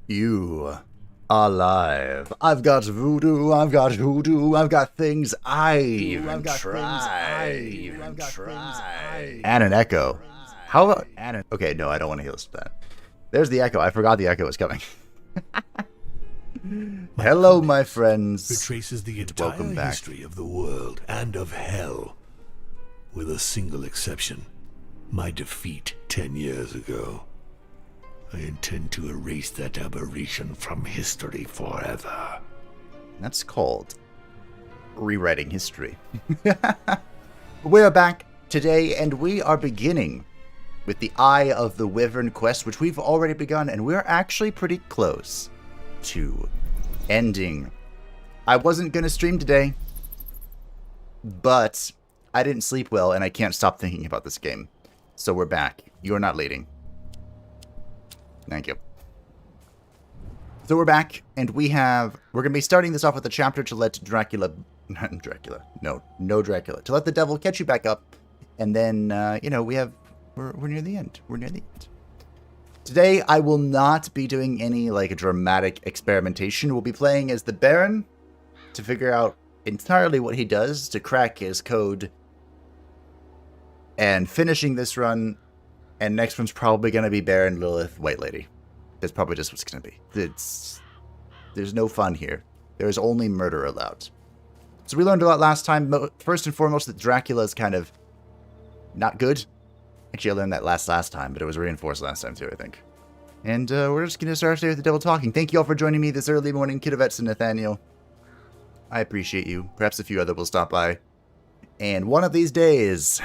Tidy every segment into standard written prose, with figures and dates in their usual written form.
You alive. I've got voodoo, I've got hoodoo, I've got things I even try. And an echo. How about okay, no, I don't want to listen to that. There's the echo. I forgot the echo was coming. Hello, my friends. Retraces the entire history of the world and of hell, with a single exception: my defeat 10 years ago. I intend to erase that aberration from history forever. That's called rewriting history. We are back today, and we are beginning with the Eye of the Wyvern quest, which we've already begun, and we're actually pretty close to ending. I wasn't going to stream today, but I didn't sleep well, and I can't stop thinking about this game. So we're back. You're not leading. Thank you. So we're back, and we're going to be starting this off with a chapter to let Dracula, no Dracula, to let the devil catch you back up, and then, we're near the end. We're near the end. Today, I will not be doing any, dramatic experimentation. We'll be playing as the Baron to figure out entirely what he does to crack his code, and finishing this run. And next one's probably going to be Baron, Lilith, White Lady. That's probably just what's going to be. There's no fun here. There's only murder allowed. So we learned a lot last time. First and foremost, that Dracula is kind of not good. Actually, I learned that last time, but it was reinforced last time too, I think. And we're just going to start today with the devil talking. Thank you all for joining me this early morning, Kidovets and Nathaniel. I appreciate you. Perhaps a few other will stop by. And one of these days,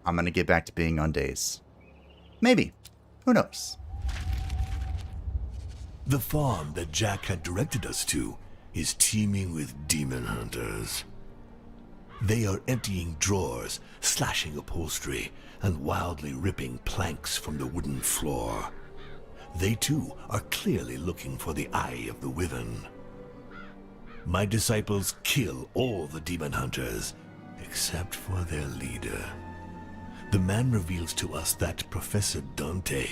I'm going to get back to being on days. Maybe. Who knows? The farm that Jack had directed us to is teeming with demon hunters. They are emptying drawers, slashing upholstery, and wildly ripping planks from the wooden floor. They too are clearly looking for the Eye of the Wyvern. My disciples kill all the demon hunters, except for their leader. The man reveals to us that Professor Dante,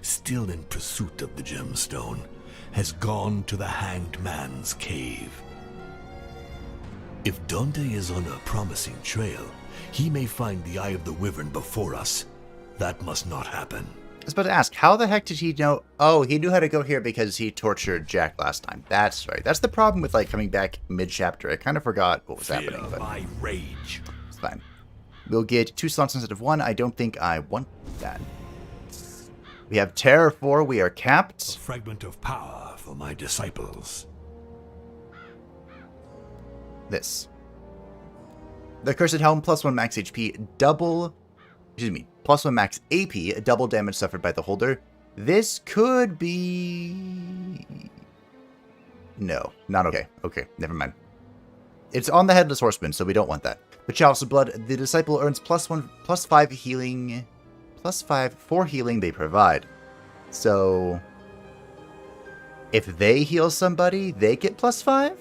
still in pursuit of the gemstone, has gone to the Hanged Man's cave. If Dante is on a promising trail, he may find the Eye of the Wyvern before us. That must not happen. I was about to ask, how the heck did he know? Oh, he knew how to go here because he tortured Jack last time. That's right. That's the problem with coming back mid-chapter. I kind of forgot what was happening. But my rage. It's fine. We'll get 2 slots instead of 1. I don't think I want that. We have Terror 4. We are capped. A fragment of power for my disciples. This. The Cursed Helm, +1 max HP, +1 max AP, double damage suffered by the holder. This could be... No, not okay. Okay, never mind. It's on the Headless Horseman, so we don't want that. The Chalice of Blood, the Disciple earns +5 healing, +5 for healing they provide. So, if they heal somebody, they get +5?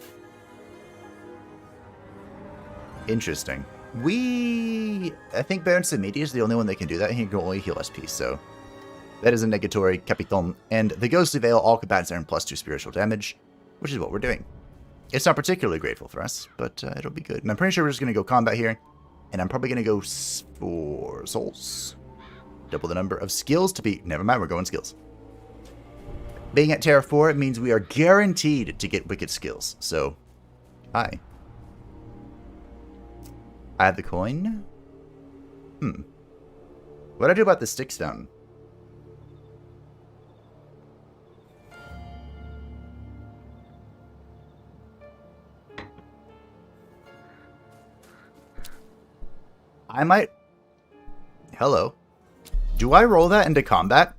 Interesting. I think Baron Samedi is the only one that can do that. He can only heal SP, so that is a negatory Capiton. And the Ghostly Veil, all combatants earn +2 spiritual damage, which is what we're doing. It's not particularly grateful for us, but it'll be good. And I'm pretty sure we're just going to go combat here. And I'm probably going to go for souls. Double the number of skills to be... Never mind, we're going skills. Being at Terra 4, it means we are guaranteed to get wicked skills. So, hi. I have the coin. What do I do about the stick stone? I might... Hello. Do I roll that into combat?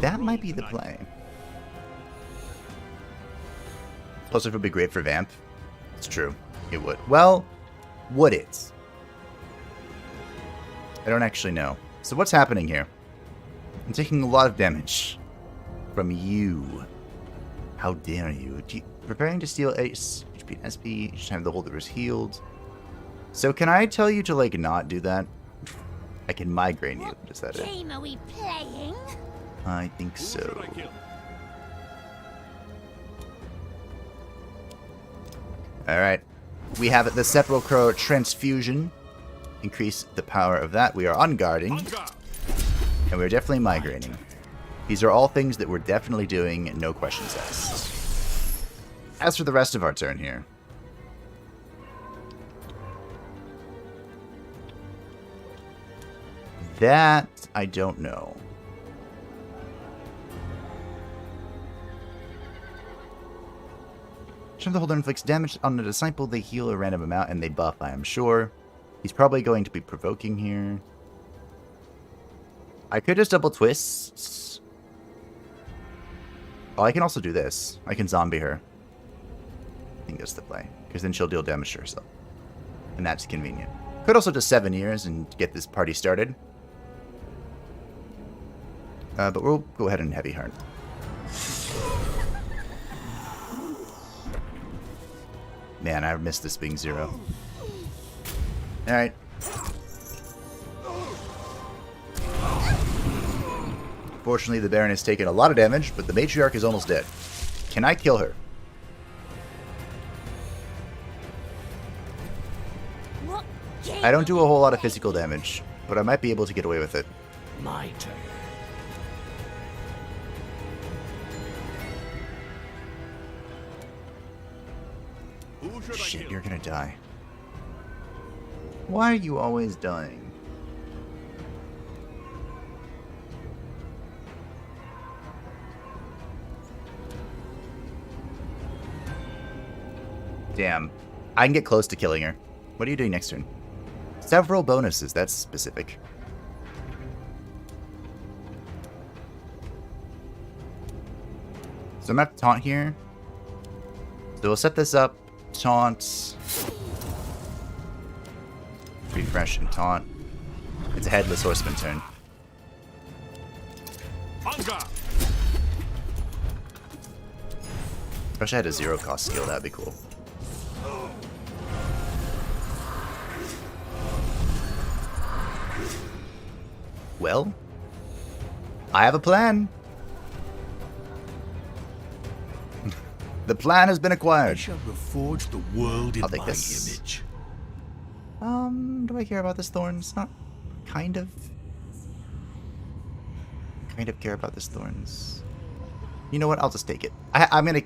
That might be the play. Plus, it would be great for Vamp. It's true. It would. Well, would it? I don't actually know. So what's happening here? I'm taking a lot of damage from you. How dare you? Preparing to steal Ace HP and SP each time the holder is healed. So can I tell you to, like, not do that? I can migraine you. Is that it? Game are we playing? I think so. Alright. We have the Sepulchral Transfusion. Increase the power of that. We are unguarding. And we're definitely migraining. These are all things that we're definitely doing, no questions asked. As for the rest of our turn here. That, I don't know. Turn the holder inflicts damage on the disciple, they heal a random amount, and they buff, I am sure. He's probably going to be provoking here. I could just double twist. Oh, I can also do this. I can zombie her. I think that's the play. Because then she'll deal damage to herself. And that's convenient. Could also just 7 years and get this party started. But we'll go ahead and heavy heart. Man, I missed this being 0. Alright. Fortunately, the Baron has taken a lot of damage, but the Matriarch is almost dead. Can I kill her? I don't do a whole lot of physical damage, but I might be able to get away with it. My turn. Shit, you're gonna die. Why are you always dying? Damn. I can get close to killing her. What are you doing next turn? Several bonuses, that's specific. So I'm gonna have to taunt here. So we'll set this up. Taunt. Refresh and taunt. It's a headless horseman turn. Wish I had a 0 cost skill, that'd be cool. Well, I have a plan. The plan has been I acquired. shall reforge the world in I'll take my this. image. Do I care about this thorns? Not kind of. Kind of care about this thorns. You know what? I'll just take it. I'm gonna.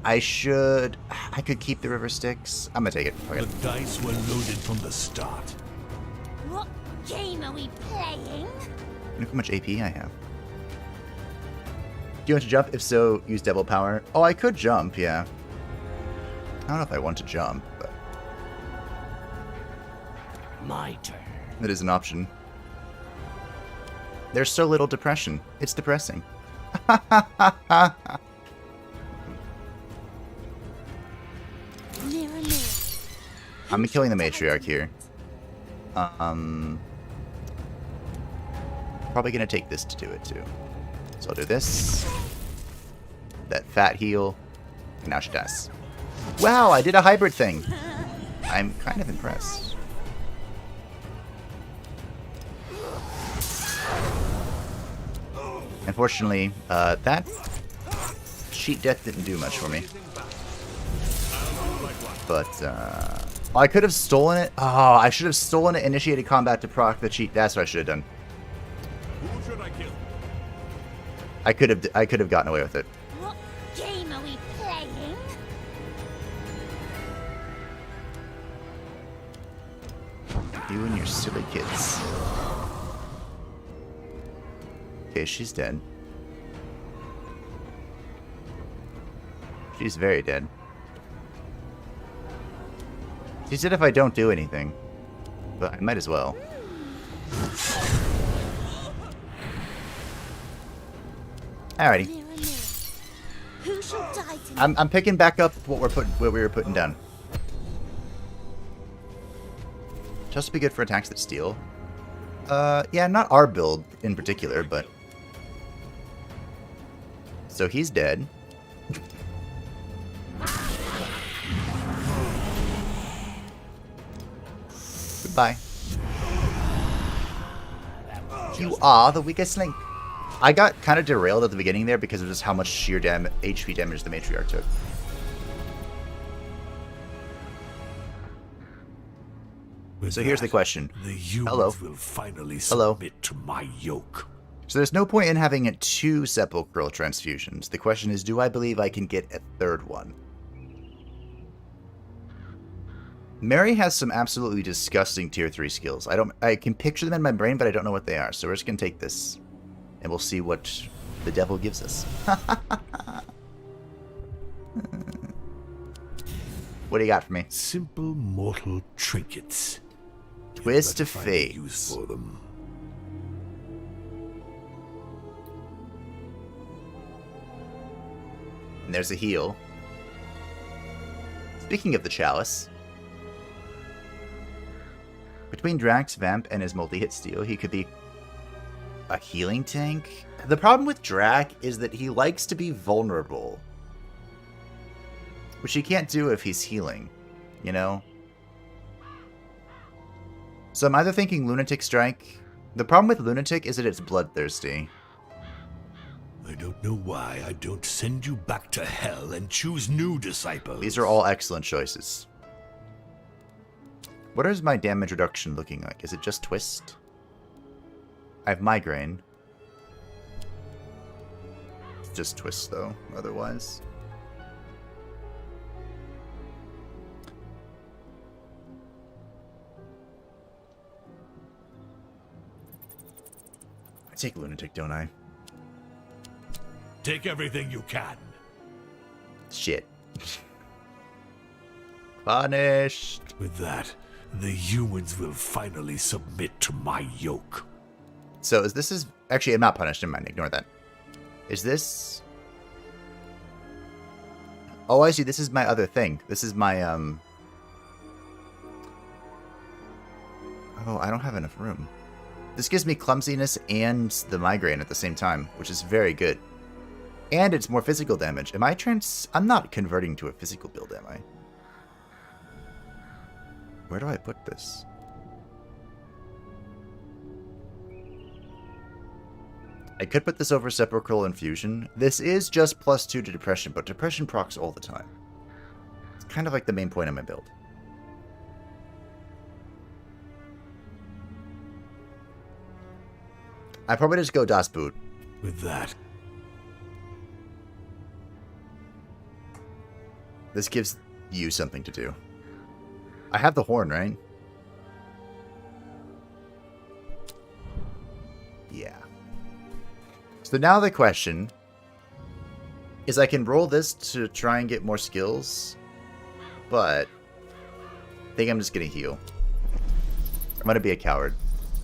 I should. I could keep the river sticks. I'm gonna take it. Okay. The dice were loaded from the start. What game are we playing? Look how much AP I have. Do you want to jump? If so, use devil power. Oh, I could jump, yeah. I don't know if I want to jump, but My turn. that is an option. There's so little depression. It's depressing. Mirror, mirror. I'm killing the matriarch here. Probably gonna take this to do it too. So I'll do this. That fat heal. And now she dies. Wow, I did a hybrid thing. I'm kind of impressed. Unfortunately, that cheat death didn't do much for me. But, I could have stolen it. Oh, I should have stolen it, initiated combat to proc the cheat. That's what I should have done. Who should I kill? I could have gotten away with it. What game are we playing? You and your silly kids. Okay, she's dead. She's very dead. She said if I don't do anything. But I might as well. Alrighty. Mirror, mirror. Who shall die tonight? I'm picking back up what we were putting down. Just to be good for attacks that steal. Yeah, not our build in particular, but so he's dead. Goodbye. You are the weakest link. I got kind of derailed at the beginning there because of just how much sheer HP damage the Matriarch took. So here's the question. The humans Hello. will finally Hello. submit to my yoke. So there's no point in having 2 sepulchral transfusions. The question is, do I believe I can get a 3rd one? Mary has some absolutely disgusting tier 3 skills. I can picture them in my brain, but I don't know what they are. So we're just going to take this, and we'll see what the devil gives us. What do you got for me? Simple mortal trinkets. Twist You'll of find a Fate. use for them. And there's a heal. Speaking of the chalice, between Drax, Vamp, and his multi-hit steal, he could be a healing tank. The problem with Drac is that he likes to be vulnerable, which he can't do if he's healing, you know? So I'm either thinking Lunatic Strike. The problem with Lunatic is that it's bloodthirsty. I don't know why I don't send you back to hell and choose new disciples. These are all excellent choices. What is my damage reduction looking like? Is it just Twist? I have Migraine. It's just Twist, though, otherwise. I take Lunatic, don't I? Take everything you can. Shit. Punished. With that, the humans will finally submit to my yoke. So actually, I'm not punished. Never mind. Ignore that. Is this? Oh, I see. This is my other thing. This is my Oh, I don't have enough room. This gives me clumsiness and the migraine at the same time, which is very good. And it's more physical damage. I'm not converting to a physical build, am I? Where do I put this? I could put this over Sepulchral Infusion. This is just +2 to Depression, but Depression procs all the time. It's kind of like the main point of my build. I probably just go Das Boot. With that, This gives you something to do. I have the horn, right? Yeah. So now the question is, I can roll this to try and get more skills, but I think I'm just going to heal. I'm going to be a coward.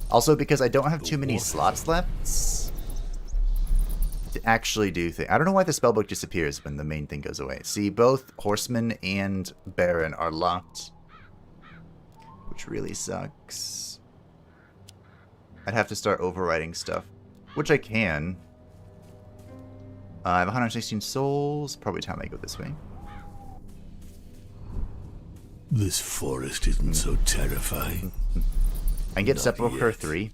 Also, because I don't have too many slots left to actually do things. I don't know why the spellbook disappears when the main thing goes away. See, both Horseman and Baron are locked, which really sucks. I'd have to start overwriting stuff, which I can. I have 116 souls. Probably time I go this way. this forest isn't so terrifying. I can get Not Sepulchre yet. 3.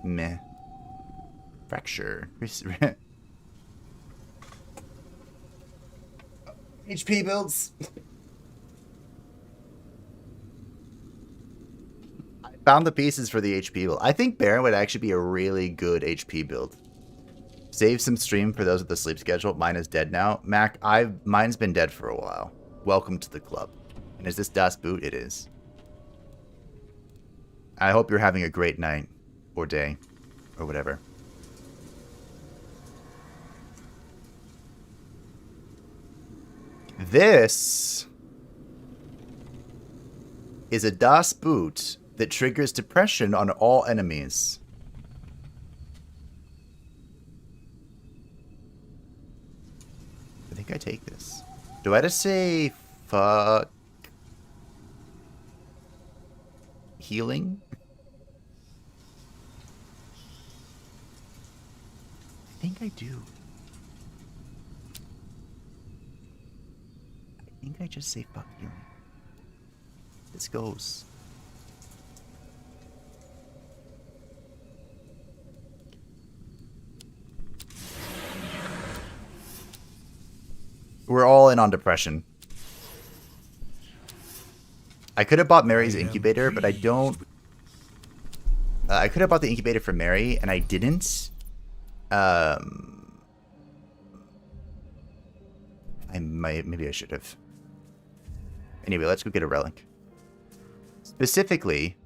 Meh. Fracture. HP builds. I found the pieces for the HP build. I think Baron would actually be a really good HP build. Save some stream for those with the sleep schedule. Mine is dead now. Mac, mine's been dead for a while. Welcome to the club. And is this Das Boot? It is. I hope you're having a great night. Or day. Or whatever. This is a Das Boot that triggers depression on all enemies. I think I take this. Do I just say fuck healing? I think I do. think I just say fuck you. This goes. We're all in on depression. I could have bought Mary's incubator, but I don't. I could have bought the incubator for Mary, and I didn't. Maybe I should have. Anyway, let's go get a relic. Specifically,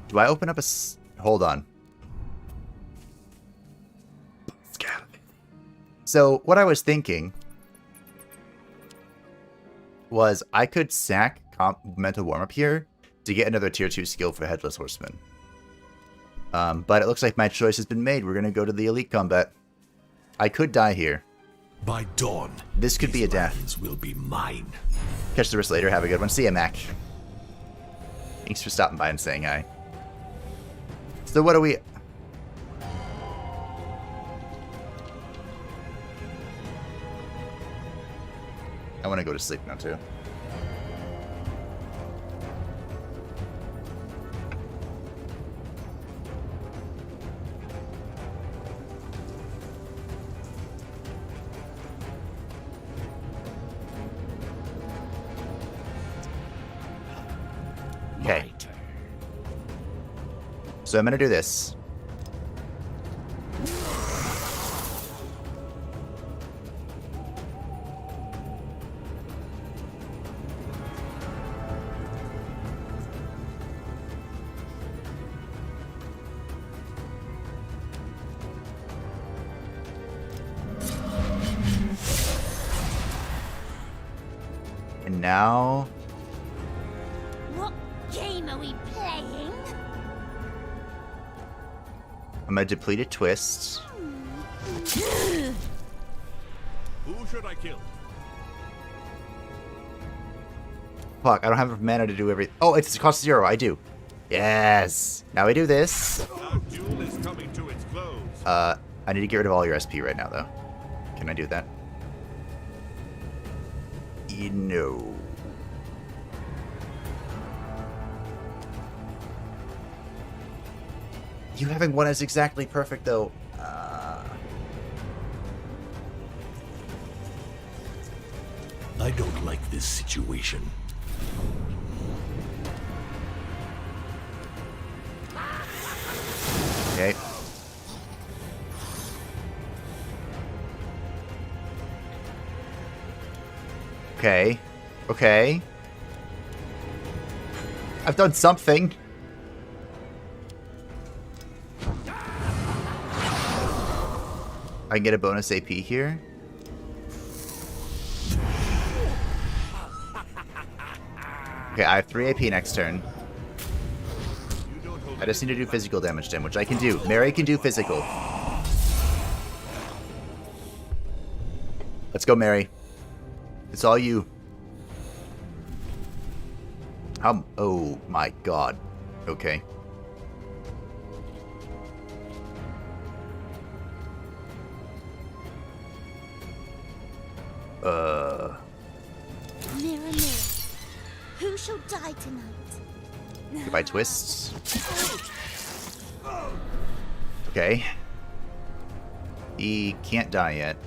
do I open up a... Hold on. So, what I was thinking was I could sack mental warm-up here to get another tier 2 skill for Headless Horseman. But it looks like my choice has been made. We're going to go to the elite combat. I could die here. By dawn, this could be a death. Lands will be mine. Catch the wrist later. Have a good one. See ya, Mac. Thanks for stopping by and saying hi. So what do we... I want to go to sleep now, too. Okay. So I'm going to do this. And now... What game are we playing? I'm going to deplete a twist. Who should I kill? Fuck, I don't have enough mana to do everything. Oh, it's cost 0. I do. Yes. Now we do this. Our duel is coming to its close. I need to get rid of all your SP right now, though. Can I do that? No. You having one is exactly perfect, though. I don't like this situation. Okay. Okay. Okay. I've done something. I can get a bonus AP here. Okay, I have 3 AP next turn. I just need to do physical damage to him, which I can do. Mary can do physical. Let's go, Mary. It's all you. Oh my god. Okay. Mirror, mirror, who shall die tonight? Goodbye, twists. Okay. He can't die yet.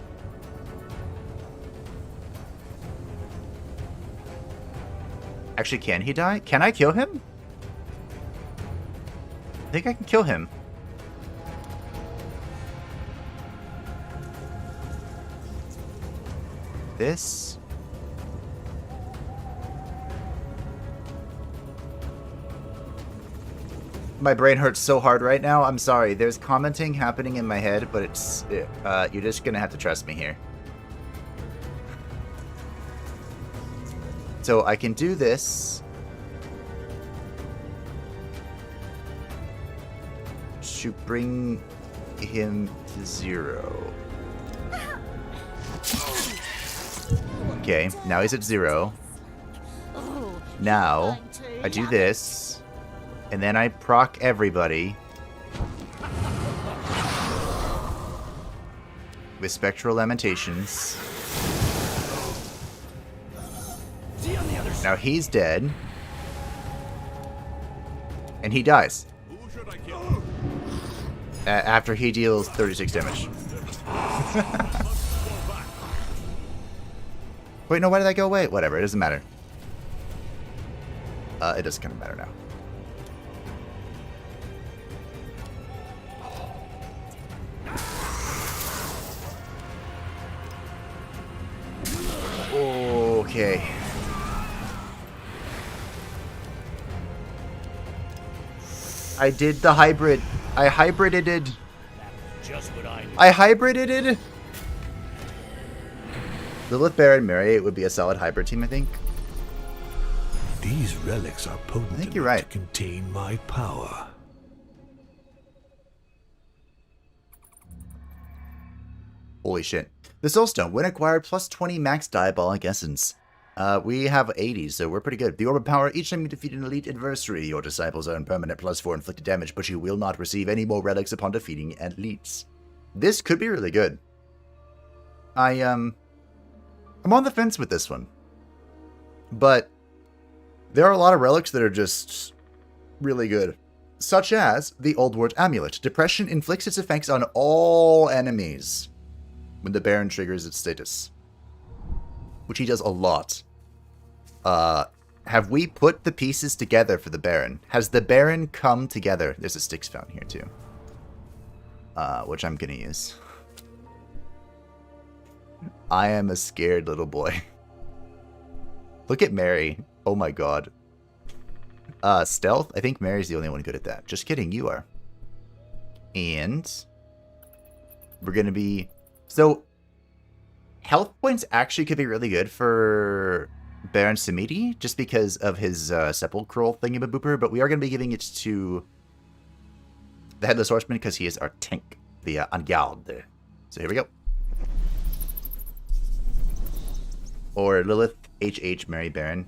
Actually, can he die? Can I kill him? I think I can kill him. This. My brain hurts so hard right now. I'm sorry. There's commenting happening in my head, but it's you're just gonna have to trust me here. So I can do this to bring him to 0. Okay, now he's at 0. Now I do this, and then I proc everybody. with Spectral Lamentations. Now he's dead. And he dies. Who should I kill? After he deals 36 damage. Wait, no, why did that go away? Whatever, it doesn't matter. It does kind of matter now. Okay. I did the hybrid. I hybrided. I hybrided. Lilith, Baron, Mary, it would be a solid hybrid team, I think. These relics are potent I think you're enough right. to contain my power. Holy shit. The Soulstone, when acquired, plus 20 max Diabolic Essence. We have 80, so we're pretty good. The Orb of Power, each time you defeat an elite adversary, your disciples earn permanent +4 inflicted damage, but you will not receive any more relics upon defeating elites. This could be really good. I'm on the fence with this one. But there are a lot of relics that are just really good. Such as the Old World Amulet. Depression inflicts its effects on all enemies when the Baron triggers its status. Which he does a lot. Have we put the pieces together for the Baron? Has the Baron come together? There's a Styx fountain here too. Which I'm gonna use. I am a scared little boy. Look at Mary. Oh my god. Stealth? I think Mary's the only one good at that. Just kidding, you are. And we're gonna be... So, health points actually could be really good for Baron Samedi, just because of his sepulchral thingamabooper, but we are going to be giving it to the Headless Horseman because he is our tank, the En Garde. So here we go. Or Lilith, HH, Mary Baron.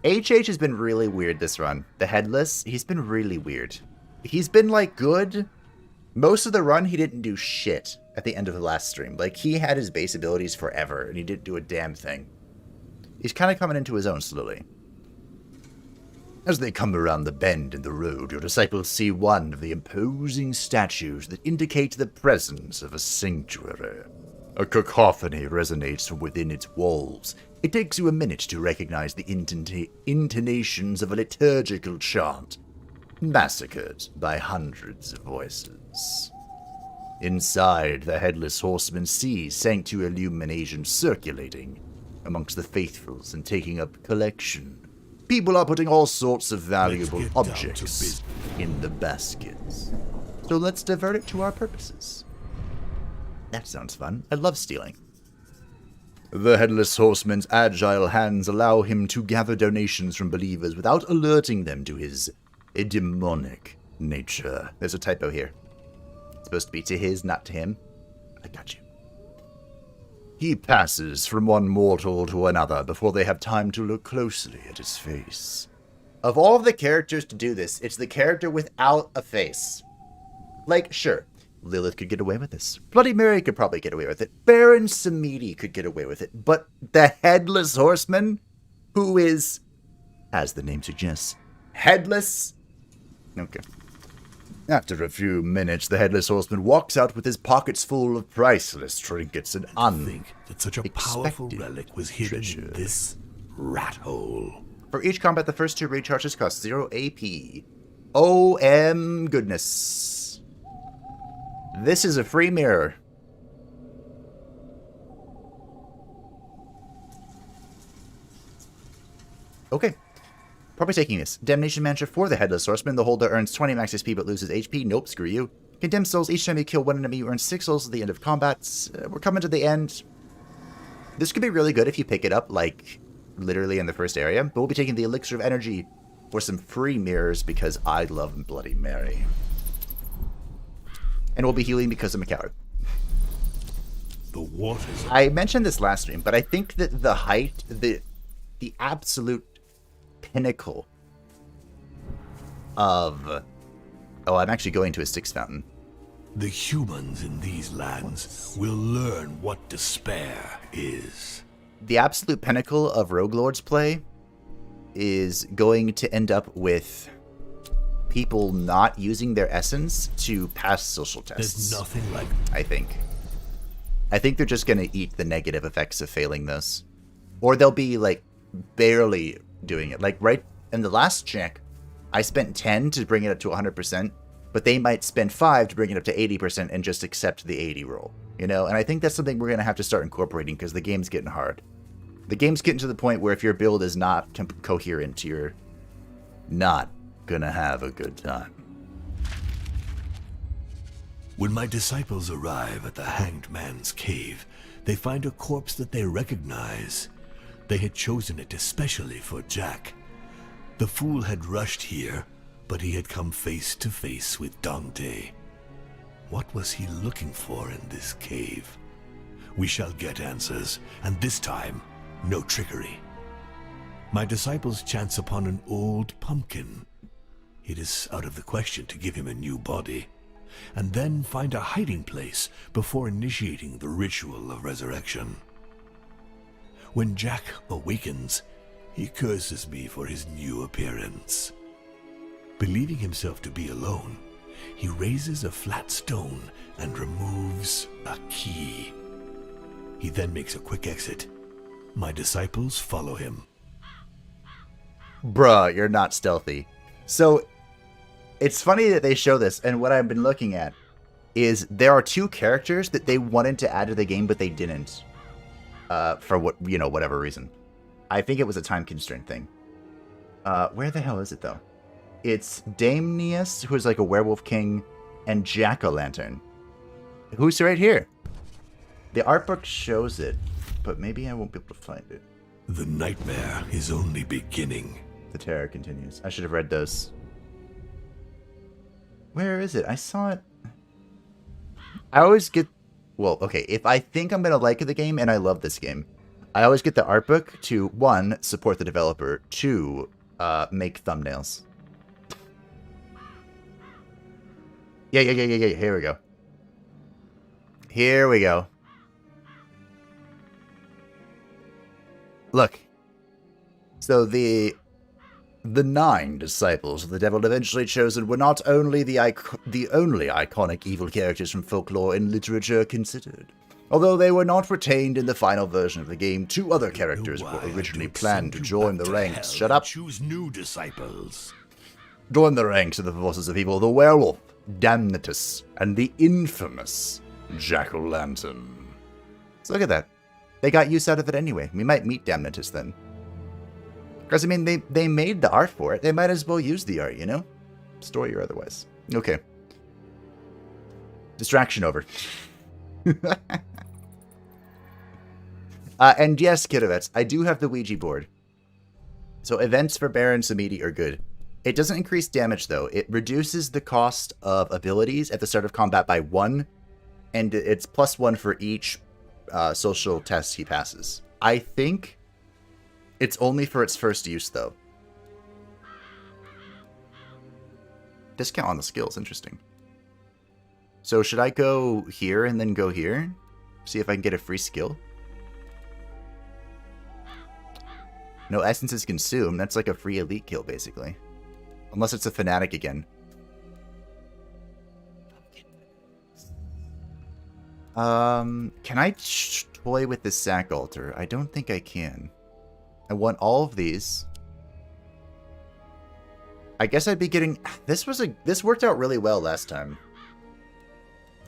HH has been really weird this run. The Headless, he's been really weird. He's been, like, good. Most of the run, he didn't do shit at the end of the last stream. Like, he had his base abilities forever, and he didn't do a damn thing. He's kind of coming into his own slowly. As they come around the bend in the road, your disciples see one of the imposing statues that indicate the presence of a sanctuary. A cacophony resonates from within its walls. It takes you a minute to recognize the intonations of a liturgical chant, massacred by hundreds of voices. Inside, the Headless Horseman sees sanctuary illumination circulating amongst the faithfuls and taking up collection. People are putting all sorts of valuable objects in the baskets. So let's divert it to our purposes. That sounds fun. I love stealing. The Headless Horseman's agile hands allow him to gather donations from believers without alerting them to his demonic nature. There's a typo here. It's supposed to be to his, not to him. I got you. He passes from one mortal to another before they have time to look closely at his face. Of all of the characters to do this, it's the character without a face. Like, sure, Lilith could get away with this. Bloody Mary could probably get away with it. Baron Samedi could get away with it. But the Headless Horseman, who is, as the name suggests, headless. Okay. After a few minutes, the Headless Horseman walks out with his pockets full of priceless trinkets and I think that such a powerful relic was hidden in this rat hole. For each combat, the first 2 recharges cost 0 AP. OM goodness. This is a free mirror. Okay. Probably taking this. Damnation Mantra for the Headless Horseman. The holder earns 20 max XP but loses HP. Nope, screw you. Condemned souls. Each time you kill one enemy, you earn 6 souls at the end of combats. We're coming to the end. This could be really good if you pick it up, like, literally in the first area. But we'll be taking the Elixir of Energy for some free mirrors because I love Bloody Mary. And we'll be healing because I'm a coward. The waters. I mentioned this last stream, but I think that the height, the absolute pinnacle of... Oh, I'm actually going to a Styx fountain. The humans in these lands will learn what despair is. The absolute pinnacle of Rogue Lord's play is going to end up with people not using their essence to pass social tests. There's nothing like... I think they're just going to eat the negative effects of failing this. Or they'll be, like, barely doing it. Like, right in the last check, I spent 10 to bring it up to 100%, but they might spend 5 to bring it up to 80% and just accept the 80 roll. You know? And I think that's something we're going to have to start incorporating because the game's getting hard. The game's getting to the point where if your build is not coherent, you're not going to have a good time. When my disciples arrive at the Hanged Man's cave, they find a corpse that they recognize. They had chosen it especially for Jack. The fool had rushed here, but he had come face to face with Dante. What was he looking for in this cave? We shall get answers, and this time, no trickery. My disciples chance upon an old pumpkin. It is out of the question to give him a new body, and then find a hiding place before initiating the ritual of resurrection. When Jack awakens, he curses me for his new appearance. Believing himself to be alone, he raises a flat stone and removes a key. He then makes a quick exit. My disciples follow him. Bruh, you're not stealthy. So, it's funny that they show this, and what I've been looking at is there are 2 characters that they wanted to add to the game, but they didn't. For whatever reason. I think it was a time constraint thing. Where the hell is it, though? It's Daemnius, who is like a werewolf king, and Jack-o'-lantern, who's right here. The art book shows it, but maybe I won't be able to find it. The nightmare is only beginning. The terror continues. I should have read those. Where is it? I saw it. I always get... Well, okay, if I think I'm going to like the game, and I love this game, I always get the art book to, 1, support the developer, 2, make thumbnails. Yeah, here we go. Here we go. Look. So the 9 disciples of the devil eventually chosen were not only the only iconic evil characters from folklore and literature considered. Although they were not retained in the final version of the game, 2 other characters were originally planned to join the ranks. Shut up. Choose new disciples. Join the ranks of the forces of evil, the werewolf, Damnatus, and the infamous Jack-o'-lantern. So look at that. They got use out of it anyway. We might meet Damnatus then. Because, I mean, they made the art for it. They might as well use the art, you know? Story or otherwise. Okay. Distraction over. And yes, Kidovets, I do have the Ouija board. So events for Baron Samedi are good. It doesn't increase damage, though. It reduces the cost of abilities at the start of combat by 1, and it's +1 for each social test he passes. I think it's only for its first use, though. Discount on the skills, interesting. So should I go here and then go here? See if I can get a free skill? No essence is consumed. That's like a free elite kill, basically. Unless it's a fanatic again. Can I toy with the sack altar? I don't think I can. I want all of these. I guess I'd be getting... This worked out really well last time.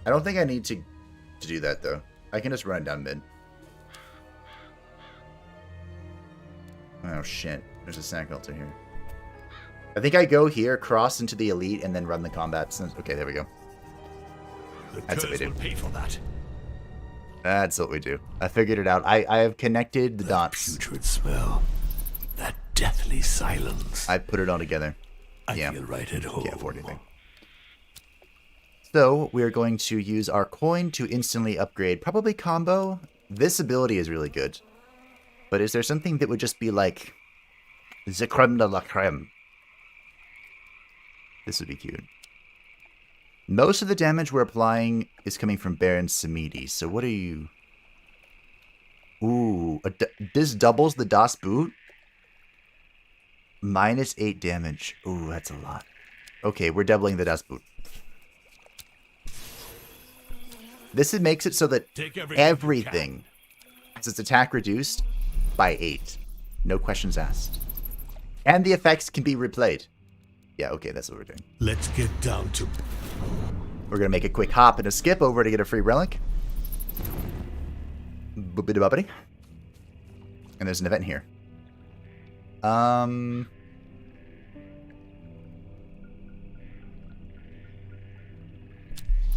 I don't think I need to do that, though. I can just run it down mid. Oh, shit. There's a sack altar here. I think I go here, cross into the elite, and then run the combat. Okay, there we go. That's what we do. Pay for that. That's what we do. I figured it out. I have connected the dots. Putrid smell. That deathly silence. I put it all together. I feel right at home. Can't afford anything. So, we're going to use our coin to instantly upgrade. Probably combo. This ability is really good. But is there something that would just be like... the creme de la creme? This would be cute. Most of the damage we're applying is coming from Baron Samedi. So what are you... Ooh, this doubles the Das Boot. -8 damage. Ooh, that's a lot. Okay, we're doubling the Das Boot. This makes it so that Take everything has its attack reduced by 8. No questions asked. And the effects can be replayed. Yeah, okay, that's what we're doing. Let's get down to... We're going to make a quick hop and a skip over to get a free relic. Boopity-boppity. And there's an event here. I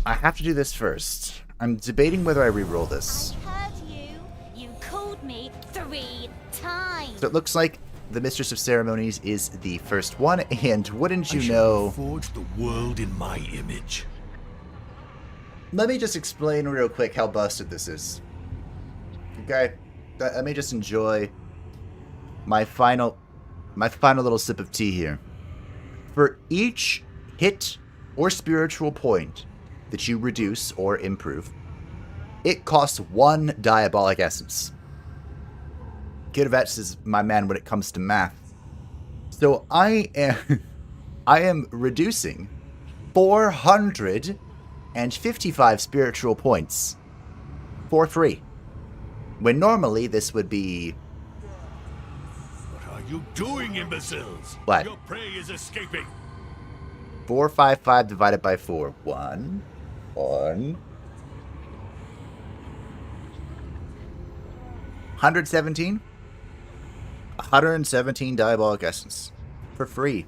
have to do this first. I'm debating whether I re-roll this. I heard you. You called me 3 times. So it looks like the Mistress of Ceremonies is the first one, and wouldn't I you shall know... forge the world in my image. Let me just explain real quick how busted this is. Okay? Let me just enjoy my final little sip of tea here. For each hit or spiritual point that you reduce or improve, it costs 1 Diabolic Essence. Kidovets is my man when it comes to math. So I am reducing 455 spiritual points for free. When normally this would be... What are you doing, imbeciles? What? Your prey is escaping. 455 divided by 4. 1. 117? 117 Diabolic Essence. For free.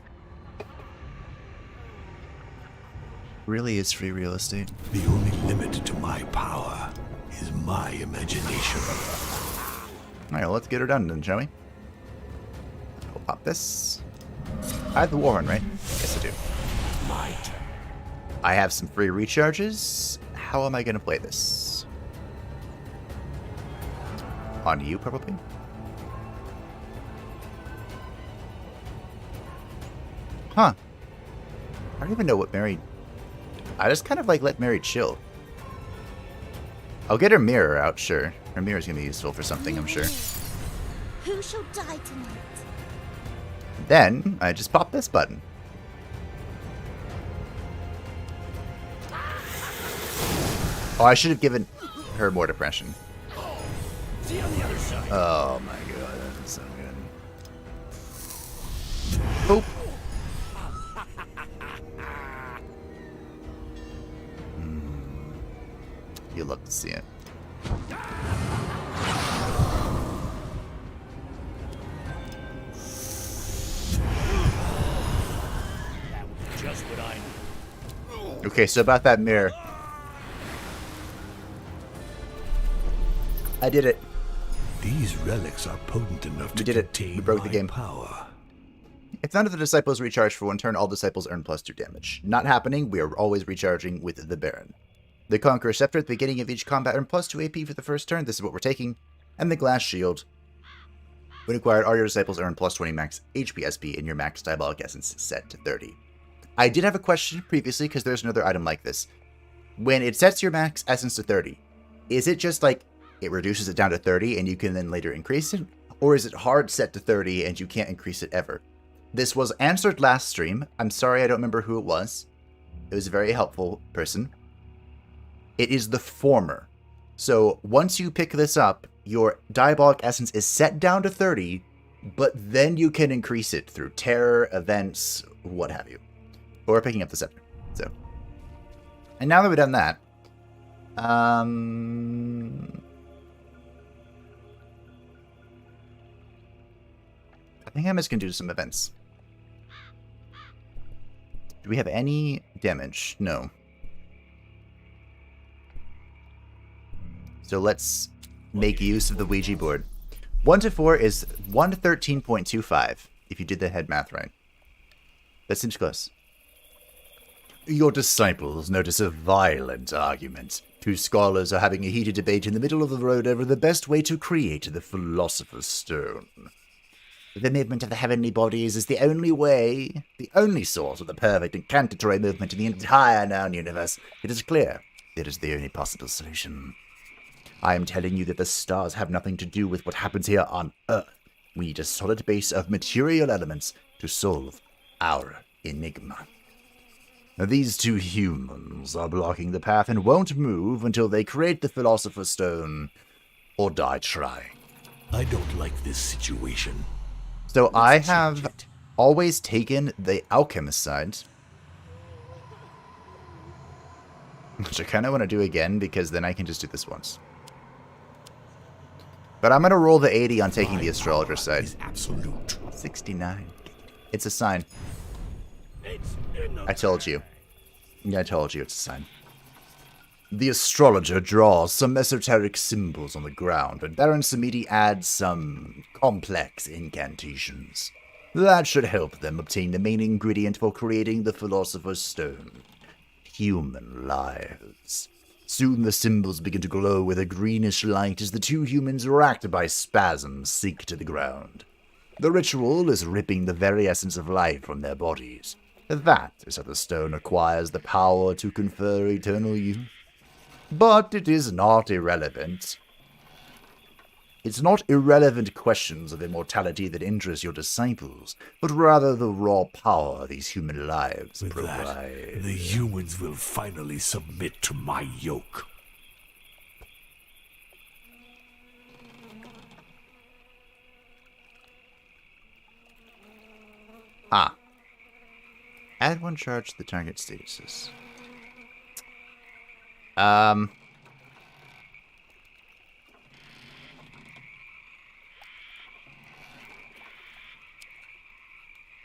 Really is free real estate. The only limit to my power is my imagination. Alright, well, let's get her done then, shall we? We'll pop this. I have the Warhorn, right? Yes, I do. My turn. I have some free recharges. How am I going to play this? On you, probably? Huh. I don't even know what Mary... I just kind of like let Mary chill. I'll get her mirror out, sure. Her mirror's going to be useful for something, I'm sure. Who shall die tonight? Then, I just pop this button. Oh, I should have given her more depression. See you on the other side. Oh my god, that's so good. Boop. You love to see it. Just what I need. Okay, so about that mirror. I did it. These relics are potent enough to We did it. contain We broke the my game. power. If none of the disciples recharge for 1 turn, all disciples earn +2 damage. Not happening, we are always recharging with the Baron. The Conqueror Scepter at the beginning of each combat earn +2 AP for the first turn, this is what we're taking. And the Glass Shield. When acquired, all your disciples earn +20 max HP SP and your max Diabolic Essence set to 30. I did have a question previously, because there's another item like this. When it sets your max Essence to 30, is it just like, it reduces it down to 30 and you can then later increase it? Or is it hard set to 30 and you can't increase it ever? This was answered last stream. I'm sorry I don't remember who it was. It was a very helpful person. It is the former. So once you pick this up, your Diabolic Essence is set down to 30, but then you can increase it through terror, events, what have you. But we're picking up the scepter. So, and now that we've done that, I think I'm just going to do some events. Do we have any damage? No. So let's make use of the Ouija board. 1 to 4 is 1 to 13.25, if you did the head math right. That seems close. Your disciples notice a violent argument. 2 scholars are having a heated debate in the middle of the road over the best way to create the Philosopher's Stone. The movement of the heavenly bodies is the only way, the only source of the perfect incantatory movement in the entire known universe. It is clear. It is the only possible solution. I am telling you that the stars have nothing to do with what happens here on Earth. We need a solid base of material elements to solve our enigma. Now, these two humans are blocking the path and won't move until they create the Philosopher's Stone or die trying. I don't like this situation. So I change have it. always taken the alchemist side, which I kind of want to do again because then I can just do this once. But I'm going to roll the 80 on taking the astrologer side. Is absolute. 69. It's a sign. It's in the I told you. Yeah, I told you it's a sign. The astrologer draws some esoteric symbols on the ground, and Baron Samedi adds some complex incantations. That should help them obtain the main ingredient for creating the Philosopher's Stone. Human lives. Soon the symbols begin to glow with a greenish light as the two humans, racked by spasms, sink to the ground. The ritual is ripping the very essence of life from their bodies. That is how the stone acquires the power to confer eternal youth. But it is not irrelevant. It's not irrelevant questions of immortality that interest your disciples, but rather the raw power these human lives With provide. that, the humans will finally submit to my yoke. Ah. Add one charge to the target statuses. I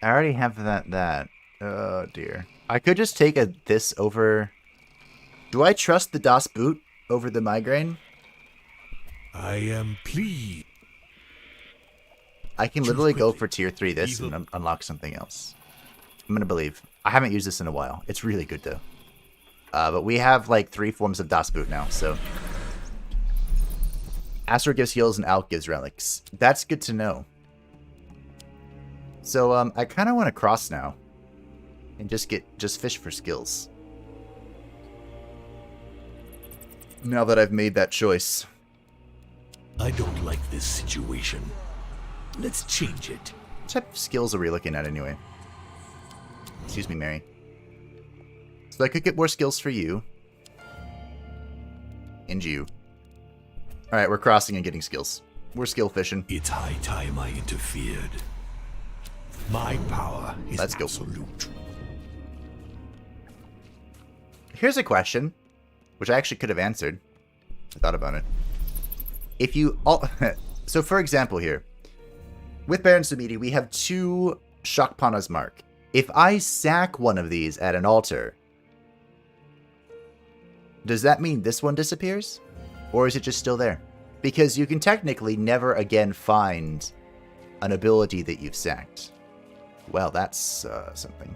already have that. Oh dear. I could just take this over. Do I trust the Das Boot over the migraine? I am pleased. I can Choose literally go quickly. for tier 3 this Evil. and unlock something else. I'm gonna believe. I haven't used this in a while. It's really good though. But we have like 3 forms of Das Boot now, so. Astro gives heals and Alk gives relics. That's good to know. So I kind of want to cross now. And just fish for skills. Now that I've made that choice. I don't like this situation. Let's change it. What type of skills are we looking at anyway? Excuse me, Mary. So I could get more skills for you. And you. Alright, we're crossing and getting skills. We're skill fishing. It's high time I interfered. My power is Let's go. absolute. Here's a question, which I actually could have answered. I thought about it. If you all... So for example here, with Baron Samedi, we have 2 Shakpana's Mark. If I sack one of these at an altar, does that mean this one disappears? Or is it just still there? Because you can technically never again find an ability that you've sacked. Well, that's something.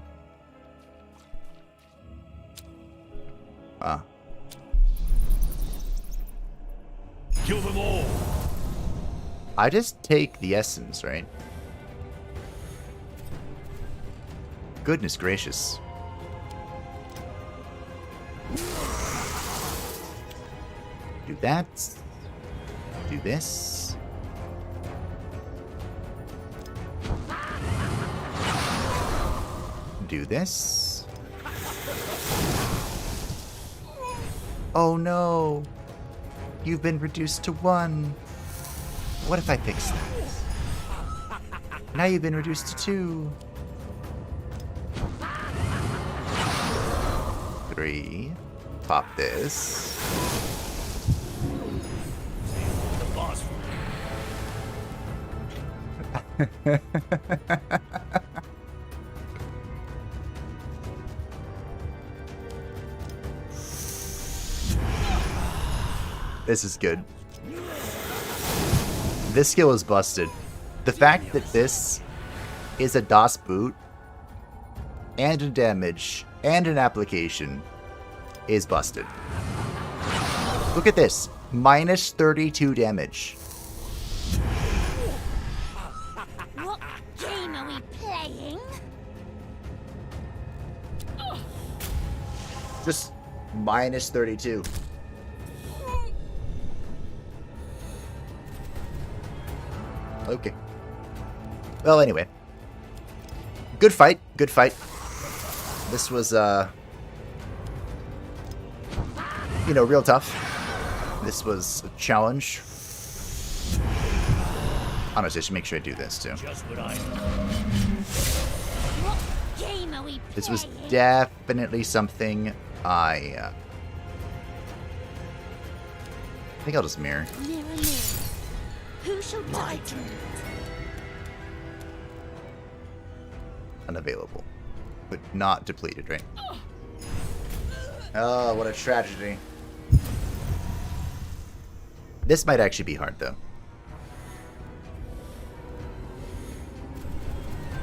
Ah. Kill them all. I just take the essence, right? Goodness gracious. Do that. Do this. Do this. Oh no. You've been reduced to 1. What if I fix that? Now you've been reduced to 2. 3. Pop this. The boss. This is good. This skill is busted. The fact that this is a DOS boot and a damage and an application is busted. Look at this. Minus 32 damage. What Just minus 32. Okay. Well, anyway. Good fight. Good fight. This was, you know, real tough. This was a challenge. Honestly, I should make sure I do this, too. Just what I What game are we playing? This was definitely something I think I'll just mirror. Mirror, mirror. Who shall die tonight? Unavailable. But not depleted, right? Oh, what a tragedy. This might actually be hard, though.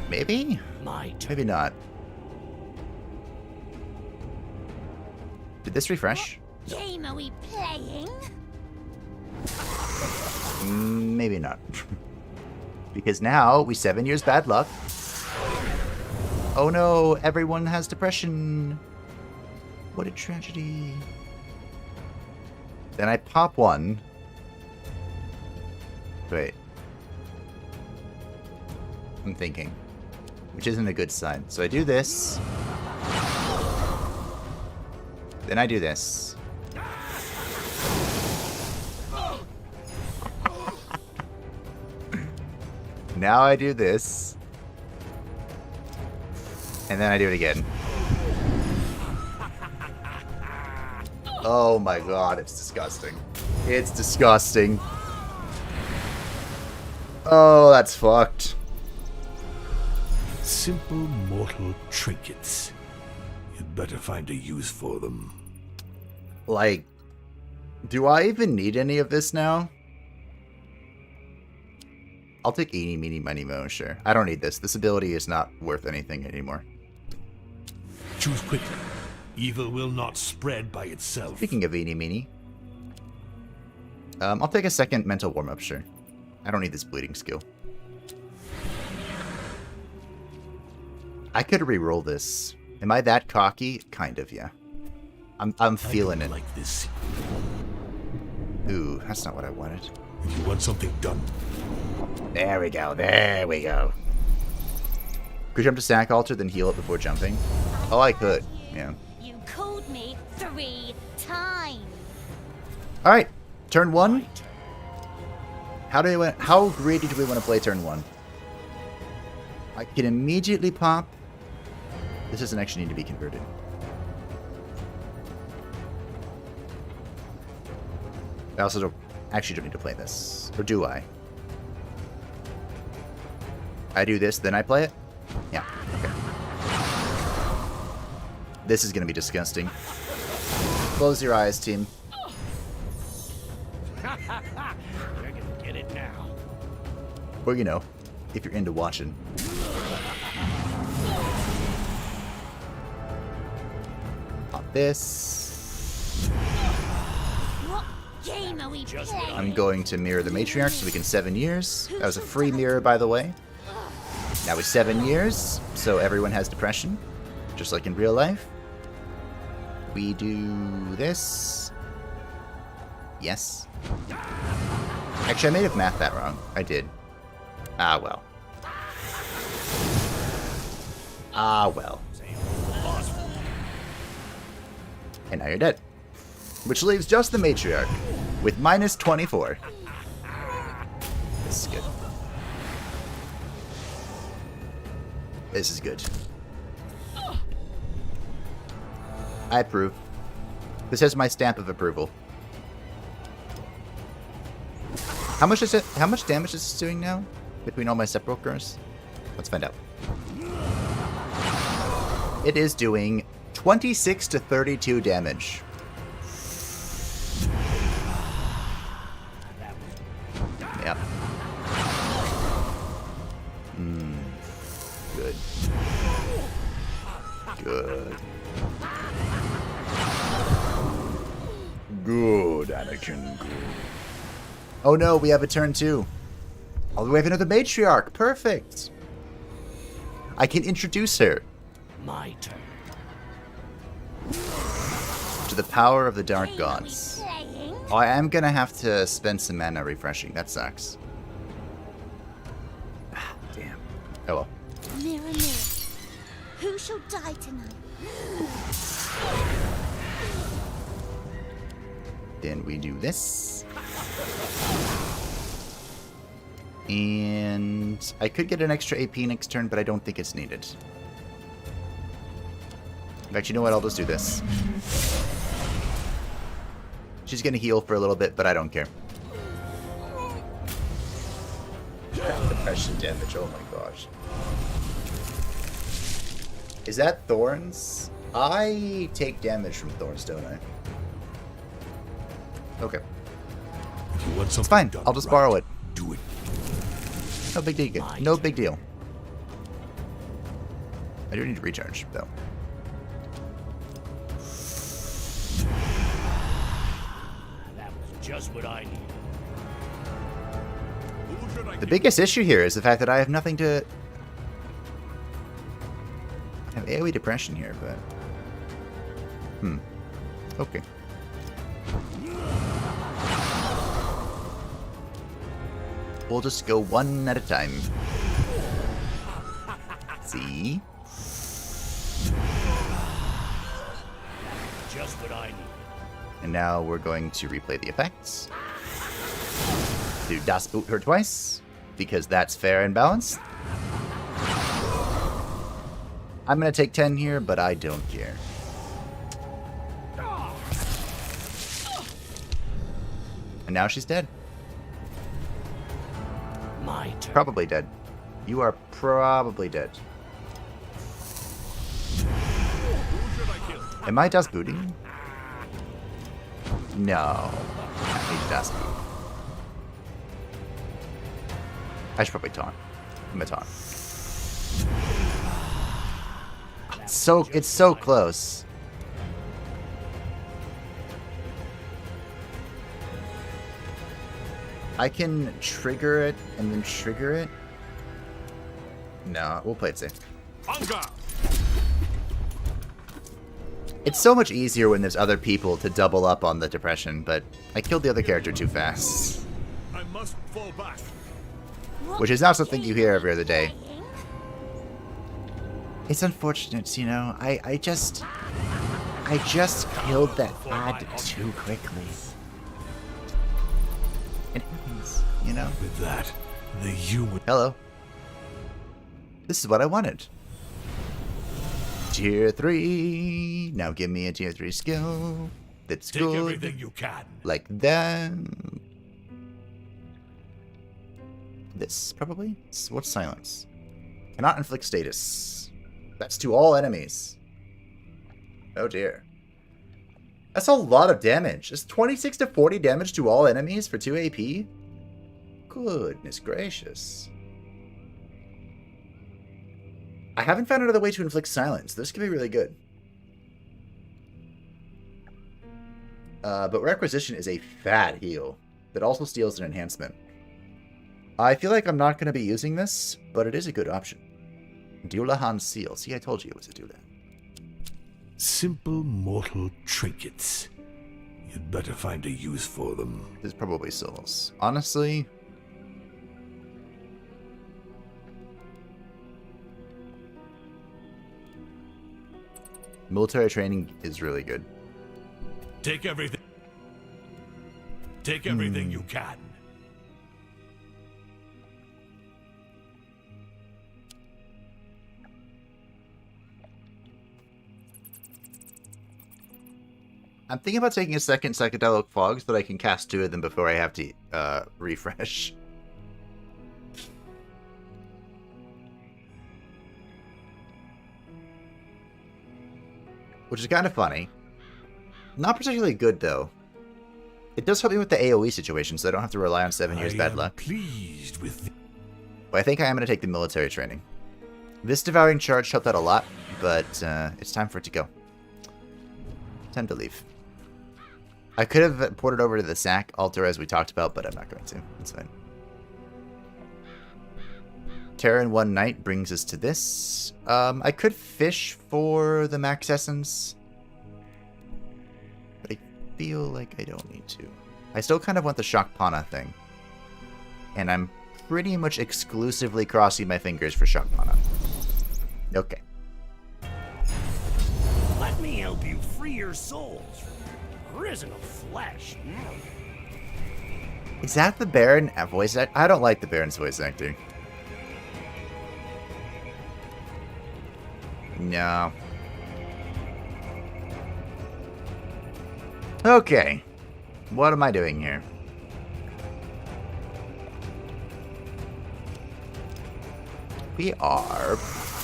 Maybe? my turn. Maybe not. Did this refresh? Game are we playing? Maybe not. Because now we 7 years bad luck. Oh no, everyone has depression. What a tragedy. Then I pop one. Wait. I'm thinking. Which isn't a good sign. So I do this. Then I do this. Now I do this. And then I do it again. Oh my god, it's disgusting. It's disgusting. Oh, that's fucked. Simple mortal trinkets. You'd better find a use for them. Like, do I even need any of this now? I'll take eeny, meeny, miny, mo, sure. I don't need this. This ability is not worth anything anymore. Choose quickly. Evil will not spread by itself. Speaking of eeny, meeny. I'll take a second mental warm-up, sure. I don't need this bleeding skill. I could re-roll this. Am I that cocky? Kind of, yeah. I'm feeling I it. don't like this. Ooh, that's not what I wanted. If you want something done, There we go. There we go. Could jump to stack altar, then heal it before jumping? Oh, I could. Yeah. You called me 3 times. All right. Turn 1. How greedy do we want to play turn 1? I can immediately pop. This doesn't actually need to be converted. I also don't need to play this. Or do I? I do this, then I play it? Yeah, okay. This is going to be disgusting. Close your eyes, team. You're gonna get it now. Or, you know, if you're into watching. Pop this. What game are we Just what playing? I'm going to mirror the matriarch so we can 7 years. That was a free mirror, by the way. Now it's 7 years, so everyone has depression, just like in real life. We do this. Yes. Actually, I may have mathed that wrong. I did. Ah, well. Ah, well. And now you're dead. Which leaves just the matriarch with minus 24. This is good. This is good. I approve. This has my stamp of approval. How much is it? How much damage is this doing now? Between all my sepulchers? Let's find out. It is doing 26 to 32 damage. Yep. Good. Good. Good, Anakin. Good. Oh no, we have a turn 2. Oh, we have another matriarch. Perfect. I can introduce her. My turn. the power of the dark Game, are we gods. playing? Oh, I am gonna have to spend some mana refreshing. That sucks. Damn. Oh well. Mirror, mirror, who shall die tonight? Then we do this. And I could get an extra AP next turn, but I don't think it's needed. In fact, you know what? I'll just do this. She's gonna heal for a little bit, but I don't care. Depression damage, oh my gosh. Is that thorns? I take damage from thorns, don't I? Okay. If you want It's something fine. done I'll just right, borrow it. Do it. No big deal. No big deal. I do need to recharge, though. That was just what I needed. The biggest issue here is the fact that I have nothing to... I have AoE depression here, but... Okay. We'll just go one at a time. See? Just what I needed. And now we're going to replay the effects. Do Das Boot her twice, because that's fair and balanced. I'm going to take 10 here, but I don't care. And now she's dead. My turn. Probably dead. You are probably dead. Am I Das Booting? No. I need Das Boot. I should probably taunt. I'm gonna taunt. It's so close. I can trigger it and then trigger it. No, we'll play it safe. It's so much easier when there's other people to double up on the depression, but I killed the other character too fast. I must fall back. Which is not something you hear every other day. Playing? It's unfortunate, you know. I just killed that ad too quickly. It happens, you know. With that, the human... Hello. This is what I wanted. Tier 3. Now give me a tier 3 skill. That's Take good. everything you can. Like that. This, probably? What's silence? Cannot inflict status. That's to all enemies. Oh dear. That's a lot of damage. It's 26 to 40 damage to all enemies for 2 AP? Goodness gracious. I haven't found another way to inflict silence. This could be really good. But Requisition is a fat heal that also steals an enhancement. I feel like I'm not going to be using this, but it is a good option. Dulahan Seal. See, I told you it was a Dula. Simple mortal trinkets. You'd better find a use for them. This is probably souls. Honestly, military training is really good. Take everything. Take everything you can. I'm thinking about taking a second Psychedelic Fog so that I can cast 2 of them before I have to refresh. Which is kind of funny. Not particularly good, though. It does help me with the AoE situation, so I don't have to rely on 7 years bad luck. Pleased with But I think I am going to take the military training. This Devouring Charge helped out a lot, but it's time for it to go. Time to leave. I could have ported over to the sack altar as we talked about, but I'm not going to. It's fine. Terror in One Night brings us to this. I could fish for the max essence. feel like I don't need to. I still kind of want the Shock Pana thing. And I'm pretty much exclusively crossing my fingers for Shock Pana. Okay. Let me help you free your souls from your prison of flesh. Is that the Baron voice act? I don't like the Baron's voice acting. No. Okay. What am I doing here? We are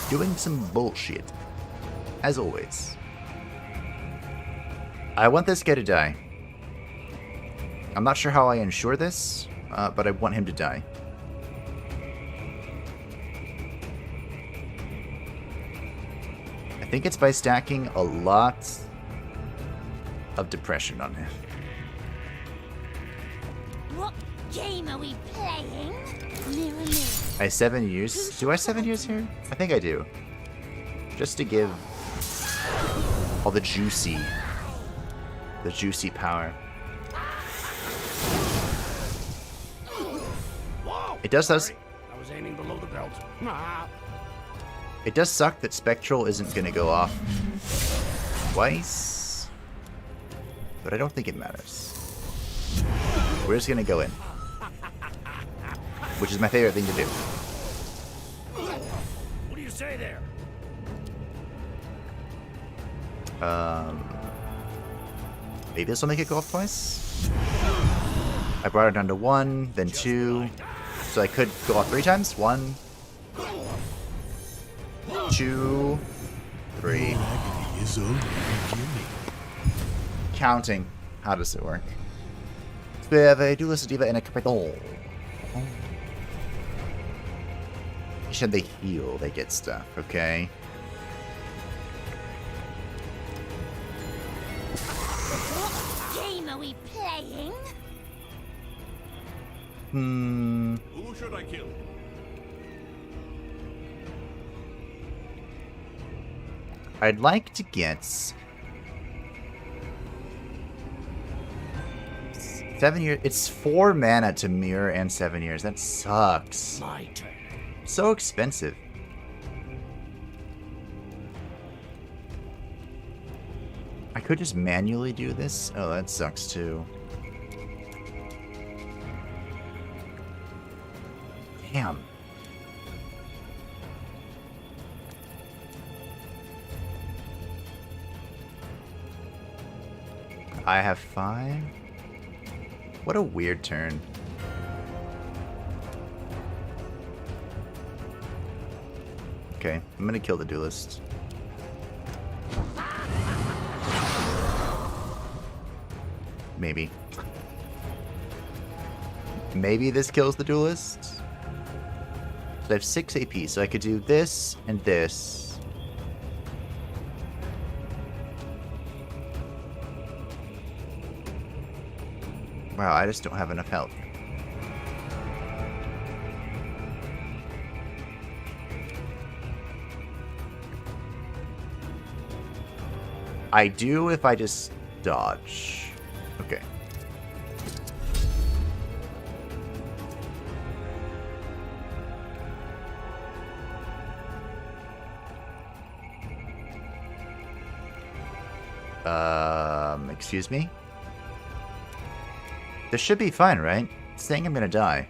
doing some bullshit. As always. I want this guy to die. I'm not sure how I ensure this, but I want him to die. I think it's by stacking a lot of depression on him. What game are we playing? Mirror, mirror. I have 7 years. Do I have 7 years here? I think I do. Just to give all the juicy power. Whoa! It does us. I was aiming below the belt. It does suck that Spectral isn't going to go off twice, but I don't think it matters. We're just going to go in, which is my favorite thing to do. What do you say there? Maybe this will make it go off twice. I brought it down to 1, then 2, so I could go off 3 times. 1, 2, 3. Agony is only beginning. Counting. How does it work? We have a duelist diva and a capital. Should they heal, they get stuff, okay? What game are we playing? Who should I kill? I'd like to get 7 years. It's 4 mana to mirror and 7 years. That sucks. My turn. So expensive. I could just manually do this. Oh, that sucks too. Damn. I have 5. What a weird turn. Okay, I'm gonna kill the duelist. Maybe. Maybe this kills the duelist? So I have 6 AP, so I could do this and this. Wow, I just don't have enough health. I do if I just dodge. Okay. Excuse me? This should be fine, right? It's saying I'm gonna die.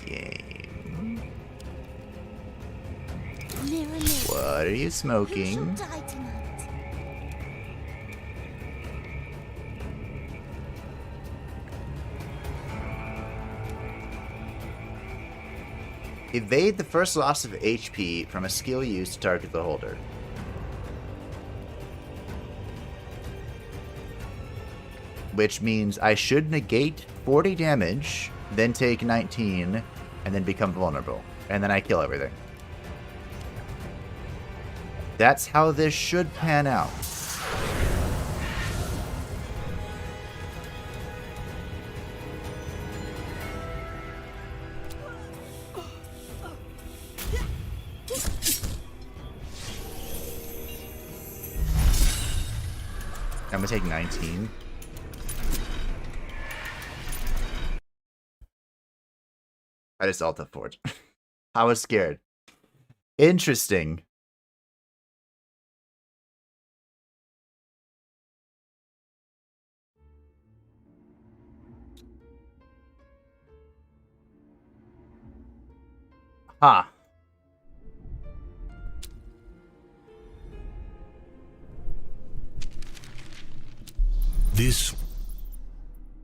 Game. Mirror, mirror. What are you Who smoking? shall die tonight? Evade the first loss of HP from a skill used to target the holder. Which means I should negate 40 damage, then take 19, and then become vulnerable. And then I kill everything. That's how this should pan out. I'm gonna take 19. I just alt F4'd. I was scared. Interesting. Huh. This.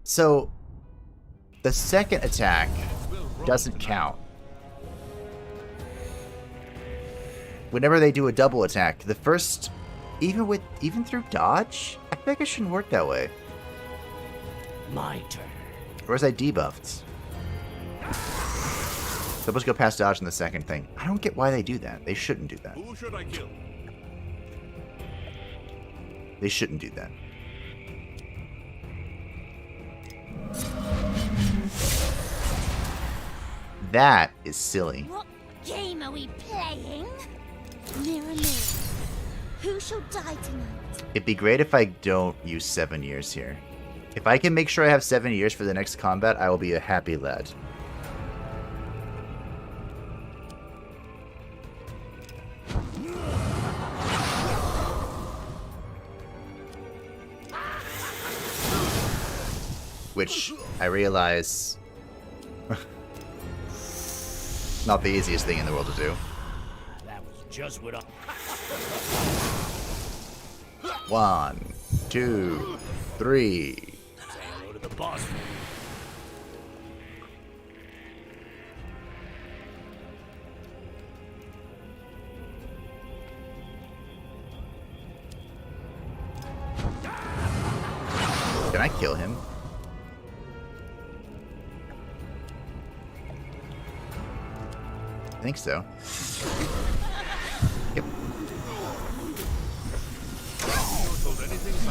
So, the second attack doesn't count. Whenever they do a double attack, the first, even through dodge, I feel like it shouldn't work that way. My turn. Or was I debuffed? Supposed to go past dodge in the second thing. I don't get why they do that. They shouldn't do that. Who should I kill? They shouldn't do that. That is silly. What game are we playing? Mirror, mirror, who shall die tonight? It'd be great if I don't use 7 years here. If I can make sure I have 7 years for the next combat, I will be a happy lad. Which, I realize, not the easiest thing in the world to do. That was just what I... 1, 2, 3. Say hello to the boss. Can I kill him? I think so. Yep.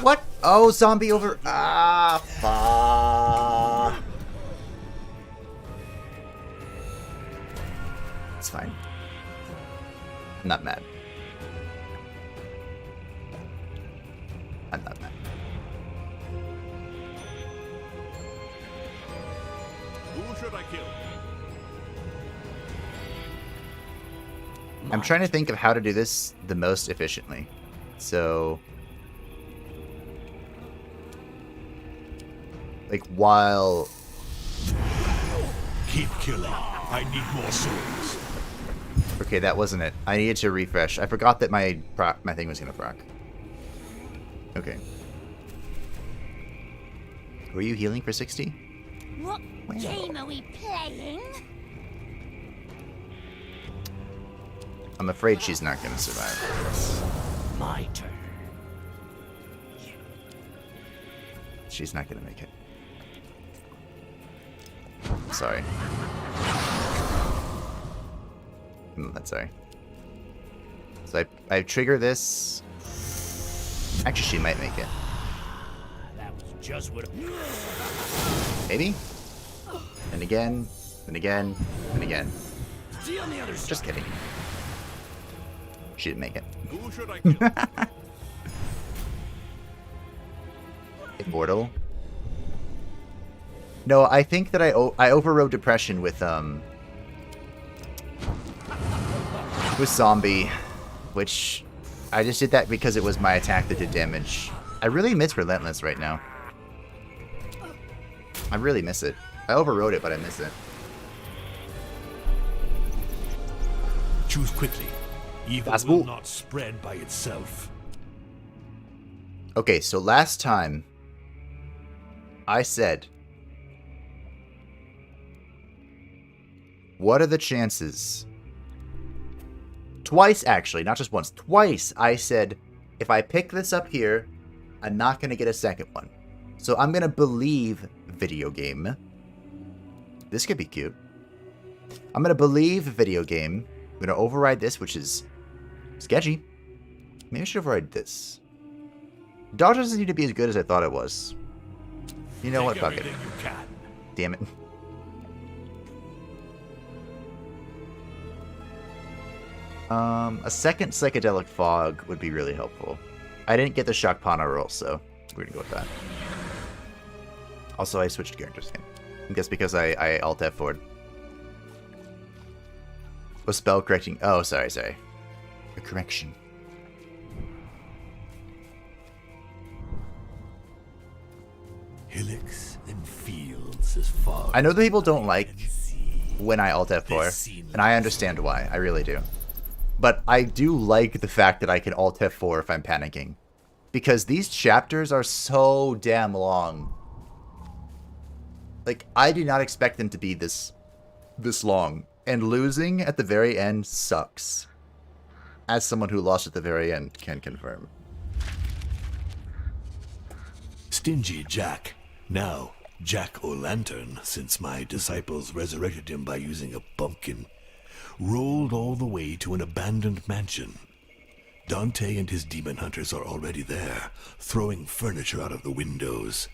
What? Oh, zombie over. Ah, fuck. It's fine. I'm not mad. I'm not mad. Who should I kill? I'm trying to think of how to do this the most efficiently. So, like, while... Keep killing. I need more souls. Okay, that wasn't it. I needed to refresh. I forgot that my thing was gonna proc. Okay. Were you healing for 60? What Wow. game are we playing? I'm afraid she's not gonna survive. My turn. She's not gonna make it. Sorry. That's sorry. So I trigger this. Actually, she might make it. That was just what... Maybe? And again, and again, and again. See you on the other side. Just kidding. She didn't make it. Who should I kill? Immortal. No, I think that I overrode depression with zombie, which I just did that because it was my attack that did damage. I really miss relentless right now. I really miss it. I overrode it, but I miss it. Choose quickly. Evil Das will Buch. not spread by itself. Okay, so last time I said, what are the chances? Twice, actually, not just once. Twice I said, if I pick this up here, I'm not going to get a second one. So I'm going to believe video game. This could be cute. I'm going to believe video game. I'm going to override this, which is sketchy. Maybe I should override this. Dodge doesn't need to be as good as I thought it was. You know what? Take Fuck it. everything you can. Damn it. A second psychedelic fog would be really helpful. I didn't get the Shock Pana roll, so We're gonna go with that. Also, I switched characters. I guess because I alt F4'd. Was spell correcting? Oh, sorry. A correction. Hillocks and fields as far. I know that people don't like when I alt F4, and I understand why. I really do. But I do like the fact that I can alt F4 if I'm panicking. Because these chapters are so damn long. Like, I did not expect them to be this long. And losing at the very end sucks. As someone who lost at the very end can confirm. Stingy Jack, now Jack-o'-lantern, since my disciples resurrected him by using a pumpkin, rolled all the way to an abandoned mansion. Dante and his demon hunters are already there, throwing furniture out of the windows.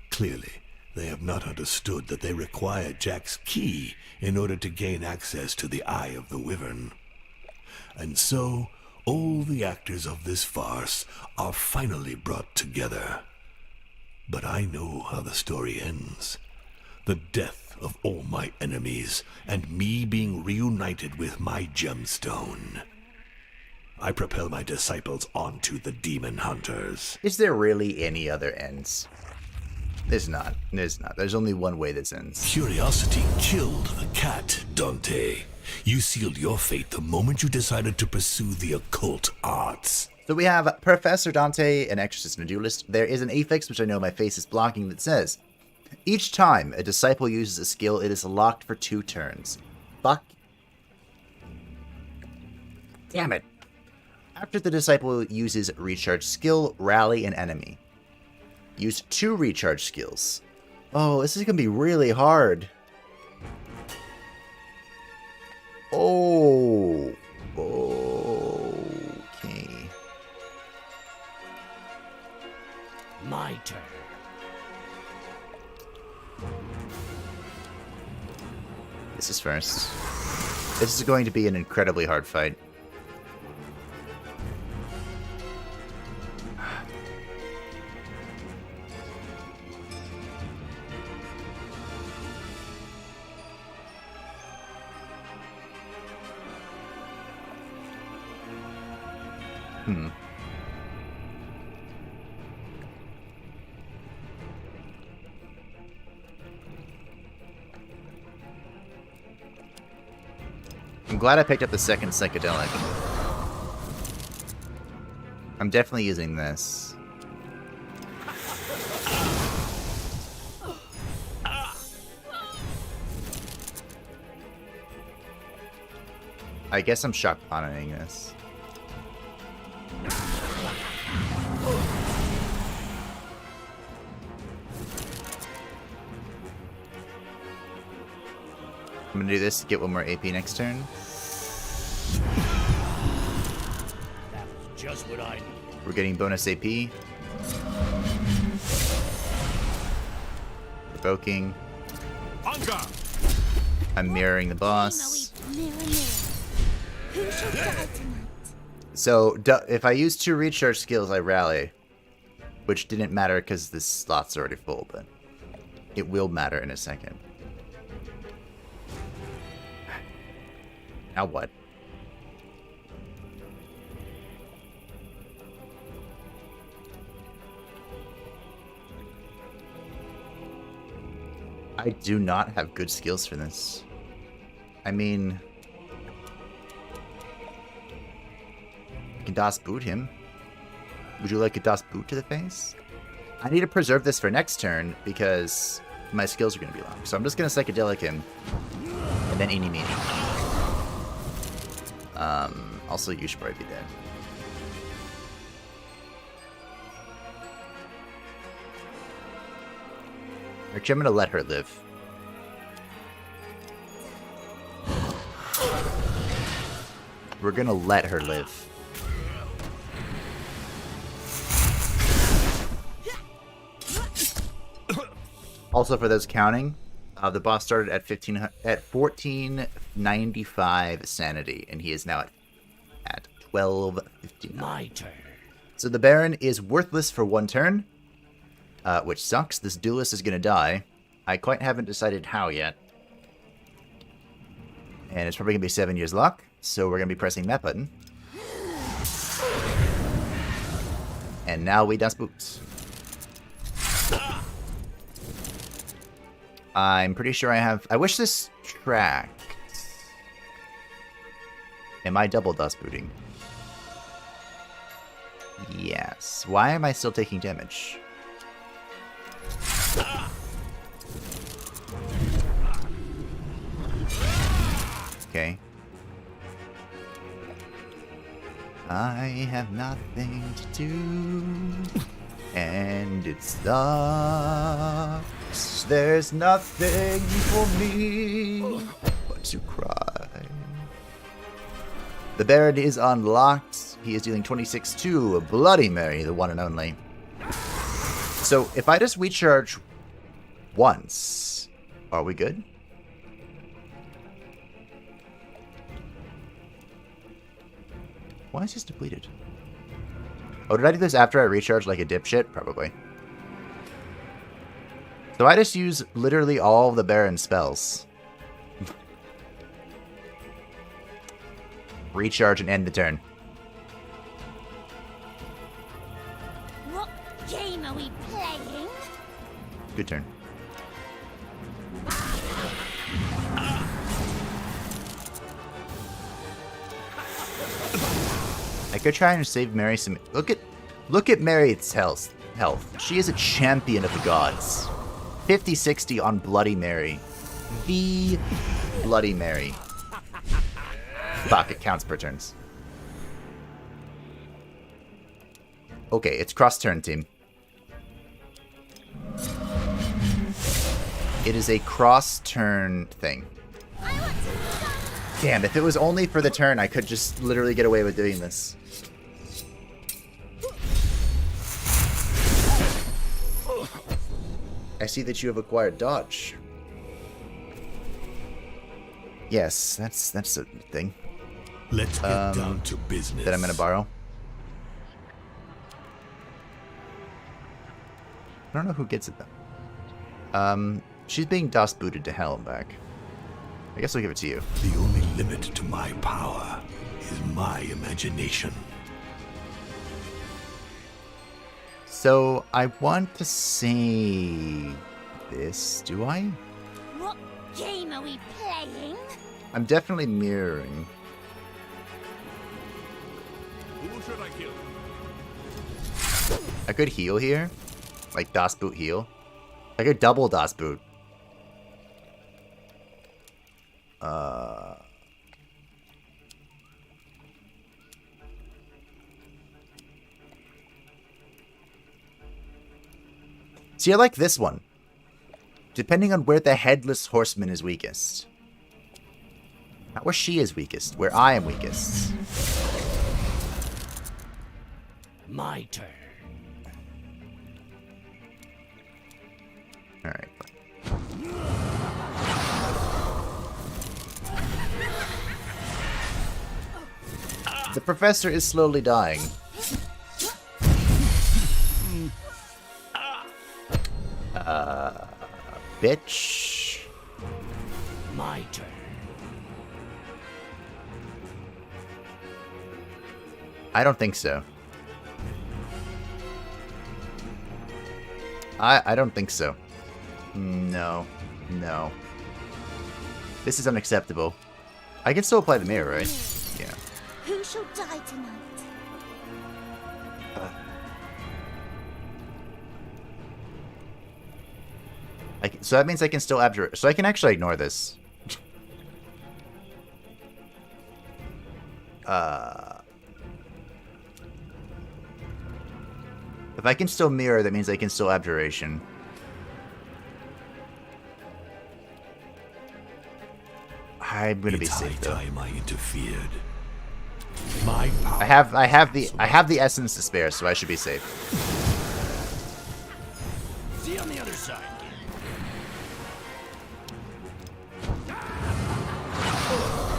Clearly, they have not understood that they require Jack's key in order to gain access to the Eye of the Wyvern. And so, all the actors of this farce are finally brought together. But I know how the story ends. The death of all my enemies, and me being reunited with my gemstone. I propel my disciples onto the demon hunters. Is there really any other ends? There's not. There's only one way this ends. Curiosity killed the cat, Dante. You sealed your fate the moment you decided to pursue the occult arts. So we have Professor Dante, an exorcist and a duelist. There is an affix, which I know my face is blocking, that says, each time a disciple uses a skill, it is locked for 2 turns. Fuck. Damn it. After the disciple uses recharge skill, rally an enemy. Use 2 recharge skills. Oh, this is going to be really hard. Oh. Okay. My turn. This is first. This is going to be an incredibly hard fight. I'm glad I picked up the second psychedelic. I'm definitely using this. I guess I'm shock pawning this. I'm gonna do this to get 1 more AP next turn. That was just what I needed. We're getting bonus AP. Provoking. I'm mirroring the boss. Mirror, mirror. Who shall die tonight? So, if I use 2 recharge skills, I rally. Which didn't matter because this slot's already full, but it will matter in a second. Now what? I do not have good skills for this. I mean, I can DOS boot him. Would you like a DOS boot to the face? I need to preserve this for next turn because my skills are going to be long. So I'm just going to psychedelic him and then eeny meeny. Also, you should probably be dead. Actually, I'm going to let her live. We're going to let her live. Also, for those counting, the boss started at 1495 sanity, and he is now at 1259. My turn. So the Baron is worthless for 1 turn, which sucks. This duelist is going to die. I quite haven't decided how yet. And it's probably going to be 7 years luck, so we're going to be pressing that button. And now we dust boots. I'm pretty sure I have... I wish this tracked. Am I double dust booting? Yes. Why am I still taking damage? Okay. I have nothing to do, and it sucks. There's nothing for me but to cry. The Baron is unlocked. He is dealing 26 to Bloody Mary, the one and only. So if I just recharge once, are we good? Why is this depleted? Oh, did I do this after I recharged like a dipshit? Probably. So I just use literally all of the Baron's spells. Recharge and end the turn. What game are we playing? Good turn. I could try and save Mary some... Look at Mary's health. She is a champion of the gods. 50-60 on Bloody Mary. The Bloody Mary. Fuck, it counts per turns. Okay, it's cross turn, team. It is a cross turn thing. Damn, if it was only for the turn, I could just literally get away with doing this. I see that you have acquired dodge. Yes, that's a thing. Let's get down to business. That I'm gonna borrow. I don't know who gets it though. She's being dust booted to hell and back. I guess I'll give it to you. The only limit to my power is my imagination. So, I want to say this, do I? What game are we playing? I'm definitely mirroring. Who should I kill? I could heal here. Like, DOS boot heal. I could double DOS boot. See, I like this one. Depending on where the Headless Horseman is weakest. Not where she is weakest, where I am weakest. My turn. Alright. The professor is slowly dying. Bitch. My turn. I don't think so. I don't think so. No. No. This is unacceptable. I can still apply the mirror, right? Yeah. Who shall die tonight? So that means I can still abjure. So I can actually ignore this. If I can still mirror, that means I can still abjuration. I'm gonna be safe though. Time I interfered. My power. I have the essence to spare, so I should be safe. See you on the other side.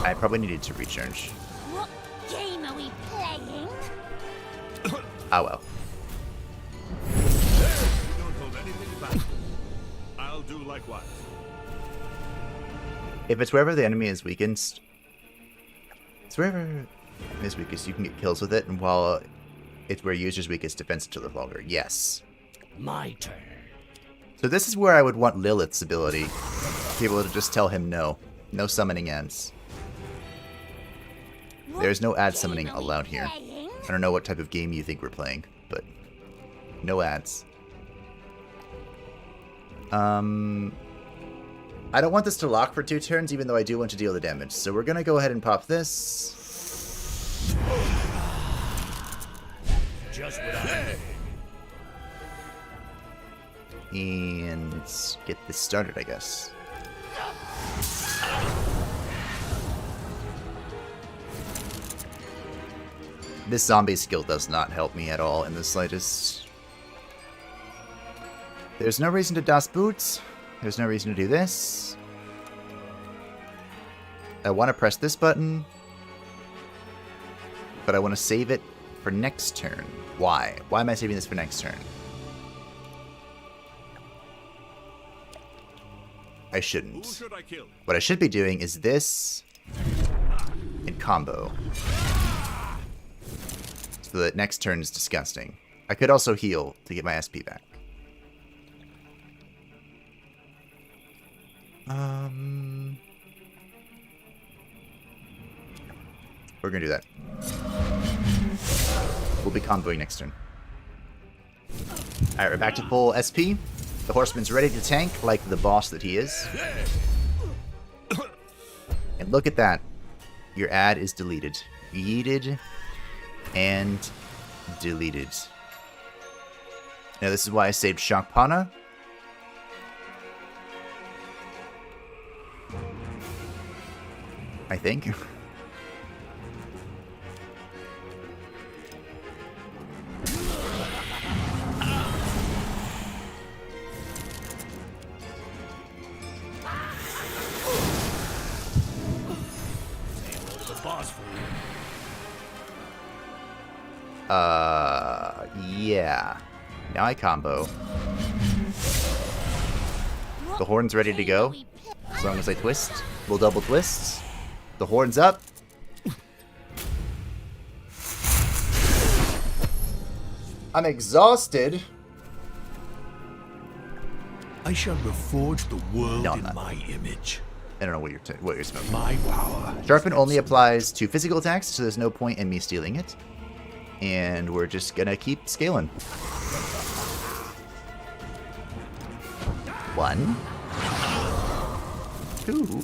I probably needed to recharge. What game are we playing? Ah, well. You don't hold anything back. I'll do likewise. If it's wherever the enemy is weakest, it's wherever the enemy is weakest, you can get kills with it, and while it's where user's weakest, defense until the longer. Yes. My turn. So this is where I would want Lilith's ability. To be able to just tell him no. No summoning ads. There's no ad summoning allowed here. I don't know what type of game you think we're playing, but no ads. I don't want this to lock for 2 turns, even though I do want to deal the damage. So we're gonna go ahead and pop this. Just what I need. And get this started, I guess. This zombie skill does not help me at all in the slightest. There's no reason to Das Boots. There's no reason to do this. I want to press this button, but I want to save it for next turn. Why? Why am I saving this for next turn? I shouldn't. Who should I kill? What I should be doing is this in combo. So that next turn is disgusting. I could also heal to get my SP back. We're gonna do that. We'll be comboing next turn. Alright, we're back to full SP. The horseman's ready to tank like the boss that he is. And look at that. Your ad is deleted. Yeeted and deleted. Now this is why I saved Shock Pana. I think. The boss for you. Yeah. Now I combo. The horn's ready to go. As long as I twist. We'll double twist. The horn's up. I'm exhausted. I shall reforge the world No, I'm in not. my image. I don't know what you're smoking. My power. Sharpen only applies to physical attacks, so there's no point in me stealing it. And we're just gonna keep scaling. 1, 2,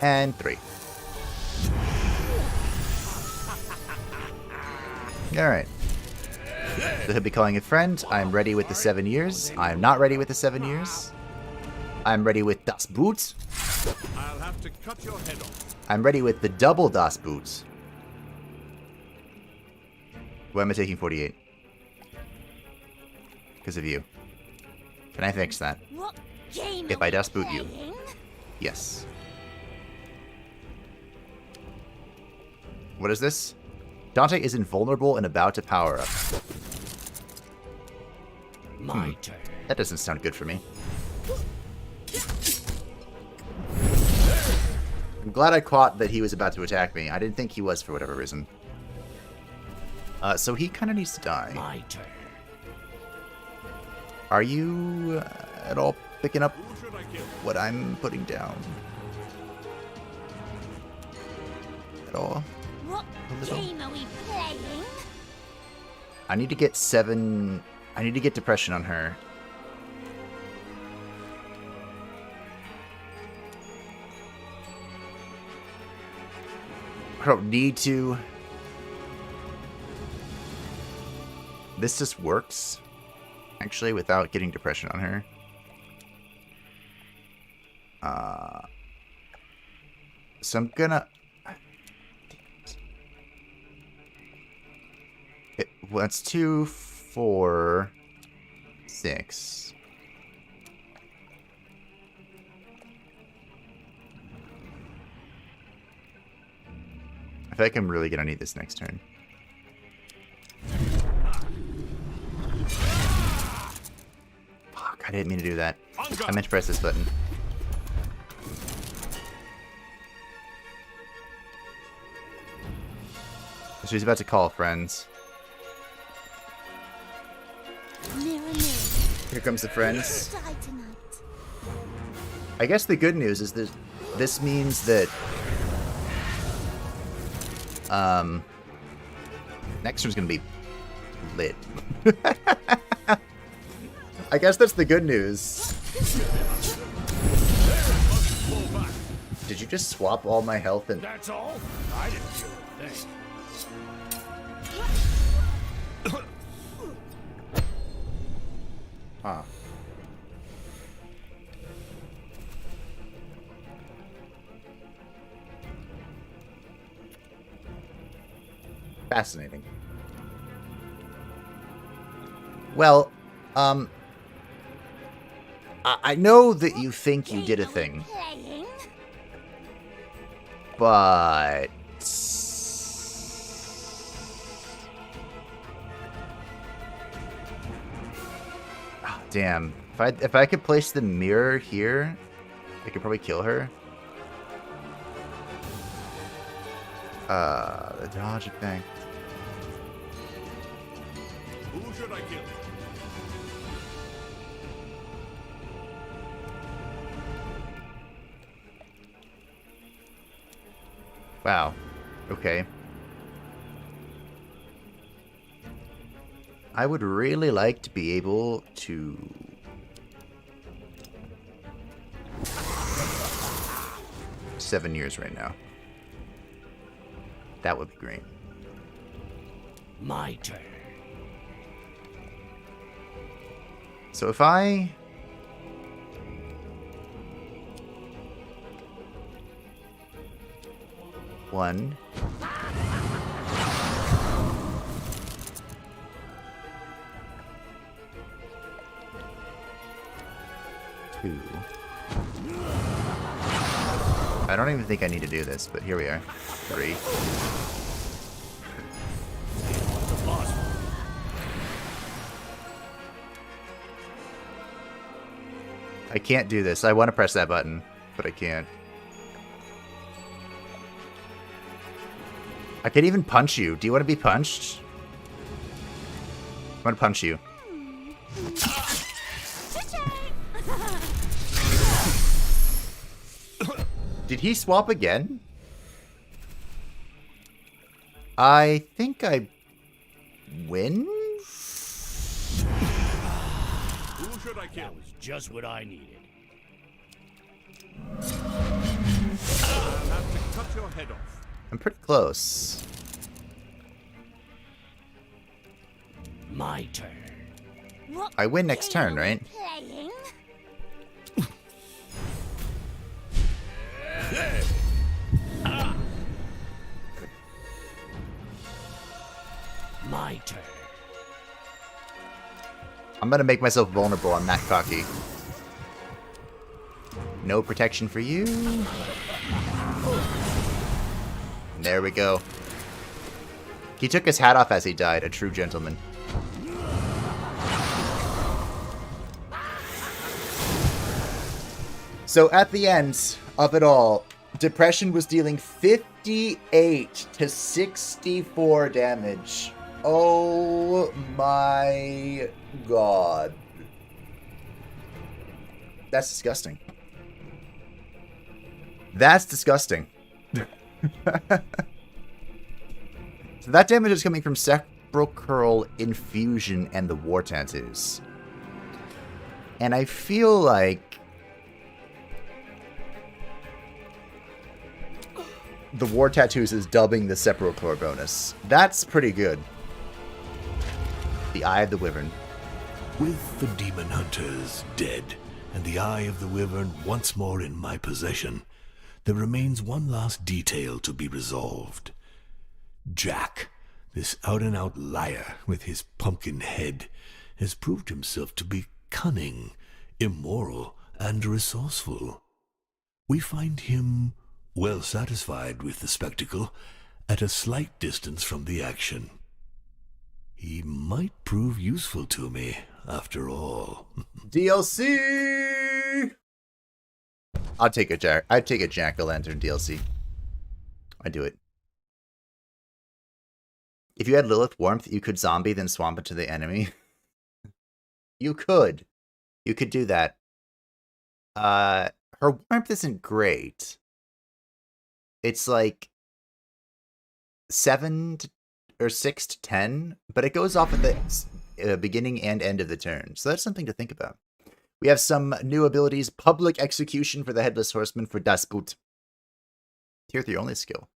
and 3. Alright. So he'll be calling a friend. I'm ready with the 7 years. I'm not ready with the 7 years. I'm ready with Das Boot. I'll have to cut your head off. I'm ready with the double Das Boot. Why am I taking 48? Because of you. Can I fix that? What game If are I we Das Boot you. playing? Yes. What is this? Dante is invulnerable and about to power up. My turn. That doesn't sound good for me. I'm glad I caught that he was about to attack me. I didn't think he was for whatever reason. So he kind of needs to die. My turn. Are you at all picking up Who should I kill? what I'm putting down? At all? What A little. game are we playing? I need to get 7... I need to get depression on her. I don't need to. This just works, actually, without getting depression on her. So I'm gonna... Well, that's 2, 4, 6. I feel like I'm really gonna need this next turn. Fuck, I didn't mean to do that. I meant to press this button. She's about to call friends. Mirror, mirror, Here comes the friends. who will die tonight? I guess the good news is that this means that next one's gonna be lit. I guess that's the good news. Did you just swap all my health and That's all? I didn't feel a thing. huh? Fascinating. Well, I know that you think you did a thing, Playing? but oh, damn. If I could place the mirror here, I could probably kill her. The dodge effect. Who should I kill? Wow. Okay. I would really like to be able to... $7 years right now. That would be great. My turn. So if I... One. Two. I don't even think I need to do this, but here we are. 3. The boss. I can't do this. I want to press that button, but I can't. I could even punch you. Do you want to be punched? I want to punch you. Did he swap again? I think I win? Who should I kill? That was just what I needed. I'll have to cut your head off. I'm pretty close. My turn. What I win next turn, game are we right? Playing? My turn. I'm gonna make myself vulnerable. I'm that cocky. No protection for you. There we go. He took his hat off as he died. A true gentleman. So at the end of it all, Depression was dealing 58 to 64 damage. Oh my god. That's disgusting. That's disgusting. So that damage is coming from Sepulchral Infusion and the War Tattoos. And I feel like the War Tattoos is dubbing the Sepulchral bonus. That's pretty good. The Eye of the Wyvern. With the demon hunters dead, and the Eye of the Wyvern once more in my possession, there remains one last detail to be resolved. Jack, this out-and-out liar with his pumpkin head, has proved himself to be cunning, immoral, and resourceful. We find him well satisfied with the spectacle, at a slight distance from the action. He might prove useful to me, after all. DLC! I'd take a jack-o'-lantern DLC. I'd do it. If you had Lilith Warmth, you could zombie, then swamp into the enemy. You could. You could do that. Her Warmth isn't great. It's like 7 or 6 to 10, but it goes off at the beginning and end of the turn. So that's something to think about. We have some new abilities. Public Execution for the Headless Horseman for Das Boot. Tier 3 only skill.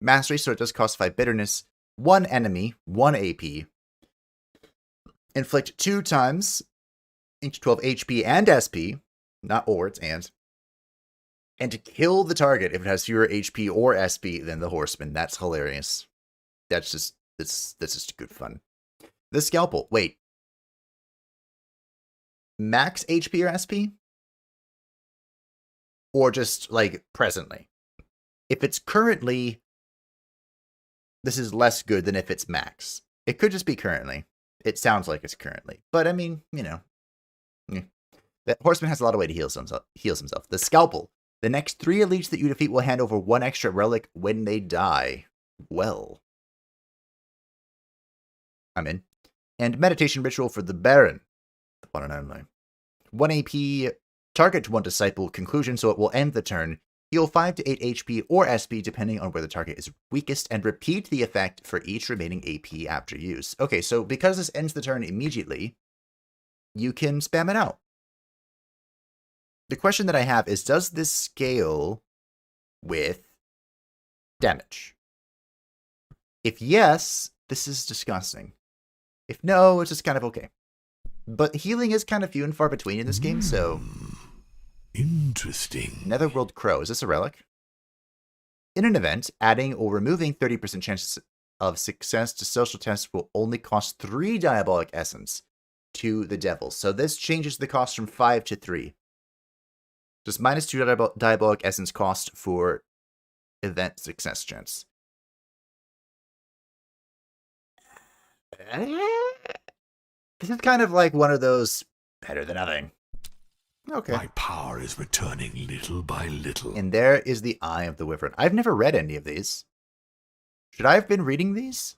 Mastery, so it does cost 5 bitterness. 1 enemy, 1 AP. Inflict 2 times, each 12 HP and SP. Not or, it's and. And to kill the target if it has fewer HP or SP than the Horseman. That's hilarious. That's just good fun. The Scalpel. Wait. Max HP or SP? Or just, like, presently? If it's currently, this is less good than if it's max. It could just be currently. It sounds like it's currently. But, I mean, you know. The Horseman has a lot of way to heal himself. The Scalpel. The next 3 elites that you defeat will hand over 1 extra relic when they die. Well. I'm in. And Meditation Ritual for the Baron. The one and only. 1 AP, target to 1 disciple, conclusion, so it will end the turn. Heal 5 to 8 HP or SP depending on where the target is weakest, and repeat the effect for each remaining AP after use. Okay, so because this ends the turn immediately, you can spam it out. The question that I have is, does this scale with damage? If yes, this is disgusting. If no, it's just kind of okay. But healing is kind of few and far between in this game, so... Interesting. Netherworld Crow. Is this a relic? In an event, adding or removing 30% chances of success to social tests will only cost 3 Diabolic Essence to the Devil. So this changes the cost from 5 to 3. Just minus 2 Diabolic Essence cost for event success chance. This is kind of like one of those better than nothing. Okay. My power is returning little by little. And there is the Eye of the Wyvern. I've never read any of these. Should I have been reading these?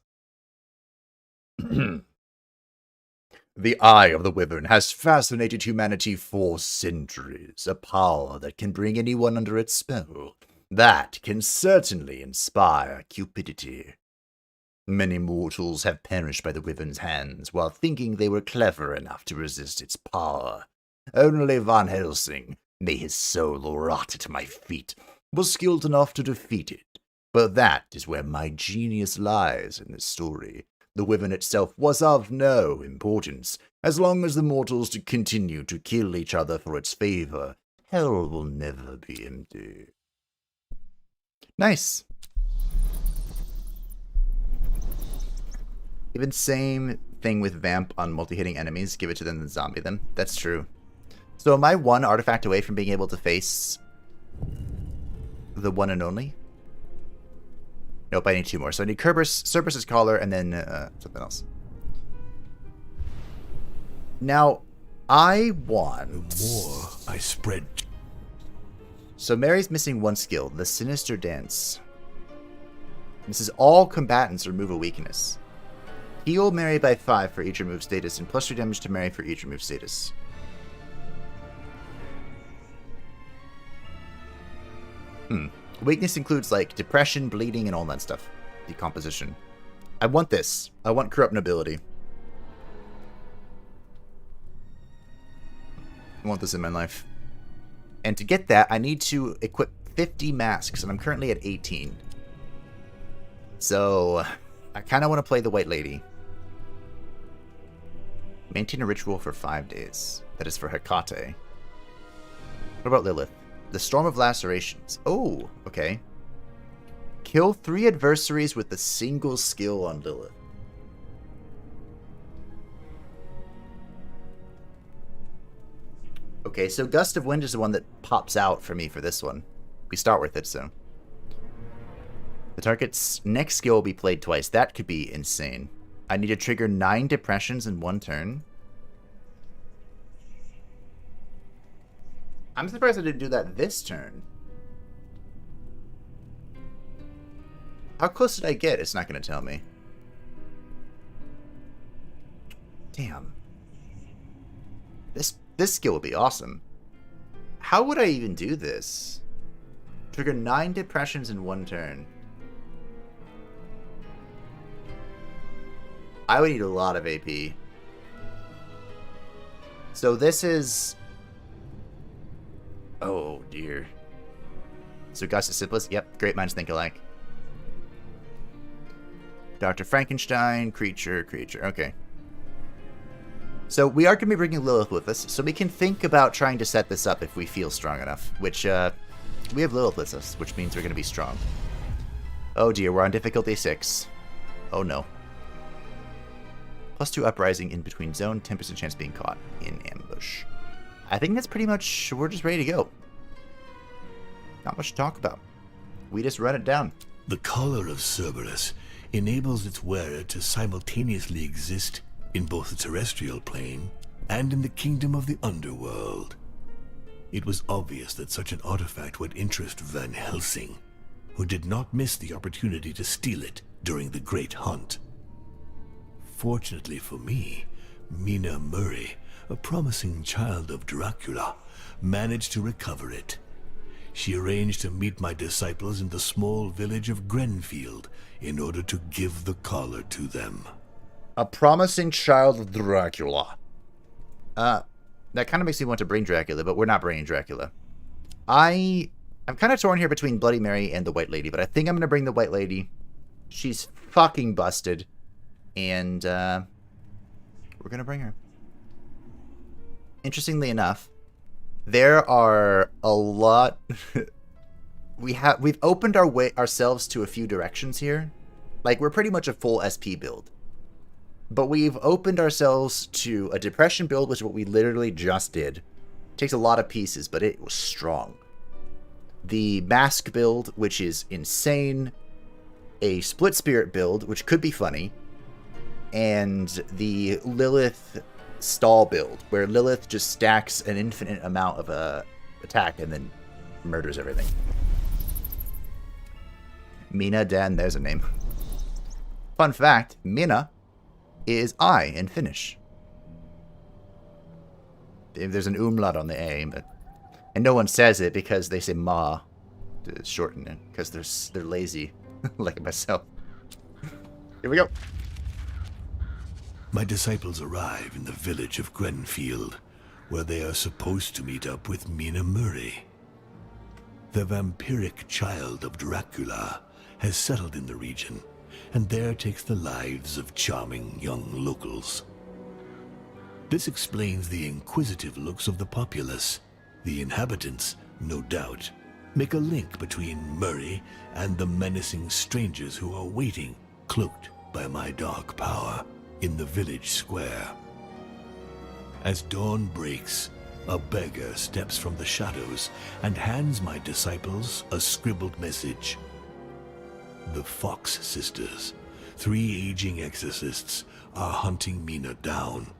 The Eye of the Wyvern has fascinated humanity for centuries. A power that can bring anyone under its spell. That can certainly inspire cupidity. Many mortals have perished by the Wyvern's hands while thinking they were clever enough to resist its power. Only Van Helsing, may his soul rot at my feet, was skilled enough to defeat it. But that is where my genius lies in this story. The Wyvern itself was of no importance. As long as the mortals continue to kill each other for its favor, hell will never be empty. Nice. Even same thing with Vamp on multi-hitting enemies. Give it to them and zombie them. That's true. So am I 1 artifact away from being able to face the one and only? Nope, I need 2 more. So I need Cerberus's Collar and then something else. Now, I want... The more I spread... So Mary's missing 1 skill, the Sinister Dance. This is all combatants remove a weakness. Heal Mary by 5 for each removed status, and plus 3 damage to Mary for each removed status. Weakness includes, like, depression, bleeding, and all that stuff. Decomposition. I want this. I want Corrupt Nobility. I want this in my life. And to get that, I need to equip 50 masks, and I'm currently at 18. So, I kind of want to play the White Lady. Maintain a ritual for 5 days. That is for Hecate. What about Lilith? The Storm of Lacerations. Oh, okay. Kill 3 adversaries with a single skill on Lilith. Okay, so Gust of Wind is the one that pops out for me for this one. We start with it, so. The target's next skill will be played twice. That could be insane. I need to trigger 9 depressions in 1 turn. I'm surprised I didn't do that this turn. How close did I get? It's not going to tell me. Damn. This skill would be awesome. How would I even do this? Trigger 9 depressions in 1 turn. I would need a lot of AP. So this is... Oh, dear. So Gus is simplest? Yep, great minds think alike. Dr. Frankenstein, creature. Okay. So we are going to be bringing Lilith with us, so we can think about trying to set this up if we feel strong enough. Which, we have Lilith with us, which means we're going to be strong. Oh dear, we're on difficulty 6. Oh no. +2 uprising in between zone, 10% chance of being caught in ambush. I think that's pretty much, we're just ready to go. Not much to talk about. We just run it down. The collar of Cerberus enables its wearer to simultaneously exist in both the terrestrial plane and in the kingdom of the underworld. It was obvious that such an artifact would interest Van Helsing, who did not miss the opportunity to steal it during the Great Hunt. Fortunately for me, Mina Murray, a promising child of Dracula, managed to recover it. She arranged to meet my disciples in the small village of Greenfield in order to give the collar to them. A promising child of Dracula. That kind of makes me want to bring Dracula, but we're not bringing Dracula. I'm kind of torn here between Bloody Mary and the White Lady, but I think I'm going to bring the White Lady. She's fucking busted. And, we're going to bring her. Interestingly enough, there are a lot... We've opened ourselves to a few directions here. Like, we're pretty much a full SP build. But we've opened ourselves to a depression build, which is what we literally just did. Takes a lot of pieces, but it was strong. The mask build, which is insane. A split spirit build, which could be funny. And the Lilith stall build, where Lilith just stacks an infinite amount of attack and then murders everything. Mina Dan, there's a name. Fun fact, Mina is I in Finnish. There's an umlaut on the A, and no one says it because they say ma to shorten it, because they're lazy, like myself. Here we go. My disciples arrive in the village of Greenfield, where they are supposed to meet up with Mina Murray. The vampiric child of Dracula has settled in the region, and there takes the lives of charming young locals. This explains the inquisitive looks of the populace. The inhabitants, no doubt, make a link between Murray and the menacing strangers who are waiting, cloaked by my dark power, in the village square. As dawn breaks, a beggar steps from the shadows and hands my disciples a scribbled message. The Fox sisters, 3 aging exorcists, are hunting Mina down.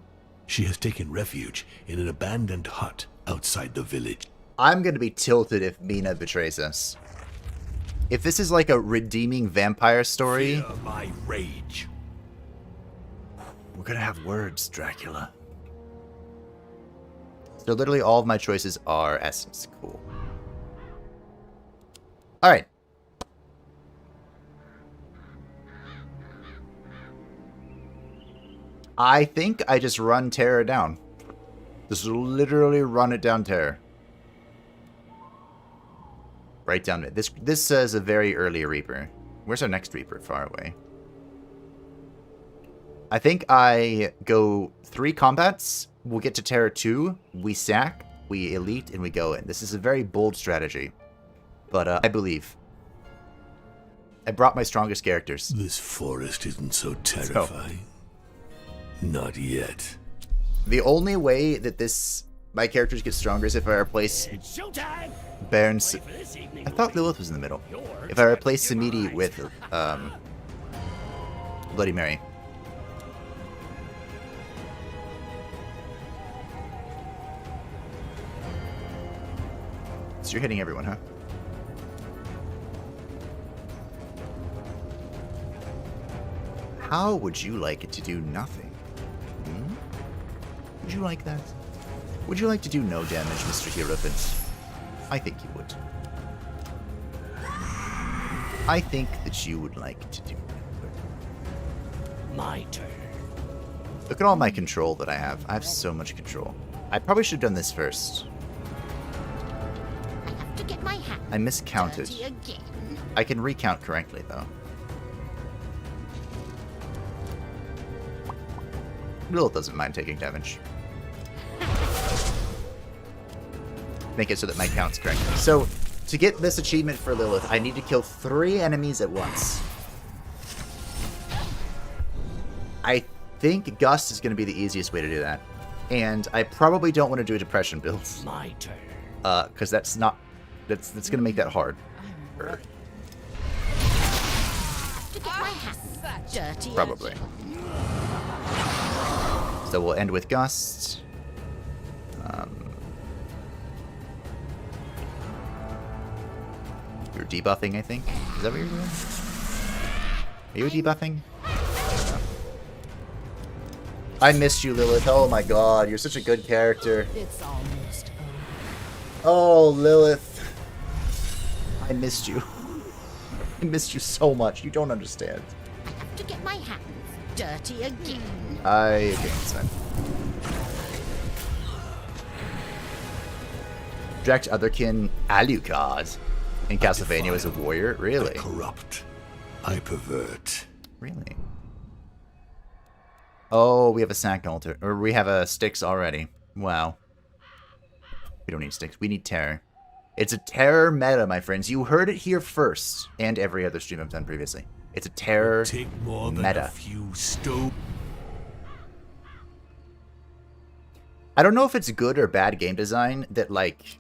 She has taken refuge in an abandoned hut outside the village. I'm going to be tilted if Mina betrays us. If this is like a redeeming vampire story... Fear my rage. We're going to have words, Dracula. So literally all of my choices are essence. Cool. Alright. I think I just run Terror down. Just literally run it down Terror. Right down it. This is a very early Reaper. Where's our next Reaper? Far away. I think I go 3 combats. We'll get to Terror 2. We sack, we elite, and we go in. This is a very bold strategy. But I believe. I brought my strongest characters. This forest isn't so terrifying. Not yet. The only way that this my characters get stronger is if I replace It's showtime. Baron... Play for this evening I will thought be Lilith was in the middle. your If I time replace to Samidi rise. with Bloody Mary. So you're hitting everyone, huh? How would you like it to do nothing? Hmm? Would you like that? Would you like to do no damage, Mr. Hierophant? I think you would. I think that you would like to do that. My turn. Look at all my control that I have. I have so much control. I probably should have done this first. I have to get my hands I miscounted. dirty again. I can recount correctly, though. Lilith doesn't mind taking damage. Make it so that my count's correct. So, to get this achievement for Lilith, I need to kill 3 enemies at once. I think Gust is going to be the easiest way to do that. And I probably don't want to do a depression build. My turn. Because that's not... That's going to make that hard. To get my hands dirty Probably. again. So we'll end with Gust. You're debuffing, I think. Is that what you're doing? Are you debuffing? I missed you, Lilith. Oh my god, you're such a good character. It's almost over. Oh, Lilith. I missed you. I missed you so much. You don't understand. I have to get my hands dirty again. I understand. Direct Otherkin Alucard in Castlevania was a warrior? Really? I corrupt. I pervert. Really? Oh, we have a sack altar. Or we have a Styx already. Wow. We don't need Styx. We need terror. It's a terror meta, my friends. You heard it here first. And every other stream I've done previously. It's a terror Take more than meta. a few stone. I don't know if it's good or bad game design that, like,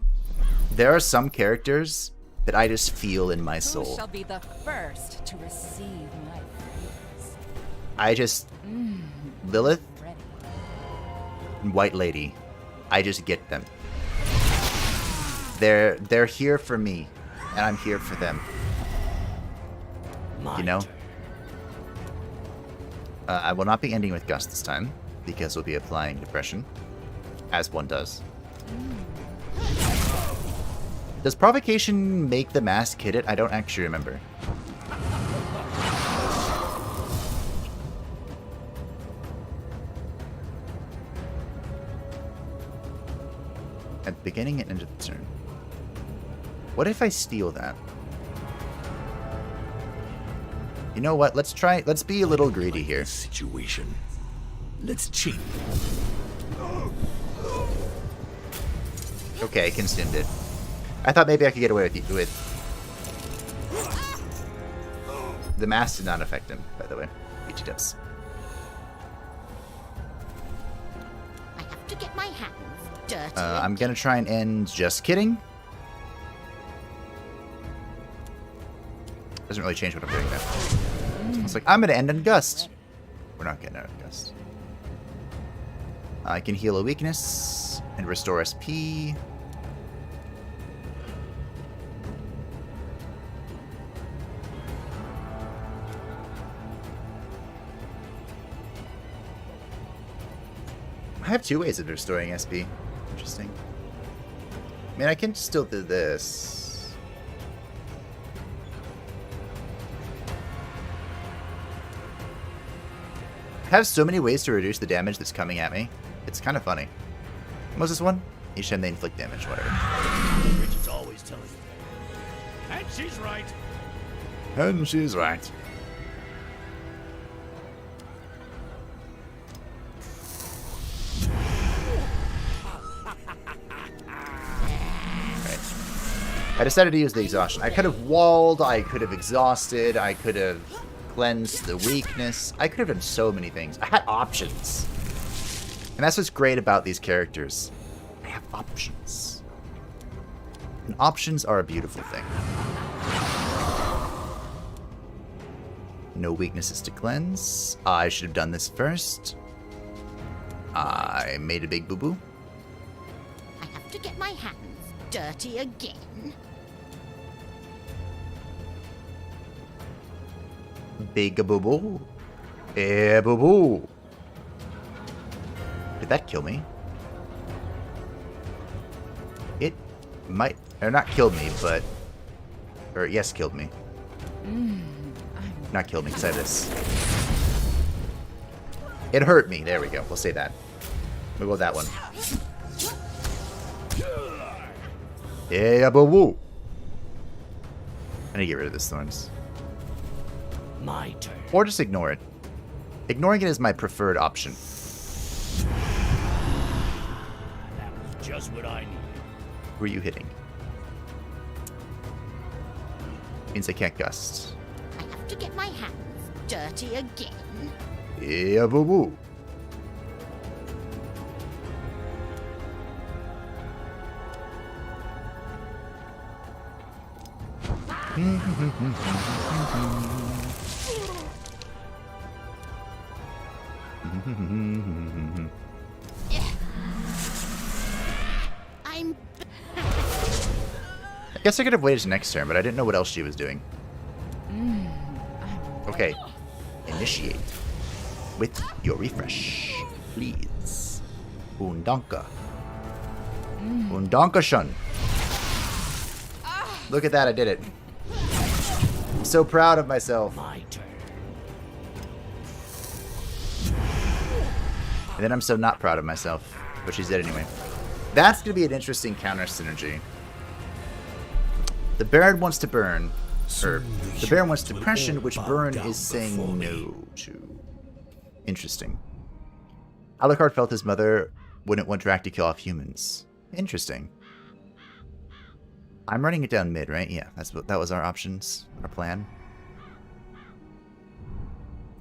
there are some characters that I just feel in my Who soul. shall be the first to receive my praise? I just... Lilith Ready. and White Lady. I just get them. They're here for me, and I'm here for them. My You know? turn. I will not be ending with Gust this time, because we'll be applying Depression, as one does. Does Provocation make the mask hit it? I don't actually remember. At the beginning and end of the turn. What if I steal that? You know what? Let's be a little greedy here. Situation. Let's cheat. Okay, consumed it. I thought maybe I could get away with the mask did not affect him, by the way. BT dubs. I have to get my hands dirty I'm gonna try and end. Just kidding. Doesn't really change what I'm doing now. It's like I'm gonna end on Gust. We're not getting out of Gust. I can heal a weakness and restore SP. I have 2 ways of restoring SP. Interesting. I mean, I can still do this. I have so many ways to reduce the damage that's coming at me. It's kind of funny. What was this one? Each time they inflict damage, whatever. Richard's always telling you. And she's right. And she's right. I decided to use the exhaustion. I could have walled, I could have exhausted, I could have cleansed the weakness. I could have done so many things. I had options. And that's what's great about these characters. I have options. And options are a beautiful thing. No weaknesses to cleanse. I should have done this first. I made a big boo-boo. I have to get my hands dirty again. Big boo-boo. Eh, boo-boo. Did that kill me? It might, or not killed me, but, or yes, killed me. Not killed me, because I have this. It hurt me. There we go. We'll say that. We'll go with that one. Yeah, boo-boo. I need to get rid of this thorns. My turn. Or just ignore it. Ignoring it is my preferred option. That was just what I needed. Who are you hitting? Means I can't gust. I have to get my hands dirty again. Yeah, boo-boo. I'm I guess I could have waited to next turn, but I didn't know what else she was doing. Okay. Initiate. With your refresh. Please. Undanka. Undanka-shun. Look at that, I did it. I'm so proud of myself. My turn. And then I'm so not proud of myself. But she's dead anyway. That's going to be an interesting counter synergy. The Baron wants to burn. Or, the Baron wants depression, which Burn is saying no to. Interesting. Alucard felt his mother wouldn't want Drac to kill off humans. Interesting. I'm running it down mid, right? Yeah, that was our options, our plan.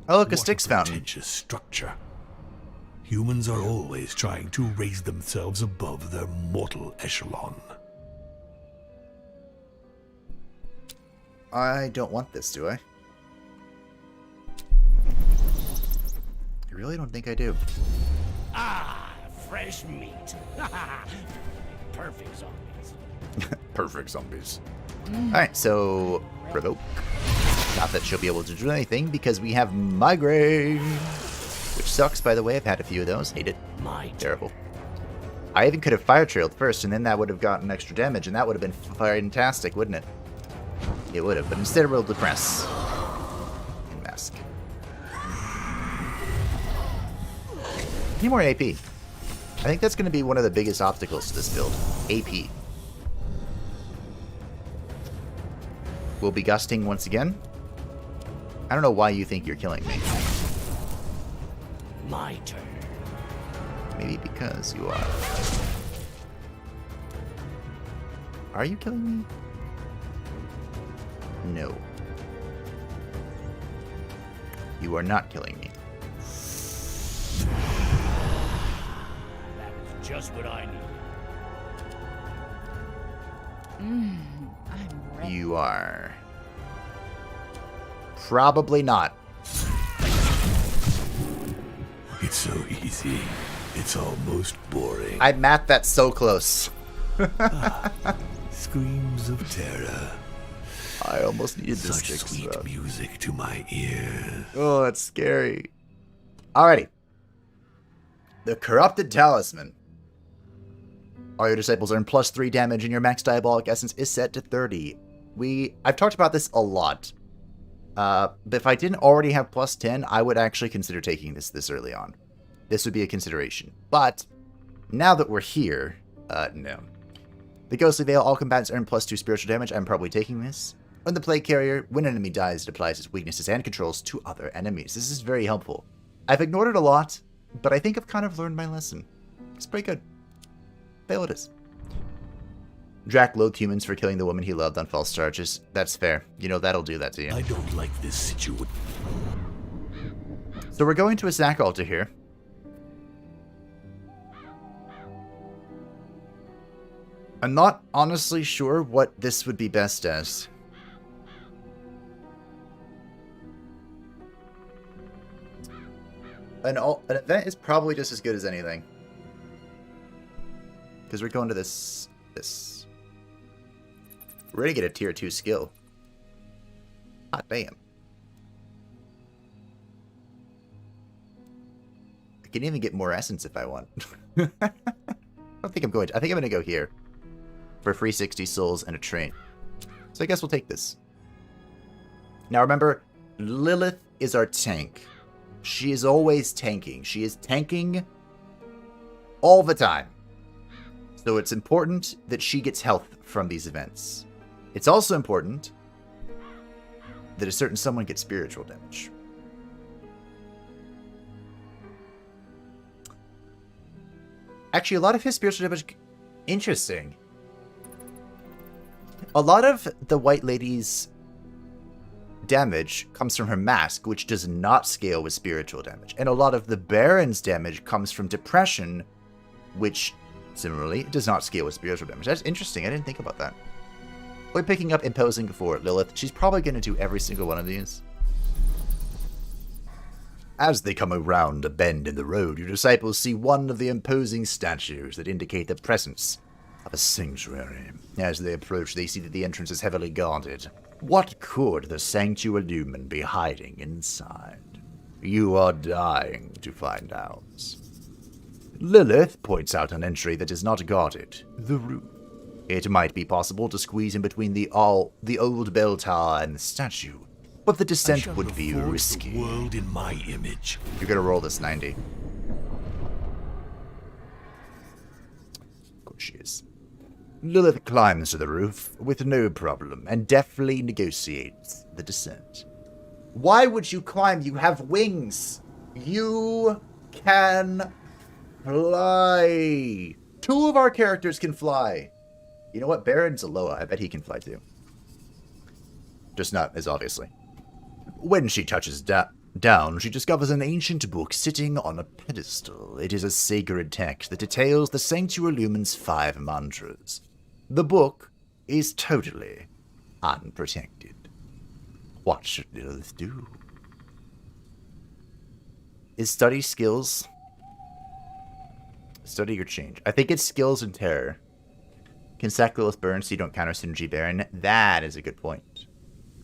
Oh, look, a Styx fountain. Pretentious structure. Humans are always trying to raise themselves above their mortal echelon. I don't want this, do I? I really don't think I do. Ah, fresh meat. Perfect zombies. Perfect zombies. Alright, so provoke. Not that she'll be able to do anything because we have migraine. Which sucks, by the way. I've had a few of those. Hate it. My turn. Terrible. I even could have fire trailed first, and then that would have gotten extra damage, and that would have been fantastic, wouldn't it? It would have, but instead we'll depress. And mask. Need more AP. I think that's going to be one of the biggest obstacles to this build. AP. We'll be gusting once again. I don't know why you think you're killing me. My turn. Maybe because you are. Are you killing me? No. You are not killing me. That was just what I needed. I'm ready. You are. Probably not. It's so easy. It's almost boring. I mapped that so close. Screams of terror. I almost needed this Such fix, sweet though. music to my ears. Oh, that's scary. Alrighty. The Corrupted Talisman. All your disciples earn +3 damage and your max Diabolic Essence is set to 30. I've talked about this a lot. But if I didn't already have +10, I would actually consider taking this early on. This would be a consideration. But now that we're here, no. The Ghostly Veil, all combatants earn +2 spiritual damage. I'm probably taking this. On the Plague Carrier, when an enemy dies, it applies its weaknesses and controls to other enemies. This is very helpful. I've ignored it a lot, but I think I've kind of learned my lesson. It's pretty good. Veil it is. Drac loathed humans for killing the woman he loved on false charges. That's fair. You know, that'll do that to you. I don't like this situation. So we're going to a sack altar here. I'm not honestly sure what this would be best as. An event is probably just as good as anything. Because we're going to this. We're going to get a tier 2 skill. Hot damn. I can even get more essence if I want. I don't think I'm going to. I think I'm going to go here. For free 60 souls and a train. So I guess we'll take this. Now remember, Lilith is our tank. She is always tanking. She is tanking all the time. So it's important that she gets health from these events. It's also important that a certain someone gets spiritual damage. Actually, a lot of his spiritual damage... Interesting. A lot of the White Lady's damage comes from her mask, which does not scale with spiritual damage. And a lot of the Baron's damage comes from depression, which, similarly, does not scale with spiritual damage. That's interesting. I didn't think about that. We're picking up Imposing for Lilith. She's probably going to do every single one of these. As they come around a bend in the road, your disciples see one of the imposing statues that indicate the presence of a sanctuary. As they approach, they see that the entrance is heavily guarded. What could the Sanctualumen be hiding inside? You are dying to find out. Lilith points out an entry that is not guarded, the roof. It might be possible to squeeze in between the old bell tower and the statue, but the descent would be risky. The world in my image. You're gonna roll this 90. Of course she is. Lilith climbs to the roof with no problem and deftly negotiates the descent. Why would you climb? You have wings. You can fly. 2 of our characters can fly. You know what? Baron's Aloha. I bet he can fly too. Just not as obviously. When she touches down, she discovers an ancient book sitting on a pedestal. It is a sacred text that details the Sanctualumen's 5 mantras. The book is totally unprotected. What should Lilith do? Is study skills? Study or change? I think it's skills and terror. Can sack Lilith burn so you don't counter synergy Baron? That is a good point.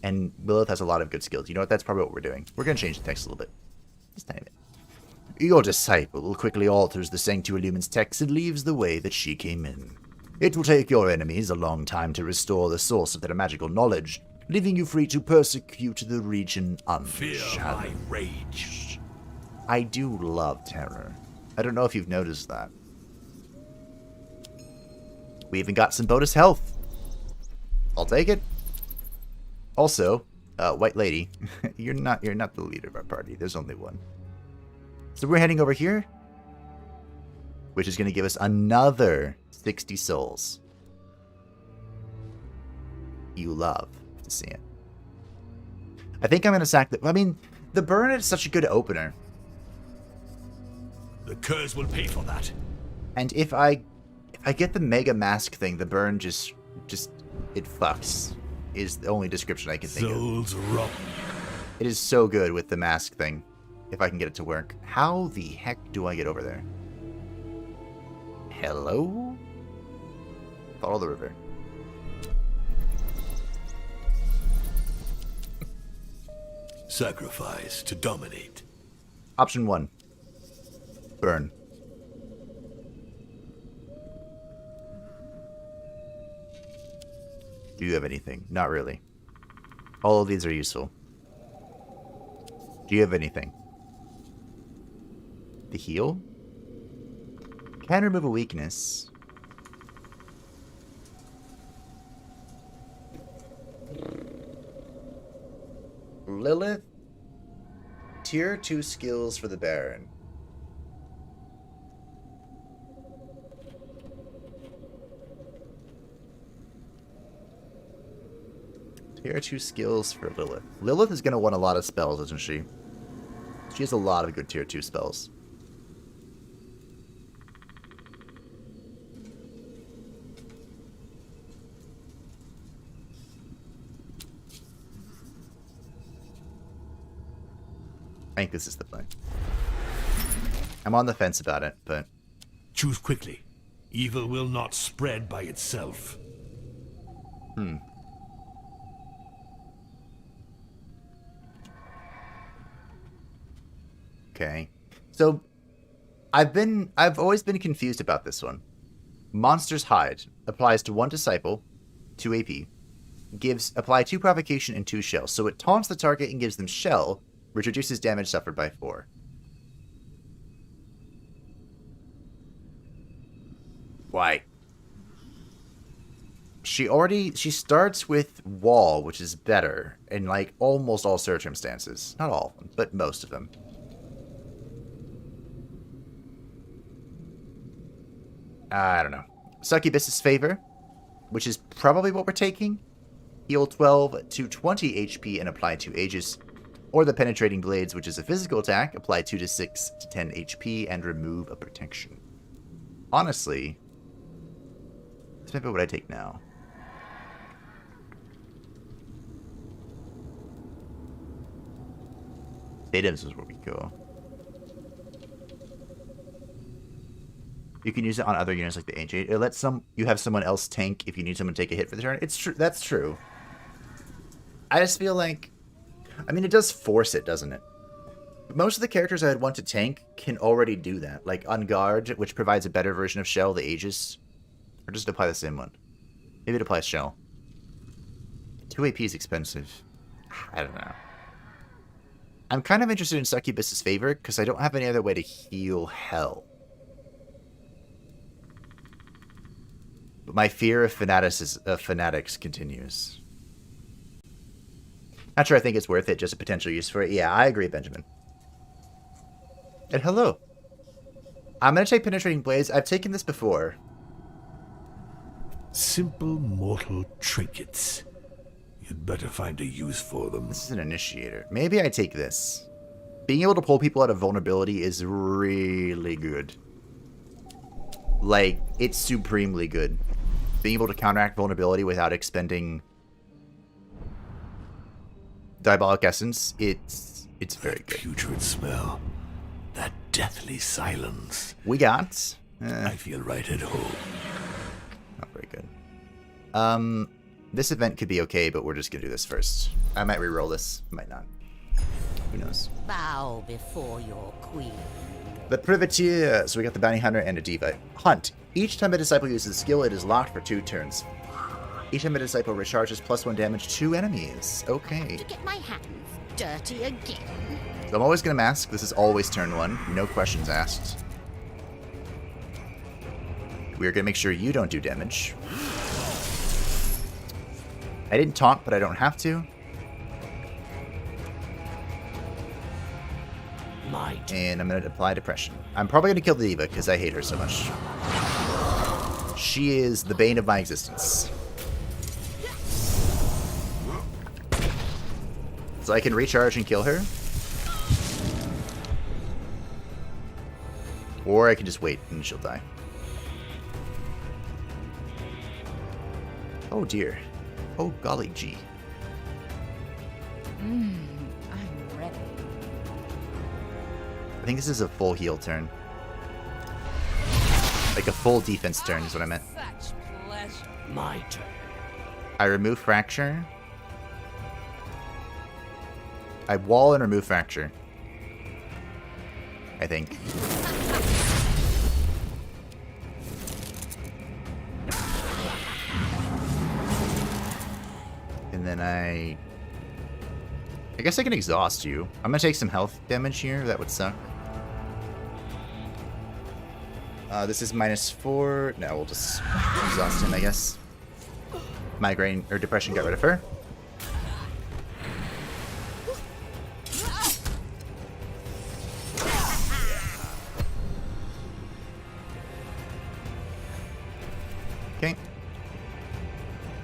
And Lilith has a lot of good skills. You know what? That's probably what we're doing. We're going to change the text a little bit. Just tiny bit. Your disciple quickly alters the Sanctualumen's text and leaves the way that she came in. It will take your enemies a long time to restore the source of their magical knowledge, leaving you free to persecute the region Fear my unchallenged. rage. I do love terror. I don't know if you've noticed that. We even got some bonus health. I'll take it. Also, White Lady, you're not the leader of our party. There's only one. So we're heading over here, which is going to give us another 60 souls. You love to see it. I think I'm going to sack the... I mean, the burn is such a good opener. The curs will pay for that. And if I get the mega mask thing, the burn just it fucks. Is the only description I can think of. Souls rot. It is so good with the mask thing. If I can get it to work. How the heck do I get over there? Hello? Follow the river. Sacrifice to dominate. Option 1. Burn. Do you have anything? Not really. All of these are useful. Do you have anything? The heal? Can remove a weakness. Lilith. Tier 2 skills for the Baron. Tier 2 skills for Lilith. Lilith is going to want a lot of spells, isn't she? She has a lot of good tier 2 spells. I think this is the play. I'm on the fence about it, but... Choose quickly. Evil will not spread by itself. Okay. So, I've always been confused about this one. Monster's Hide applies to 1 Disciple, 2 AP. Apply 2 Provocation and 2 Shell. So it taunts the target and gives them Shell, which reduces damage suffered by 4. Why? She starts with Wall, which is better in like almost all circumstances. Not all of them, but most of them. I don't know. Succubus's Favor, which is probably what we're taking. Heal 12 to 20 HP and apply 2 Aegis. Or the Penetrating Blades, which is a physical attack. Apply 2 to 6 to 10 HP and remove a protection. Honestly, this might be what I take now. Items is where we go. You can use it on other units like the Ancient. It lets you have someone else tank if you need someone to take a hit for the turn. It's true. That's true. I just feel like, I mean, it does force it, doesn't it? Most of the characters I'd want to tank can already do that. Like On Guard, which provides a better version of Shell, the Aegis. Or just apply the same one. Maybe it applies Shell. 2 AP is expensive. I don't know. I'm kind of interested in Succubus's Favor, because I don't have any other way to heal Hell. But my fear of fanatics continues. Not sure I think it's worth it, just a potential use for it. Yeah, I agree, Benjamin. And hello. I'm going to take Penetrating Blades. I've taken this before. Simple mortal trinkets. You'd better find a use for them. This is an initiator. Maybe I take this. Being able to pull people out of vulnerability is really good. Like, it's supremely good. Being able to counteract vulnerability without expending Diabolic Essence, it's very good. Putrid smell. That deathly silence. We got... I feel right at home. Not very good. This event could be okay, but we're just gonna do this first. I might reroll this. Might not. Who knows? Bow before your queen. The Privateer. So we got the Bounty Hunter and a Diva. Hunt. Each time a Disciple uses a skill, it is locked for 2 turns. Each time a Disciple recharges +1 damage to enemies. Okay. To get my hands dirty again. So I'm always going to mask. This is always turn 1. No questions asked. We're going to make sure you don't do damage. I didn't taunt, but I don't have to. And I'm going to apply Depression. I'm probably going to kill the Diva because I hate her so much. She is the bane of my existence. So I can recharge and kill her. Or I can just wait and she'll die. Oh dear. Oh golly gee. I'm ready. I think this is a full heal turn. Like a full defense turn is what I meant. Such pleasure. My turn. I remove Fracture. I wall and remove Fracture. I think. And then I guess I can exhaust you. I'm gonna take some health damage here. That would suck. This is -4. No, we'll just exhaust him, I guess. Migraine or depression got rid of her. Okay.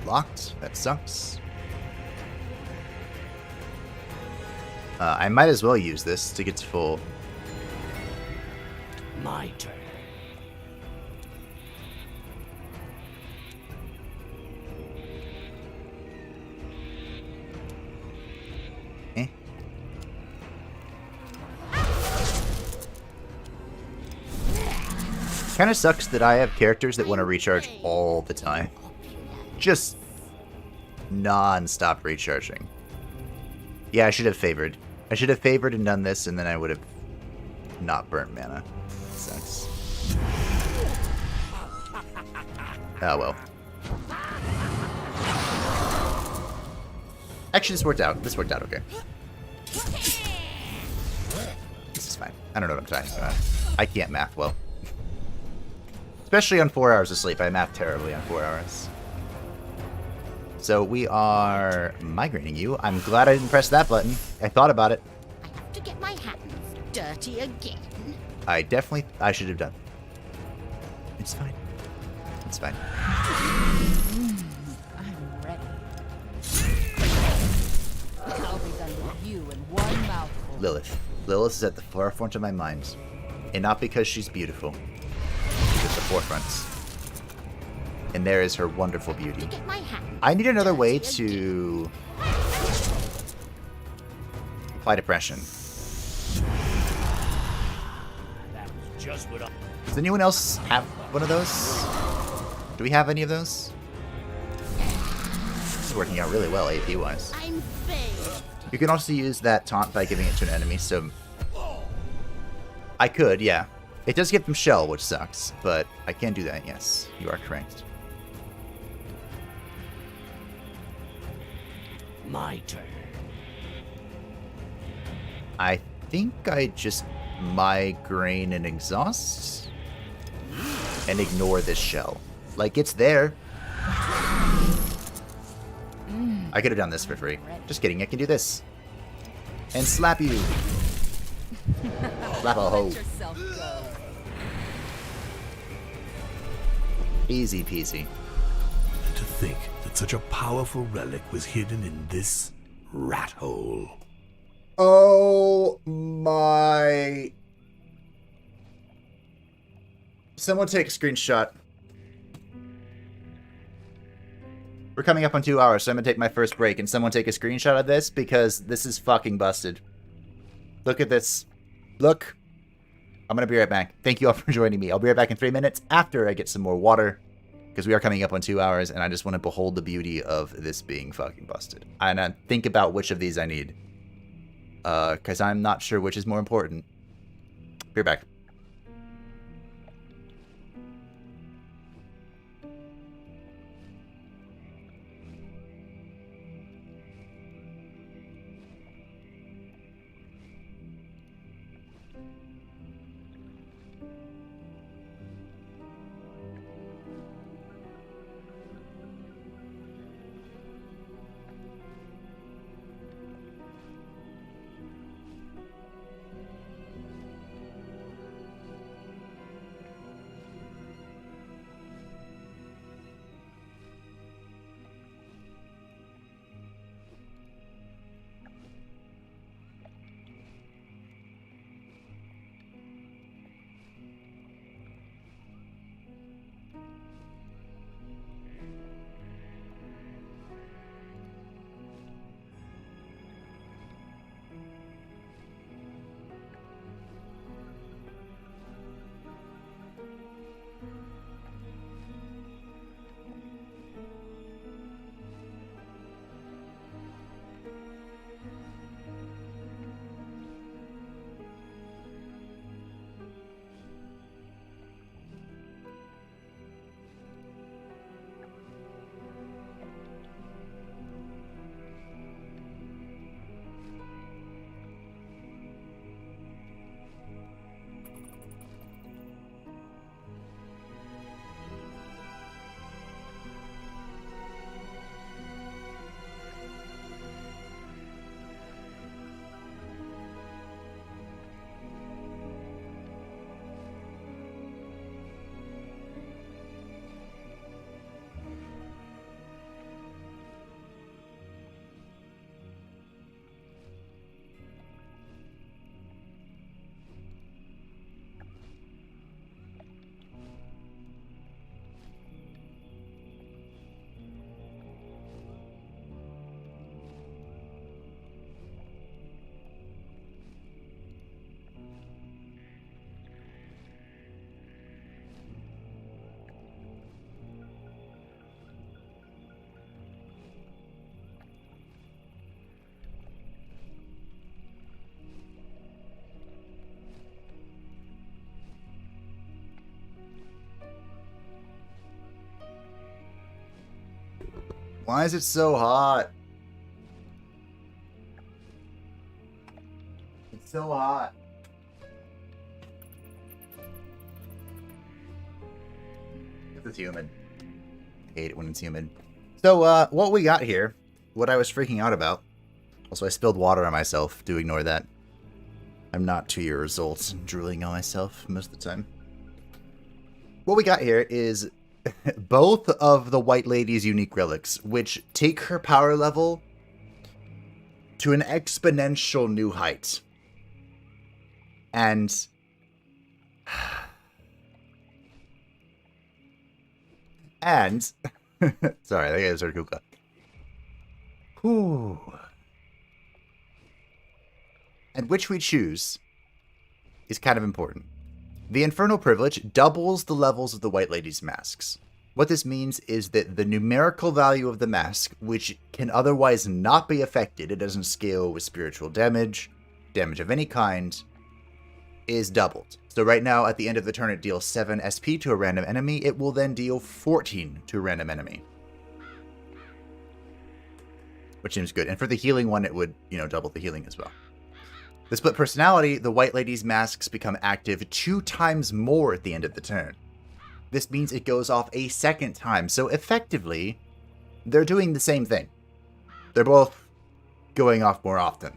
Locked. That sucks. I might as well use this to get to full. My turn. Kind of sucks that I have characters that want to recharge all the time. Just non-stop recharging. Yeah, I should have favored. I should have favored and done this, and then I would have not burnt mana. Sucks. Oh well. Actually, this worked out. This worked out okay. This is fine. I don't know what I'm talking about. I can't math well. Especially on 4 hours of sleep. I math terribly on 4 hours. So we are migrating you. I'm glad I didn't press that button. I thought about it. I have to get my hands dirty again. I should have done. It's fine. It's fine. I'm ready. I'll be done with you in one mouthful. Lilith. Lilith is at the forefront of my mind. And not because she's beautiful. She's at the forefront. And there is her wonderful beauty. To get my hands I need another way dirty to apply depression. That was just what I... Does anyone else have one of those? Do we have any of those? This is working out really well AP-wise. I'm bathed. You can also use that taunt by giving it to an enemy, so... I could, yeah. It does give them shell, which sucks, but I can do that, yes. You are correct. My turn. I think I just migraine and exhaust and ignore this shell. Like, it's there. I could have done this for free. Just kidding, I can do this. And slap you. Slap a hoe. Let yourself go. Easy peasy. And to think that such a powerful relic was hidden in this rat hole. Oh my. Someone take a screenshot. We're coming up on 2 hours, so I'm gonna take my first break, and someone take a screenshot of this because this is fucking busted. Look at this. Look. I'm gonna be right back. Thank you all for joining me. I'll be right back in 3 minutes after I get some more water, because we are coming up on 2 hours, and I just want to behold the beauty of this being fucking busted. And think about which of these I need. Because I'm not sure which is more important. Be right back. Why is it so hot? It's so hot. It's humid. I hate it when it's humid. So, what we got here, what I was freaking out about. Also, I spilled water on myself. Do ignore that. I'm not 2 years old and drooling on myself most of the time. What we got here is both of the White Lady's unique relics, which take her power level to an exponential new height. And sorry, that guy's Kuka. Whew. And which we choose is kind of important. The Infernal Privilege doubles the levels of the White Lady's masks. What this means is that the numerical value of the mask, which can otherwise not be affected, it doesn't scale with spiritual damage, damage of any kind, is doubled. So right now, at the end of the turn, it deals 7 SP to a random enemy. It will then deal 14 to a random enemy. Which seems good. And for the healing one, it would, double the healing as well. The split personality, the White Lady's masks become active 2 times more at the end of the turn. This means it goes off a second time, so effectively, they're doing the same thing. They're both going off more often.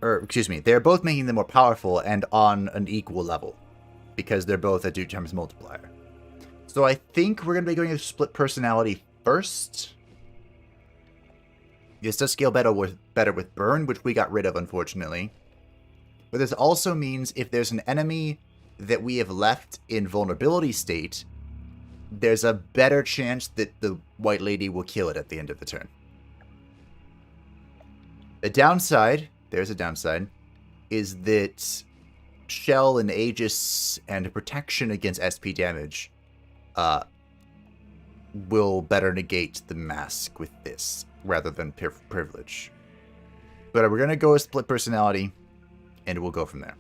They're both making them more powerful and on an equal level, because they're both a 2 times multiplier. So I think we're going to be going with split personality first. This does scale better with burn, which we got rid of, unfortunately. But this also means if there's an enemy that we have left in vulnerability state, there's a better chance that the White Lady will kill it at the end of the turn. The downside, there's a downside, is that Shell and Aegis and protection against SP damage will better negate the mask with this, rather than privilege. But we're going to go with split personality, and we'll go from there.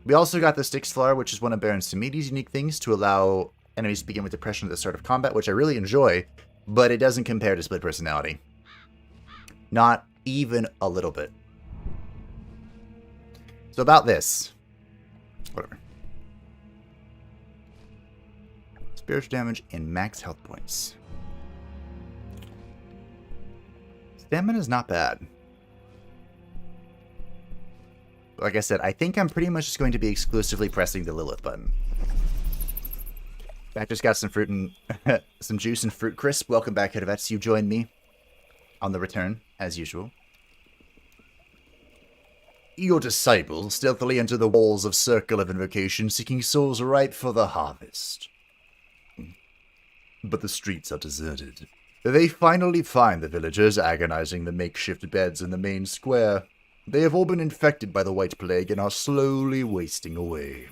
We also got the Styx Flower, which is one of Baron Samedi's unique things to allow enemies to begin with depression at the start of combat, which I really enjoy, but it doesn't compare to split personality. Not even a little bit. So about this. Whatever. Spiritual damage and max health points. Stamina's not bad. But like I said, I think I'm pretty much just going to be exclusively pressing the Lilith button. I just got some fruit and some juice and fruit crisp. Welcome back, Hedovets. You joined me on the return, as usual. Your disciples stealthily enter the walls of Circle of Invocation, seeking souls ripe for the harvest. But the streets are deserted. They finally find the villagers agonizing the makeshift beds in the main square. They have all been infected by the White Plague and are slowly wasting away.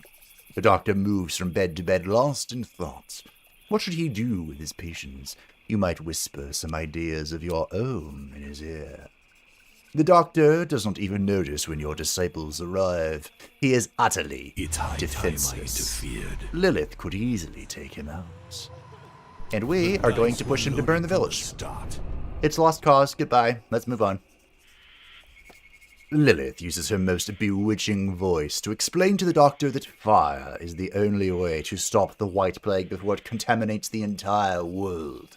The doctor moves from bed to bed, lost in thought. What should he do with his patients? You might whisper some ideas of your own in his ear. The doctor does not even notice when your disciples arrive. He is utterly defenseless. Lilith could easily take him out. And we are going to push him to burn the village. It's lost cause. Goodbye. Let's move on. Lilith uses her most bewitching voice to explain to the doctor that fire is the only way to stop the White Plague before it contaminates the entire world.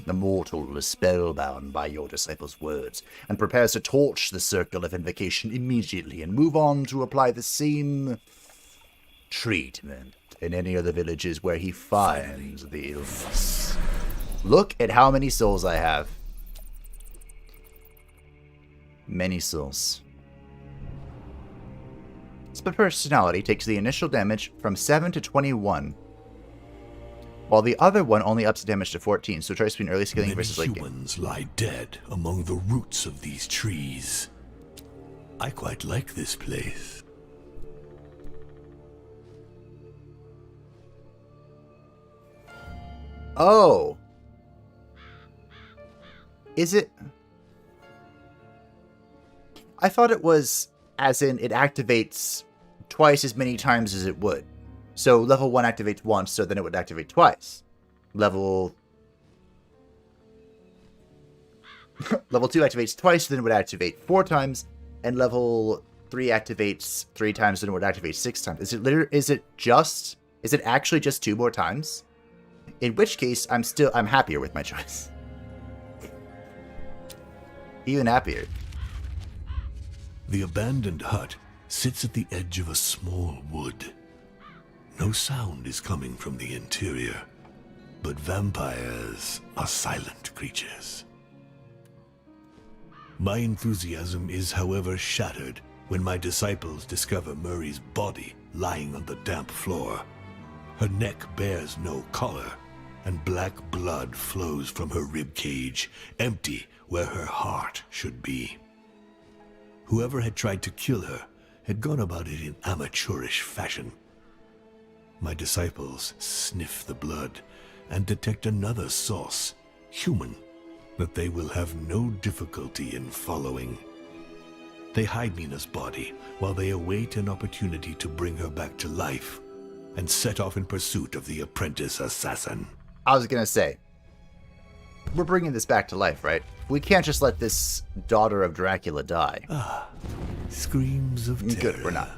The mortal is spellbound by your disciples' words and prepares to torch the Circle of Invocation immediately and move on to apply the same treatment in any other villages where he finds the illness. Look at how many souls I have. Many souls. Split personality takes the initial damage from 7 to 21, while the other one only ups the damage to 14, so choice between early scaling versus late game. Humans lie dead among the roots of these trees. I quite like this place. Oh. Is it? I thought it was as in it activates twice as many times as it would. So level 1 activates once, so then it would activate twice. Level Level 2 activates twice, then it would activate 4 times, and level 3 activates 3 times, then it would activate 6 times. Is it actually just 2 more times? In which case, I'm happier with my choice. Even happier. The abandoned hut sits at the edge of a small wood. No sound is coming from the interior, but vampires are silent creatures. My enthusiasm is, however, shattered when my disciples discover Murray's body lying on the damp floor. Her neck bears no collar, and black blood flows from her ribcage, empty where her heart should be. Whoever had tried to kill her had gone about it in amateurish fashion. My disciples sniff the blood and detect another source, human, that they will have no difficulty in following. They hide Mina's body while they await an opportunity to bring her back to life and set off in pursuit of the apprentice assassin. I was gonna say, we're bringing this back to life, right? We can't just let this daughter of Dracula die. Screams of terror. Good, we're not.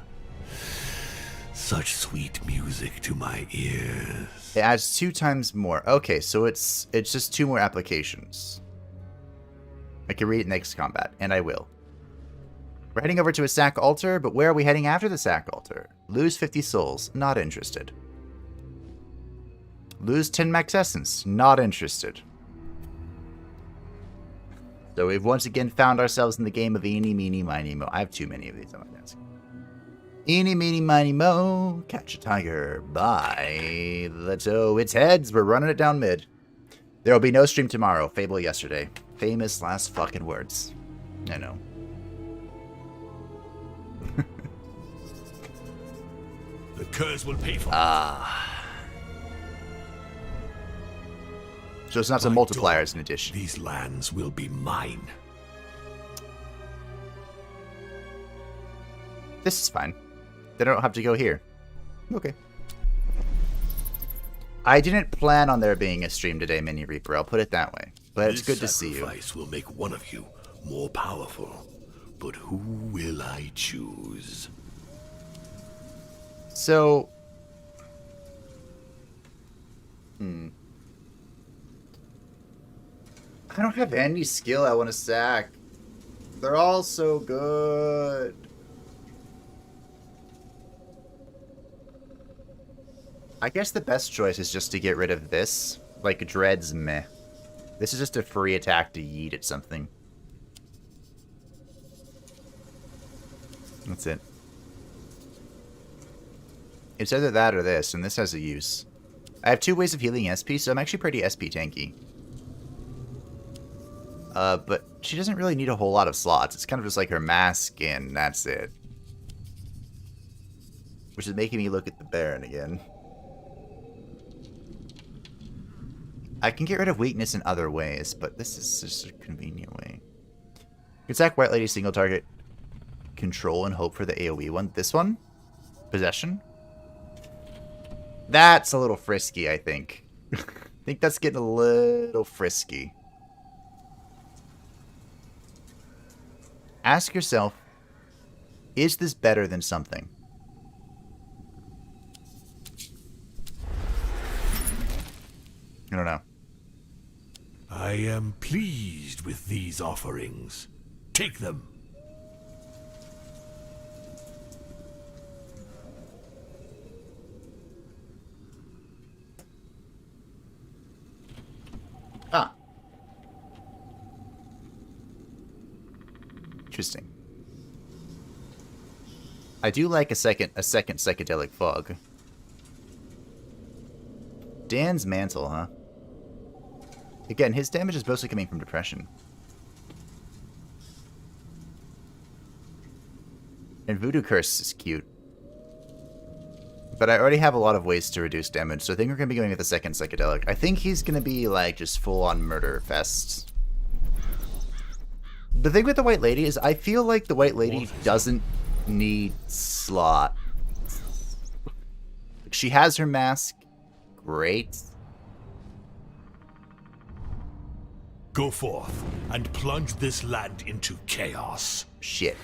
Such sweet music to my ears. It adds 2 times more. Okay, so it's just 2 more applications. I can read it next combat, and I will. We're heading over to a sack altar, but where are we heading after the sack altar? Lose 50 souls. Not interested. Lose 10 max essence. Not interested. So we've once again found ourselves in the game of eeny, meeny, miny, mo. I have too many of these on my desk. Eeny, meeny, miny, mo. Catch a tiger by the toe. It's heads. We're running it down mid. There will be no stream tomorrow. Fable yesterday. Famous last fucking words. I know. The curse will pay for So it's not some My multipliers daughter, in addition. These lands will be mine. This is fine. Then I don't have to go here. Okay. I didn't plan on there being a stream today, Mini Reaper. I'll put it that way. But it's good to see you. This sacrifice will make one of you more powerful. But who will I choose? So... I don't have any skill I want to sack. They're all so good. I guess the best choice is just to get rid of this. Like, Dread's meh. This is just a free attack to yeet at something. That's it. It's either that or this, and this has a use. I have 2 ways of healing SP, so I'm actually pretty SP tanky. But she doesn't really need a whole lot of slots. It's kind of just like her mask, and that's it. Which is making me look at the Baron again. I can get rid of weakness in other ways, but this is just a convenient way. You can sack White Lady single target control and hope for the AoE one. This one? Possession? That's a little frisky, I think. I think that's getting a little frisky. Ask yourself, is this better than something? I don't know. I am pleased with these offerings. Take them. Ah. Interesting. I do like a second psychedelic fog. Dan's mantle, huh? Again, his damage is mostly coming from depression. And Voodoo Curse is cute. But I already have a lot of ways to reduce damage, so I think we're going to be going with the second psychedelic. I think he's going to be, like, just full-on murder fest. The thing with the White Lady is I feel like the White Lady doesn't need slot. She has her mask. Great. Go forth and plunge this land into chaos. Shit.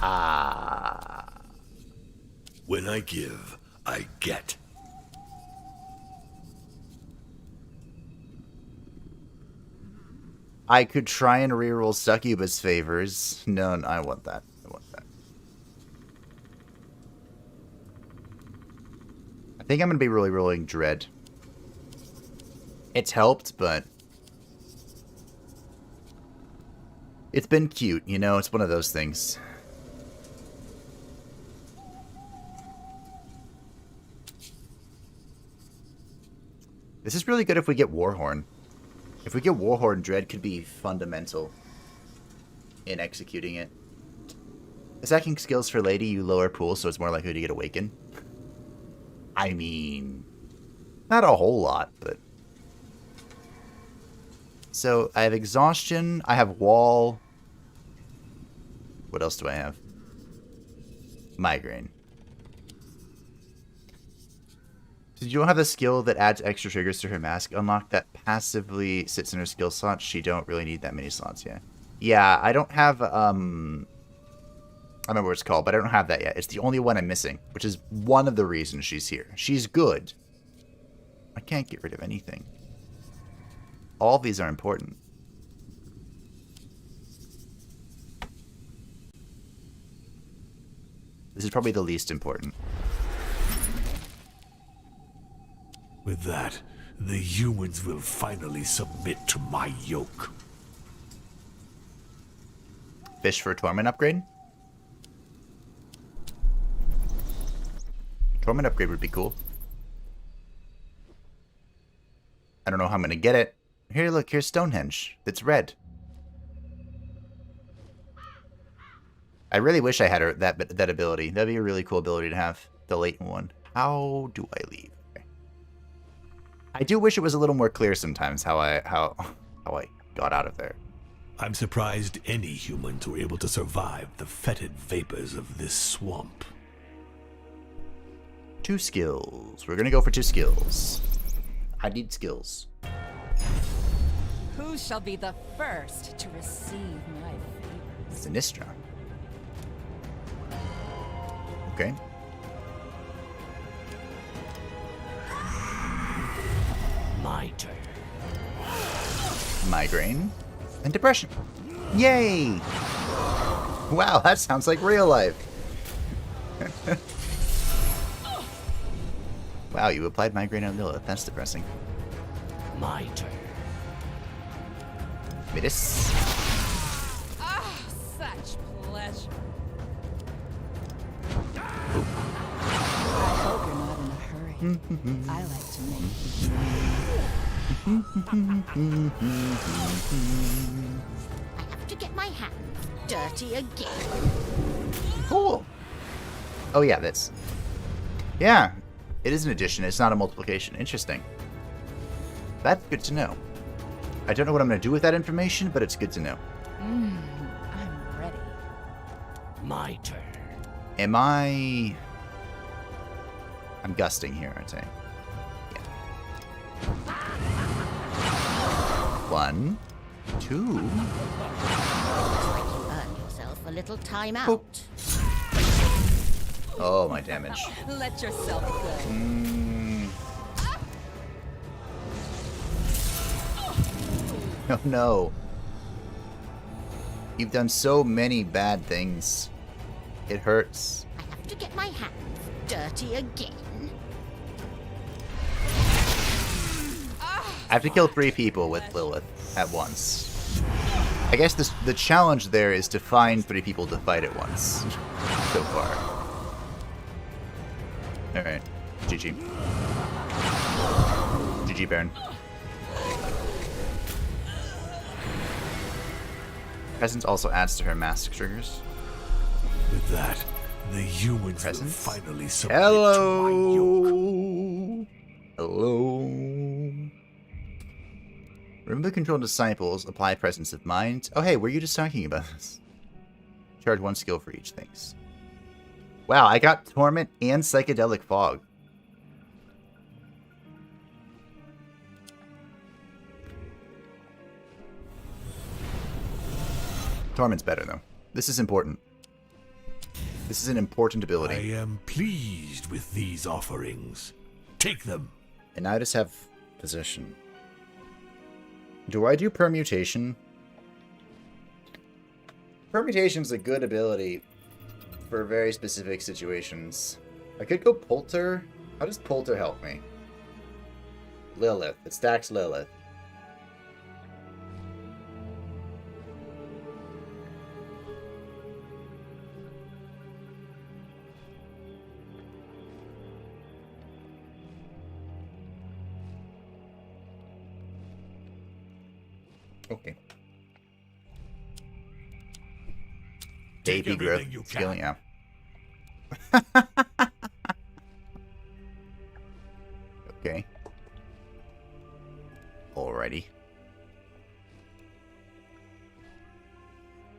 Ah. When I give, I get. I could try and reroll Succubus favors. No, I want that. I want that. I think I'm going to be really rolling Dread. It's helped, but it's been cute, you know? It's one of those things. This is really good if we get Warhorn. If we get Warhorn, Dread could be fundamental in executing it. Attacking skills for Lady, you lower pool, so it's more likely to get Awaken. I mean, not a whole lot, but... So, I have Exhaustion, I have Wall. What else do I have? Migraine. Did you don't have the skill that adds extra triggers to her mask? Unlock that passively sits in her skill slots. She don't really need that many slots yet. Yeah, I don't have, I remember what it's called, but I don't have that yet. It's the only one I'm missing, which is one of the reasons she's here. She's good. I can't get rid of anything. All of these are important. This is probably the least important. With that, the humans will finally submit to my yoke. Fish for a Torment upgrade? Torment upgrade would be cool. I don't know how I'm going to get it. Here, look, here's Stonehenge. It's red. I really wish I had that ability. That'd be a really cool ability to have. The latent one. How do I leave? I do wish it was a little more clear sometimes how I got out of there. I'm surprised any humans were able to survive the fetid vapors of this swamp. 2 skills. We're gonna go for 2 skills. I need skills. Who shall be the first to receive my favors? Sinistra. Okay. My turn. Migraine and depression. Yay! Wow, that sounds like real life. Wow, you applied migraine on Lilith. That's depressing. My turn. Midas. Ah, such pleasure. I hope you're not in a hurry. I like to make I have to get my hands dirty again. Cool. Oh yeah, that's... Yeah, it is an addition. It's not a multiplication. Interesting. That's good to know. I don't know what I'm going to do with that information, but it's good to know. I'm ready. My turn. Am I... I'm gusting here, aren't I? Yeah. 1, 2... Earn yourself a little time out. Boop. Oh, my damage. Let yourself go. Oh no. You've done so many bad things. It hurts. I have to get my hands dirty again. I have to kill 3 people with Lilith at once. I guess the challenge there is to find 3 people to fight at once. So far. Alright. GG. GG, Baron. Presence also adds to her mask triggers. With that, the humans Presence? will finally submit to my yoke. Hello. Remember control disciples, apply presence of mind. Oh hey, were you just talking about this? Charge 1 skill for each things. Wow, I got Torment and Psychedelic Fog. Torment's better, though. This is important. This is an important I ability. am pleased with these offerings. Take them. And now I just have possession. Do I do permutation? Permutation's a good ability for very specific situations. I could go Polter. How does Polter help me? Lilith. It stacks Lilith. Okay. Take Baby growth everything you skill, can. yeah. Okay. Alrighty.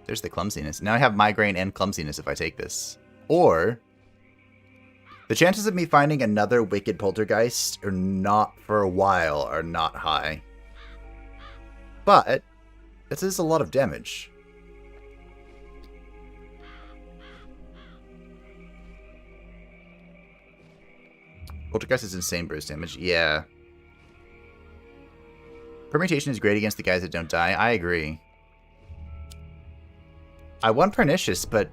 There's the clumsiness. Now I have migraine and clumsiness if I take this. Or the chances of me finding another wicked poltergeist are not for a while are not high. But this is a lot of damage. Poltergeist is insane burst damage. Yeah. Permutation is great against the guys that don't die. I agree. I want Pernicious, but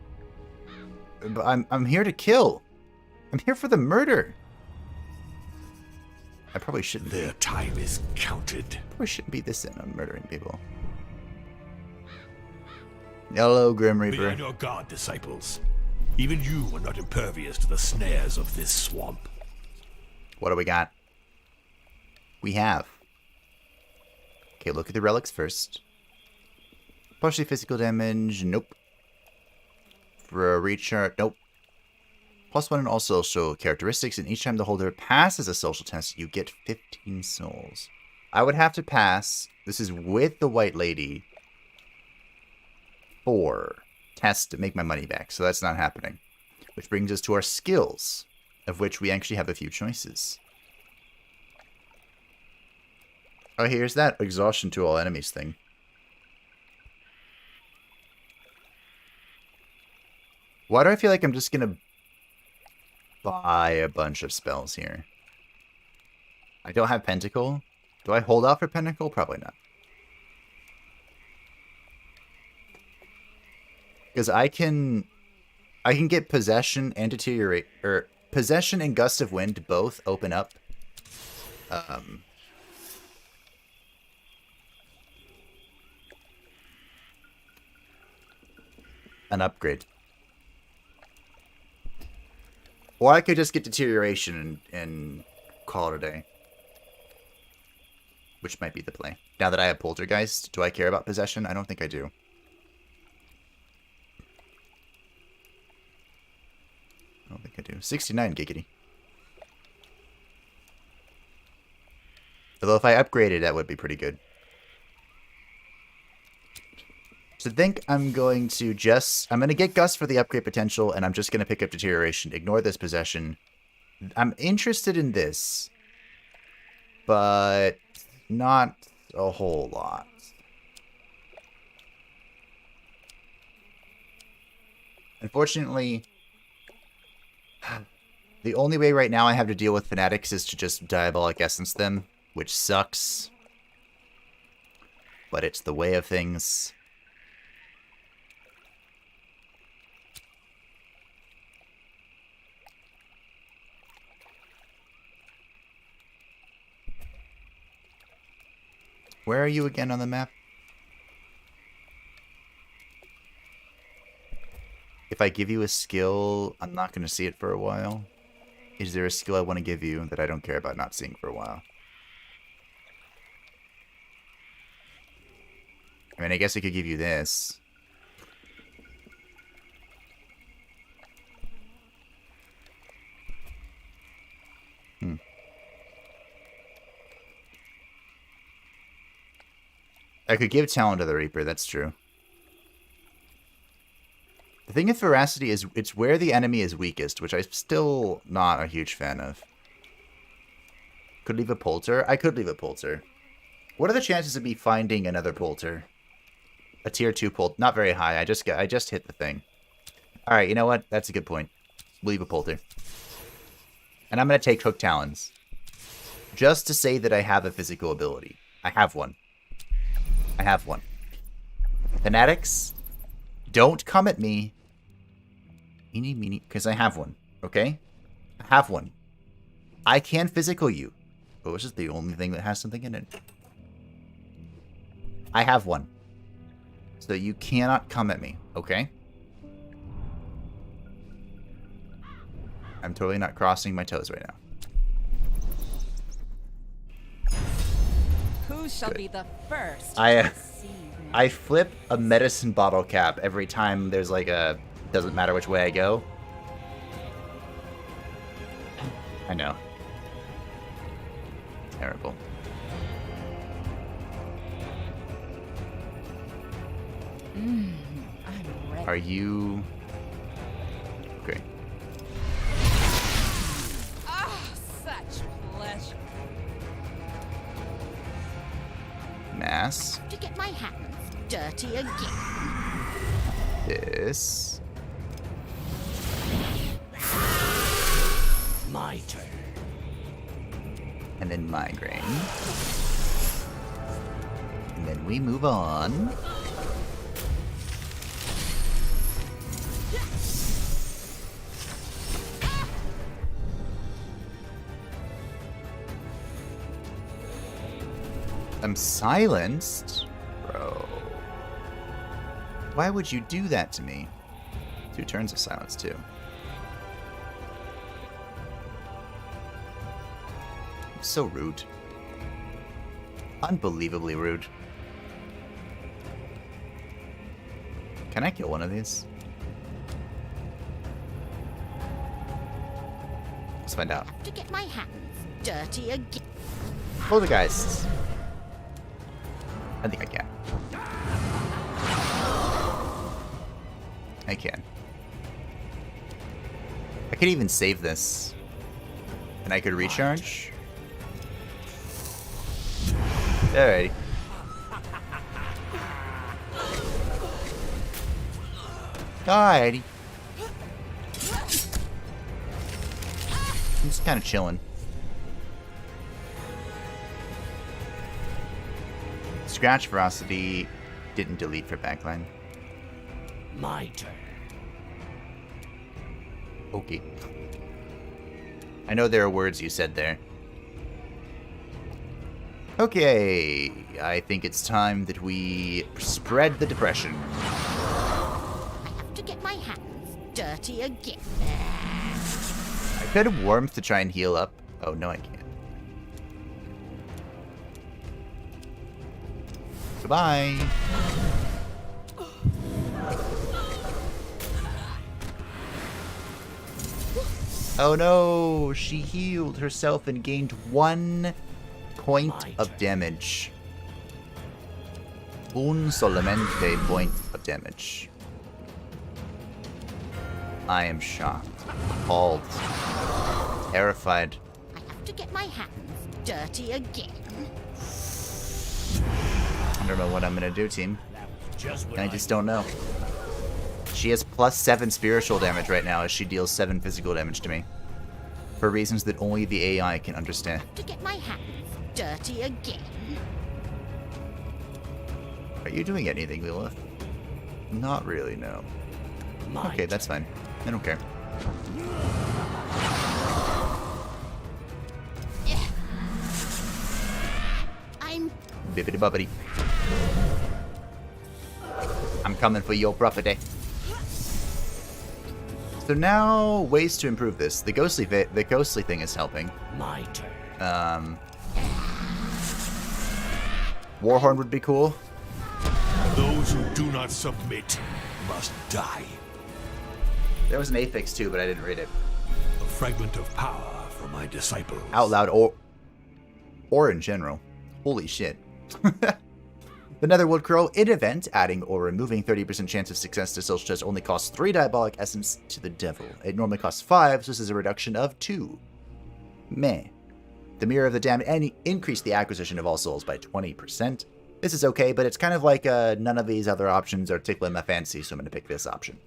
I'm here to kill. I'm here for the murder. I probably shouldn't be. Their time is counted. Probably shouldn't be this in on murdering people. Hello, Grim Be Reaper. on your guard, disciples. Even you are not impervious to the snares of this swamp. What do we got? We have. Okay, look at the relics first. Partially physical damage. Nope. For a recharge. Nope. +1 in all social characteristics, and each time the holder passes a social test, you get 15 souls. I would have to pass. This is with the White Lady. 4 tests to make my money back, so that's not happening. Which brings us to our skills, of which we actually have a few choices. Oh, here's that exhaustion to all enemies thing. Why do I feel like I'm just gonna buy a bunch of spells here? I don't have Pentacle. Do I hold out for Pentacle? Probably not. Because I can get Possession and Deteriorate, or Possession and Gust of Wind both open up an upgrade. Or I could just get Deterioration and call it a day. Which might be the play. Now that I have Poltergeist, do I care about Possession? I don't think I do. I don't think I do. 69 giggity. Although if I upgraded, that would be pretty good. So I think I'm going to get Gust for the upgrade potential, and I'm just going to pick up Deterioration. Ignore this Possession. I'm interested in this, but not a whole lot. Unfortunately, the only way right now I have to deal with Fanatics is to just Diabolic Essence them, which sucks. But it's the way of things. Where are you again on the map? If I give you a skill, I'm not going to see it for a while. Is there a skill I want to give you that I don't care about not seeing for a while? I mean, I guess I could give you this. I could give Talent to the Reaper, that's true. The thing with Veracity is it's where the enemy is weakest, which I'm still not a huge fan of. Could leave a Polter? I could leave a Polter. What are the chances of me finding another Polter? a tier 2 pull. Not very high. I just hit the thing. All right, you know what? That's a good point. Leave a Polter. And I'm going to take Hook Talons. Just to say that I have a physical ability. I have one. I have one. Fanatics, don't come at me. Eeny, meeny, because I have one. Okay? I have one. I can physical you. But which is the only thing that has something in it. I have one. So you cannot come at me. Okay? I'm totally not crossing my toes right now. Who shall be the first? I flip a medicine bottle cap every time there's like a... Doesn't matter which way I go. I know. Terrible. I'm ready. Are you... Okay. Ah, such pleasure. Mass. To get my hands dirty again. This. My turn. And then migraine. And then we move on. I'm silenced? Bro. Why would you do that to me? 2 turns of silence, too. So rude. Unbelievably rude. Can I kill one of these? Let's find out. To get my hands dirty again. Poltergeist. I think I can. I can. I could even save this. And I could recharge. Alrighty. Alrighty. I'm just kind of chilling. Scratch Ferocity didn't delete for backline. My turn. Okay. I know there are words you said there. Okay, I think it's time that we spread the depression. I have to get my hands dirty again. I could have warmth to try and heal up. Oh, no, I can't. Goodbye. Oh no, she healed herself and gained 1 point of damage. Un solamente point of damage. I am shocked, appalled, terrified. I have to get my hands dirty again. I don't know what I'm gonna do, team. Just what I just don't know. She has +7 spiritual damage right now as she deals 7 physical damage to me. For reasons that only the AI can understand. To get my hands dirty again. Are you doing anything, Lilith? Not really, no. My Okay, that's fine. I don't care. I'm Bibbidi bobbidi. I'm coming for your property. So now, ways to improve this. The ghostly thing is helping. My turn. Warhorn would be cool. Those who do not submit must die. There was an affix too, but I didn't read it. A fragment of power for my disciples. Out loud or in general. Holy shit. The Netherwood Crow, in event, adding or removing 30% chance of success to Social Chest only costs 3 Diabolic Essence to the Devil. It normally costs 5, so this is a reduction of 2. Meh. The Mirror of the Damned, and increase the acquisition of all souls by 20%. This is okay, but it's kind of like none of these other options are tickling my fancy, so I'm going to pick this option.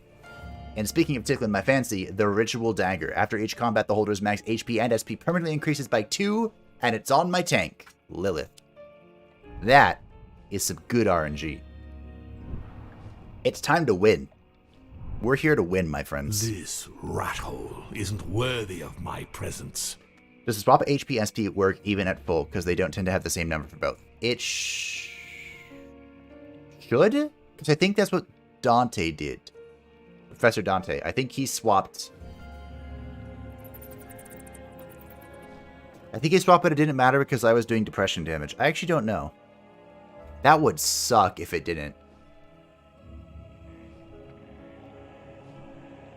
And speaking of tickling my fancy, the Ritual Dagger. After each combat, the holder's max HP and SP permanently increases by 2, and it's on my tank, Lilith. That is some good RNG. It's time to win. We're here to win, my friends. This rat hole isn't worthy of my presence. Does the swap HP SP work even at full? Because they don't tend to have the same number for both. It should? Because I think that's what Dante did. Professor Dante. I think he swapped. I think he swapped, but it didn't matter because I was doing depression damage. I actually don't know. That would suck if it didn't.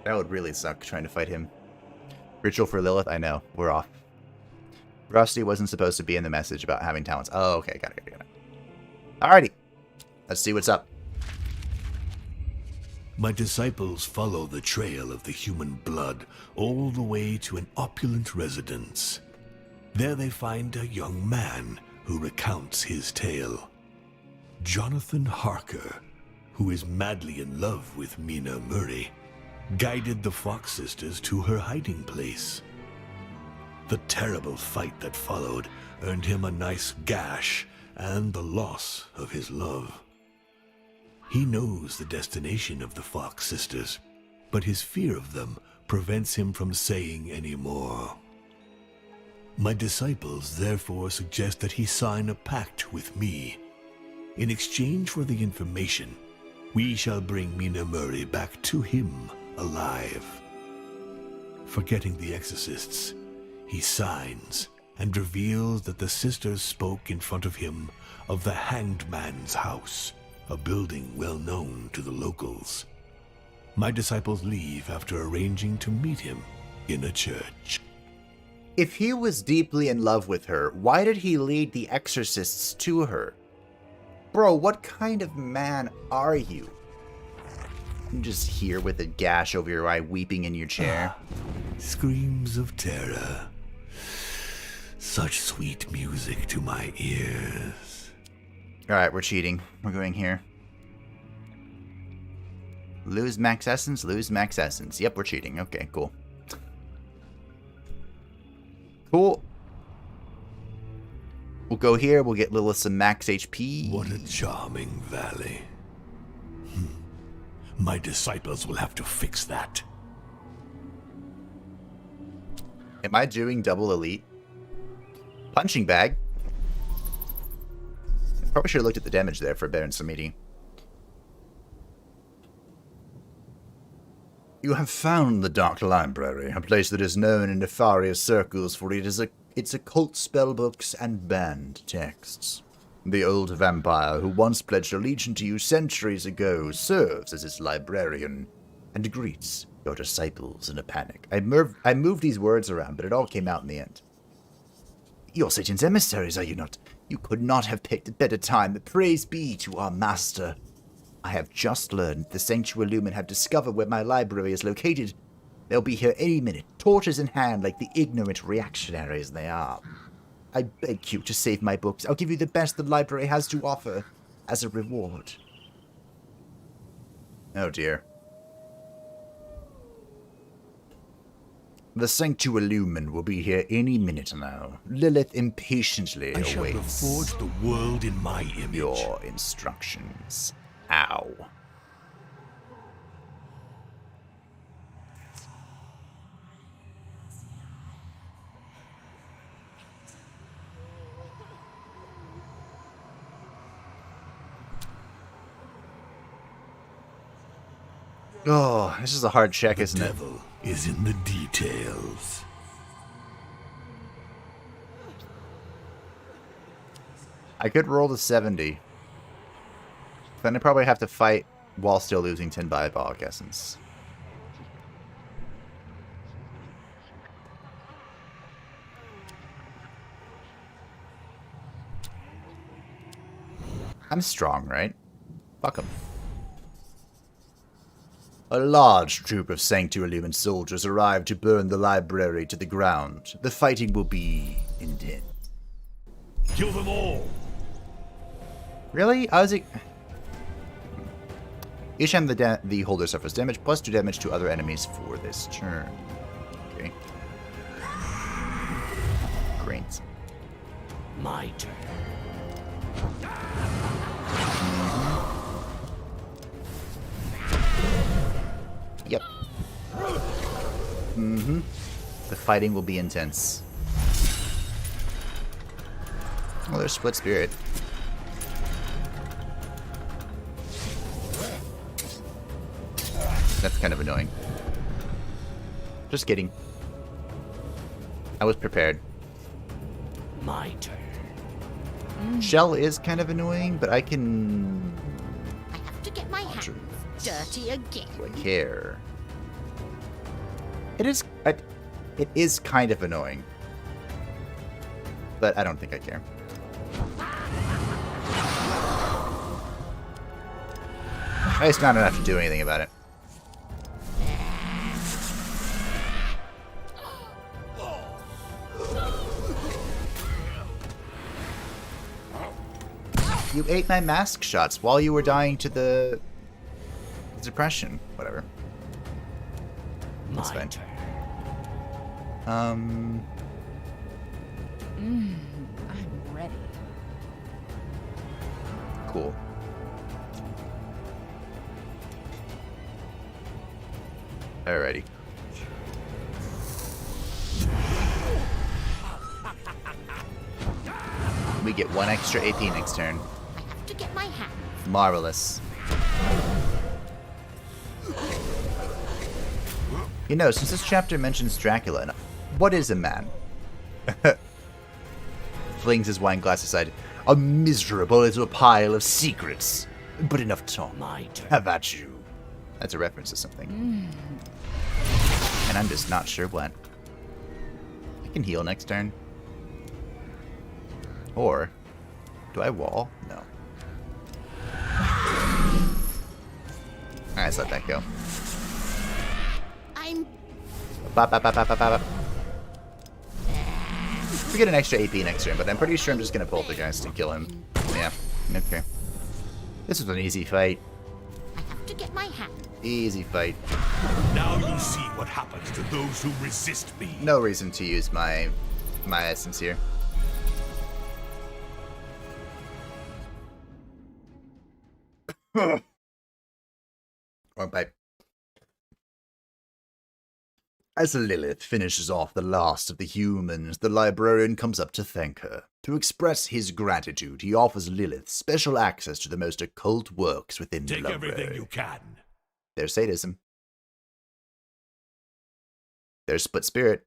That would really suck trying to fight him. Ritual for Lilith? I know. We're off. Rusty wasn't supposed to be in the message about having talents. Oh, okay. Got it. Alrighty. Let's see what's up. My disciples follow the trail of the human blood all the way to an opulent residence. There they find a young man who recounts his tale. Jonathan Harker, who is madly in love with Mina Murray, guided the Fox sisters to her hiding place. The terrible fight that followed earned him a nice gash and the loss of his love. He knows the destination of the Fox sisters, but his fear of them prevents him from saying any more. My disciples therefore suggest that he sign a pact with me. In exchange for the information, we shall bring Mina Murray back to him alive. Forgetting the exorcists, he signs and reveals that the sisters spoke in front of him of the Hanged Man's house, a building well known to the locals. My disciples leave after arranging to meet him in a church. If he was deeply in love with her, why did he lead the exorcists to her? Bro, what kind of man are you? I'm just here with a gash over your eye, weeping in your chair. Screams of terror. Such sweet music to my ears. Alright, we're cheating. We're going here. Lose max essence, lose max essence. Yep, we're cheating. Okay, cool. Cool. We'll go here. We'll get Lilith some max HP. What a charming valley. My disciples will have to fix that. Am I doing double elite? Punching bag. Probably should have looked at the damage there for Baron Samedi. You have found the Dark Library, a place that is known in nefarious circles for its occult spellbooks and banned texts. The old vampire who once pledged allegiance to you centuries ago serves as its librarian and greets your disciples in a panic. I moved these words around, but it all came out in the end. You're Satan's emissaries, are you not? You could not have picked a better time. Praise be to our master. I have just learned the Sanctuary Lumen have discovered where my library is located. They'll be here any minute, torches in hand like the ignorant reactionaries they are. I beg you to save my books. I'll give you the best the library has to offer as a reward. Oh dear. The Sanctuary Lumen will be here any minute now. Lilith impatiently I shall awaits reforge the world in my image. your instructions. Ow. Oh, this is a hard check, The isn't it? devil is in the details. I could roll to 70. Then I probably have to fight while still losing 10 Diabolic Essence. I'm strong, right? Fuck 'em. A large troop of Sanctuary Lumen soldiers arrived to burn the library to the ground. The fighting will be intense. Kill them all! Really? I was... Each time the holder suffers damage, plus 2 damage to other enemies for this turn. Okay. Great. My turn. Yep. Mm-hmm. The fighting will be intense. Oh, there's Split Spirit. That's kind of annoying. Just kidding. I was prepared. My turn. Shell is kind of annoying, but I can... I have to get my hands dirty again. Do I care? It is... It is kind of annoying. But I don't think I care. It's not enough to do anything about it. You ate my mask shots while you were dying to the depression. Whatever. That's My fine. turn. I'm ready. Cool. Alrighty. We get 1 extra AP next turn. I have to get my hands. Marvelous. You know, since this chapter mentions Dracula, what is a man? Flings his wine glass aside. A miserable little pile of secrets. But enough talk. My turn. How about you? That's a reference to something. And I'm just not sure what. I can heal next turn. Or, do I wall? No. Alright, let's let that go. I'm Bop, bop, bop, bop, bop, bop. We get an extra AP next turn, but I'm pretty sure I'm just gonna poltergeist and kill him. Yeah, okay. This was an easy fight. I have to get my hands. Easy fight. Now you see what happens to those who resist me. No reason to use my essence here. Or pipe. As Lilith finishes off the last of the humans, the librarian comes up to thank her. To express his gratitude, he offers Lilith special access to the most occult works within the Take library. everything you can. There's sadism. There's split spirit.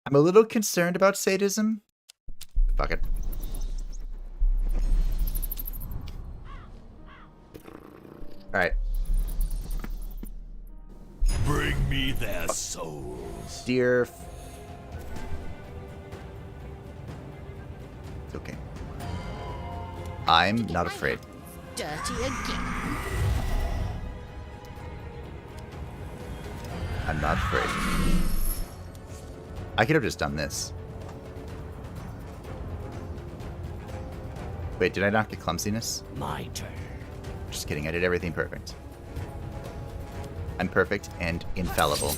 I'm a little concerned about sadism. Fuck it. Alright. Bring me their souls. Dear... It's okay. I'm Get not my afraid. hands dirty again. I'm not afraid. I could have just done this. Wait, did I not get clumsiness? My turn. Just kidding, I did everything perfect. I'm perfect and infallible.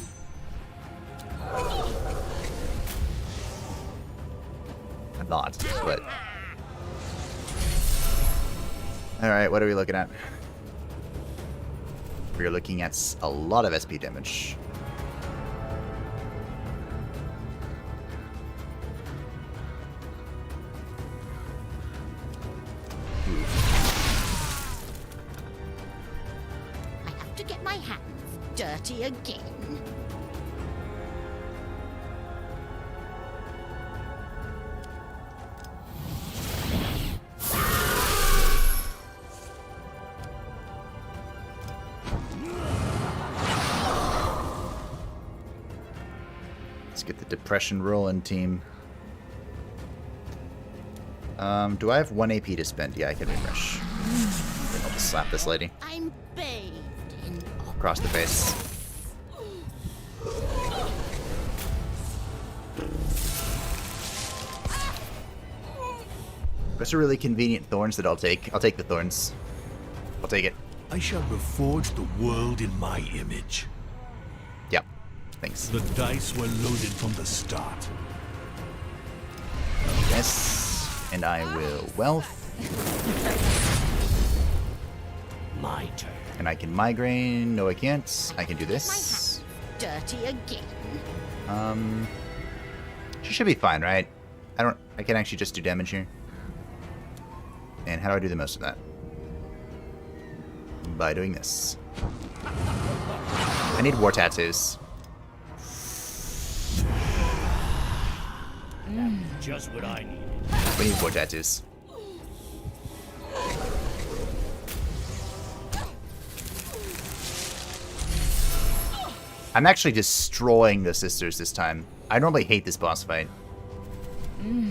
I'm not, but... Alright, what are we looking at? We're looking at a lot of SP damage. I have to get my hands dirty again. Let's get the depression rolling, team. Do I have 1 AP to spend? Yeah, I can refresh. Then I'll just slap this lady I'm bathed in across the face. Those are really convenient thorns that I'll take. I'll take the thorns. I'll take it. I shall reforge the world in my image. Yep. Thanks. The dice were loaded from the start. Yes. And I will wealth. My turn. And I can migraine. No, I can't. I can do this. Dirty again. She should be fine, right? I can actually just do damage here. And how do I do the most of that? By doing this. I need war tattoos. Just what I needed. We need war tattoos. I'm actually destroying the sisters this time. I normally hate this boss fight.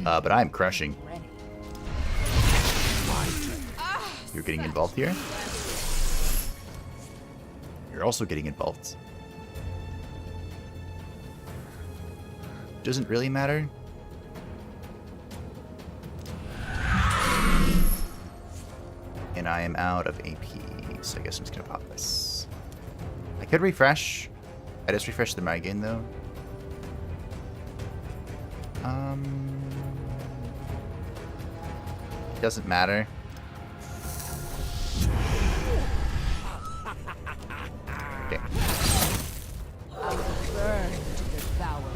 But I'm crushing. You're getting involved here. You're also getting involved. Doesn't really matter. And I am out of AP, so I guess I'm just gonna pop this. I could refresh. I just refreshed the migraine though. Doesn't matter. Okay. Burn to devour.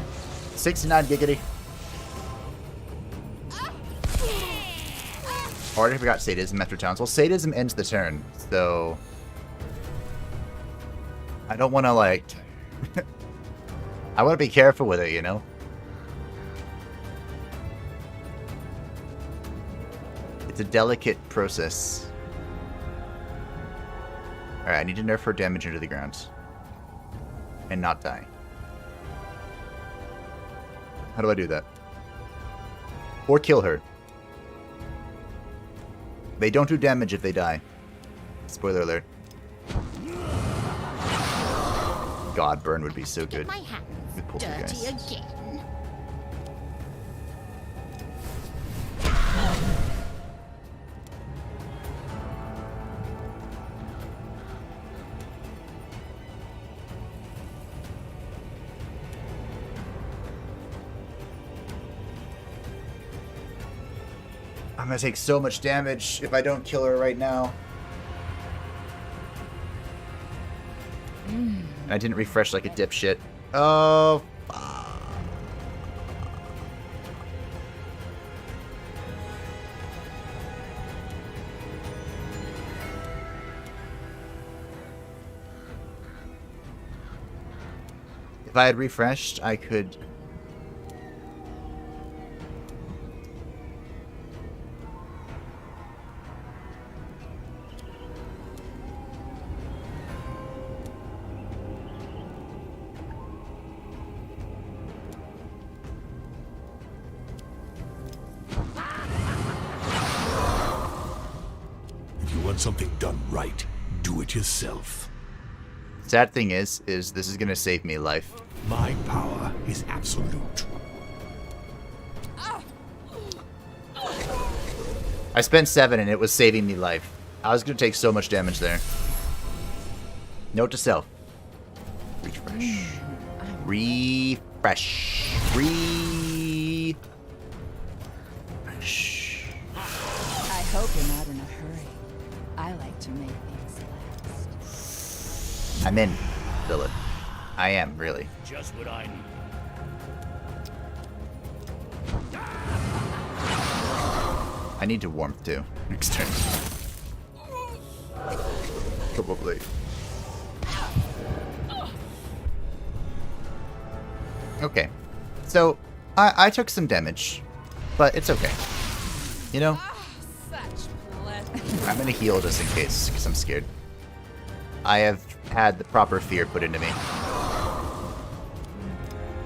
69 giggity. Oh, I forgot sadism after towns. Well, sadism ends the turn, so I don't want to like. I want to be careful with it, you know. It's a delicate process. Alright, I need to nerf her damage into the ground. And not die. How do I do that? Or kill her. They don't do damage if they die. Spoiler alert. God, burn would be so good. My hands With dirty poltergeist. again. I'm gonna take so much damage if I don't kill her right now. I didn't refresh like a dipshit. Oh, fuck. If I had refreshed, I could... Something done right, do it yourself. Sad thing is this is gonna save me life. My power is absolute. I spent 7 and it was saving me life. I was gonna take so much damage there. Note to self. Refresh. Refresh. Refresh. I hope you're not in a hurry. I like to make things last. I'm in, Philip. I am, really. Just what I need. I need to warmth too. Next turn. Probably. Okay. So, I took some damage. But it's okay. You know? I'm gonna heal just in case, because I'm scared. I have had the proper fear put into me.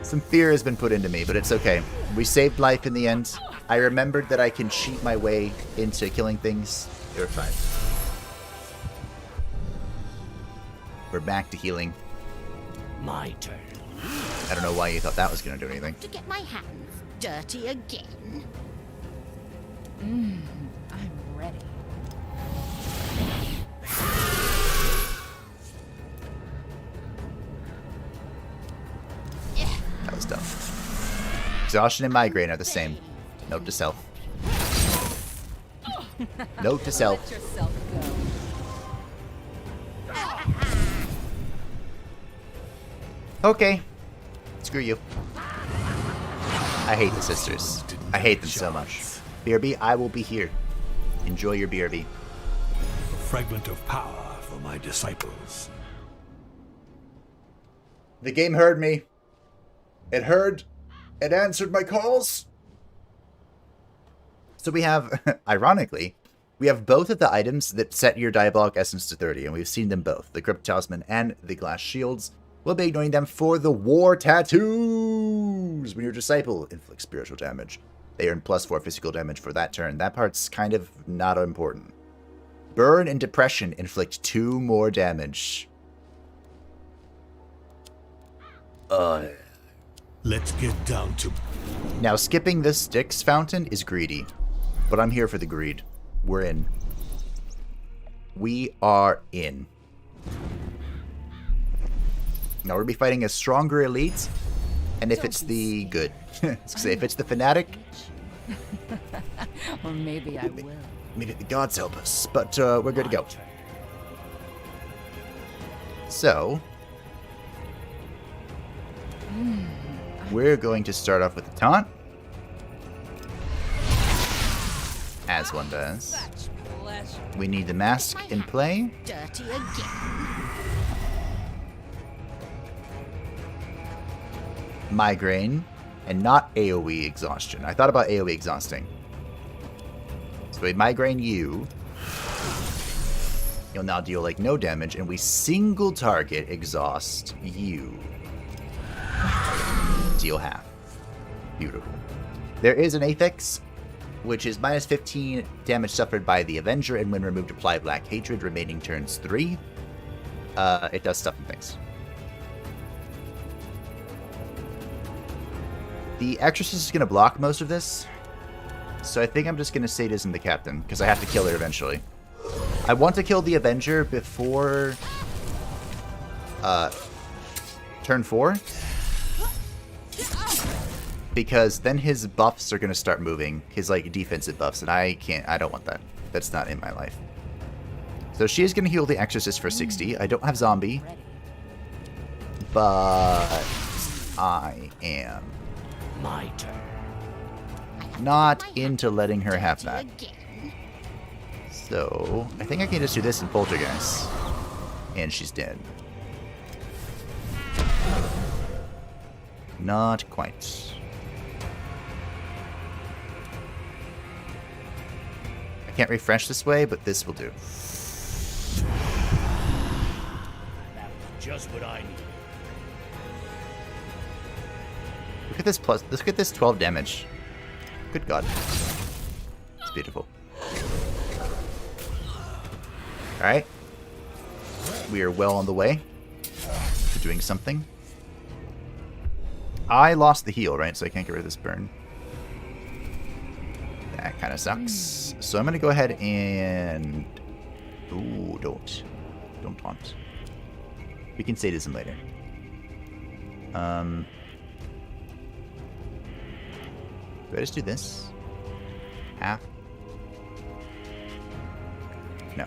Some fear has been put into me, but it's okay. We saved life in the end. I remembered that I can cheat my way into killing things. You're fine. We're back to healing. My turn. I don't know why you thought that was gonna do anything. To get my hands dirty again. Exhaustion and migraine are the same. Note to self. Note to self. Let yourself go. Okay. Screw you. I hate the sisters. I hate them so much. BRB, I will be here. Enjoy your BRB. A fragment of power for my disciples. The game heard me. It heard. It answered my calls. So we have, ironically, we have both of the items that set your Diabolic Essence to 30, and we've seen them both, the Crypt Talisman and the Glass Shields. We'll be ignoring them for the War Tattoos. When your disciple inflicts spiritual damage, they earn +4 physical damage for that turn. That part's kind of not important. Burn and Depression inflict 2 more damage. Let's get down to... Now, skipping this Styx fountain is greedy, but I'm here for the greed. We're in. We are in. Now, we'll be fighting a stronger elite, and if it's the good. If it's the fanatic, Or maybe I will. maybe the gods help us, but we're good to go. So, we're going to start off with a taunt. As one does. Such pleasure. We need the mask in play. Dirty again. Migraine, and not AoE exhaustion. I thought about AoE exhausting. So we migraine you. You'll now deal like no damage, and we single target exhaust you. Deal half. Beautiful. There is an Apex, which is -15 damage suffered by the Avenger, and when removed, apply Black Hatred, remaining turns 3. It does stuff and things. The Exorcist is going to block most of this, so I think I'm just going to Sadism the Captain, because I have to kill her eventually. I want to kill the Avenger before turn 4, because then his buffs are going to start moving, his like defensive buffs, and I don't want that. That's not in my life. So she is going to heal the Exorcist for 60. I don't have zombie, but I am My turn. not into letting her have that. Again. So I think I can just do this in Poltergeist, and she's dead. Not quite. I can't refresh this way, but this will do. That was just what I needed. Look at this plus. Look at this 12 damage. Good God. It's beautiful. Alright. We are well on the way to doing something. I lost the heal, right? So I can't get rid of this burn. That kind of sucks. So I'm going to go ahead and... Ooh, don't. Don't taunt. We can sadism later. Do I just do this? Half? No.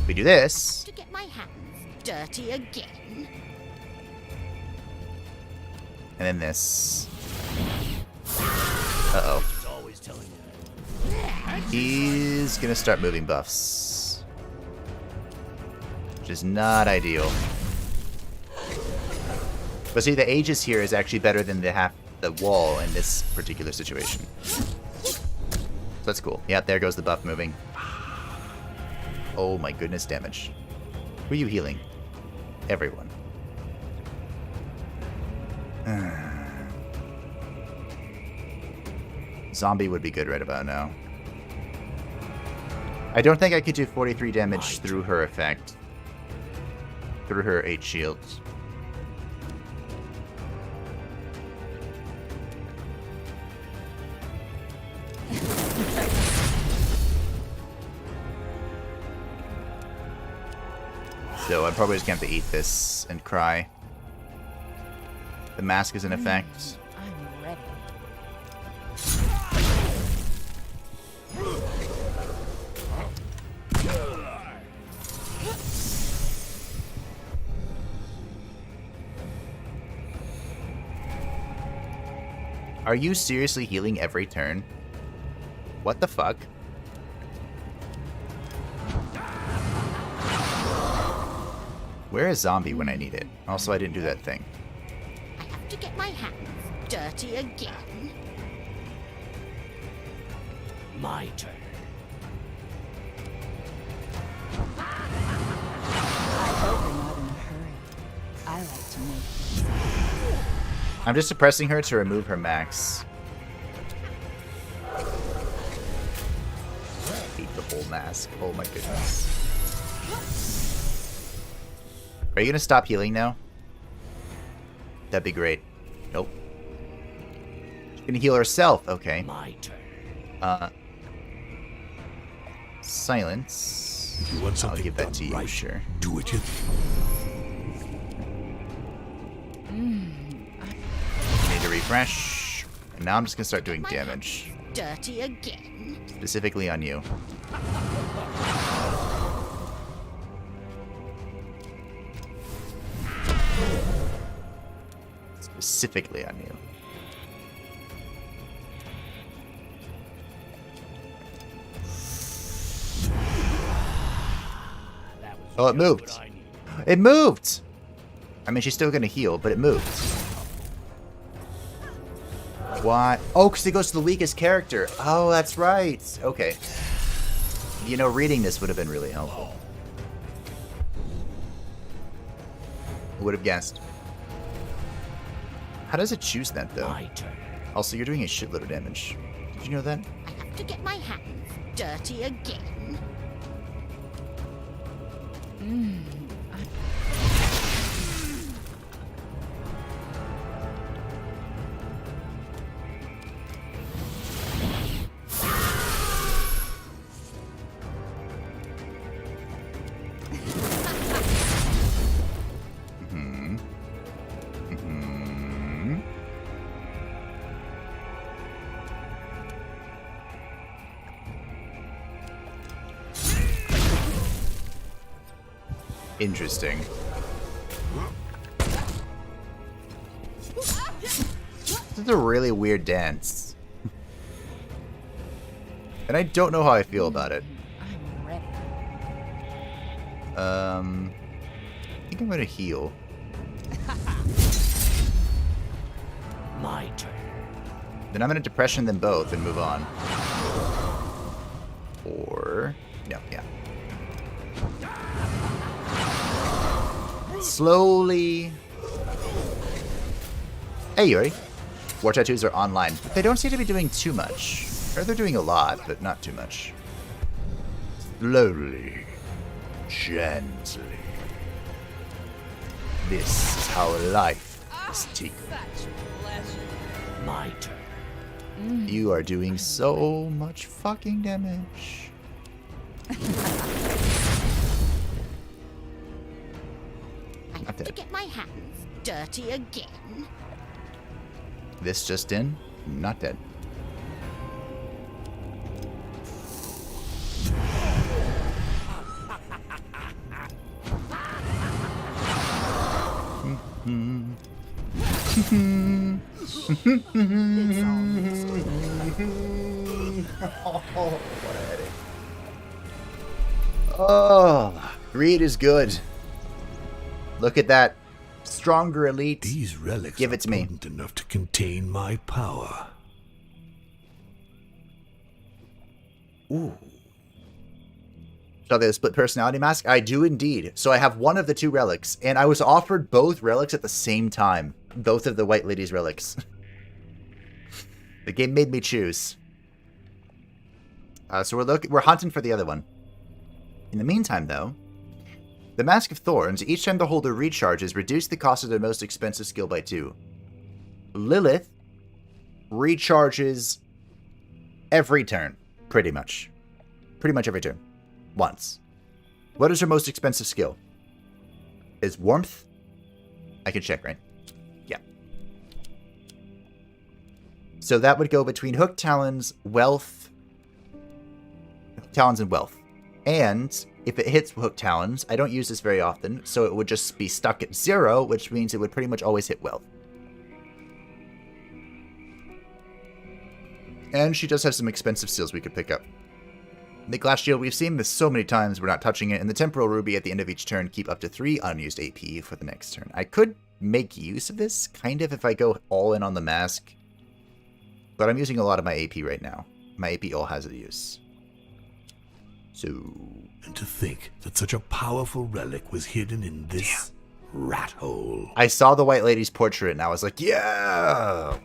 We do this. To get my hands dirty again. And then this. Uh-oh. It's always telling you that. He's gonna start moving buffs. Which is not ideal. But see, the Aegis here is actually better than the wall in this particular situation. So that's cool. Yeah, there goes the buff moving. Oh my goodness, damage. Who are you healing? Everyone. Zombie would be good right about now. I don't think I could do 43 damage through her effect. Through her 8 shields. So I'm probably just going to have to eat this and cry. The mask is in effect. I'm ready. Are you seriously healing every turn? What the fuck? Where is Zombie when I need it? Also, I didn't do that thing. I have to get my hands dirty again. My turn. I hope you're not in a hurry. I like to make things last. I'm just suppressing her to remove her max. I hate the whole mask. Oh my goodness. Are you gonna stop healing now? That'd be great. Nope. She's gonna heal herself. Okay. My turn. Silence. If you want I'll something give that done to you, right, sure. do it. Need to refresh. And now I'm just gonna start doing My damage. hands dirty again. Specifically on you. Specifically on you. That was Oh, it just moved. what I needed. It moved! I mean, she's still gonna heal, but it moved. Why? Oh, because it goes to the weakest character. Oh, that's right. Okay. You know, reading this would have been really helpful. Who would have guessed? How does it choose that, though? My turn. Also, you're doing a shitload of damage. Did you know that? I have to get my hands dirty again. Interesting. This is a really weird dance. And I don't know how I feel about it. I'm ready. I think I'm gonna heal. My turn. Then I'm gonna depression them both and move on. Or no, yeah. Slowly. Hey Yuri. War tattoos are online. They don't seem to be doing too much. Or they're doing a lot, but not too much. Slowly. Gently. This is how life is taken. My turn. You are doing so much fucking damage. I have to dead. get my hands dirty again. This just in, not dead. What a headache. Oh, greed is good. Look at that. Stronger elite. These relics Give are it to me. potent enough to contain my power. Ooh. So they have a split personality mask? I do indeed. So I have one of the two relics, and I was offered both relics at the same time. Both of the White Lady's relics. The game made me choose. So we're hunting for the other one. In the meantime, though, the Mask of Thorns, each time the holder recharges, reduce the cost of their most expensive skill by 2. Lilith recharges every turn, pretty much. Pretty much every turn. Once. What is her most expensive skill? Is Warmth? I can check, right? Yeah. So that would go between Hook Talons, Wealth, Talons and Wealth. And if it hits Hook Talons, I don't use this very often, so it would just be stuck at 0, which means it would pretty much always hit Wealth. And she does have some expensive seals we could pick up. The Glass Shield, we've seen this so many times, we're not touching it. And the Temporal Ruby at the end of each turn, keep up to 3 unused AP for the next turn. I could make use of this, kind of, if I go all in on the mask. But I'm using a lot of my AP right now. My AP all has a use. So... And to think that such a powerful relic was hidden in this rat hole. I saw the White Lady's portrait and I was like, yeah!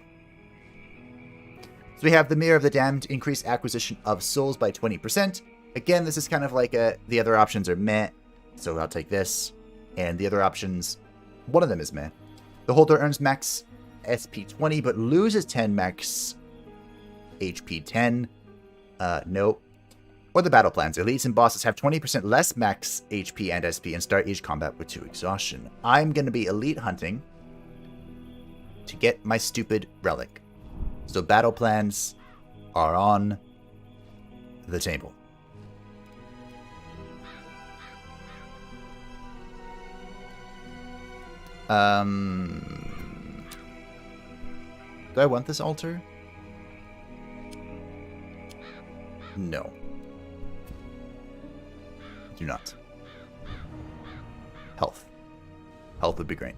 So we have the Mirror of the Damned, increase acquisition of souls by 20%. Again, this is kind of like the other options are meh, so I'll take this. And the other options, one of them is meh. The holder earns max SP 20, but loses 10 max HP 10. Nope. Or the battle plans. Elites and bosses have 20% less max HP and SP and start each combat with 2 exhaustion. I'm going to be elite hunting to get my stupid relic. So battle plans are on the table. Do I want this altar? No. Do not. Health. Health would be great.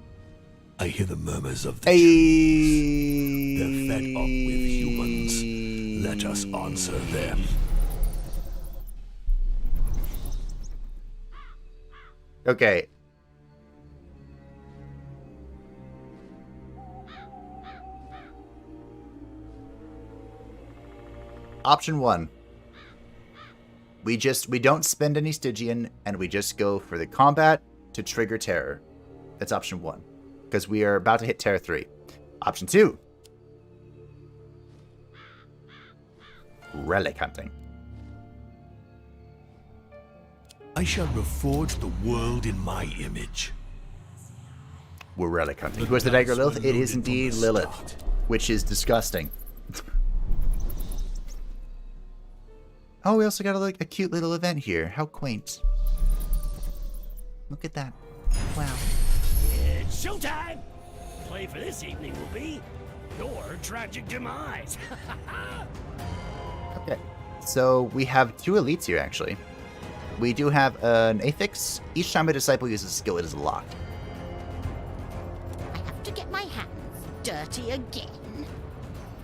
I hear the murmurs of the Hey. They're fed up with humans. Let us answer them. Okay. Option 1. We don't spend any Stygian, and we just go for the combat to trigger terror. That's option 1. Because we are about to hit Terror 3. Option 2. Relic hunting. I shall reforge the world in my image. We're relic hunting. Who is the dagger Lilith? It is indeed Lilith. Which is disgusting. Oh, we also got a cute little event here. How quaint. Look at that. Wow. It's showtime! Play for this evening will be your tragic demise. Okay. So we have 2 elites here, actually. We do have an Aphix. Each time a disciple uses a skill, it is locked. I have to get my hands dirty again.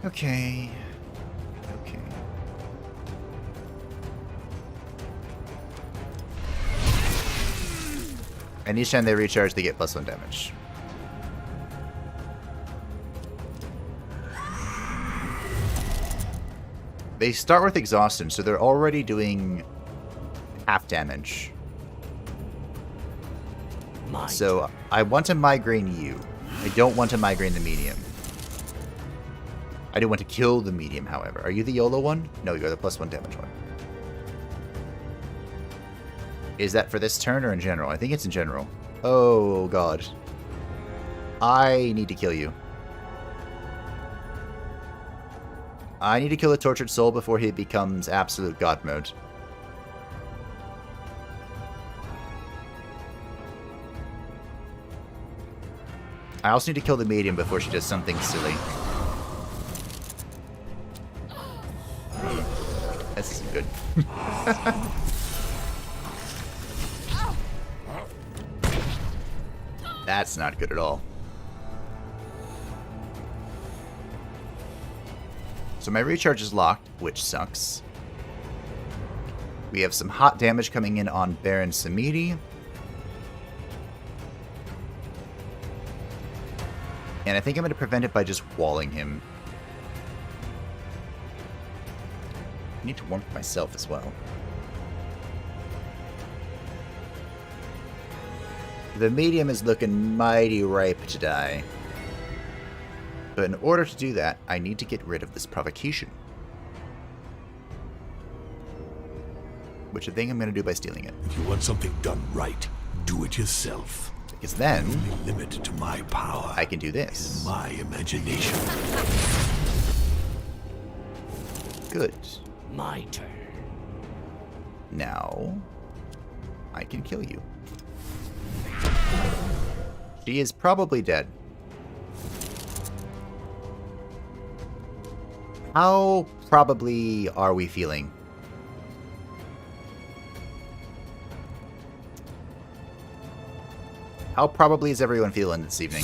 Okay. Okay. And each time they recharge, they get +1 damage. They start with exhaustion, so they're already doing half damage. So I want to migraine you. I don't want to migraine the medium. I do want to kill the medium, however. Are you the YOLO one? No, you're the +1 damage one. Is that for this turn or in general? I think it's in general. Oh, God. I need to kill you. I need to kill a tortured soul before he becomes absolute god mode. I also need to kill the medium before she does something silly. This isn't good. That's not good at all. So my recharge is locked, which sucks. We have some hot damage coming in on Baron Samedi. And I think I'm going to prevent it by just walling him. I need to warm myself as well. The medium is looking mighty ripe to die. But in order to do that, I need to get rid of this provocation. Which I think I'm going to do by stealing it. If you want something done right, do it yourself. Because then, The only limit to my power I can do this. is my imagination. Good. My turn. Now, I can kill you. She is probably dead. How probably are we feeling? How probably is everyone feeling this evening?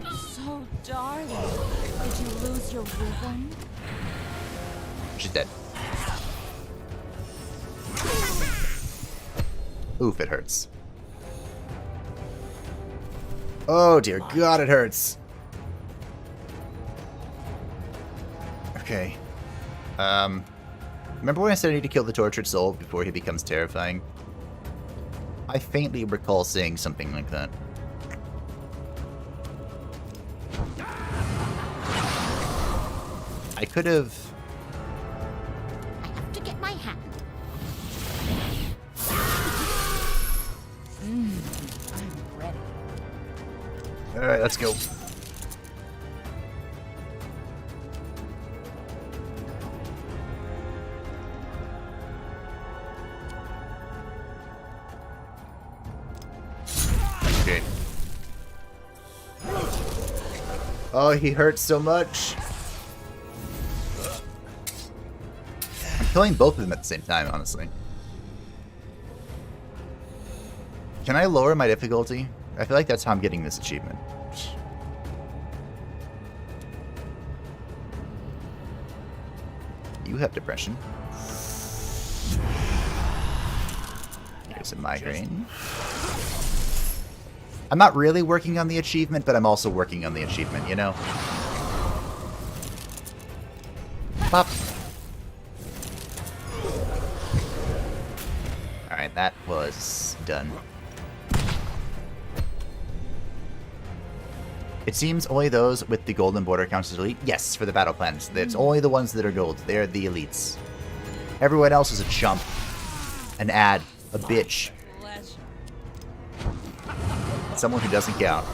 So darling. Did you lose your rhythm? She's dead. Oof, it hurts. Oh dear God, it hurts. Okay. Remember when I said I need to kill the tortured soul before he becomes terrifying? I faintly recall saying something like that. I could have... I have to get my hand. I'm ready. Alright, let's go. Okay. Oh, he hurts so much. I'm killing both of them at the same time, honestly. Can I lower my difficulty? I feel like that's how I'm getting this achievement. You have depression. Here's a migraine. I'm not really working on the achievement, but I'm also working on the achievement, you know? Pop. Alright, that was done. It seems only those with the golden border counts as elite. Yes, for the battle plans. It's only the ones that are gold. They're the elites. Everyone else is a chump. An ad. A bitch. Someone who doesn't count.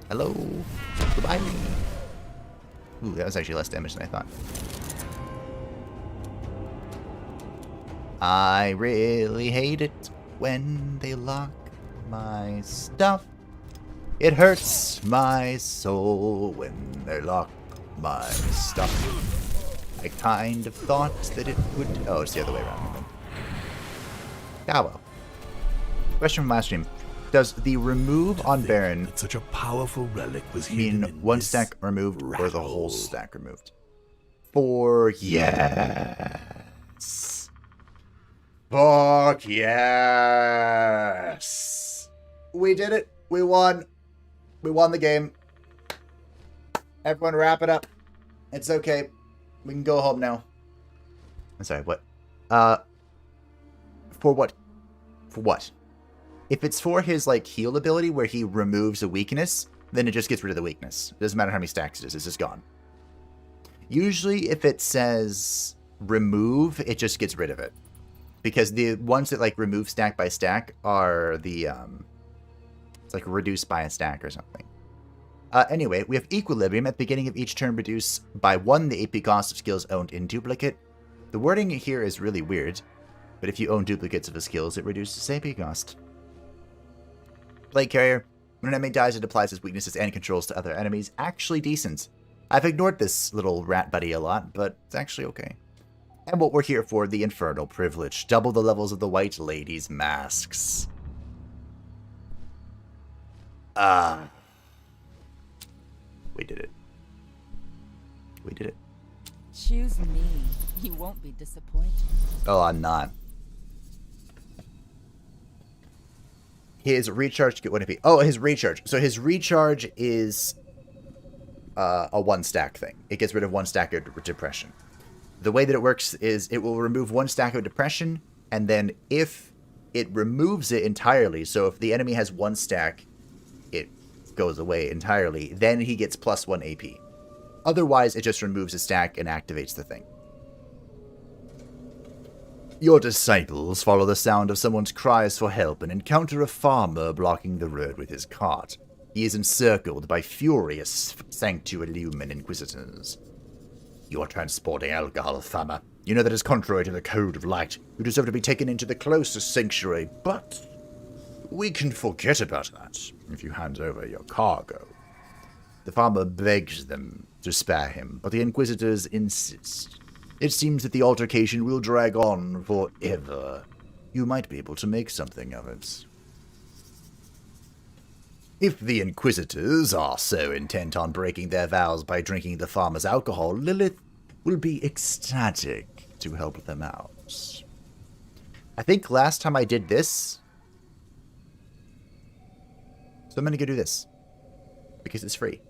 Hello. Goodbye. Ooh, that was actually less damage than I thought. I really hate it when they lock my stuff. It hurts my soul when they lock my stuff. I kind of thought that it would... Oh, it's the other way around. Ah, well. Question from last stream. Does the remove on Baron That such a powerful relic was mean hidden in one this stack removed or the rat whole hole? stack removed? For yes. Fuck yes. We did it. We won. We won the game. Everyone wrap it up. It's okay. We can go home now. I'm sorry, what? For what? For what? If it's for his, like, heal ability where he removes a weakness, then it just gets rid of the weakness. It doesn't matter how many stacks it is. It's just gone. Usually, if it says remove, it just gets rid of it. Because the ones that, like, remove stack by stack are the, it's like reduced by a stack or something. Anyway, we have equilibrium at the beginning of each turn. Reduce by 1 the AP cost of skills owned in duplicate. The wording here is really weird, but if you own duplicates of the skills, it reduces AP cost. Blade Carrier. When an enemy dies, it applies its weaknesses and controls to other enemies. Actually decent. I've ignored this little rat buddy a lot, but it's actually okay. And what we're here for, the Infernal Privilege. Double the levels of the White Lady's masks. We did it. We did it. Choose me. You won't be disappointed. Oh, I'm not. His recharge, get one AP. Oh, his recharge. So his recharge is a 1 stack thing. It gets rid of 1 stack of depression. The way that it works is it will remove 1 stack of depression, and then if it removes it entirely, so if the enemy has 1 stack, it goes away entirely, then he gets plus 1 AP. Otherwise, it just removes a stack and activates the thing. Your disciples follow the sound of someone's cries for help and encounter a farmer blocking the road with his cart. He is encircled by furious Sanctualumen Inquisitors. You are transporting alcohol, farmer. You know that is contrary to the Code of Light. You deserve to be taken into the closest sanctuary, but we can forget about that if you hand over your cargo. The farmer begs them to spare him, but the Inquisitors insist. It seems that the altercation will drag on forever. You might be able to make something of it. If the Inquisitors are so intent on breaking their vows by drinking the farmer's alcohol, Lilith will be ecstatic to help them out. I think last time I did this, so I'm going to go do this, because it's free.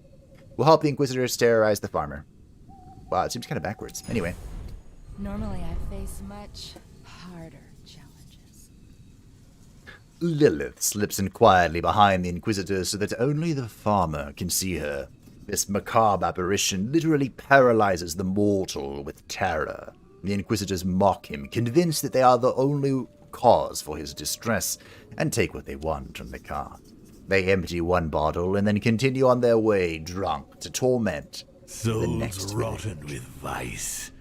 We'll help the Inquisitors terrorize the farmer. Wow, it seems kind of backwards. Anyway. Normally I face much harder challenges. Lilith slips in quietly behind the Inquisitors so that only the farmer can see her. This macabre apparition literally paralyzes the mortal with terror. The Inquisitors mock him, convinced that they are the only cause for his distress, and take what they want from the cart. They empty one bottle and then continue on their way, drunk, to torment the next Souls rotten with vice.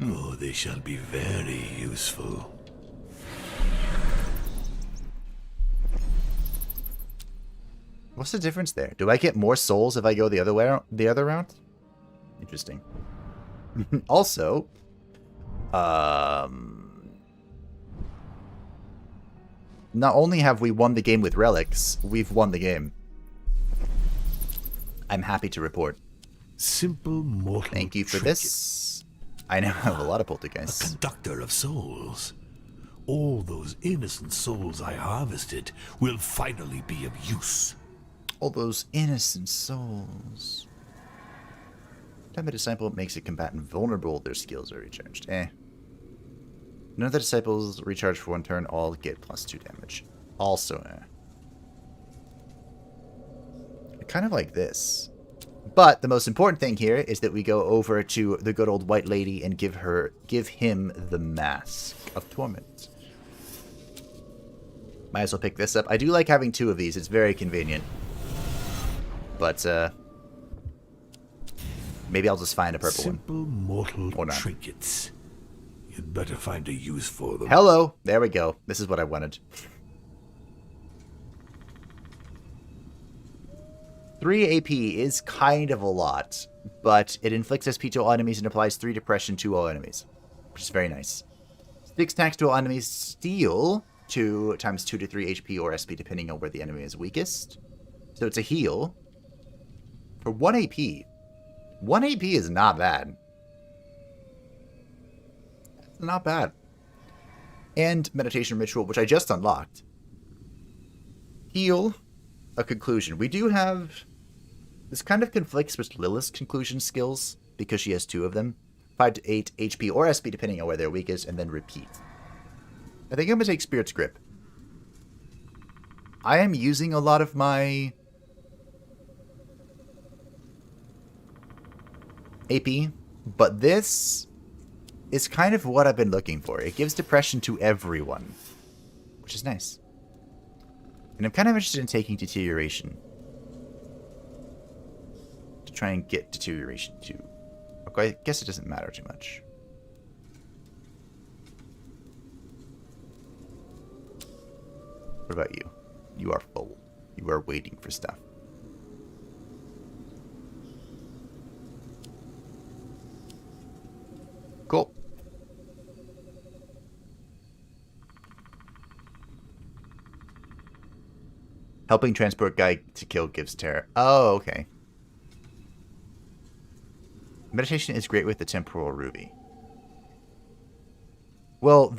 Oh, they shall be very useful. What's the difference there? Do I get more souls if I go the other route? Interesting. Also, not only have we won the game with relics, we've won the game. I'm happy to report. Simple mortal Thank you for trinkets. this. I now have a lot of A poltergeists. conductor of souls. All those innocent souls I harvested will finally be of use. All those innocent souls. Time a disciple makes a combatant vulnerable, their skills are recharged. None of the disciples recharge for one turn, all get +2 damage. Also, I kind of like this. But the most important thing here is that we go over to the good old white lady and give him the Mask of Torment. Might as well pick this up. I do like having 2 of these. It's very convenient. But, maybe I'll just find a purple Simple mortal Or not. trinkets. You'd better find a use for them. Hello! There we go. This is what I wanted. 3 AP is kind of a lot, but it inflicts SP to all enemies and applies 3 depression to all enemies, which is very nice. 6 attacks to all enemies, steal 2 times 2 to 3 HP or SP depending on where the enemy is weakest. So it's a heal for 1 AP. 1 AP is not bad. That's not bad. And meditation ritual, which I just unlocked. Heal a conclusion. We do have... This kind of conflicts with Lilith's conclusion skills, because she has 2 of them. 5 to 8 HP or SP, depending on where they're weakest, and then repeat. I think I'm going to take Spirit's Grip. I am using a lot of my AP, but this is kind of what I've been looking for. It gives depression to everyone, which is nice. And I'm kind of interested in taking Deterioration. To try and get Deterioration too. Okay, I guess it doesn't matter too much. What about you? You are full. You are waiting for stuff. Cool. Helping transport guy to kill gives terror. Oh, okay. Meditation is great with the temporal ruby. Well,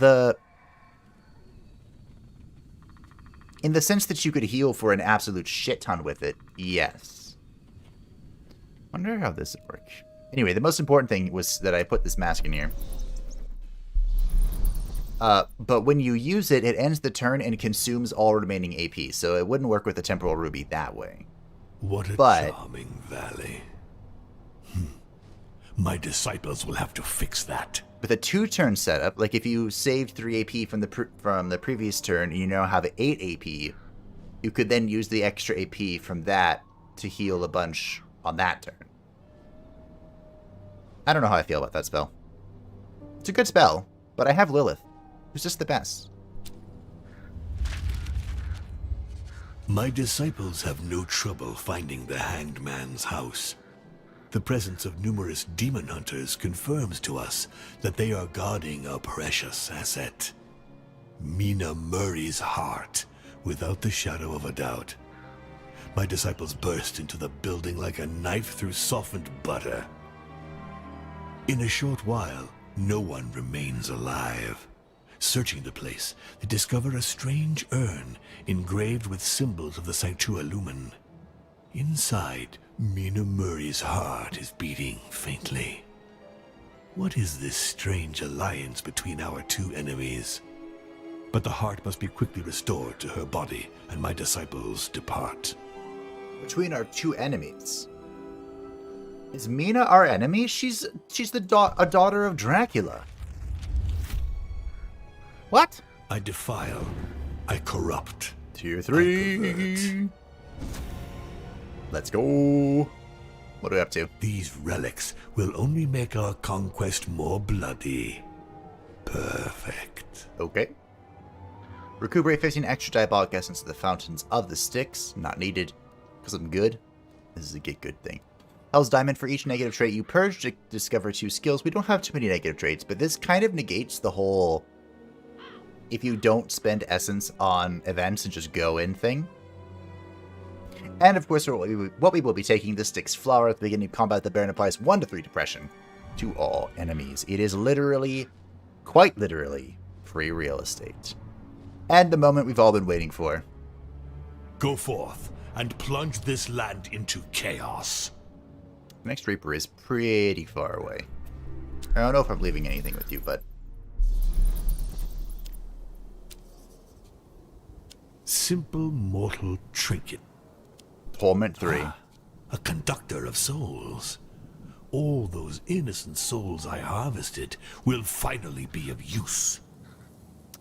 in the sense that you could heal for an absolute shit ton with it, yes. Wonder how this would work. Anyway, the most important thing was that I put this mask in here. But when you use it, it ends the turn and consumes all remaining AP, so it wouldn't work with the temporal ruby that way. What a But- charming valley. My disciples will have to fix that. With a 2-turn setup, like if you saved 3 AP from the previous turn, and you now have 8 AP, you could then use the extra AP from that to heal a bunch on that turn. I don't know how I feel about that spell. It's a good spell, but I have Lilith, who's just the best. My disciples have no trouble finding the Hanged Man's house. The presence of numerous demon hunters confirms to us that they are guarding a precious asset. Mina Murray's heart, without the shadow of a doubt. My disciples burst into the building like a knife through softened butter. In a short while, no one remains alive. Searching the place, they discover a strange urn engraved with symbols of the Sanctua Lumen. Inside, Mina Murray's heart is beating faintly. What is this strange alliance between our two enemies? But the heart must be quickly restored to her body, and my disciples depart. Between our two enemies? Is Mina our enemy? She's a daughter of Dracula. What? I defile. I corrupt. Tier I 3. Let's go. What are we up to? These relics will only make our conquest more bloody. Perfect. Okay. Recuperate 15 extra Diabolic Essence to the Fountains of the Sticks. Not needed, because I'm good. This is a get good thing. Hell's Diamond for each negative trait you purge to discover 2 skills. We don't have too many negative traits, but this kind of negates the whole if you don't spend essence on events and just go in thing. And of course, what we will be taking, the Styx Flower at the beginning of combat. The Baron applies 1 to 3 depression to all enemies. It is literally, quite literally, free real estate. And the moment we've all been waiting for. Go forth and plunge this land into chaos. The next Reaper is pretty far away. I don't know if I'm leaving anything with you, but... Simple mortal trinket. Torment 3. A conductor of souls. All those innocent souls I harvested will finally be of use.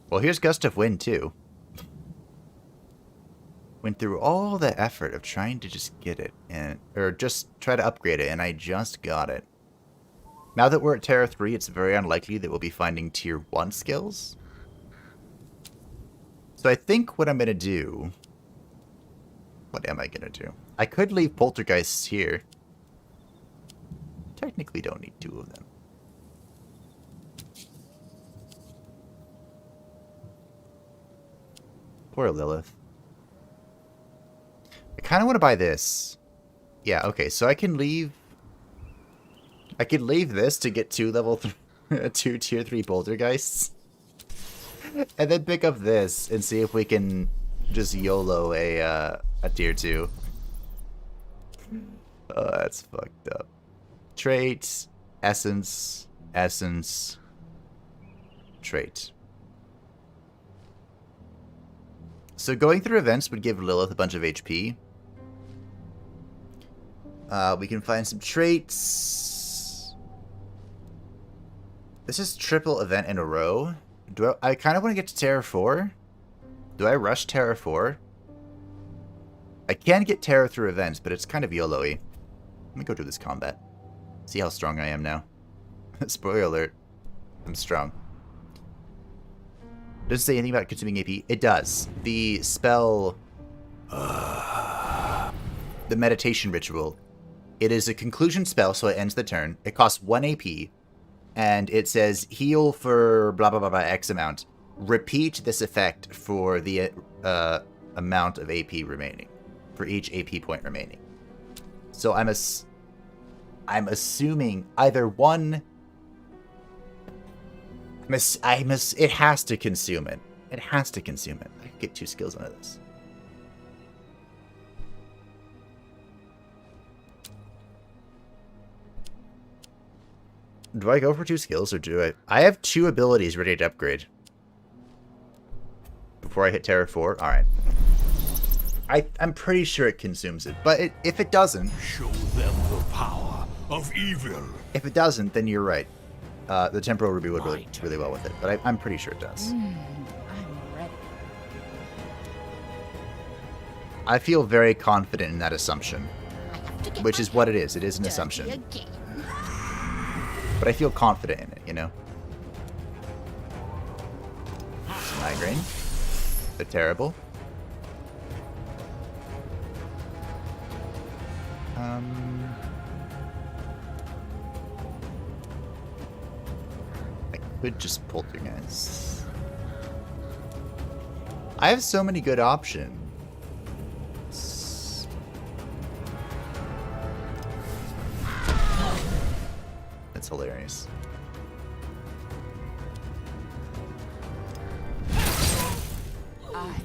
Well, here's Gust of Wind, too. Went through all the effort of trying to just get it, or just try to upgrade it, and I just got it. Now that we're at Terra 3, it's very unlikely that we'll be finding Tier 1 skills. So I think what I'm going to do... What am I going to do? I could leave Poltergeists here. Technically don't need 2 of them. Poor Lilith. I kind of want to buy this. Yeah, okay, so I can leave... I could leave this to get 2 level 2 tier 3 Poltergeists. And then pick up this and see if we can just YOLO a tier 2. Oh, that's fucked up. Trait, essence, essence, trait. So going through events would give Lilith a bunch of HP. We can find some traits. This is triple event in a row. I kind of want to get to Terra 4. Do I rush Terra 4? I can get Terra through events, but it's kind of YOLO-y. Let me go do this combat. See how strong I am now. Spoiler alert. I'm strong. Doesn't say anything about consuming AP. It does. The spell... the meditation ritual. It is a conclusion spell, so it ends the turn. It costs 1 AP. And it says, heal for blah blah blah blah X amount. Repeat this effect for the amount of AP remaining. For each AP point remaining. So I'm assuming either one... it has to consume it. It has to consume it. I could get 2 skills out of this. Do I go for 2 skills, or do I... I have 2 abilities ready to upgrade. Before I hit Terra 4? Alright. I'm pretty sure it consumes it, but if it doesn't... Show them the power of evil. If it doesn't, then you're right. The Temporal Ruby would really well with it, but I'm pretty sure it does. I'm ready. I feel very confident in that assumption. I have to get Which my is what it is. hands It is an dirty assumption. again. But I feel confident in it, you know? It's a migraine. They're terrible. I could just poltergeist. I have so many good options. That's hilarious.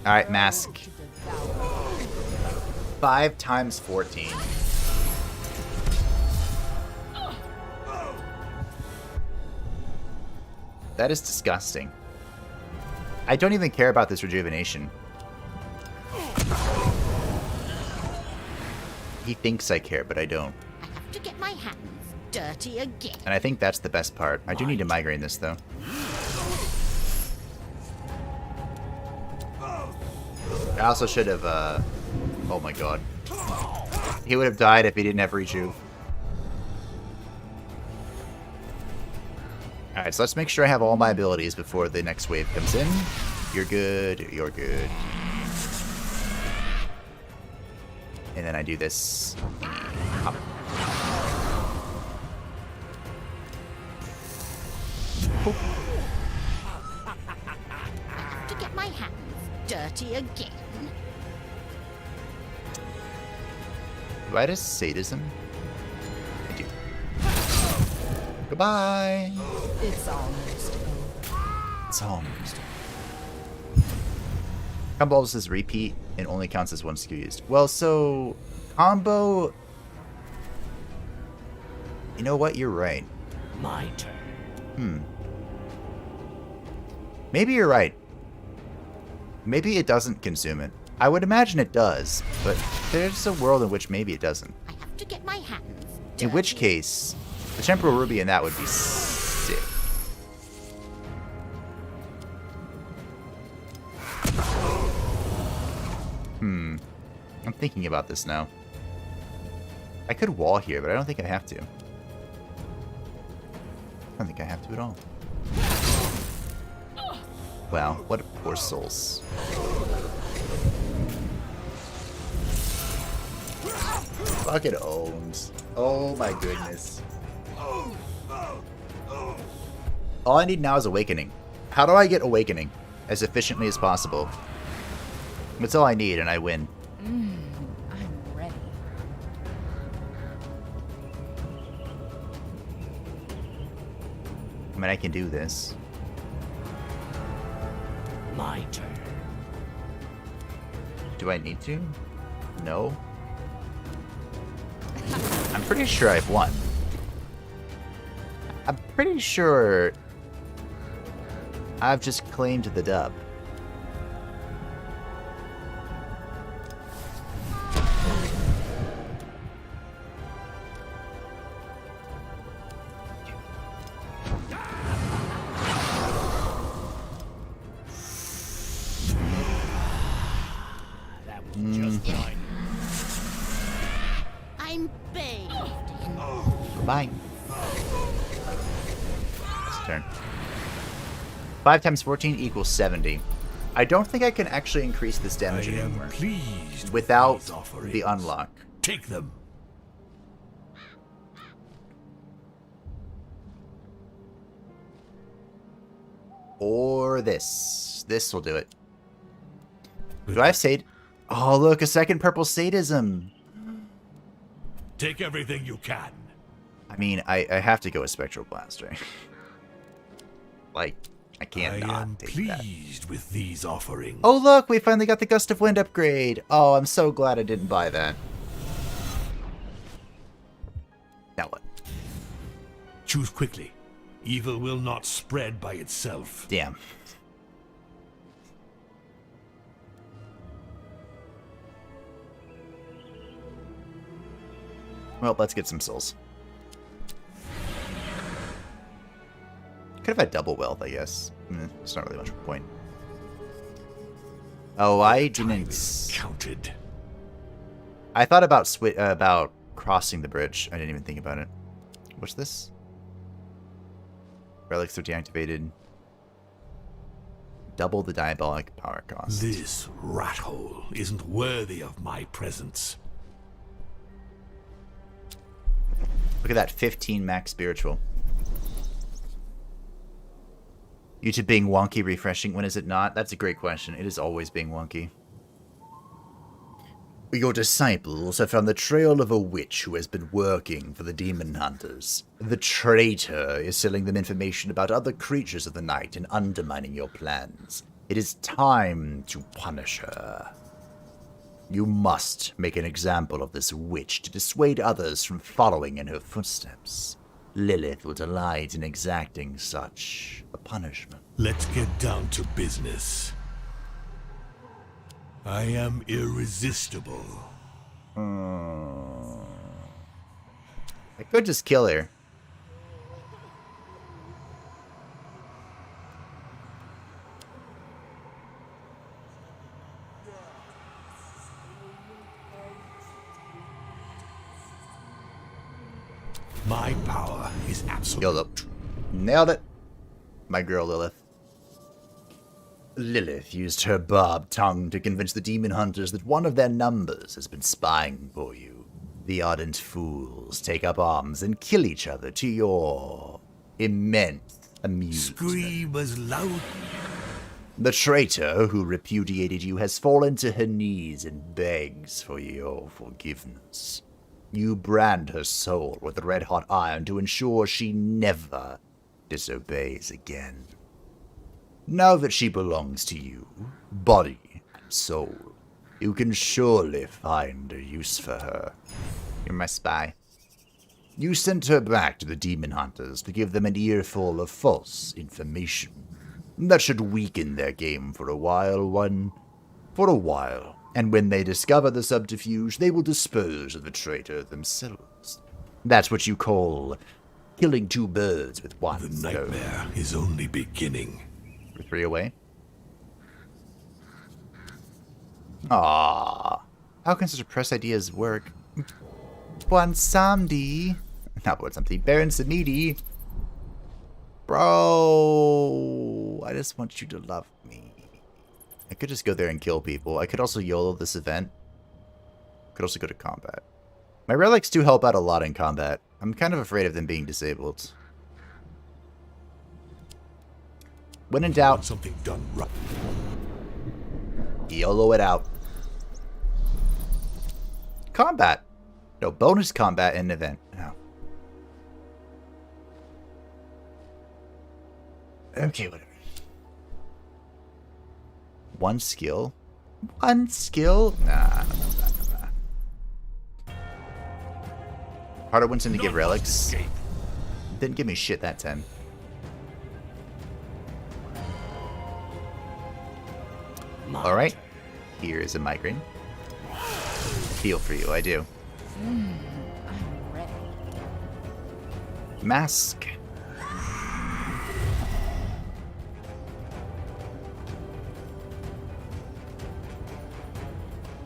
Alright, mask. 5 times 14. That is disgusting. I don't even care about this rejuvenation. He thinks I care, but I don't. I have to get my hands dirty again. And I think that's the best part. I do need to migraine this, though. I also should have, oh my god. He would have died if he didn't have rejuve. Alright, so let's make sure I have all my abilities before the next wave comes in. You're good, you're good. And then I do this. Hop. To get my hands dirty again. Do I have sadism? I do. Goodbye! It's almost over. It's almost. Combo says repeat and only counts as one skill used. Well, so combo. You know what? You're right. My turn. Maybe you're right. Maybe it doesn't consume it. I would imagine it does, but there's a world in which maybe it doesn't. I have to get my hands dirty. In which case, the Temporal Ruby in that would be sick. I'm thinking about this now. I could wall here, but I don't think I have to. I don't think I have to at all. Wow, what poor souls. Fucking owns. Oh my goodness. All I need now is Awakening. How do I get Awakening as efficiently as possible? That's all I need, and I win. I'm ready. I mean, I can do this. My turn. Do I need to? No. I'm pretty sure I've won. I'm pretty sure I've just claimed the dub. That was just fine. I'm bathed in Bye. Next turn. 5 times 14 equals 70. I don't think I can actually increase this I damage am anymore pleased with without these offerings. the unlock. Take them. Or this. This will do it. Do I have Sad? Oh, look, a second purple sadism. Take everything you can. I mean, I have to go with Spectral Blast, right? Like, I can't I not am take pleased that. with these offerings. Oh, look, we finally got the Gust of Wind upgrade. Oh, I'm so glad I didn't buy that. Now what? Choose quickly. Evil will not spread by itself. Damn. Well, let's get some souls. Could have had double wealth, I guess. It's not really much of a point. Oh, I Time didn't. is counted. I thought about crossing the bridge. I didn't even think about it. What's this? Relics are deactivated. Double the diabolic power cost. This rat hole isn't worthy of my presence. Look at that 15 max spiritual. YouTube being wonky refreshing. When is it not? That's a great question. It is always being wonky. Your disciples have found the trail of a witch who has been working for the demon hunters. The traitor is selling them information about other creatures of the night and undermining your plans. It is time to punish her. You must make an example of this witch to dissuade others from following in her footsteps. Lilith will delight in exacting such a punishment. Let's get down to business. I am irresistible. I could just kill her. My power is absolute. YOLO. Nailed it. My girl Lilith. Lilith used her barbed tongue to convince the demon hunters that one of their numbers has been spying for you. The ardent fools take up arms and kill each other to your immense amusement. Scream as loud. The traitor who repudiated you has fallen to her knees and begs for your forgiveness. You brand her soul with a red-hot iron to ensure she never disobeys again. Now that she belongs to you, body and soul, you can surely find a use for her. You're my spy. You sent her back to the demon hunters to give them an earful of false information. That should weaken their game for a while, and when they discover the subterfuge, they will dispose of the traitor themselves. That's what you call killing two birds with one The stone. nightmare is only beginning. We're 3 away. Ah, how can such oppressed ideas work? Buon Samdi. Not Buon Samdi. Baron Samedi. Bro, I just want you to love me. I could just go there and kill people. I could also YOLO this event. Could also go to combat. My relics do help out a lot in combat. I'm kind of afraid of them being disabled. When in Want doubt, something done right. YOLO it out. Combat. No, bonus combat in event. No. Okay, whatever. One skill? One skill? Nah. Harder Winston to give relics. Didn't give me shit that time. Alright. Here is a migraine. Feel for you, I do. I'm ready. Mask.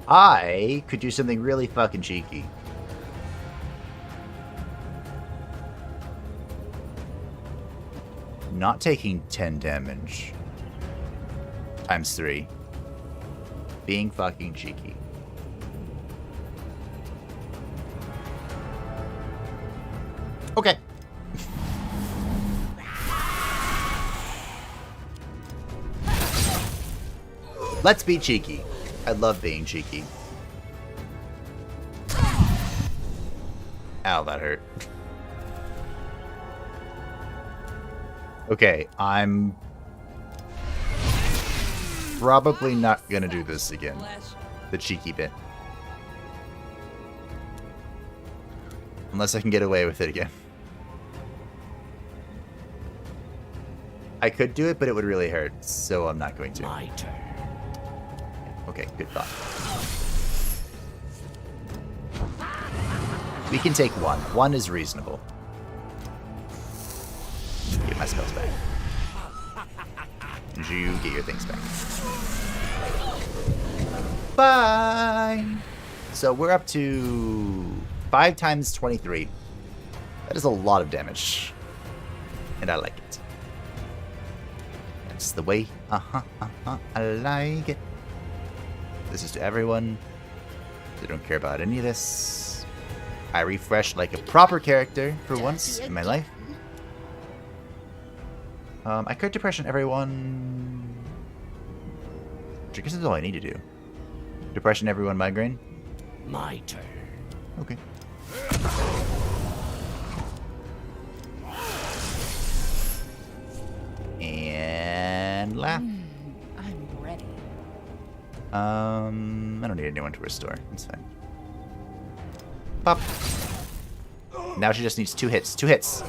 I could do something really fucking cheeky. Not taking 10 damage. Times 3. Being fucking cheeky. Okay. Let's be cheeky. I love being cheeky. Ow, that hurt. Okay, I'm probably not gonna do this again. The cheeky bit. Unless I can get away with it again. I could do it, but it would really hurt, so I'm not going to. My turn. Okay, good thought. We can take one. One is reasonable. Get my spells back. You get your things back. Bye! So we're up to 5 times 23. That is a lot of damage. And I like it. That's the way. I like it. This is to everyone. They don't care about any of this. I refresh like a proper character for once in my life. I could depression everyone. Which I guess is all I need to do. Depression everyone, migraine. My turn. Okay. And laugh. I'm ready. I don't need anyone to restore. That's fine. Pop. Now she just needs 2 hits. 2 hits.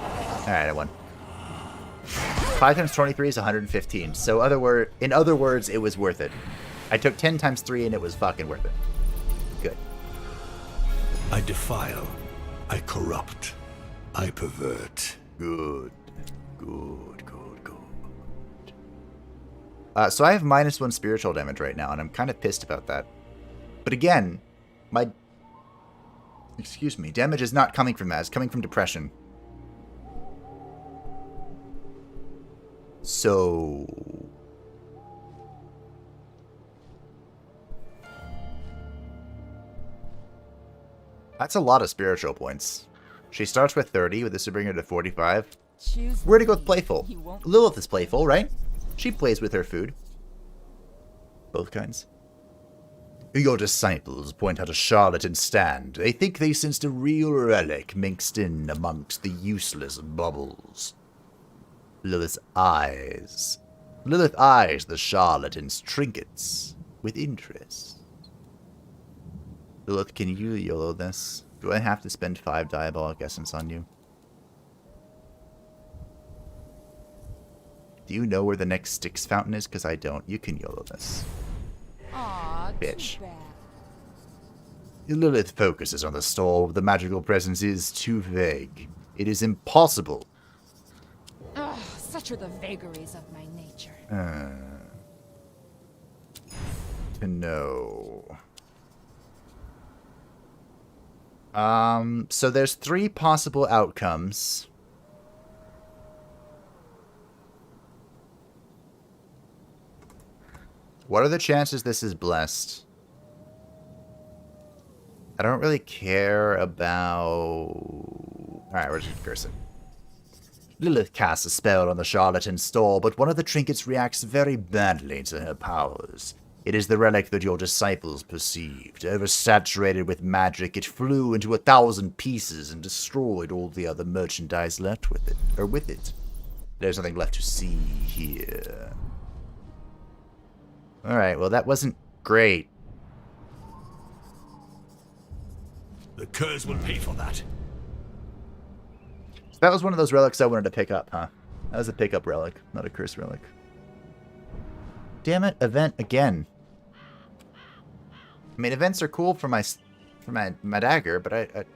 Alright, I won. 5 times 23 is 115. So in other words, it was worth it. I took 10 times 3 and it was fucking worth it. Good. I defile. I corrupt. I pervert. Good. So I have -1 spiritual damage right now, and I'm kind of pissed about that. But again, my... Excuse me. Damage is not coming from that. It's coming from depression. So... That's a lot of spiritual points. She starts with 30, but this would bring her to 45. Choose We're gonna go with me. playful. You won't. Lilith is playful, right? She plays with her food. Both kinds. Your disciples point out a charlatan stand. They think they sensed a real relic mixed in amongst the useless bubbles. Lilith eyes the charlatan's trinkets with interest. Lilith, can you YOLO this? Do I have to spend 5 Diabolic Essence on you? Do you know where the next Styx fountain is? Because I don't. You can YOLO this. Aw, Bitch. too bad. Lilith focuses on the stall. The magical presence is too vague. It is impossible. Ugh, such are the vagaries of my nature. To know. So there's 3 possible outcomes. What are the chances this is blessed? I don't really care about... Alright, we're just gonna curse it. Lilith casts a spell on the charlatan's stall, but one of the trinkets reacts very badly to her powers. It is the relic that your disciples perceived. Oversaturated with magic, it flew into 1,000 pieces and destroyed all the other merchandise left with it. There's nothing left to see here. Alright, well that wasn't great. The curse will pay for that. So that was one of those relics I wanted to pick up, huh? That was a pickup relic, not a curse relic. Damn it, event again. I mean, events are cool for my dagger, but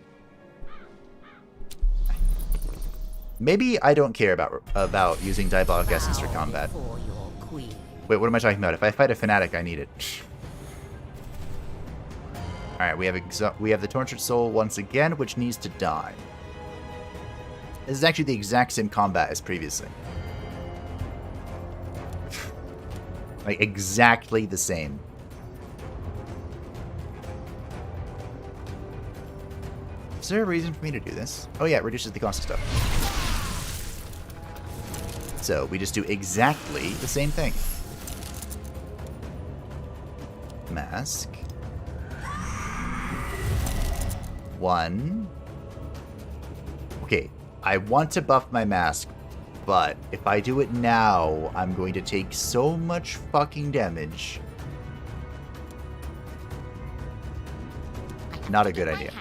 maybe I don't care about using Diabolic Essence for combat. For your queen. Wait, what am I talking about? If I fight a fanatic, I need it. Alright, we have the Tortured Soul once again, which needs to die. This is actually the exact same combat as previously. Like, exactly the same. Is there a reason for me to do this? Oh yeah, it reduces the cost of stuff. So, we just do exactly the same thing. Mask. 1. Okay, I want to buff my mask, but if I do it now, I'm going to take so much fucking damage. Not a good idea.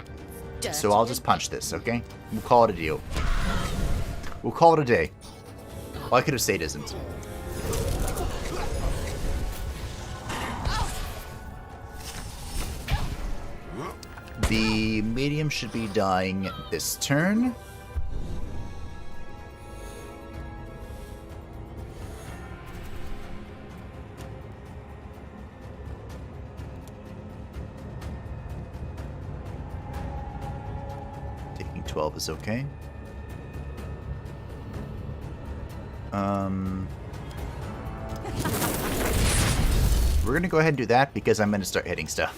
So I'll just punch this, okay? We'll call it a deal. We'll call it a day. Well, I could have said isn't. The medium should be dying this turn. 12 is okay. We're gonna go ahead and do that because I'm gonna start hitting stuff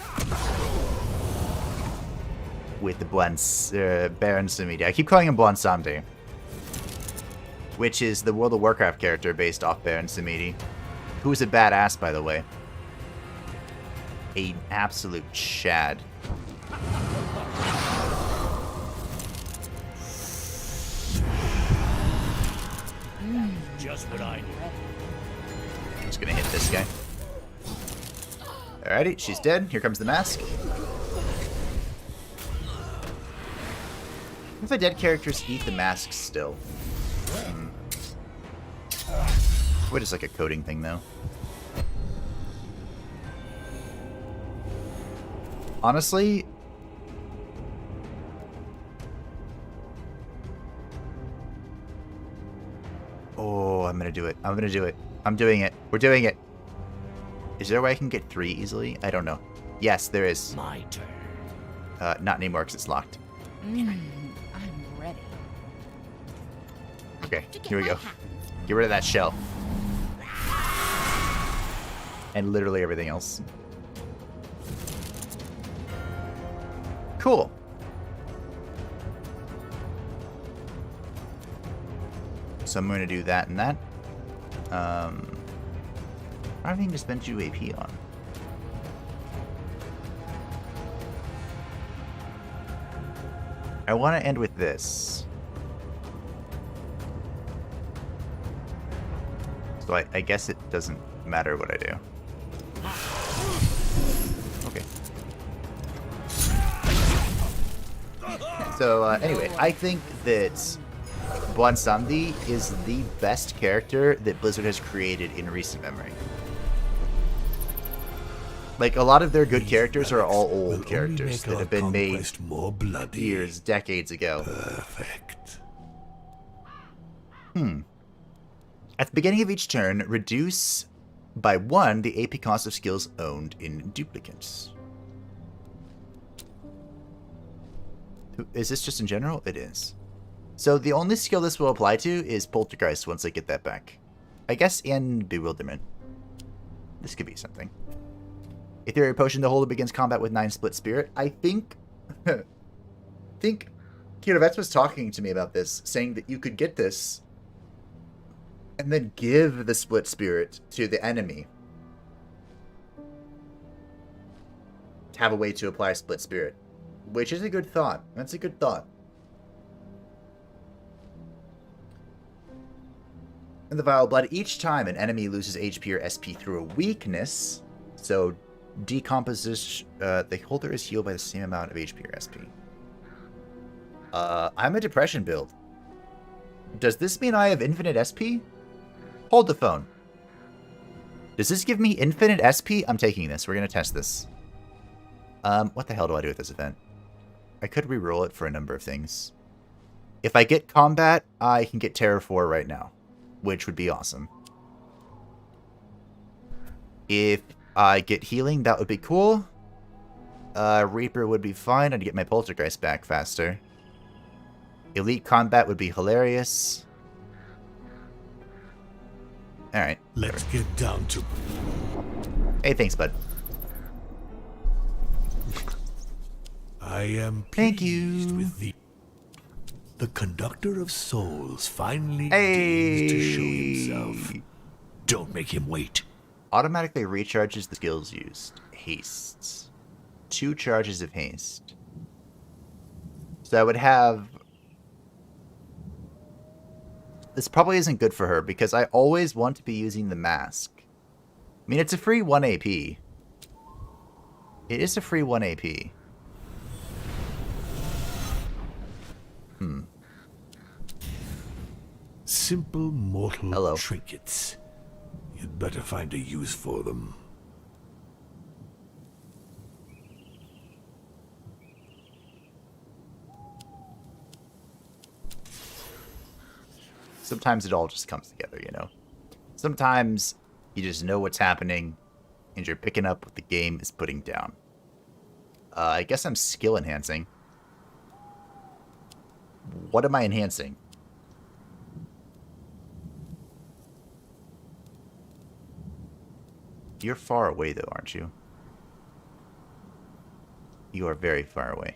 with the Baron Samedi. I keep calling him Samedi, which is the World of Warcraft character based off Baron Samedi, who is a badass, by the way. An absolute Chad. Just what I need. I'm just gonna hit this guy. Alrighty, she's dead. Here comes the mask. If the dead characters eat the masks still. What is like a coding thing though? Honestly, oh, I'm gonna do it. I'm gonna do it. I'm doing it. We're doing it. Is there a way I can get 3 easily? I don't know. Yes, there is. My turn. Not anymore because it's locked. I'm ready. Okay, here we go. Get rid of that shell. And literally everything else. Cool. So I'm going to do that and that. I don't think to spend 2 AP on. I want to end with this. So I guess it doesn't matter what I do. Okay. So anyway, I think that Samedi is the best character that Blizzard has created in recent memory. Like, a lot of their good characters are all old characters that have been made more bloody. years, decades ago. Perfect. At the beginning of each turn, reduce by 1 the AP cost of skills owned in duplicates. Is this just in general? It is. So the only skill this will apply to is Poltergeist once I get that back. I guess and Bewilderment. This could be something. Ethereal Potion to hold begins combat with 9 Split Spirit. I think Kirovets was talking to me about this, saying that you could get this and then give the Split Spirit to the enemy to have a way to apply Split Spirit, which is a good thought. That's a good thought. In the Vial of Blood, each time an enemy loses HP or SP through a weakness, so decomposition, the holder is healed by the same amount of HP or SP. I'm a depression build. Does this mean I have infinite SP? Hold the phone. Does this give me infinite SP? I'm taking this. We're going to test this. What the hell do I do with this event? I could reroll it for a number of things. If I get combat, I can get Terror 4 right now, which would be awesome. If I get healing, that would be cool. Reaper would be fine. I'd get my Poltergeist back faster. Elite Combat would be hilarious. Alright. Let's get down to... Hey, thanks, bud. I am Thank pleased you. with the Conductor of Souls finally Hey. deigns to show himself. Don't make him wait. Automatically recharges the skills used. Hastes. 2 charges of haste. So I would have... This probably isn't good for her because I always want to be using the mask. I mean, it's a free 1 AP. It is a free 1 AP. Simple mortal Hello. trinkets. You'd better find a use for them. Sometimes it all just comes together, you know? Sometimes you just know what's happening and you're picking up what the game is putting down. I guess I'm skill enhancing. What am I enhancing? You're far away, though, aren't you? You are very far away.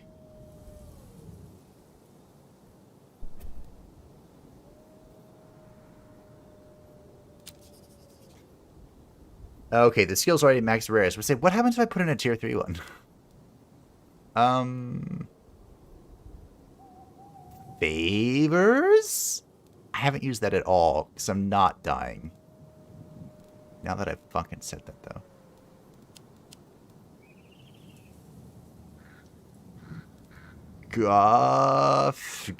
Okay, the skill's already max rare. So we say, what happens if I put in a tier 3 one? Favors? I haven't used that at all, because I'm not dying. Now that I've fucking said that, though. Gust?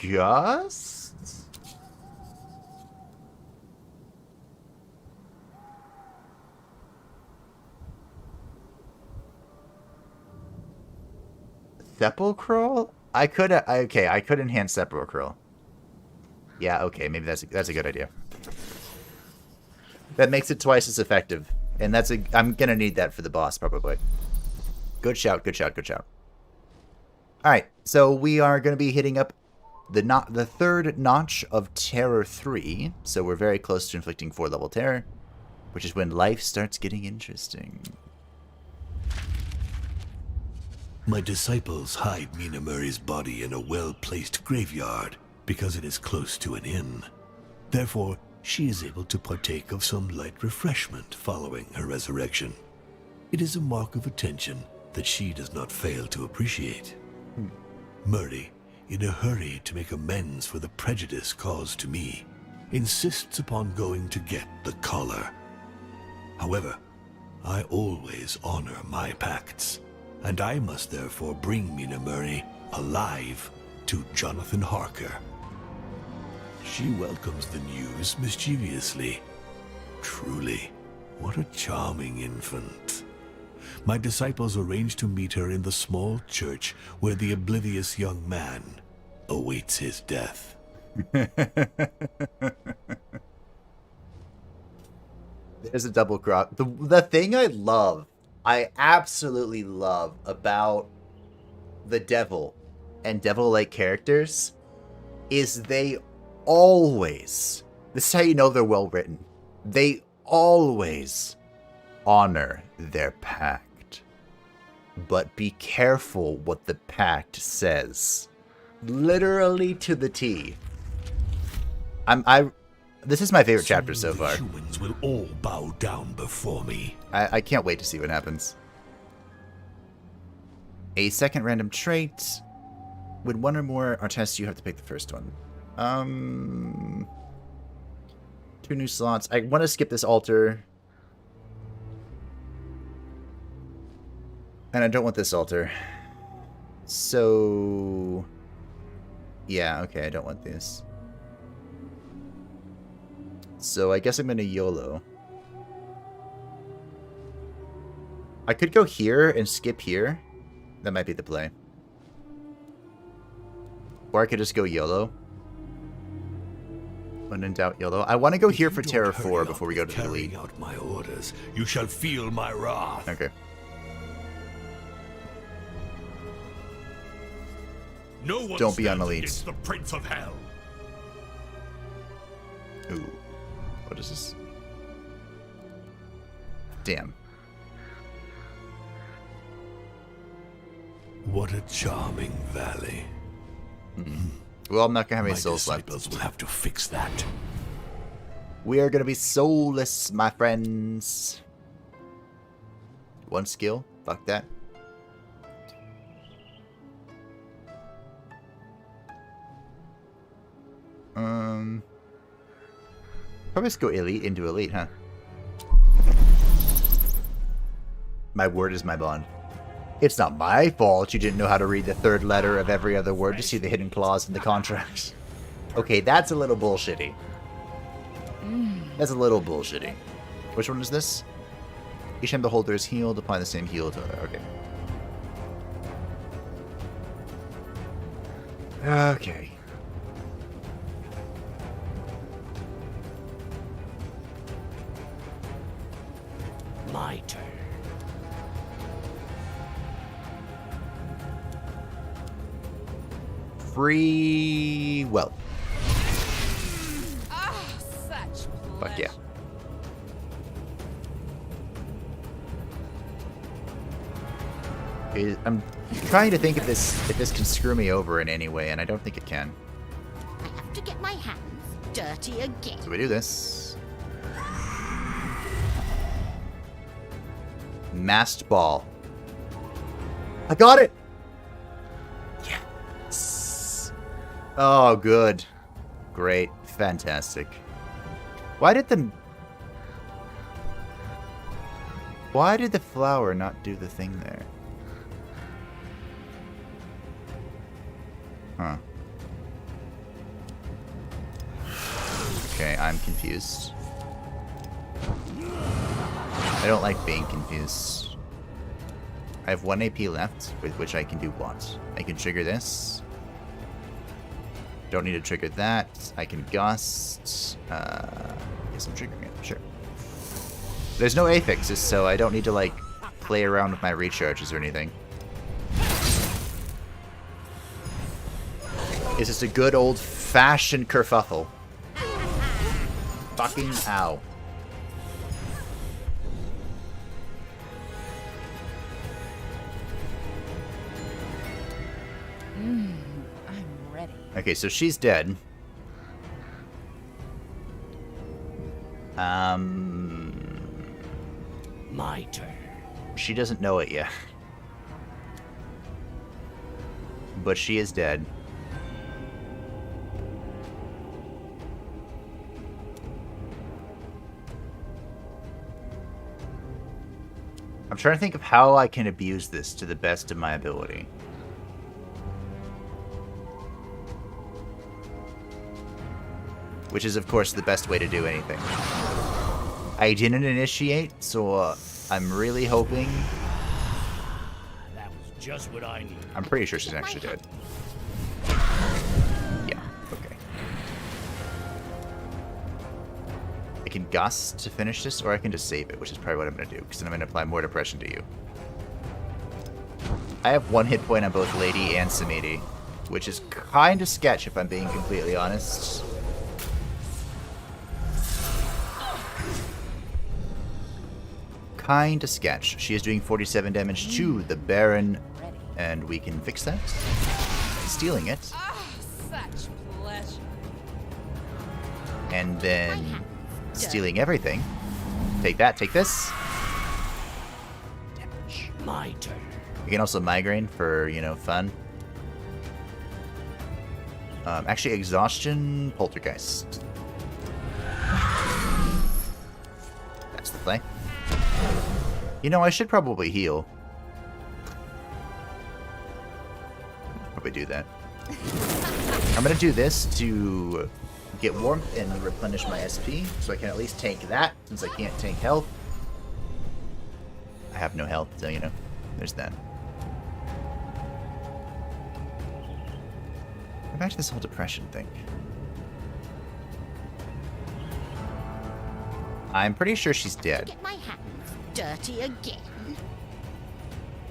Sepulchral? I could enhance Sepulchral. Yeah, okay, maybe that's a good idea. That makes it twice as effective. And I'm gonna need that for the boss, probably. Good shout, good shout, good shout. Alright, so we are gonna be hitting up the third notch of Terror 3. So we're very close to inflicting 4-level terror, which is when life starts getting interesting. My disciples hide Mina Murray's body in a well-placed graveyard because it is close to an inn. Therefore, she is able to partake of some light refreshment following her resurrection. It is a mark of attention that she does not fail to appreciate. Murray, in a hurry to make amends for the prejudice caused to me, insists upon going to get the collar. However, I always honor my pacts, and I must therefore bring Mina Murray alive to Jonathan Harker. She welcomes the news mischievously. Truly, what a charming infant. My disciples arrange to meet her in the small church where the oblivious young man awaits his death. There's a double cross. The thing I absolutely love about the Devil and Devil-like characters is they always, this is how you know they're well written, they always honor their pact. But be careful what the pact says. Literally to the T. This is my favorite chapter so far. Humans will all bow down before me. I can't wait to see what happens. A second random trait. When one or more are tested, you have to pick the first one. 2 new slots. I want to skip this altar. And I don't want this altar. So... yeah, okay, I don't want this. So I guess I'm going to YOLO. I could go here and skip here. That might be the play. Or I could just go YOLO. When in doubt, YOLO. I want to go here for Terror 4 before we go to the Elite. Carrying out my orders, you shall feel my wrath. Okay. No one Don't be on stands Elite. against the Prince of Hell. Ooh. What is this? Damn. What a charming valley. Well, I'm not going to have any My souls left. disciples will have to fix that. We are going to be soulless, my friends. 1 skill? Fuck that. Probably just go Elite into Elite, huh? My word is my bond. It's not my fault you didn't know how to read the 3rd letter of every other word to see the hidden clause in the contract. Okay, that's a little bullshitty. That's a little bullshitty. Which one is this? Each time the holder is healed, apply the same heal to... okay. Okay. My turn. free... well. Ah, such Fuck yeah. I'm trying to think if this can screw me over in any way, and I don't think it can. I have to get my hands dirty again. So we do this. Masked ball. I got it! Yes! Oh, good. Great. Fantastic. Why did the flower not do the thing there? Huh. Okay, I'm confused. I don't like being confused. I have 1 AP left, with which I can do what? I can trigger this. Don't need to trigger that. I can gust. Guess I'm triggering it, sure. There's no affixes, so I don't need to, like, play around with my recharges or anything. It's just a good old-fashioned kerfuffle. Fucking ow. I'm ready. Okay, so she's dead. My turn. She doesn't know it yet. But she is dead. I'm trying to think of how I can abuse this to the best of my ability. Which is, of course, the best way to do anything. I didn't initiate, so I'm really hoping... That was just what I needed. I'm pretty sure she's actually dead. Yeah, okay. I can gust to finish this, or I can just save it, which is probably what I'm going to do, because then I'm going to apply more depression to you. I have 1 hit point on both Lady and Samidi, which is kind of sketch if I'm being completely honest. Kind of sketch. She is doing 47 damage to the Baron, and we can fix that by stealing it. Ah, such pleasure. And then stealing everything. Take that, take this. Damage. My turn. You can also migraine for, you know, fun. Actually, exhaustion, poltergeist. That's the play. You know, I should probably heal. Probably do that. I'm gonna do this to get warmth and replenish my SP, so I can at least tank that, since I can't tank health. I have no health, so, you know, there's that. Go back to this whole depression thing. I'm pretty sure she's dead. Get my hands dirty again.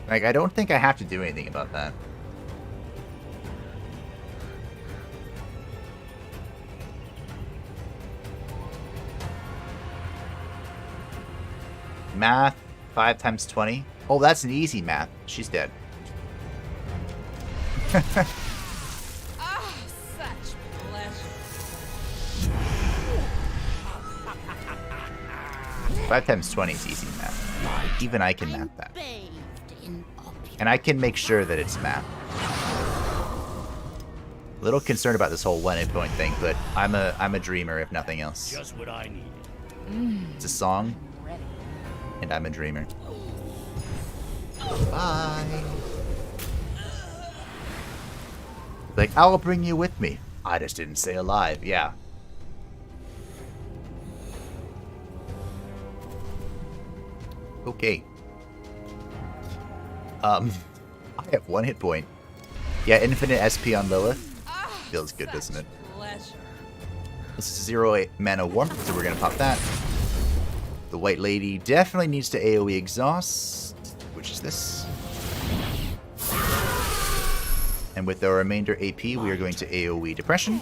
Like, I don't think I have to do anything about that. Math, 5 times 20. Oh, that's an easy math. She's dead. Ah, such pleasure. 5 times 20 is easy math. Even I can math that. Bathed in opulence. And I can make sure that it's math. A little concerned about this whole 1 hit point thing, but I'm a dreamer if nothing else. Just what I needed. It's a song, Ready. and I'm a dreamer. Bye. Like, I'll bring you with me. I just didn't say alive, yeah. Okay. I have 1 hit point. Yeah, infinite SP on Lilith. Ah, Feels good, doesn't it? pleasure. This is 0 mana warmth, so we're gonna pop that. The White Lady definitely needs to AoE exhaust, which is this. And with our remainder AP, we are going to AoE Depression.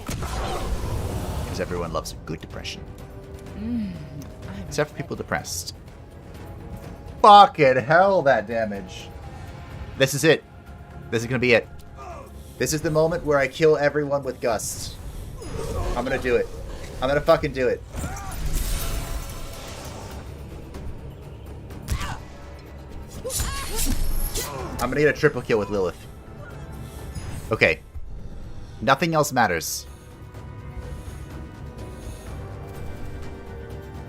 Because everyone loves a good depression. Except for people depressed. Fucking hell, that damage. This is it. This is going to be it. This is the moment where I kill everyone with Gust. I'm going to do it. I'm going to fucking do it. I'm going to get a triple kill with Lilith. Okay. Nothing else matters.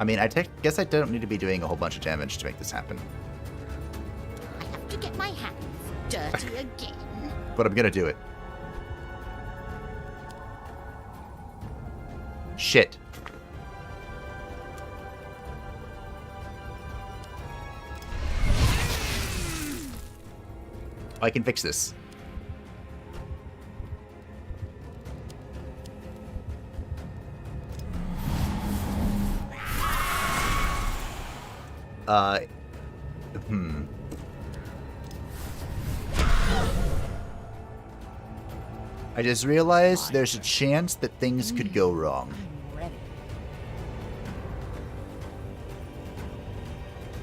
I mean, guess I don't need to be doing a whole bunch of damage to make this happen. I have to get my hands dirty again. But I'm gonna do it. Shit. I can fix this. I just realized there's a chance that things could go wrong. I'm ready.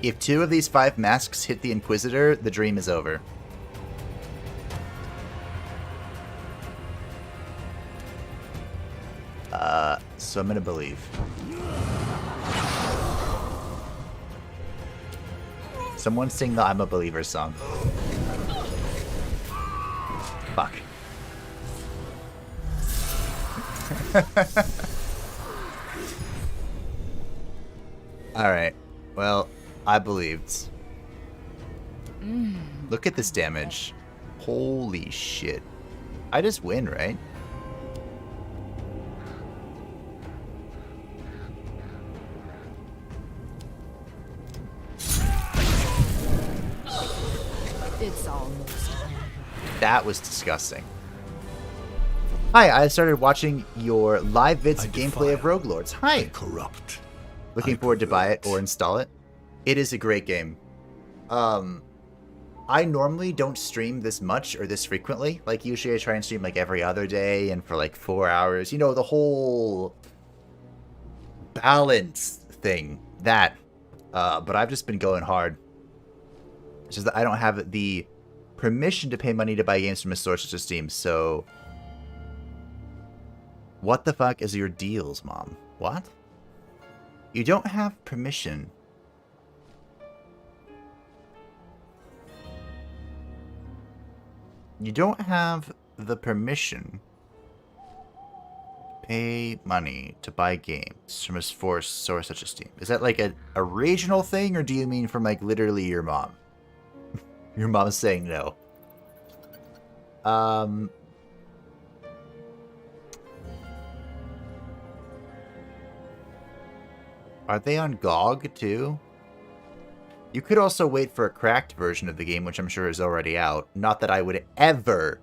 If 2 of these 5 masks hit the Inquisitor, the dream is over. So I'm gonna believe. Someone sing the I'm a Believer song. Fuck. Alright. Well, I believed. Look at this damage. Holy shit. I just win, right? It's almost over. That was disgusting. Hi, I started watching your live vids I gameplay of defile. Rogue Lords. Hi! I corrupt. Looking I forward to buy it pervert. or install it. It is a great game. I normally don't stream this much or this frequently. Like, usually I try and stream like every other day and for like 4 hours. You know, the whole balance thing. That. But I've just been going hard. It's just that I don't have the permission to pay money to buy games from a source such as Steam, so... What the fuck is your deals, Mom? What? You don't have permission. You don't have the permission to pay money to buy games from a source such as Steam. Is that like a regional thing, or do you mean from like literally your mom? Your mom's saying no. Are they on GOG too? You could also wait for a cracked version of the game, which I'm sure is already out. Not that I would ever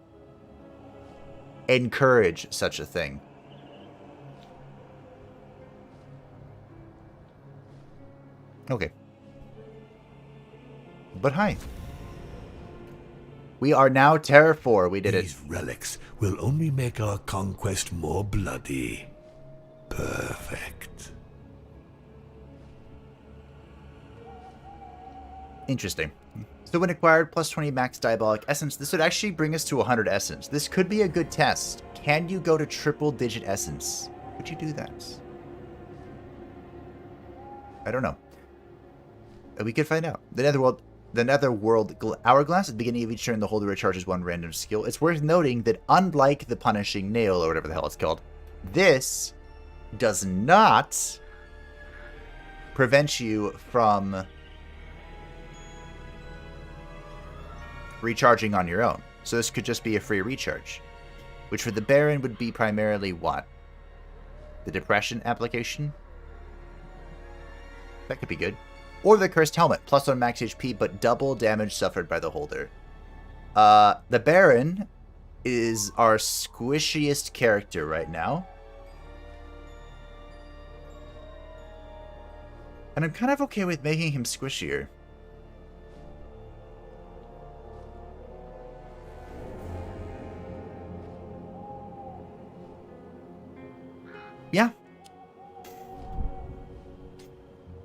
encourage such a thing. Okay. But hi. We are now Terror 4. We did it. These relics will only make our conquest more bloody. Perfect. Interesting. So when acquired, plus 20 max Diabolic Essence. This would actually bring us to 100 Essence. This could be a good test. Can you go to triple digit Essence? Would you do that? I don't know. We could find out. The Netherworld Hourglass. At the beginning of each turn, the holder recharges 1 random skill. It's worth noting that unlike the Punishing Nail, or whatever the hell it's called, this does not prevent you from recharging on your own. So this could just be a free recharge. Which for the Baron would be primarily what? The Depression application? That could be good. Or the Cursed Helmet, plus 1 max HP, but double damage suffered by the holder. The Baron is our squishiest character right now. And I'm kind of okay with making him squishier. Yeah.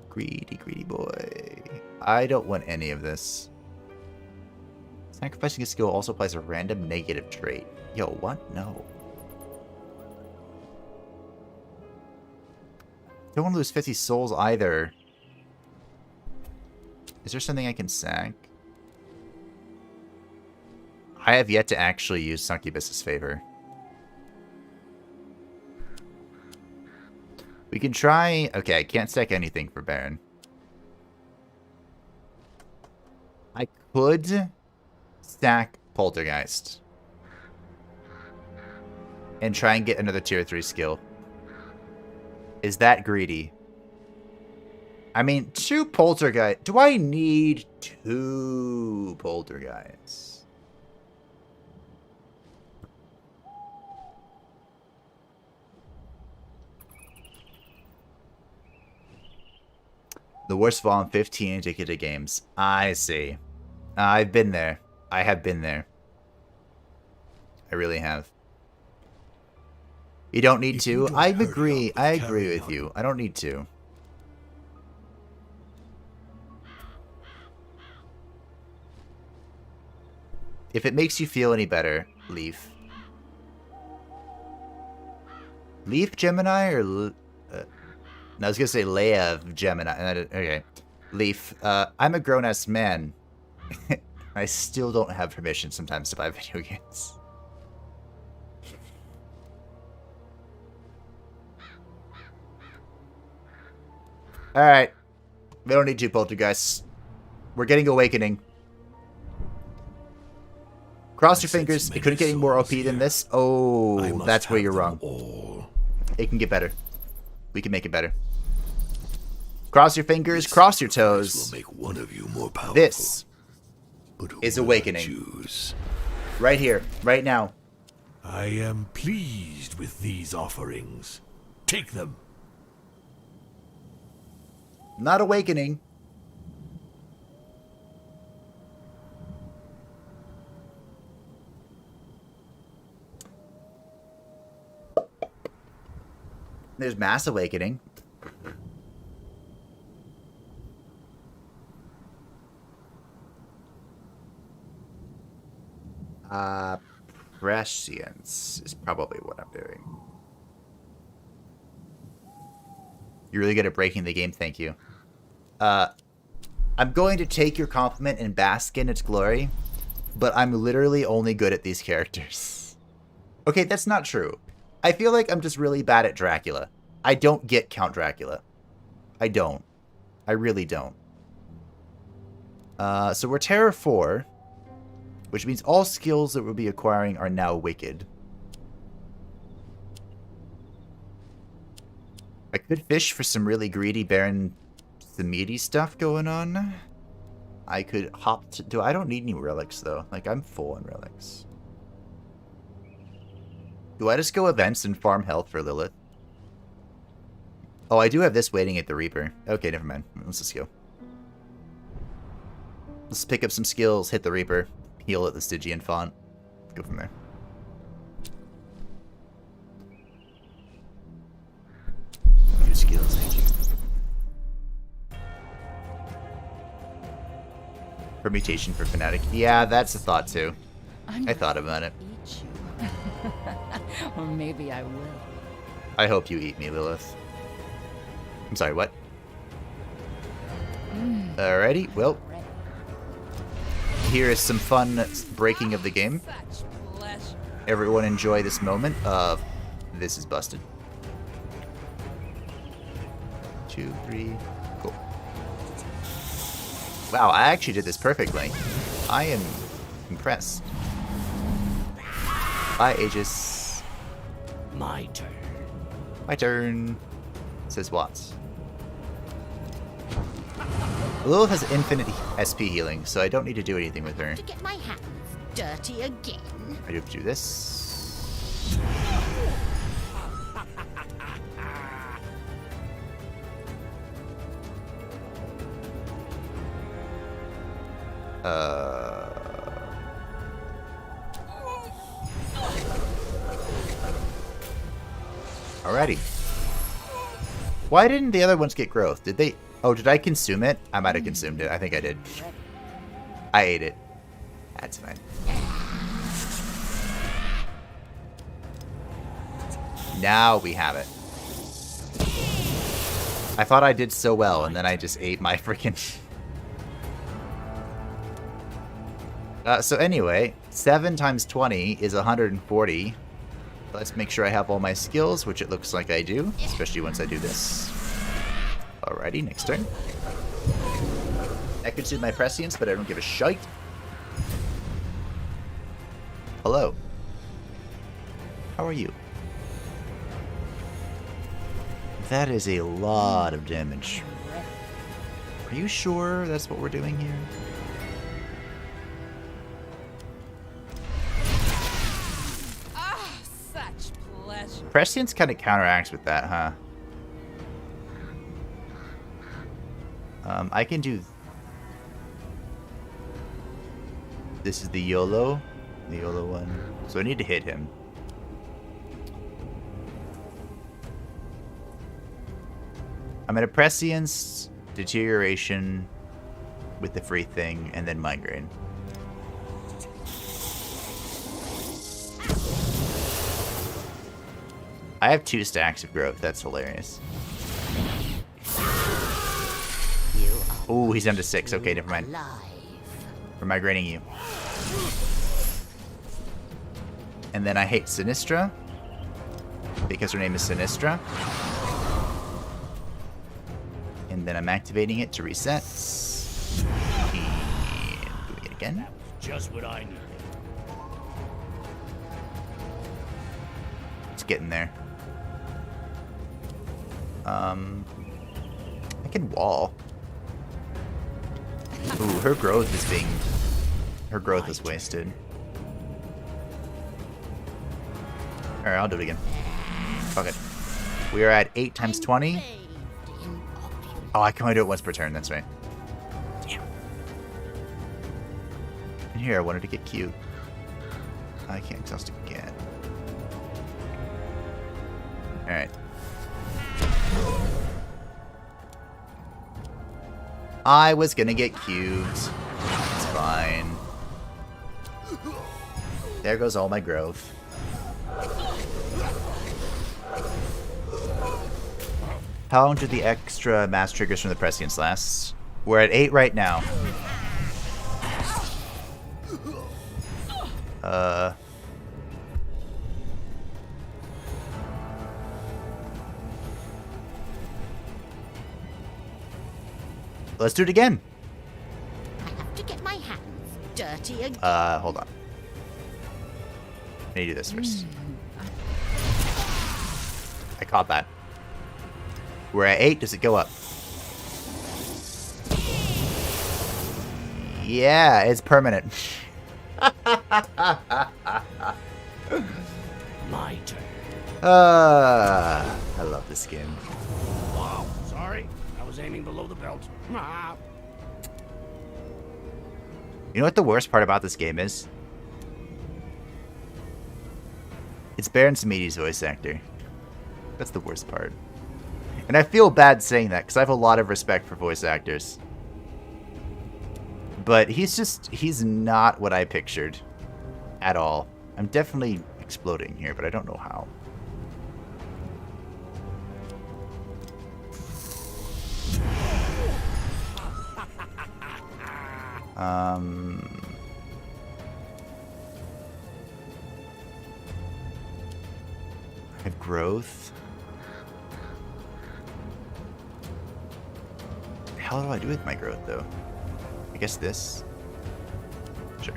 Greedy, greedy boy. I don't want any of this. Sacrificing a skill also applies a random negative trait. Yo, what? No. Don't want to lose 50 souls either. Is there something I can sack? I have yet to actually use Succubus's favor. We can try... Okay, I can't stack anything for Baron. I could stack Poltergeist. And try and get another tier 3 skill. Is that greedy? I mean, 2 Poltergeist. Do I need 2 Poltergeists? The worst of all in 15 indicative games. I see. I've been there. I have been there. I really have. You don't need to. I agree. I agree with you. I don't need to. If it makes you feel any better, Leaf. Leaf Gemini or... no, I was going to say Leia of Gemini. Okay. Leaf. I'm a grown-ass man. I still don't have permission sometimes to buy video games. Alright. We don't need 2 Poltergeists. We're getting Awakening. Cross your fingers. It couldn't get any more OP than this. Oh, that's where you're wrong. It can get better. We can make it better. Cross your fingers, cross your toes. Will make one of you more powerful. This But who is will I Awakening. choose? Right here, right now. I am pleased with these offerings. Take them. Not Awakening. There's Mass Awakening. Prescience is probably what I'm doing. You're really good at breaking the game, thank you. I'm going to take your compliment and bask in its glory, but I'm literally only good at these characters. Okay, that's not true. I feel like I'm just really bad at Dracula. I don't get Count Dracula. I don't. I really don't. So we're Terror 4, which means all skills that we'll be acquiring are now Wicked. I could fish for some really greedy Baron Samedi stuff going on. I could hop to... I don't need any relics, though. Like, I'm full on relics. Do I just go events and farm health for Lilith? Oh, I do have this waiting at the Reaper. Okay, never mind. Let's just go. Let's pick up some skills, hit the Reaper, heal at the Stygian font. Go from there. Your skills, thank you. Permutation for Fnatic. Yeah, that's a thought too. I thought about it. Eat you. Or maybe I will. I hope you eat me, Lilith. I'm sorry, what? Alrighty, well. Here is some fun breaking of the game. Everyone enjoy this moment of this is busted. 2, 3, cool. Wow, I actually did this perfectly. I am impressed. Bye, Aegis. My turn. My turn. Says Watts. Lilith has infinite SP healing, so I don't need to do anything with her. To get my hands dirty again. I do have to do this. Alrighty. Why didn't the other ones get growth? Did they? Oh, did I consume it? I might have consumed it. I think I did. I ate it. That's fine. Now we have it. I thought I did so well, and then I just ate my freaking... so anyway, 7 times 20 is 140. Let's make sure I have all my skills, which it looks like I do, especially once I do this. Alrighty, next turn. I consume my prescience, but I don't give a shite. Hello. How are you? That is a lot of damage. Are you sure that's what we're doing here? Ah, such pleasure. Prescience kind of counteracts with that, huh? I can do... This is the YOLO one. So I need to hit him. I'm at a prescience, deterioration with the free thing, and then migraine. I have 2 stacks of growth. That's hilarious. Oh, he's down to 6. Okay, never mind. We're migraining you. And then I hate Sinistra, because her name is Sinistra. And then I'm activating it to reset. And doing it again. Just what I needed. It's getting there. I can wall. Ooh, her growth is being... Her growth is wasted. Alright, I'll do it again. Fuck it. We are at 8 times 20. Oh, I can only do it once per turn, that's right. Damn. And here, I wanted to get cute. I can't exhaust again. Alright. I was gonna get cute. It's fine. There goes all my growth. How long do the extra mass triggers from the prescience last? We're at 8 right now. Let's do it again. I have to get my hands dirty again. Hold on. Let me do this first. I caught that. We're at 8. Does it go up? Yeah, it's permanent. My turn. I love this game. Wow, sorry. I was aiming below the belt. Ah. You know what the worst part about this game is? It's Baron Samedi's voice actor. That's the worst part. And I feel bad saying that, because I have a lot of respect for voice actors. But he's not what I pictured. At all. I'm definitely exploding here, but I don't know how. I have growth. How do I do with my growth, though? I guess this. Sure.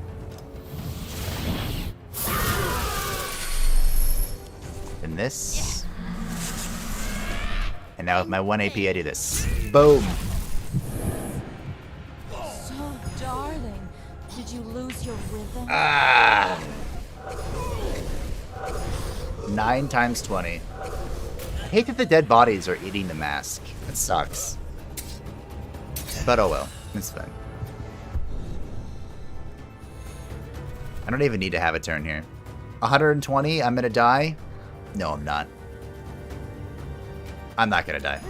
And this. And now with my 1 AP, I do this. Boom! So, darling, did you lose your rhythm? 9 times 20. I hate that the dead bodies are eating the mask. That sucks. But oh well. It's fine. I don't even need to have a turn here. 120, I'm gonna die? No, I'm not. I'm not gonna die.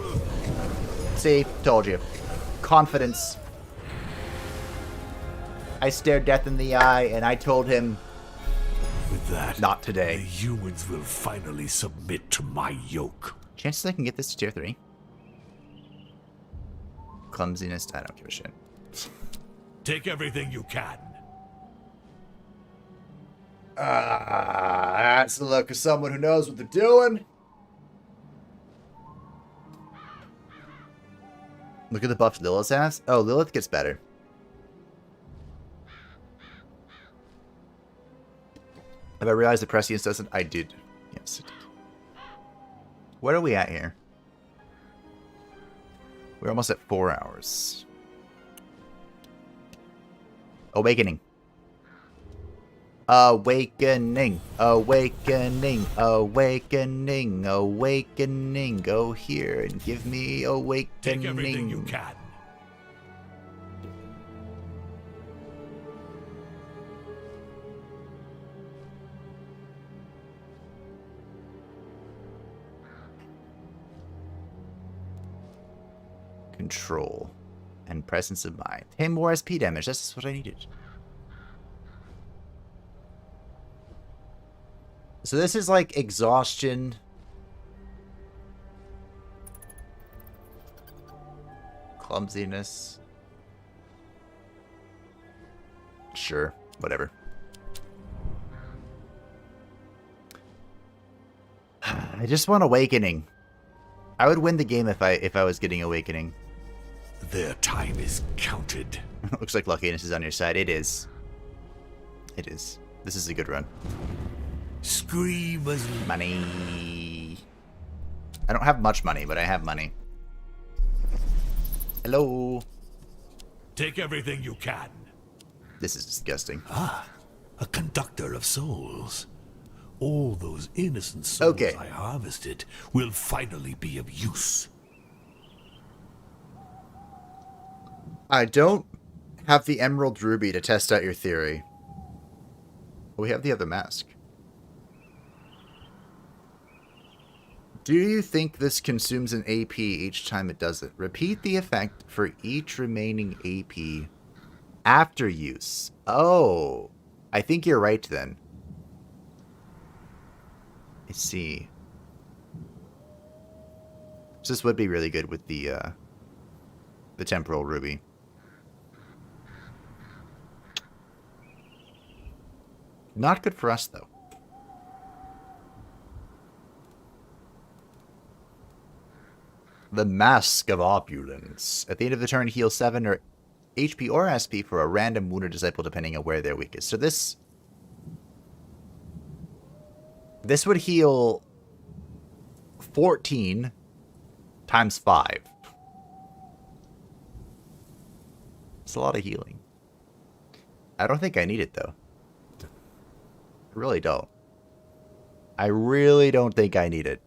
See? Told you. Confidence. I stared death in the eye, and I told him, With that, not the today. humans will finally submit to my yoke. Chances I can get this to tier 3? Clumsiness, I don't give a shit. Take everything you can. That's the look of someone who knows what they're doing. Look at the buffs Lilith has. Oh, Lilith gets better. Have I realized that Prescience doesn't? I did. Yes, it did. What are we at here? We're almost at 4 hours. Awakening. Awakening. Awakening. Awakening. Awakening. Go here and give me awakening. Take everything you can. Control and presence of mind. Hey, more SP damage. That's what I needed. So this is like exhaustion. Clumsiness. Sure, whatever. I just want awakening. I would win the game if I was getting awakening. Their time is counted. Looks like luckiness is on your side. It is. It is. This is a good run. Scream as Money. I don't have much money, but I have money. Hello. take everything you can. This is disgusting. A conductor of souls. All those innocent souls Okay. I harvested will finally be of use. I don't have the Emerald Ruby to test out your theory. But we have the other mask. Do you think this consumes an AP each time it does it? Repeat the effect for each remaining AP after use. Oh, I think you're right then. I see. So this would be really good with the Temporal Ruby. Not good for us, though. The Mask of Opulence. At the end of the turn, heal 7 or HP or SP for a random wounded disciple, depending on where they're weakest. So this would heal 14 times 5. It's a lot of healing. I don't think I need it, though. I really don't. I really don't think I need it.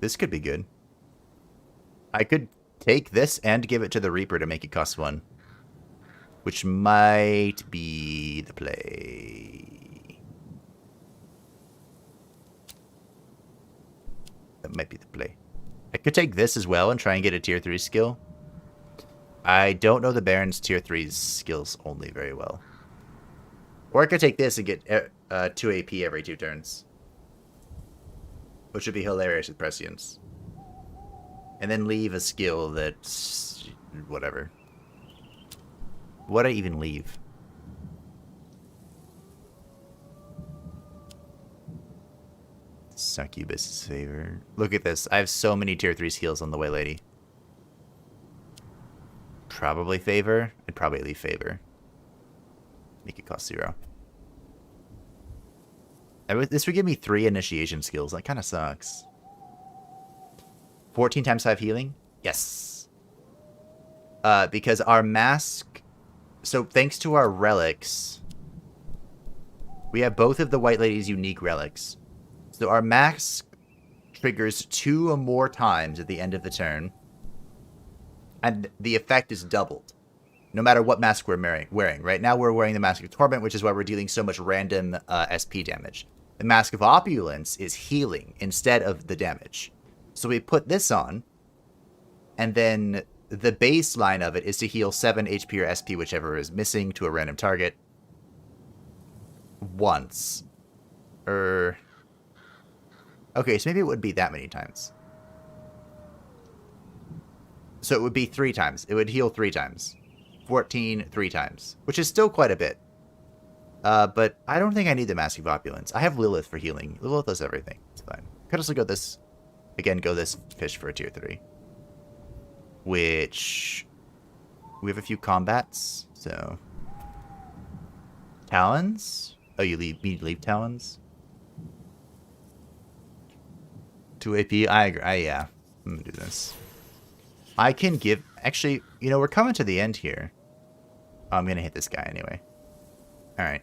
This could be good. I could take this and give it to the Reaper to make it cost 1. Which might be the play. That might be the play. I could take this as well and try and get a tier 3 skill. I don't know the Baron's tier 3 skills only very well. Or I could take this and get 2 AP every 2 turns. Which would be hilarious with Prescience. And then leave a skill that's... whatever. What'd I even leave? Succubus' favor. Look at this. I have so many tier 3 skills on the way, lady. Probably favor. I'd probably leave favor. Make it cost 0. This would give me 3 initiation skills. That kind of sucks. 14 times 5 healing? Yes. Because our mask... So thanks to our relics, we have both of the White Lady's unique relics. So our mask triggers 2 or more times at the end of the turn. And the effect is doubled. No matter what mask we're wearing. Right now we're wearing the Mask of Torment, which is why we're dealing so much random SP damage. The Mask of Opulence is healing instead of the damage. So we put this on, and then the baseline of it is to heal 7 HP or SP, whichever is missing, to a random target once. Okay, so maybe it would be that many times. So it would be 3 times. It would heal 3 times. 14 3 times, which is still quite a bit. But I don't think I need the Mask of Opulence. I have Lilith for healing. Lilith does everything. It's fine. Could also go this... Again, go this fish for a tier 3. Which... We have a few combats, so... Talons? Oh, you leave Talons? 2 AP? I agree. Yeah. I'm gonna do this. I can give... Actually, you know, we're coming to the end here. Oh, I'm gonna hit this guy anyway. Alright.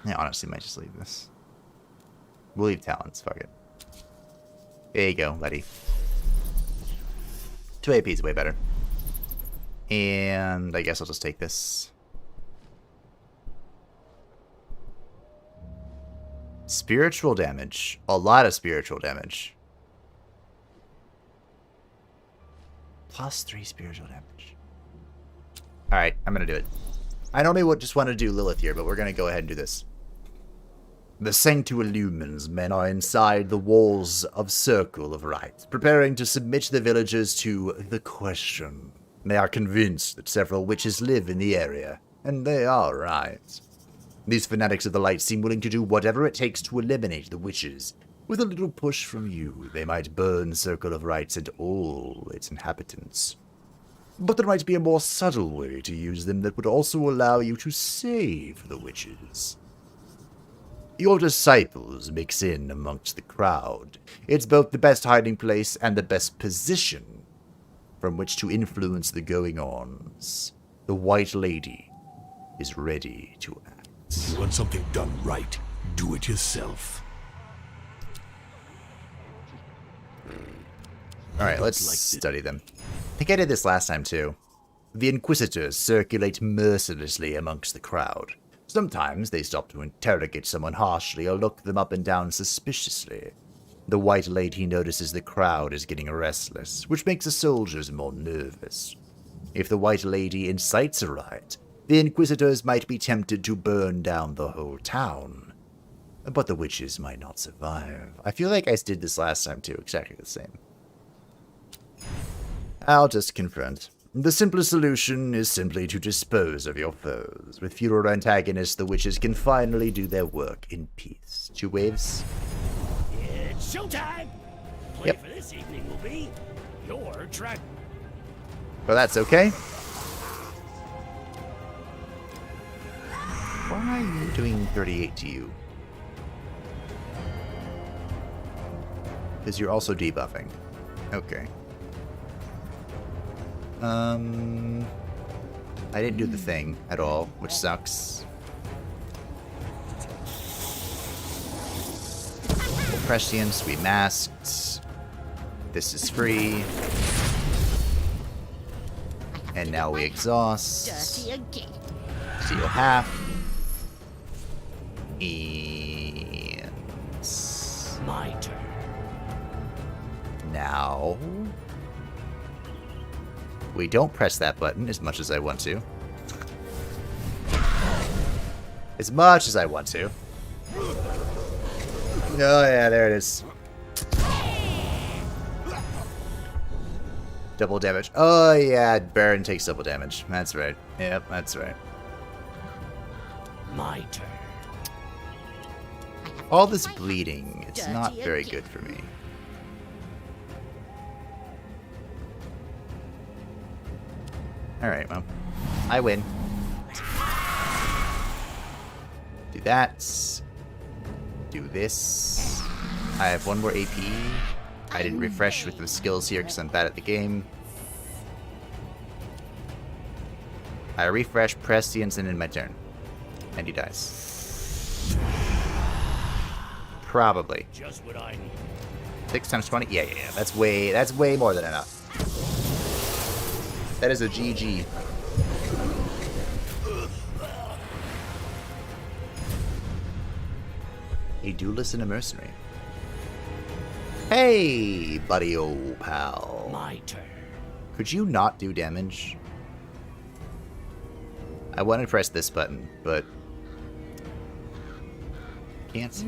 Yeah, honestly, might just leave this. We'll leave Talons. Fuck it. There you go, buddy. 2 AP is way better. And I guess I'll just take this. Spiritual damage. A lot of spiritual damage. +3 spiritual damage. Alright, I'm gonna do it. I normally would just want to do Lilith here, but we're gonna go ahead and do this. The Sanctuary Lumens men are inside the walls of Circle of Right, preparing to submit the villagers to the Question. They are convinced that several witches live in the area, and they are right. These fanatics of the light seem willing to do whatever it takes to eliminate the witches. With a little push from you, they might burn Circle of Rights and all its inhabitants. But there might be a more subtle way to use them that would also allow you to save the witches. Your disciples mix in amongst the crowd. It's both the best hiding place and the best position from which to influence the going-ons. The White Lady is ready to act. If you want something done right, do it yourself. Alright, let's study them. I think I did this last time too. The Inquisitors circulate mercilessly amongst the crowd. Sometimes they stop to interrogate someone harshly or look them up and down suspiciously. The White Lady notices the crowd is getting restless, which makes the soldiers more nervous. If the White Lady incites a riot, the Inquisitors might be tempted to burn down the whole town. But the witches might not survive. I feel like I did this last time too, exactly the same. I'll just confront. The simplest solution is simply to dispose of your foes. With fewer antagonists, the witches can finally do their work in peace. 2 waves. It's showtime! Play Yep. for this evening will be your track. Well, that's okay. Why are you doing 38 to you? Because you're also debuffing. Okay. I didn't do the thing at all, which sucks. Prescience, we masked. This is free. And now we exhaust. Dirty again. Seal half. And... My turn. Now... We don't press that button as much as I want to. As much as I want to. Oh yeah, there it is. Double damage. Oh yeah, Baron takes double damage. That's right. Yep, that's right. My turn. All this bleeding, it's not very good for me. Alright, well, I win. Do that. Do this. I have 1 more AP. I didn't refresh with the skills here because I'm bad at the game. I refresh, press the instant in my turn. And he dies. Probably. Just what I need. 6 times 20? Yeah. That's way more than enough. That is a GG. A duelist and a mercenary. Hey, buddy old pal. My turn. Could you not do damage? I want to press this button, but can't.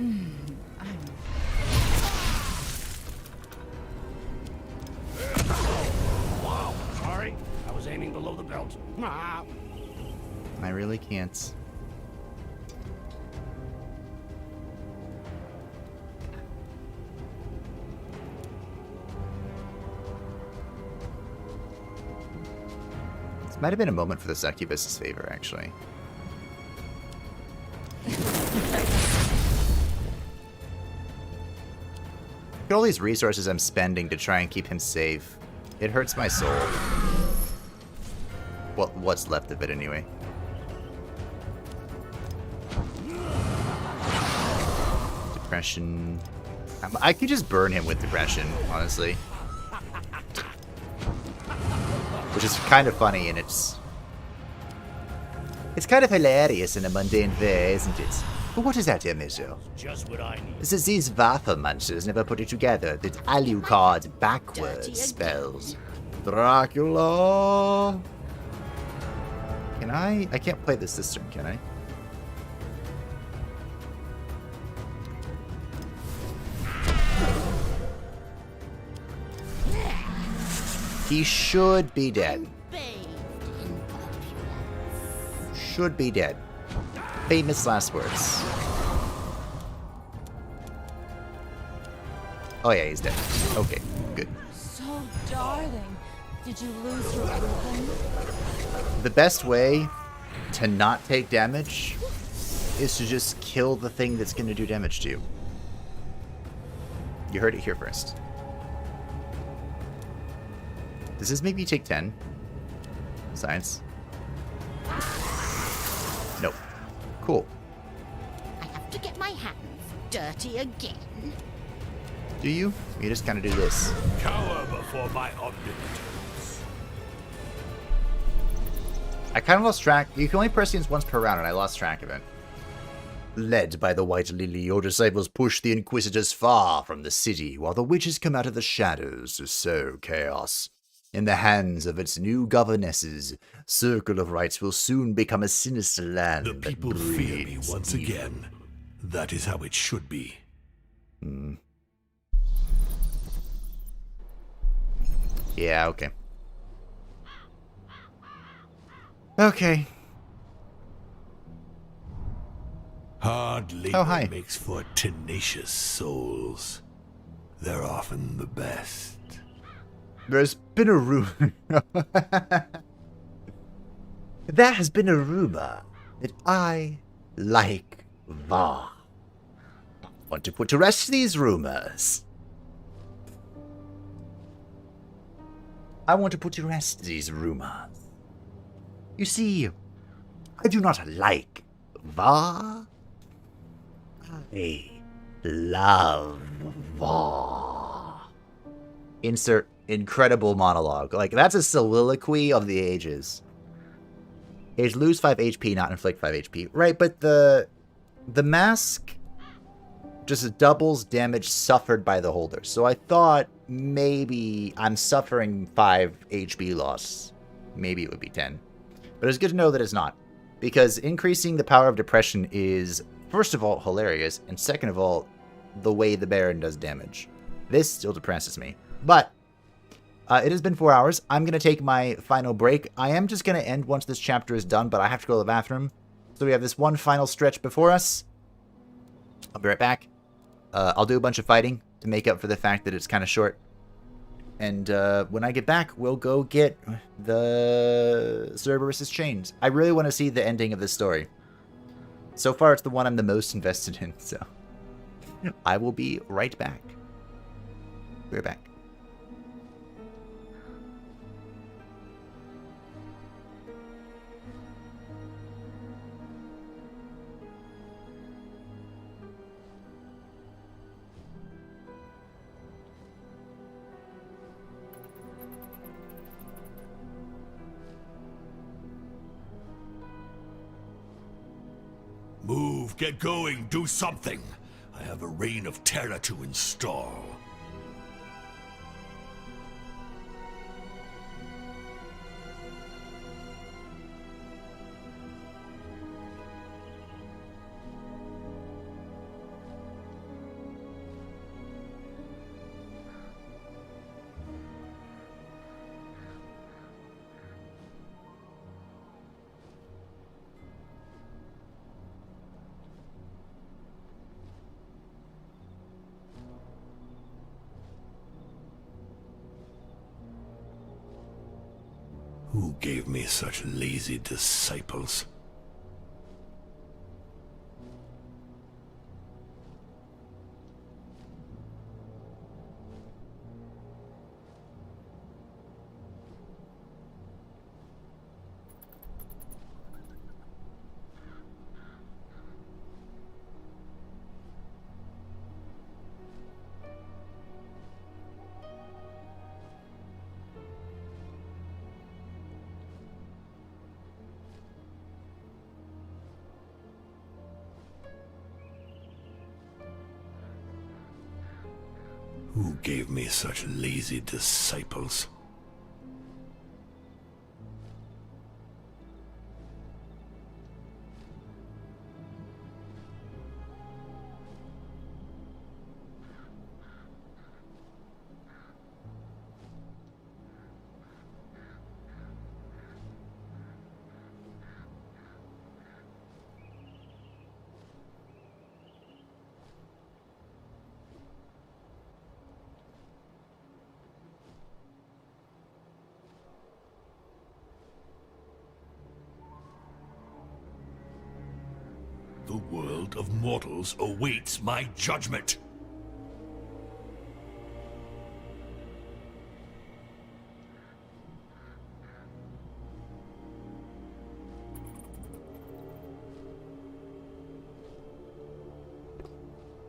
Wow, sorry. I was aiming below the belt. Ah. I really can't. This might have been a moment for the succubus's favor, actually. Look at all these resources I'm spending to try and keep him safe. It hurts my soul. Well, what's left of it, anyway. Depression. I could just burn him with depression, honestly. Which is kind of funny, and it's kind of hilarious in a mundane way, isn't it? But what is that, Emiso? Just what I need. This is these Vatha monsters never put it together. The Alucard backwards spells. Dracula! Can I? I can't play this turn, can I? He should be dead. Should be dead. Famous last words. Oh yeah, he's dead. Okay, good. So darling, did you lose your ribbon? The best way to not take damage is to just kill the thing that's going to do damage to you. You heard it here first. Does this make me take 10? Science. Nope. Cool. I have to get my hands dirty again. Do you? You just kind of do this. Cower before my omnipotence. I kind of lost track. You can only press things once per round, and I lost track of it. Led by the White Lily, your disciples push the Inquisitors far from the city, while the witches come out of the shadows to sow chaos. In the hands of its new governesses, Circle of Rights will soon become a sinister land. The people that fear me breeds once evil. again. That is how it should be. Yeah, okay. Okay. Hard labor Oh, hi. makes for tenacious souls. They're often the best. There's been a rumor. There has been a rumor that I like Va. I want to put to rest these rumors. I want to put to rest these rumors. You see, I do not like Va. I love Va. Insert incredible monologue. Like, that's a soliloquy of the ages. Age lose 5 HP, not inflict 5 HP. Right, but the mask just doubles damage suffered by the holder. So I thought maybe I'm suffering 5 HP loss. Maybe it would be 10. But it's good to know that it's not. Because increasing the power of depression is, first of all, hilarious. And second of all, the way the Baron does damage. This still depresses me. But it has been 4 hours. I'm going to take my final break. I am just going to end once this chapter is done, but I have to go to the bathroom. So we have this one final stretch before us. I'll be right back. I'll do a bunch of fighting to make up for the fact that it's kind of short. And when I get back, we'll go get the Cerberus's chains. I really want to see the ending of this story. So far, it's the one I'm the most invested in, so I will be right back. Be right back. Move, get going, do something. I have a reign of terror to install. Who gave me such lazy disciples? Who gave me such lazy disciples? The world of mortals awaits my judgment.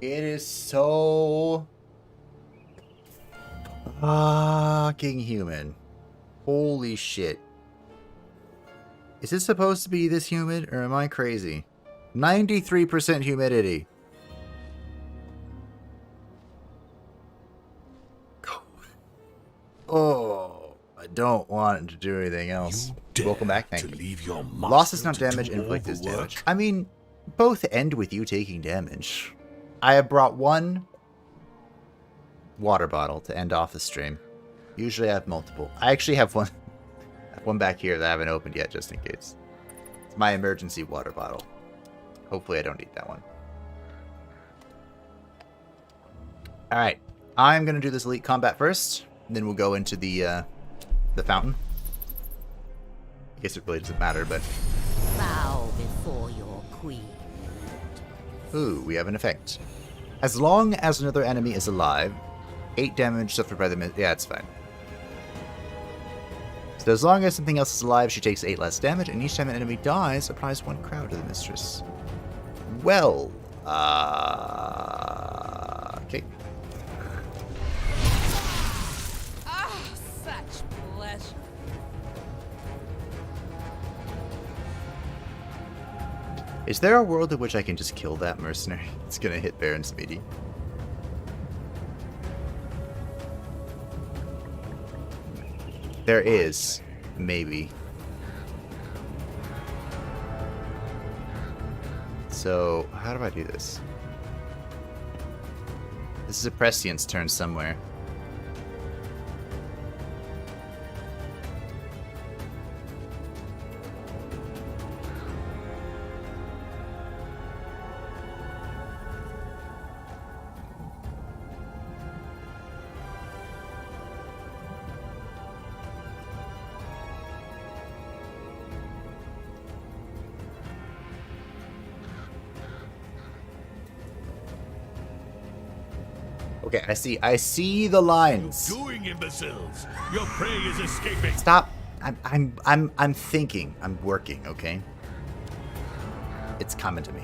It is so fucking human. Holy shit. Is it supposed to be this humid, or am I crazy? 93% humidity. Oh, I don't want to do anything else. Welcome back, thank you. Leave your Loss is not master to damage, do inflict all is the work? damage. I mean, both end with you taking damage. I have brought one water bottle to end off the stream. Usually I have multiple. I actually have one, one back here that I haven't opened yet, just in case. It's my emergency water bottle. Hopefully I don't need that one. Alright. I'm going to do this elite combat first. Then we'll go into the fountain. I guess it really doesn't matter, but... Bow before your queen. Ooh, we have an effect. As long as another enemy is alive, 8 damage suffered by the... Yeah, it's fine. So as long as something else is alive, she takes 8 less damage, and each time an enemy dies, applies 1 crown to the mistress. Well, okay. Ah, such pleasure. Is there a world in which I can just kill that mercenary? It's gonna hit Baron Smeedy. There is, maybe. So, how do I do this? This is a prescience turn somewhere. Okay, I see the lines. Doing, imbeciles! Your prey is escaping! Stop. I'm thinking. I'm working, okay? It's coming to me.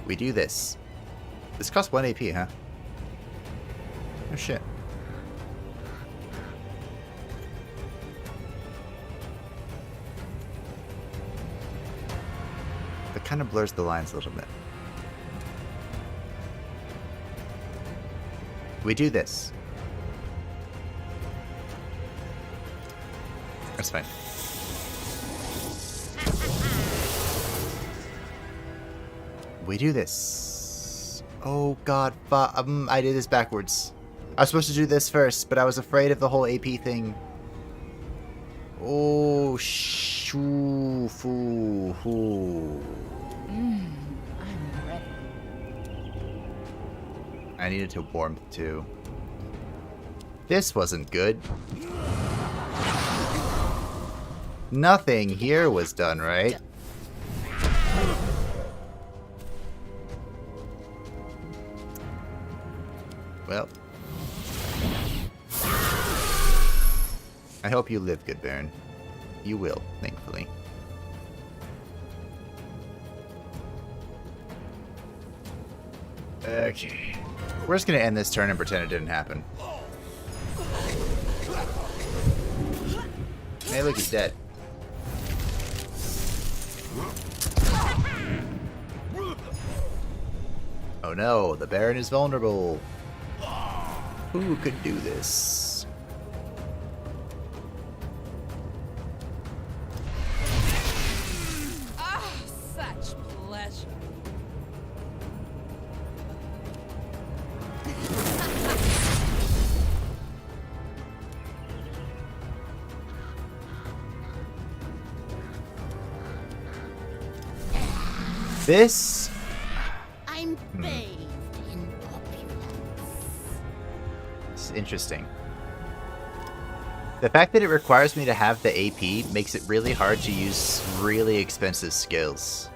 We do this. This costs 1 AP, huh? Oh shit. That kind of blurs the lines a little bit. We do this. That's fine. We do this. Oh god, I did this backwards. I was supposed to do this first, but I was afraid of the whole AP thing. Oh, shoo, foo, hoo. I'm ready. I needed to warmth too. This wasn't good. Nothing here was done right. Well. I hope you live, good Baron. You will, thankfully. Okay. We're just gonna end this turn and pretend it didn't happen. Hey, look, he's dead. Oh no, the Baron is vulnerable. Who could do this? Ah, such pleasure. This? I'm bathed in opulence. It's interesting. The fact that it requires me to have the AP makes it really hard to use really expensive skills.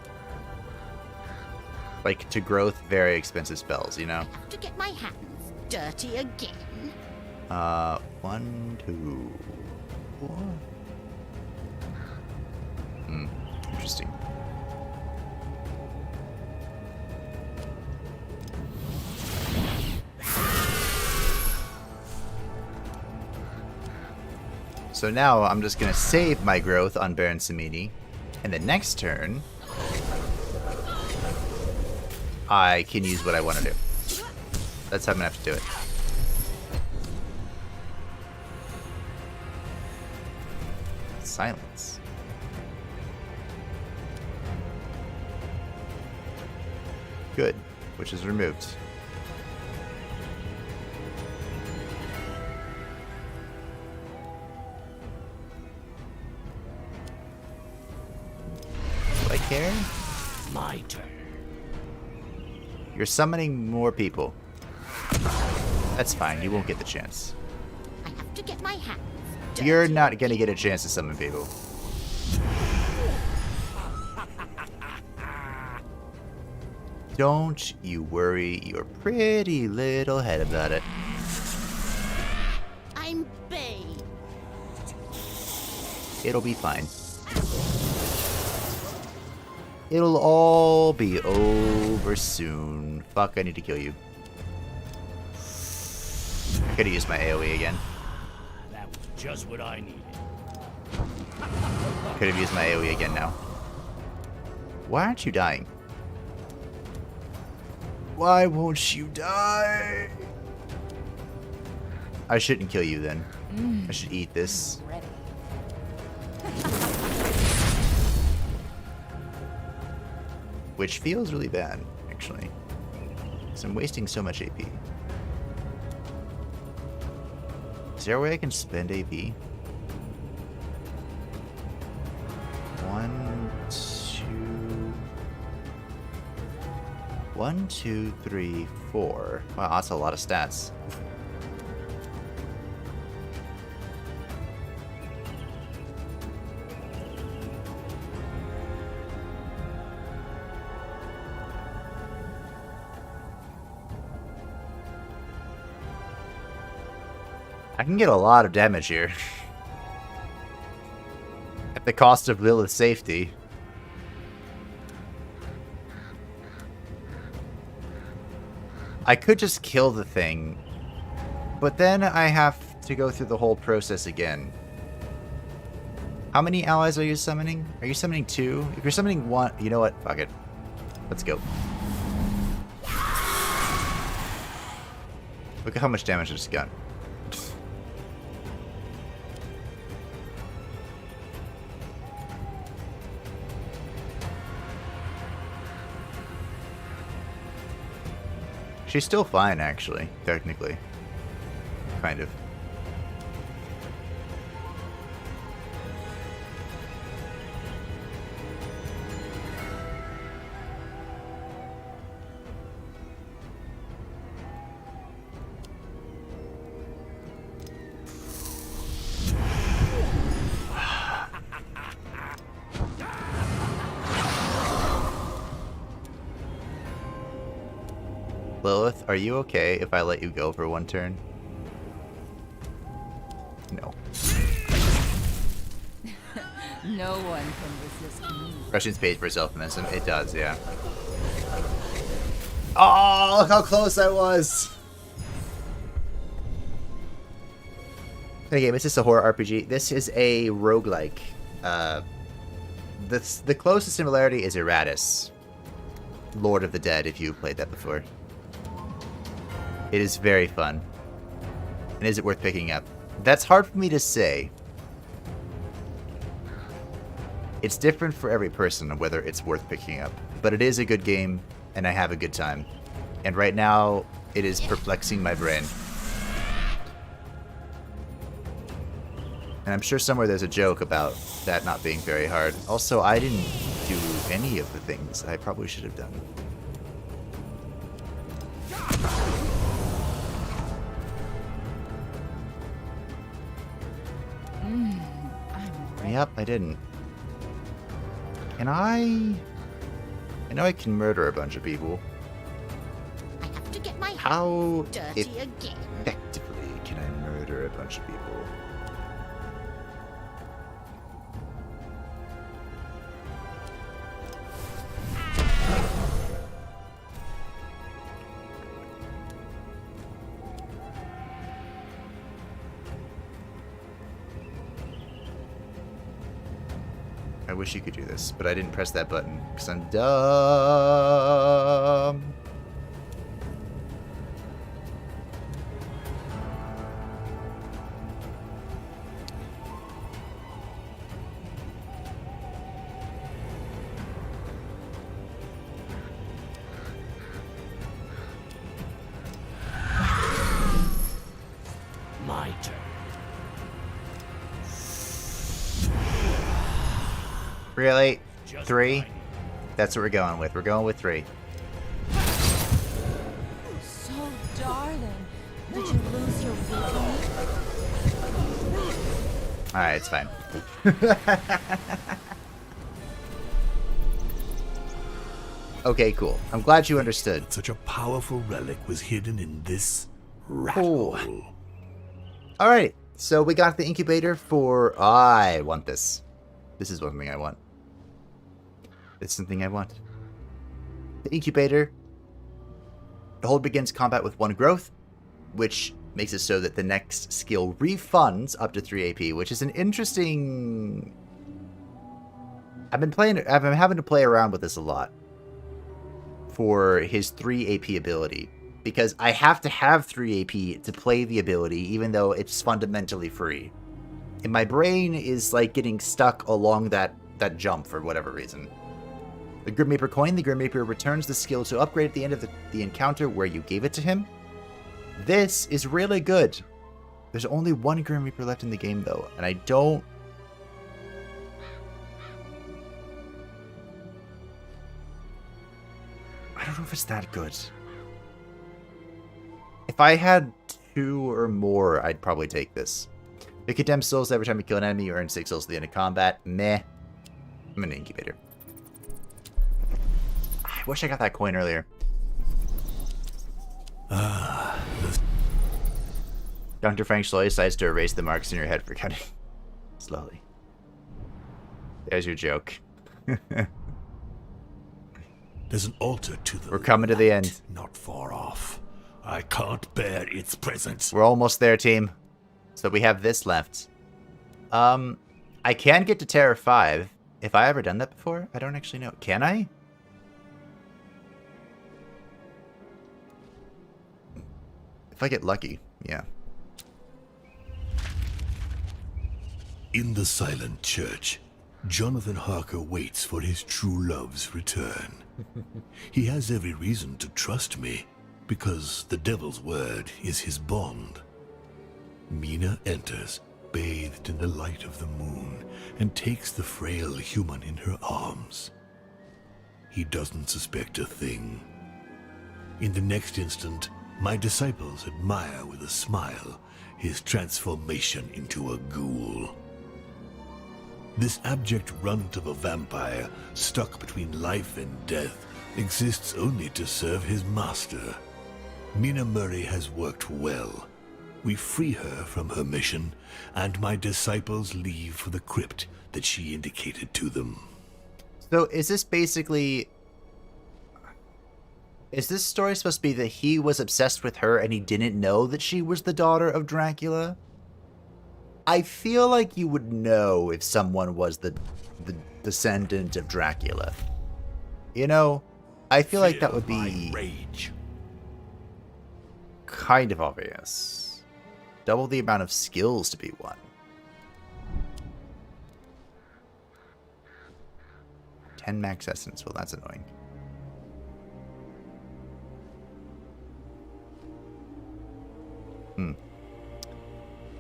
Like, to growth very expensive spells, you know? I have to get my hands dirty again. 1, 2, 4. Interesting. So now I'm just gonna save my growth on Baron Samedi, and the next turn I can use what I want to do. That's how I'm gonna have to do it. Silence. Good, which is removed. Do I care? My turn. You're summoning more people. That's fine, you won't get the chance. I have to get my hands dirty. You're not gonna get a chance to summon people. Don't you worry your pretty little head about it. I'm bathed. It'll be fine. It'll all be over soon. Fuck, I need to kill you. I could've used my AoE again. That was just what I needed. Could've used my AoE again now. Why aren't you dying? Why won't you die? I shouldn't kill you then. I should eat this. Ready. Which feels really bad, actually. Because I'm wasting so much AP. Is there a way I can spend AP? 1, 2, 3, 4. Wow, that's a lot of stats. I can get a lot of damage here. At the cost of Lilith's safety. I could just kill the thing, but then I have to go through the whole process again. How many allies are you summoning? Are you summoning 2? If you're summoning 1, you know what? Fuck it. Let's go. Look at how much damage I just got. She's still fine, actually, technically. Kind of. Lilith, are you okay if I let you go for one turn? No. No one can resist me. Russian pays for self-medicine. It does, yeah. Oh, look how close I was! Okay, this is a horror RPG. This is a roguelike. The closest similarity is Eratus. Lord of the Dead, if you've played that before. It is very fun. And is it worth picking up? That's hard for me to say. It's different for every person of whether it's worth picking up. But it is a good game, and I have a good time. And right now, it is perplexing my brain. And I'm sure somewhere there's a joke about that not being very hard. Also, I didn't do any of the things I probably should have done. I'm ready. Yep, I didn't. Can I know I can murder a bunch of people. I have to get my hands How dirty again. effectively can I murder a bunch of people? I wish you could do this, but I didn't press that button because I'm dumb. My turn. Really? Just 3? fine. That's what we're going with. We're going with 3. So darling, did you lose your vision? Alright, it's fine. Okay, cool. I'm glad you understood. Such a powerful relic was hidden in this rat Cool. hole. Alright, so we got the incubator for... I want this. This is something I want. It's something I want. The incubator. The hold begins combat with 1 growth, which makes it so that the next skill refunds up to 3 AP, which is an interesting... I've been having to play around with this a lot for his 3 AP ability, because I have to have 3 AP to play the ability, even though it's fundamentally free. And my brain is like getting stuck along that jump for whatever reason. The Grim Reaper coin. The Grim Reaper returns the skill to upgrade at the end of the encounter where you gave it to him. This is really good. There's only 1 Grim Reaper left in the game, though, and I don't... I don't know if it's that good. If I had 2 or more, I'd probably take this. You condemn souls every time you kill an enemy. You earn 6 souls at the end of combat. Meh. I'm an incubator. I wish I got that coin earlier. Dr. Frank slowly decides to erase the marks in your head for counting. Slowly. There's your joke. There's an altar to the We're coming to the end. Not far off. I can't bear its presence. We're almost there, team. So we have this left. I can get to Terror 5. Have I ever done that before? I don't actually know. Can I? If I get lucky, yeah. In the silent church, Jonathan Harker waits for his true love's return. He has every reason to trust me, because the devil's word is his bond. Mina enters, bathed in the light of the moon, and takes the frail human in her arms. He doesn't suspect a thing. In the next instant, my disciples admire with a smile his transformation into a ghoul. This abject runt of a vampire, stuck between life and death, exists only to serve his master. Mina Murray has worked well. We free her from her mission, and my disciples leave for the crypt that she indicated to them. So is this basically... Is this story supposed to be that he was obsessed with her and he didn't know that she was the daughter of Dracula? I feel like you would know if someone was the descendant of Dracula. You know, I feel like that would be rage. kind of obvious. Double the amount of skills to be one. 10 max essence. Well, that's annoying.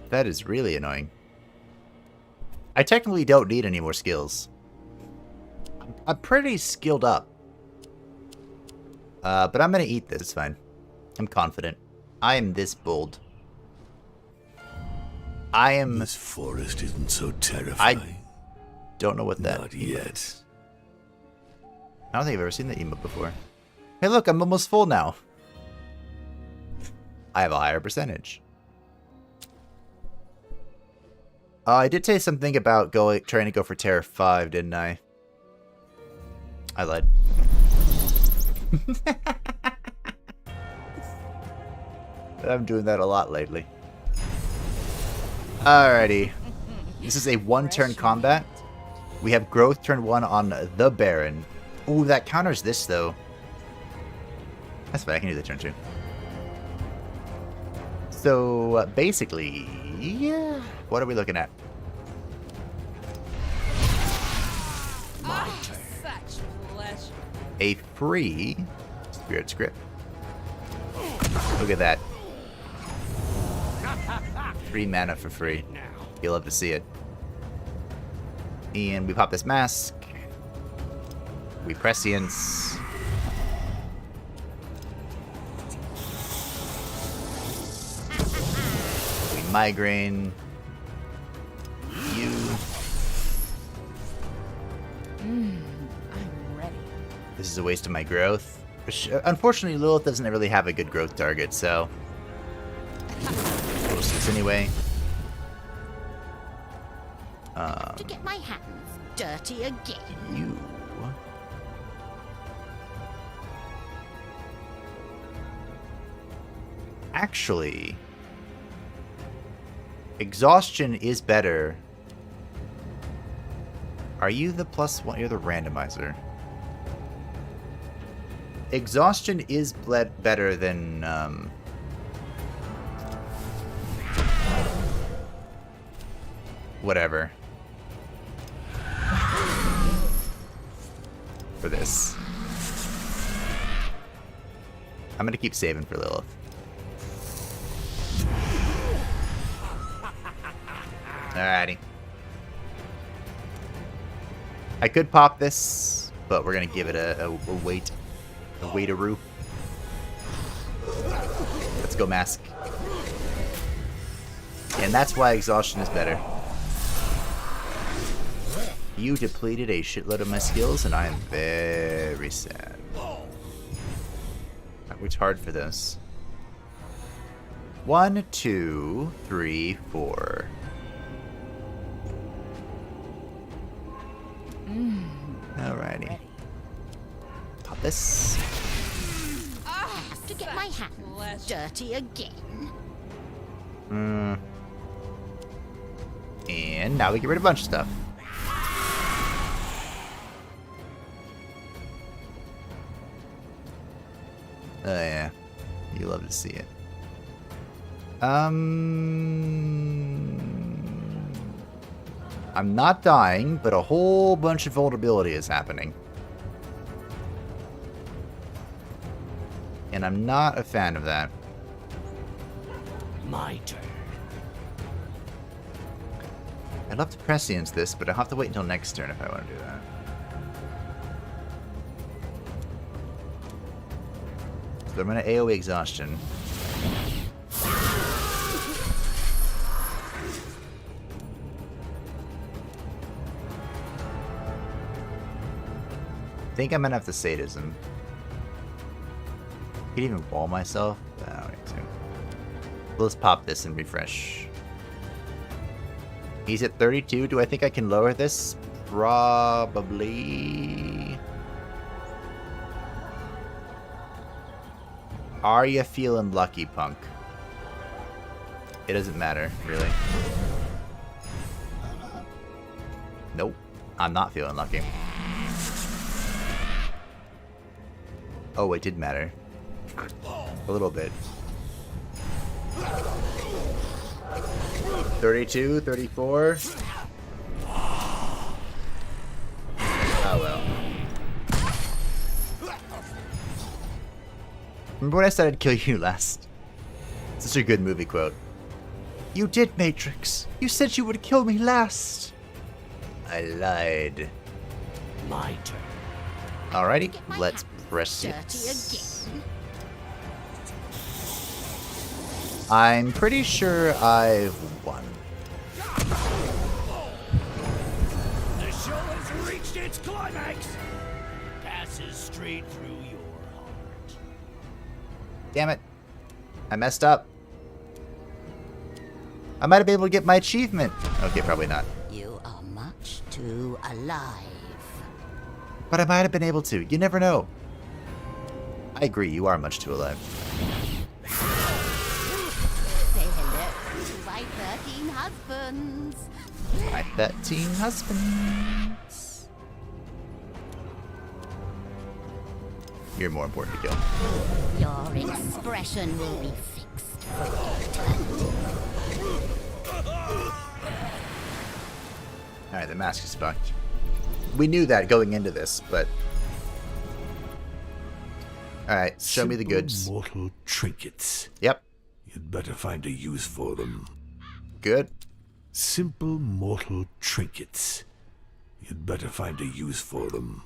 That is really annoying. I technically don't need any more skills. I'm pretty skilled up. But I'm gonna eat this. It's fine. I'm confident. I am this bold. I am... This forest isn't so terrifying. I don't know what that Not yet. I don't think I've ever seen that emote before. Hey, look, I'm almost full now. I have a higher percentage. I did say something about trying to go for Terror 5, didn't I? I lied. I'm doing that a lot lately. Alrighty. This is a one-turn combat. We have growth turn 1 on the Baron. Ooh, that counters this, though. That's fine, I can do the turn 2. So, basically, yeah. What are we looking at? Such pleasure. A free Spirit Script. Look at that. 3 mana for free. You'll love to see it. And we pop this mask. We prescience. We migraine. You. I'm ready. This is a waste of my growth. Which, unfortunately, Lilith doesn't really have a good growth target, so... We'll see this anyway. To get my hands dirty again. You. Actually, exhaustion is better. Are you the +1? You're the randomizer. Exhaustion is better than whatever. For this. I'm gonna keep saving for Lilith. Alrighty. I could pop this, but we're gonna give it a wait. A wait-a-roo. Let's go, Mask. And that's why exhaustion is better. You depleted a shitload of my skills, and I am very sad. I worked hard for this. 1, 2, 3, 4. Alrighty. Pop this. Have to get my hands dirty again. And now we get rid of a bunch of stuff. Oh yeah. You love to see it. I'm not dying, but a whole bunch of vulnerability is happening. And I'm not a fan of that. My turn. I'd love to prescience this, but I'll have to wait until next turn if I want to do that. So I'm going to AoE exhaustion. I think I'm going to have to sadism. I could even wall myself, but I don't need to. Let's pop this and refresh. He's at 32. Do I think I can lower this? Probably. Are you feeling lucky, punk? It doesn't matter, really. Nope. I'm not feeling lucky. Oh, it did matter. A little bit. 32, 34. Oh well. Remember when I said I'd kill you last? Such a good movie quote. You did, Matrix. You said you would kill me last. I lied. My turn. Alrighty, Get my let's hands press dirty it. again. I'm pretty sure I've won. The show has reached its climax. Passes straight through your heart. Damn it. I messed up. I might have been able to get my achievement. Okay, probably not. You are much too alive. But I might have been able to. You never know. I agree, you are much too alive. Say hello to my 13 husbands. My 13 husbands. You're more important to kill. Your expression will be fixed for eternity. Alright, the mask is fucked. We knew that going into this, but... Alright, show me the Simple goods. mortal trinkets. Yep, You'd better find a use for them. good. Simple mortal trinkets. You'd better find a use for them.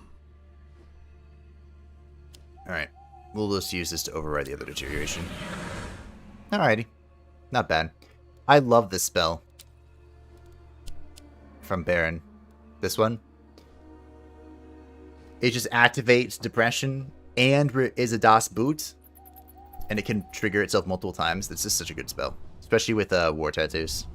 Alright, we'll just use this to override the other deterioration. Alrighty, not bad. I love this spell. From Baron. This one. It just activates Depression and is a DOS boot. And it can trigger itself multiple times. This is such a good spell. Especially with war tattoos.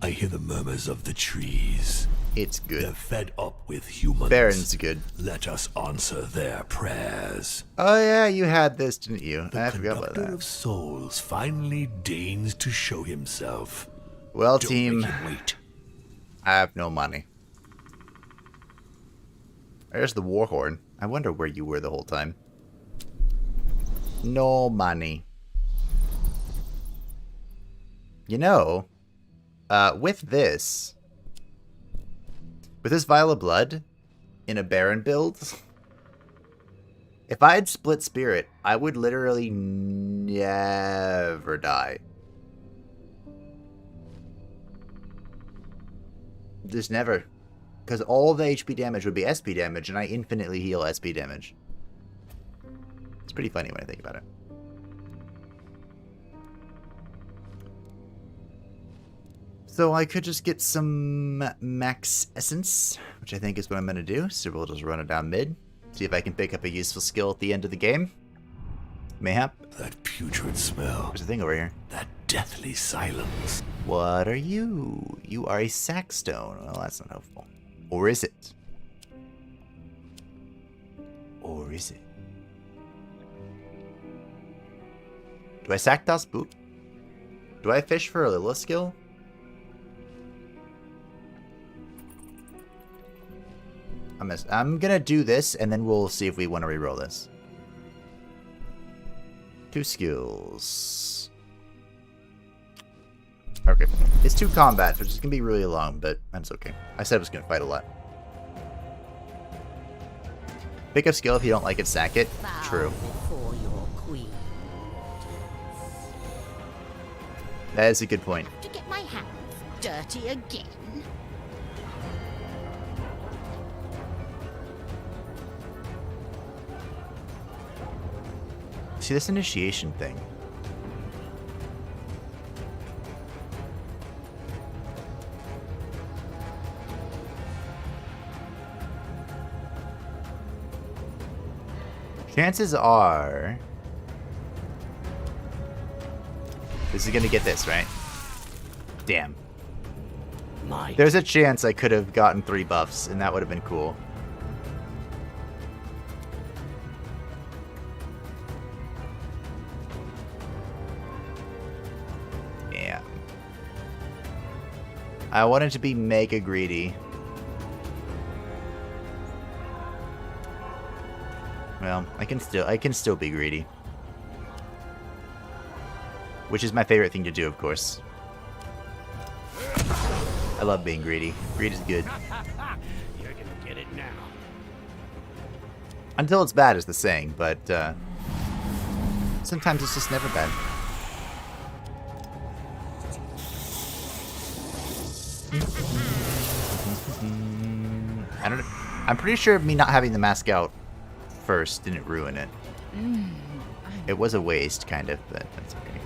I hear the murmurs of the trees. It's They're good. fed up with humans. Baron's good. Let us answer their prayers. Oh yeah, you had this, didn't you? The I forgot about conductor that. of souls finally deigns to show himself. Well, Don't team, make him wait. I have no money. There's the Warhorn. I wonder where you were the whole time. No money. You know, with this Vial of Blood in a Baron build, if I had split Spirit, I would literally never die. Just never. Because all the HP damage would be SP damage, and I infinitely heal SP damage. It's pretty funny when I think about it. So I could just get some max essence, which I think is what I'm going to do. So we'll just run it down mid. See if I can pick up a useful skill at the end of the game. Mayhap. That putrid smell. There's a thing over here. That deathly silence. What are you? You are a sackstone. Well, that's not helpful. Or is it? Or is it? Do I sack Das Boot? Do I fish for a Lilith skill? I'm gonna do this, and then we'll see if we want to reroll this. 2 skills. Okay. It's 2 combats, which is going to be really long, but that's okay. I said I was going to fight a lot. Pick up skill if you don't like it, sack it. True. Before your queen. That is a good point. To get my hands dirty again. See, this initiation thing. Chances are... This is gonna get this, right? Damn. There's a chance I could have gotten 3 buffs, and that would have been cool. Yeah. I wanted to be mega greedy. Well, I can still be greedy. Which is my favorite thing to do, of course. I love being greedy. Greed is good. You're gonna get it now. Until it's bad is the saying, but sometimes it's just never bad. I don't know. I'm pretty sure me not having the mask out first didn't ruin it. It was a waste, kind of, but that's okay.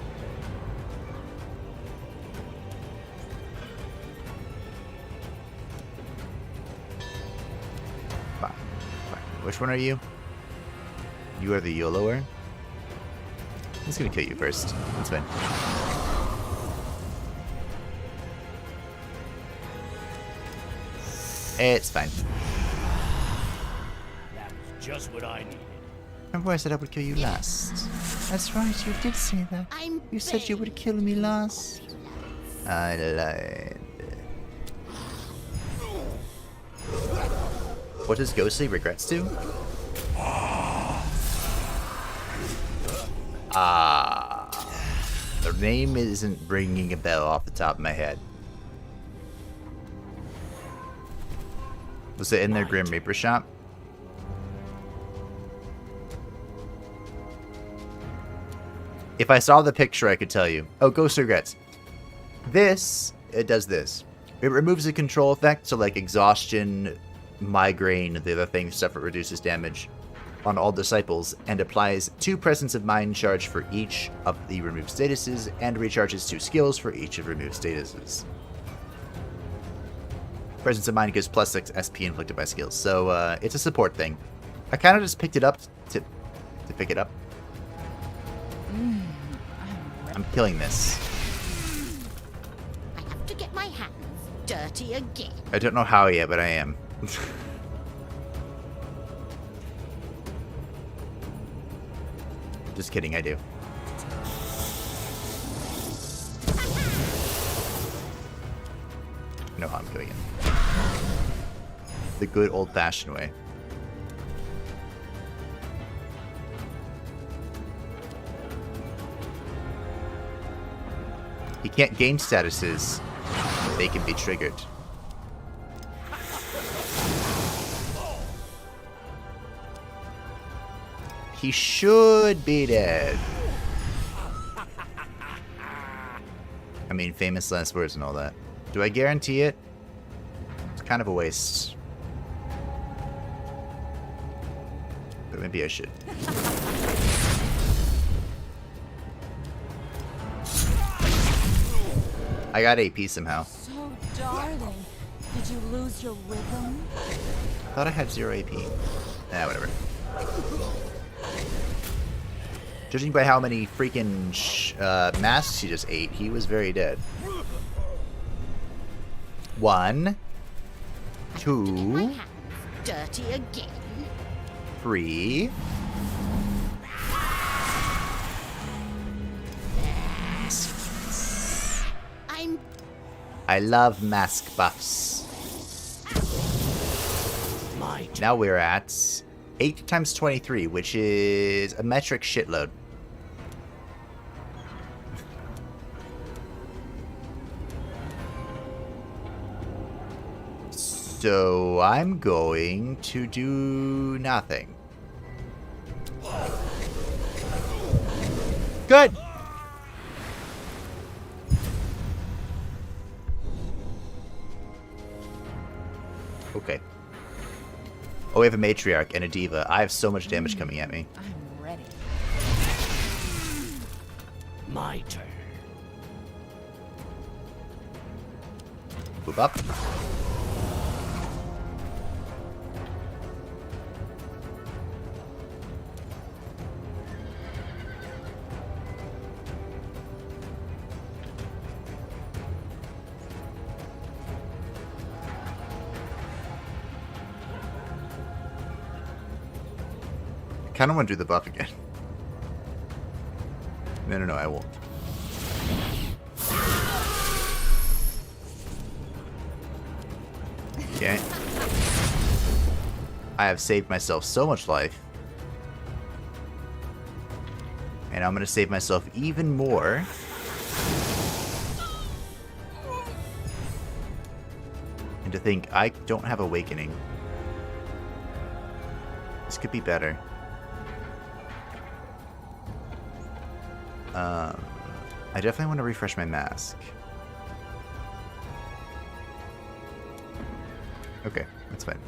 Fine. Which one are you? You are the YOLOer? I'm just gonna kill you first. That's fine. It's fine. That was just what I needed. Remember I said I would kill you last? That's right, you did say that. You said you would kill me last. I lied. What does Ghostly regrets do? The name isn't ringing a bell off the top of my head. Was it in their Grim Reaper shop? If I saw the picture, I could tell you. Oh, Ghost Regrets. This, it does this. It removes a control effect, so like exhaustion, migraine, the other things, stuff that reduces damage on all disciples, and applies 2 Presence of Mind charge for each of the removed statuses, and recharges 2 skills for each of removed statuses. Presence of Mind gives plus 6 SP inflicted by skills, so it's a support thing. I kind of just picked it up to pick it up. I'm killing this. I have to get my hands dirty again. I don't know how yet, but I am. Just kidding, I do. No, I'm killing it. The good old-fashioned way. He can't gain statuses, but they can be triggered. He should be dead. I mean, famous last words and all that. Do I guarantee it? It's kind of a waste. But maybe I should. I got AP somehow. So darling. Did you lose your rhythm? I thought I had 0 AP. Nah, whatever. Judging by how many freaking masks he just ate, he was very dead. 1, 2, Dirty again. 3. I love mask buffs. Now we're at 8 times 23, which is a metric shitload. So I'm going to do nothing. Good. Okay. Oh, we have a matriarch and a diva. I have so much damage coming at me. I'm ready. My turn. Move up. I kind of want to do the buff again. No, I won't. Okay. I have saved myself so much life. And I'm going to save myself even more. And to think I don't have Awakening. This could be better. I definitely want to refresh my mask. Okay, that's fine.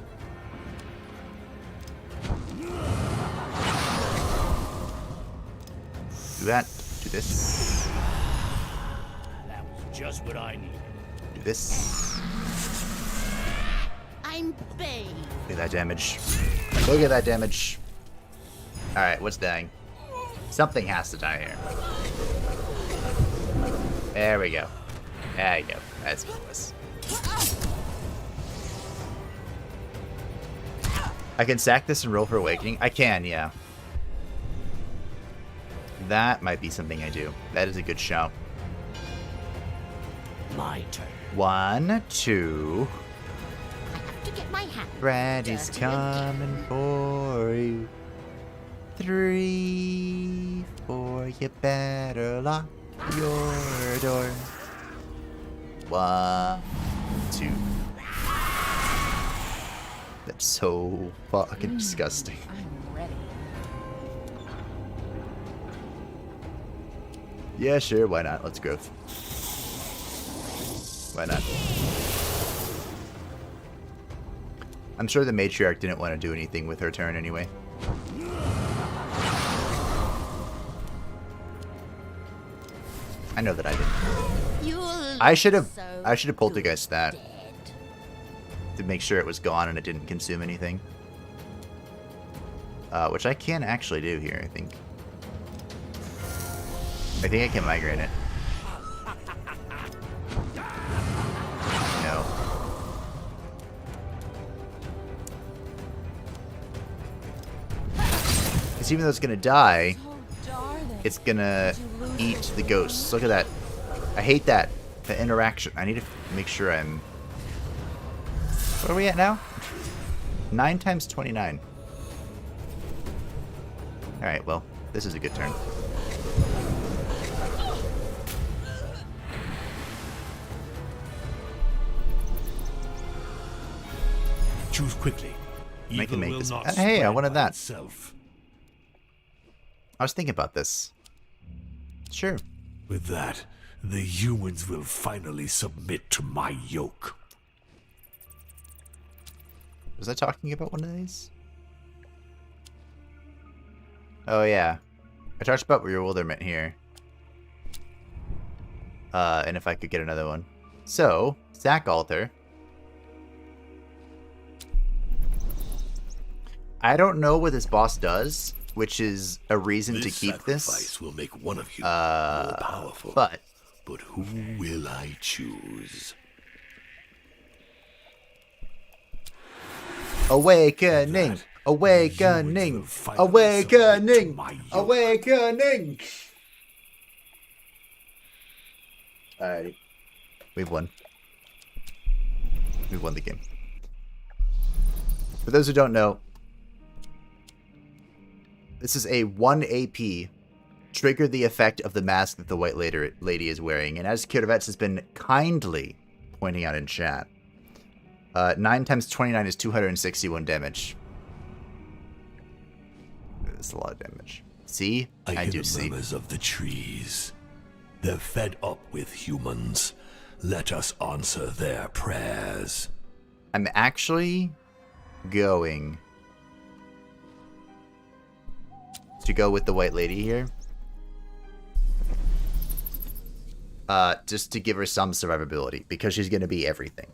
Do that. Do this. That was just what I needed. Do this. I'm big. Look at that damage. Look at that damage. Alright, what's dying? Something has to die here. There we go. There you go. That's what it was. I can sack this and roll for Awakening? I can, yeah. That might be something I do. That is a good shout. My turn. 1, 2. I have to get my hands Brandish dirty coming for you. 3, 4. You better lock your door. 1, 2. That's so fucking disgusting. I'm ready. Yeah, sure, why not? Let's growth. Why not? I'm sure the matriarch didn't want to do anything with her turn anyway. I know that I didn't. You'll I should have so poltergeist that dead. to make sure it was gone and it didn't consume anything. Which I can actually do here, I think. I think I can migrate it. No. Because even though it's gonna die, So darling. it's gonna eat the ghosts. Look at that. I hate that. The interaction. I need to make sure I'm... What are we at now? 9 times 29. Alright, well, this is a good turn. Choose quickly. I can Evil make will this. not Hey, I spread wanted by that. itself. I was thinking about this. Sure. With that, the humans will finally submit to my yoke. Was I talking about one of these? Oh, yeah. I talked about bewilderment here. And if I could get another one. So, Sack Altar. I don't know what this boss does, which is a reason to keep sacrifice this. will make one of you more powerful. But who will I choose? awakening, That awakening, humans will finally awakening, submit to my yoke. awakening. Alrighty, we've won. We've won the game. For those who don't know, this is a 1 AP. Trigger the effect of the mask that the white lady is wearing. And as Kirovets has been kindly pointing out in chat, 9 times 29 is 261 damage. That's a lot of damage. See? I hear do the see. murmurs of the trees. They're fed up with humans. Let us answer their prayers. I'm actually going to go with the white lady here. Just to give her some survivability, because she's going to be everything.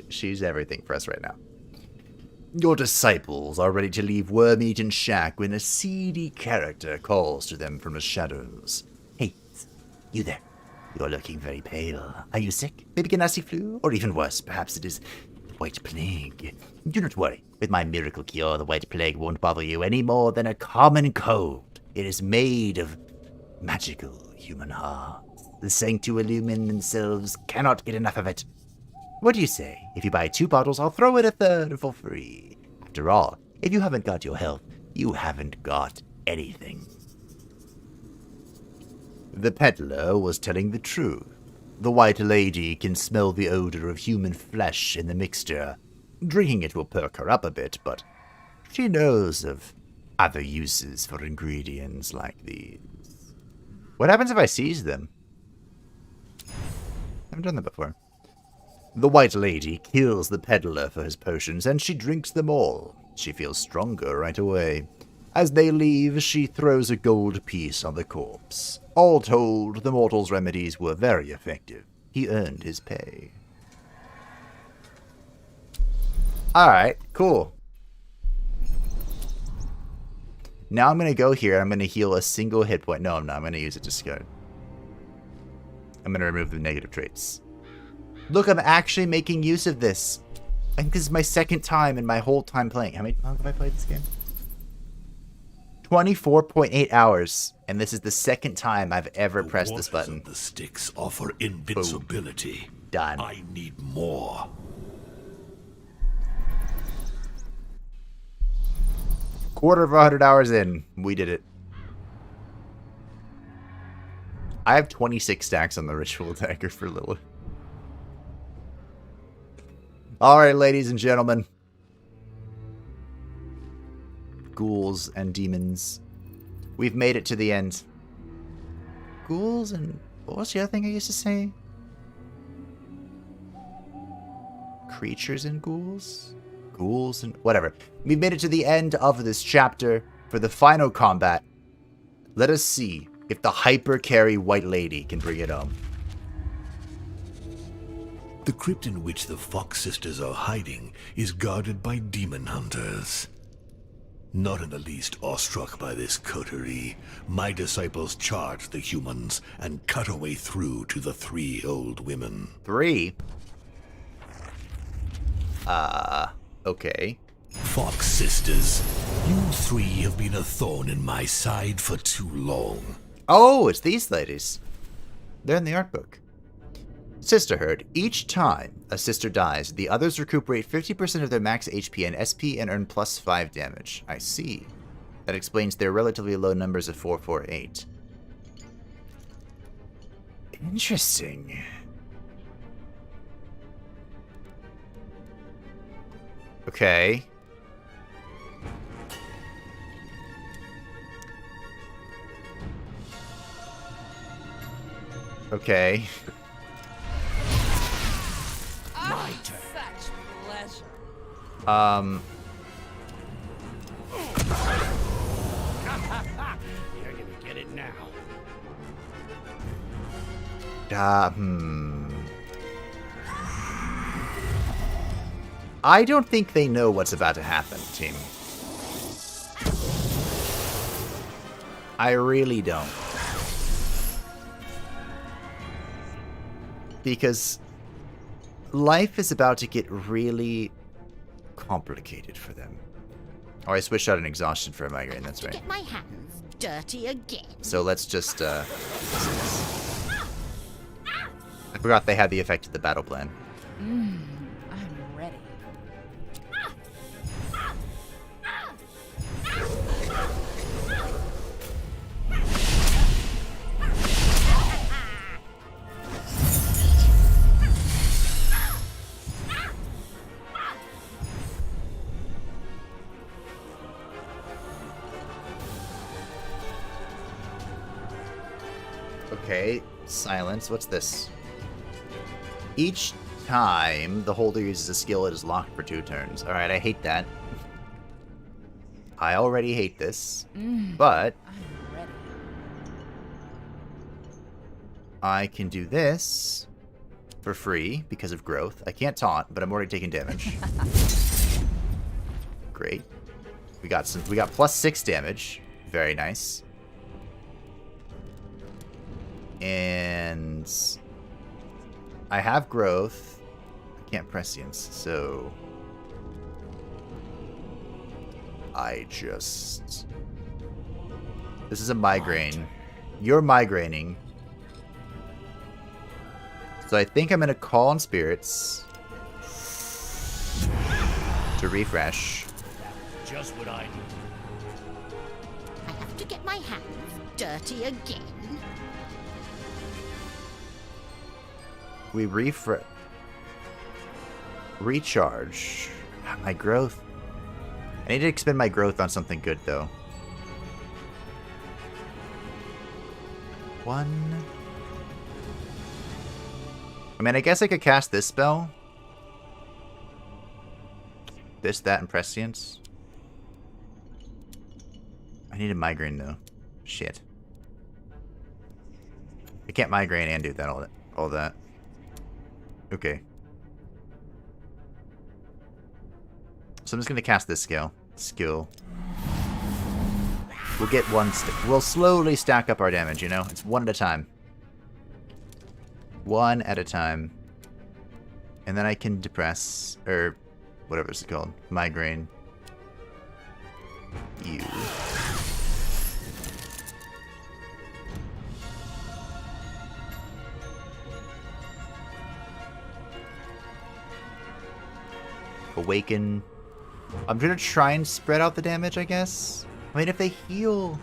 She's everything for us right now. Your disciples are ready to leave Worm-Eaten Shack when a seedy character calls to them from the shadows. Hey, you there. You're looking very pale. Are you sick? Maybe a nasty flu? Or even worse, perhaps it is white plague. Do not worry. With my miracle cure, the white plague won't bother you any more than a common cold. It is made of magical human hearts. The Sanctuillumin themselves cannot get enough of it. What do you say? If you buy 2 bottles, I'll throw in a third for free. After all, if you haven't got your health, you haven't got anything. The peddler was telling the truth. The white lady can smell the odor of human flesh in the mixture. Drinking it will perk her up a bit, but she knows of other uses for ingredients like these. What happens if I seize them? I haven't done that before. The white lady kills the peddler for his potions, and she drinks them all. She feels stronger right away. As they leave, she throws a gold piece on the corpse. All told, the mortal's remedies were very effective. He earned his pay. Alright, cool. Now I'm going to go here. I'm going to heal a single hit point. No, I'm not. I'm going to use it to discard. I'm going to remove the negative traits. Look, I'm actually making use of this. I think this is my second time in my whole time playing. How long have I played this game? 24.8 hours. And this is the second time I've ever pressed this button. The sticks offer invincibility. Boom. Done. I need more. Quarter of 100 hours in. We did it. I have 26 stacks on the ritual dagger for Lilith. Alright, ladies and gentlemen. Ghouls and demons. We've made it to the end. Ghouls and... what was the other thing I used to say? Creatures and ghouls? Ghouls and... whatever. We've made it to the end of this chapter for the final combat. Let us see if the hyper carry white lady can bring it home. The crypt in which the Fox sisters are hiding is guarded by demon hunters. Not in the least awestruck by this coterie, my disciples charge the humans and cut a way through to the 3 old women. 3? Okay. Fox sisters, you 3 have been a thorn in my side for too long. Oh, it's these ladies. They're in the art book. Sisterhood. Each time a sister dies, the others recuperate 50% of their max HP and SP and earn plus 5 damage. I see. That explains their relatively low numbers of 448. Interesting. Okay. Okay. My turn. Such pleasure. You're gonna get it now. I don't think they know what's about to happen, team. I really don't. Because life is about to get really complicated for them. Oh, I switched out an exhaustion for a migraine, that's right. Get my hands dirty again. So let's just, I forgot they had the effect of the battle plan. I'm ready. Okay, silence. What's this? Each time the holder uses a skill, it is locked for 2 turns. Alright, I hate that. I already hate this. But I'm ready. I can do this for free because of growth. I can't taunt, but I'm already taking damage. Great. We got plus 6 damage. Very nice. And I have growth. I can't prescience, so this is a migraine. You're migraining. So I think I'm gonna call on spirits to refresh. Just what I do. I have to get my hands dirty again. We recharge my growth. I need to expend my growth on something good though. 1. I mean, I guess I could cast this spell. This, that, and prescience. I need a migraine though. Shit. I can't migraine and do that all that. Okay. So I'm just gonna cast this skill. We'll get we'll slowly stack up our damage, you know? It's 1 at a time. 1 at a time. And then I can depress, or whatever it's called. Migraine. You. Awaken. I'm gonna try and spread out the damage, I guess. I mean, if they heal...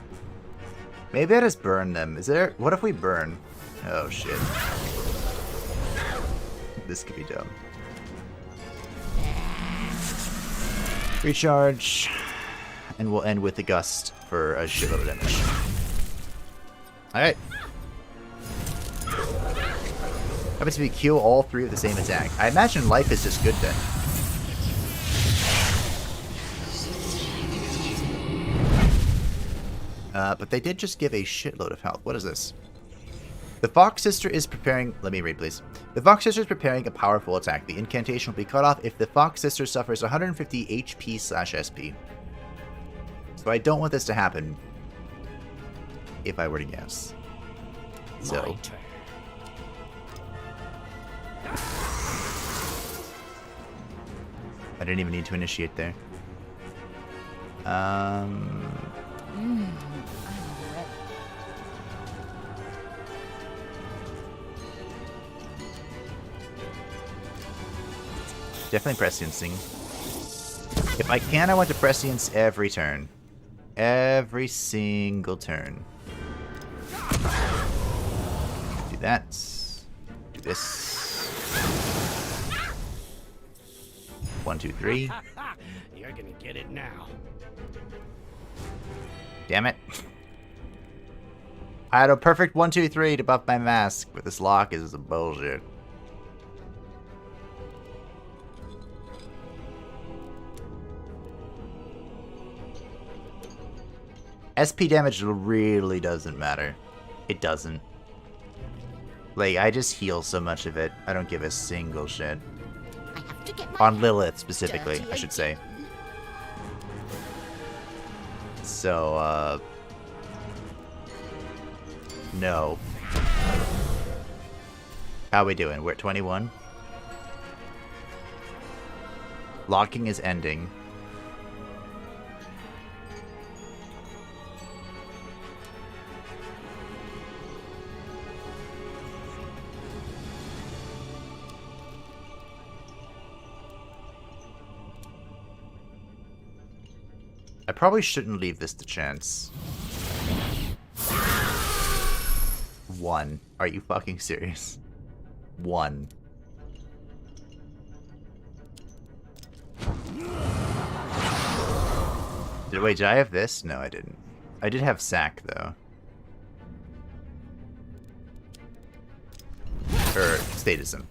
Maybe I just burn them. What if we burn? Oh, shit. This could be dumb. Recharge. And we'll end with the gust for a shitload of damage. Alright. Happens to be kill all 3 with the same attack. I imagine life is just good then. But they did just give a shitload of health. What is this? The Fox Sister is preparing... Let me read, please. The Fox Sister is preparing a powerful attack. The incantation will be cut off if the Fox Sister suffers 150 HP/SP. So I don't want this to happen if I were to guess. So... My turn. I didn't even need to initiate there. I'm ready. Definitely presciencing. If I can, I want to prescience every turn. Every single turn. Do that. Do this. 1, 2, 3. You're gonna get it now. Damn it. I had a perfect 1, 2, 3 to buff my mask, but this lock is some bullshit. SP damage really doesn't matter. It doesn't. Like, I just heal so much of it, I don't give a single shit. I have to get my On hands Lilith, specifically, dirty I should say. again. So, no. How we doing? We're at 21. Locking is ending. I probably shouldn't leave this to chance. 1. Are you fucking serious? 1. Did I have this? No, I didn't. I did have sack, though. statism.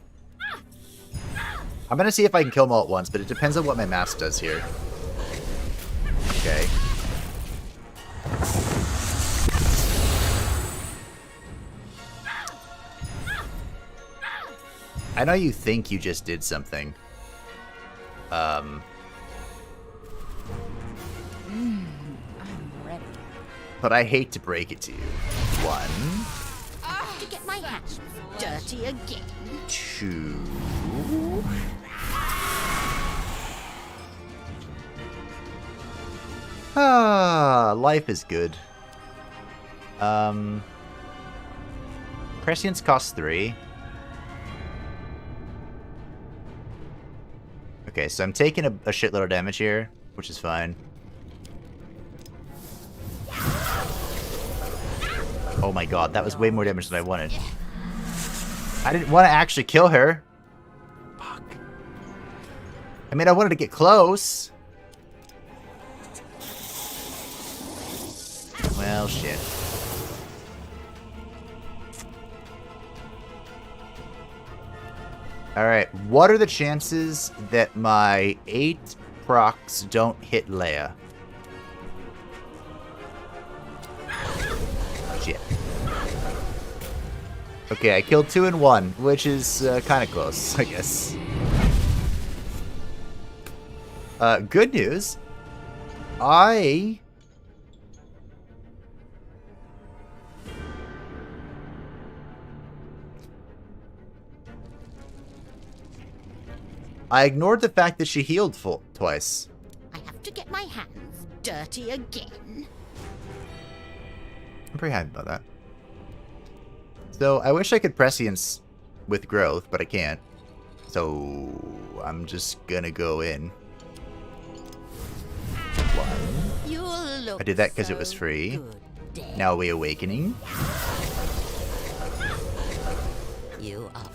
I'm gonna see if I can kill them all at once, but it depends on what my mask does here. Okay. I know you think you just did something. I'm ready. But I hate to break it to you. 1, To get my hands dirty again. 2. Life is good. Prescience costs 3. Okay, so I'm taking a shitload of damage here, which is fine. Oh my god, that was way more damage than I wanted. I didn't want to actually kill her. Fuck. I mean, I wanted to get close. Well, shit. Alright, what are the chances that my 8 procs don't hit Leia? Shit. Okay, I killed 2 and 1, which is kind of close, I guess. Good news. I ignored the fact that she healed twice. I have to get my hands dirty again. I'm pretty happy about that. So, I wish I could prescience with growth, but I can't. So, I'm just gonna go in. 1. You'll look I did that because it was so free. good, dead. Now we awakening. You up.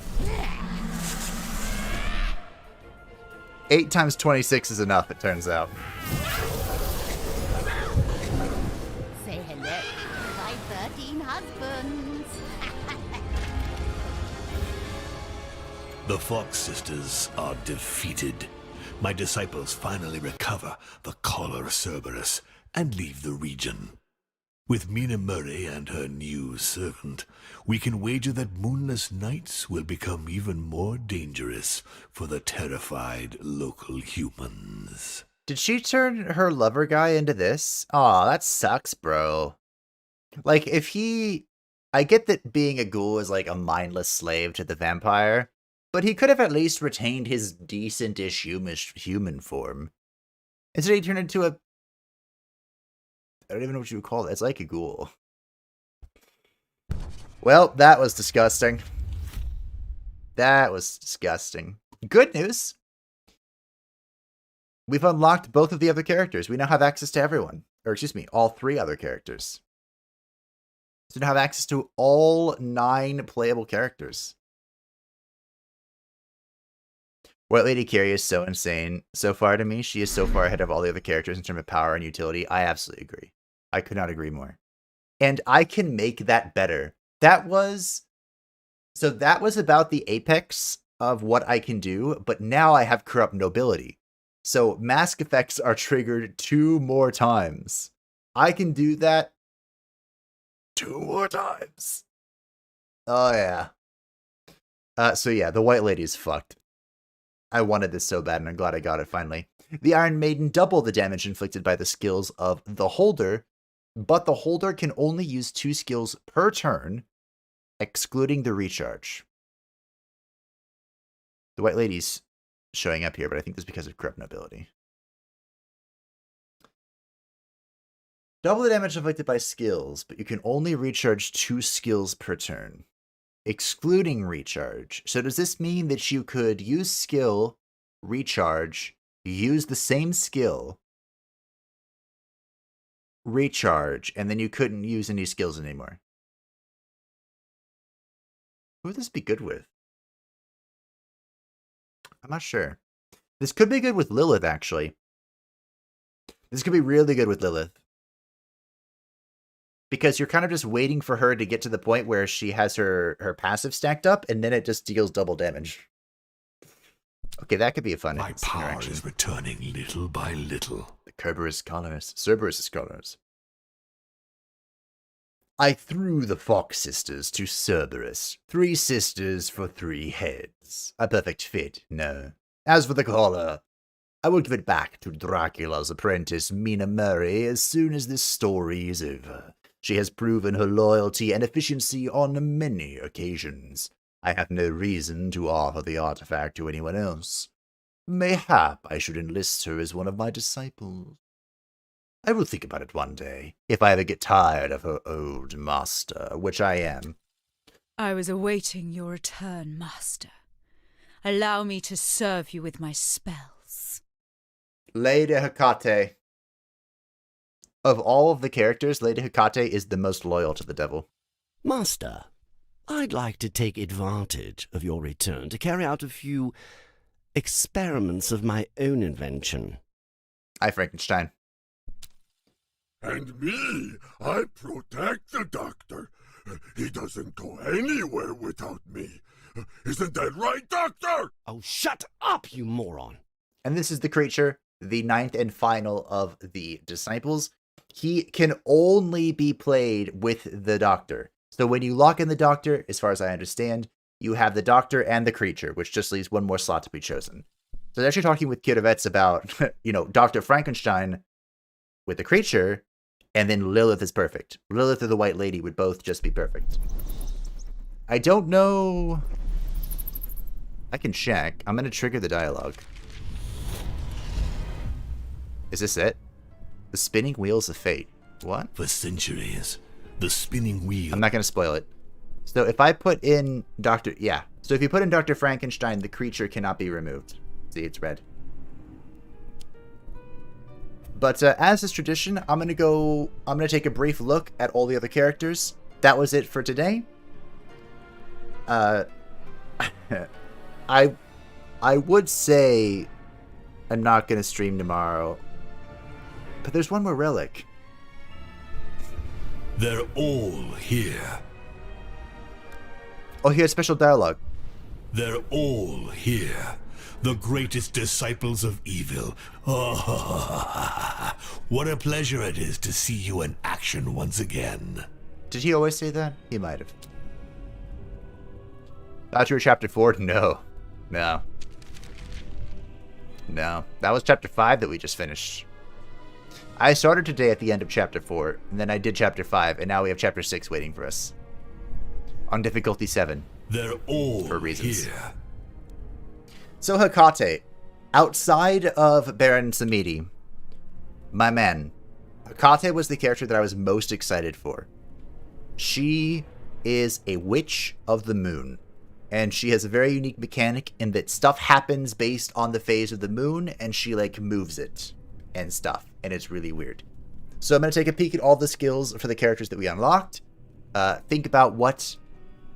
8 times 26 is enough, it turns out. Say hello to my 13 husbands. The Fox sisters are defeated. My disciples finally recover the collar Cerberus and leave the region. With Mina Murray and her new servant, we can wager that moonless nights will become even more dangerous for the terrified local humans. Did she turn her lover guy into this? Aw, that sucks, bro. Like, if he... I get that being a ghoul is like a mindless slave to the vampire, but he could have at least retained his decent-ish human form. Instead, he turned into a... I don't even know what you would call it. It's like a ghoul. Well, that was disgusting. That was disgusting. Good news. We've unlocked both of the other characters. We now have access to everyone. Or, excuse me, all 3 other characters. So we now have access to all 9 playable characters. White Lady Carrie is so insane so far to me. She is so far ahead of all the other characters in terms of power and utility. I absolutely agree. I could not agree more. And I can make that better. That was about the apex of what I can do, but now I have corrupt nobility. So mask effects are triggered 2 more times. I can do that 2 more times. Oh yeah. So yeah, the White Lady is fucked. I wanted this so bad, and I'm glad I got it finally. The Iron Maiden double the damage inflicted by the skills of the Holder, but the Holder can only use 2 skills per turn, excluding the recharge. The White Lady's showing up here, but I think that's because of corrupt nobility. Double the damage inflicted by skills, but you can only recharge 2 skills per turn, excluding recharge. So does this mean that you could use skill, recharge, use the same skill, recharge, and then you couldn't use any skills anymore? Who would this be good with? I'm not sure. This could be good with Lilith, actually. This could be really good with Lilith. because you're kind of just waiting for her to get to the point where she has her passive stacked up, and then it just deals double damage. Okay, that could be a fun My power interaction. is returning little by little. The Cerberus scholars. I threw the Fox sisters to Cerberus. 3 sisters for 3 heads. A perfect fit, no. As for the collar, I will give it back to Dracula's apprentice, Mina Murray, as soon as this story is over. She has proven her loyalty and efficiency on many occasions. I have no reason to offer the artifact to anyone else. Mayhap I should enlist her as one of my disciples. I will think about it one day, if I ever get tired of her old master, which I am. I was awaiting your return, master. Allow me to serve you with my spells. Lady Hecate. Of all of the characters, Lady Hecate is the most loyal to the devil. Master, I'd like to take advantage of your return to carry out a few experiments of my own invention. I Frankenstein. And me, I protect the doctor. He doesn't go anywhere without me. Isn't that right, Doctor? Oh, shut up, you moron! And this is the creature, the 9th and final of the disciples. He can only be played with the doctor. So when you lock in the doctor, as far as I understand, you have the doctor and the creature, which just leaves one more slot to be chosen. So they're actually talking with Kirovets about, Dr. Frankenstein with the creature, and then Lilith is perfect. Lilith or the White Lady would both just be perfect. I don't know. I can check. I'm going to trigger the dialogue. Is this it? The spinning wheels of fate. What? For centuries, the spinning wheel. I'm not going to spoil it. So if I put in So if you put in Dr. Frankenstein, the creature cannot be removed. See, it's red. But as is tradition, I'm going to take a brief look at all the other characters. That was it for today. I would say I'm not going to stream tomorrow. But there's one more relic. They're all here. Oh, here's special dialogue. They're all here. The greatest disciples of evil. Oh, what a pleasure it is to see you in action once again. Did he always say that? He might have. Thought you were chapter 4? No. That was chapter 5 that we just finished. I started today at the end of chapter 4, and then I did chapter 5, and now we have chapter 6 waiting for us. On difficulty 7. They're all for reasons. Here. So Hecate, outside of Baron Samedi, my man, Hecate was the character that I was most excited for. She is a witch of the moon, and she has a very unique mechanic in that stuff happens based on the phase of the moon, and she moves it and stuff, and it's really weird. So I'm going to take a peek at all the skills for the characters that we unlocked, think about what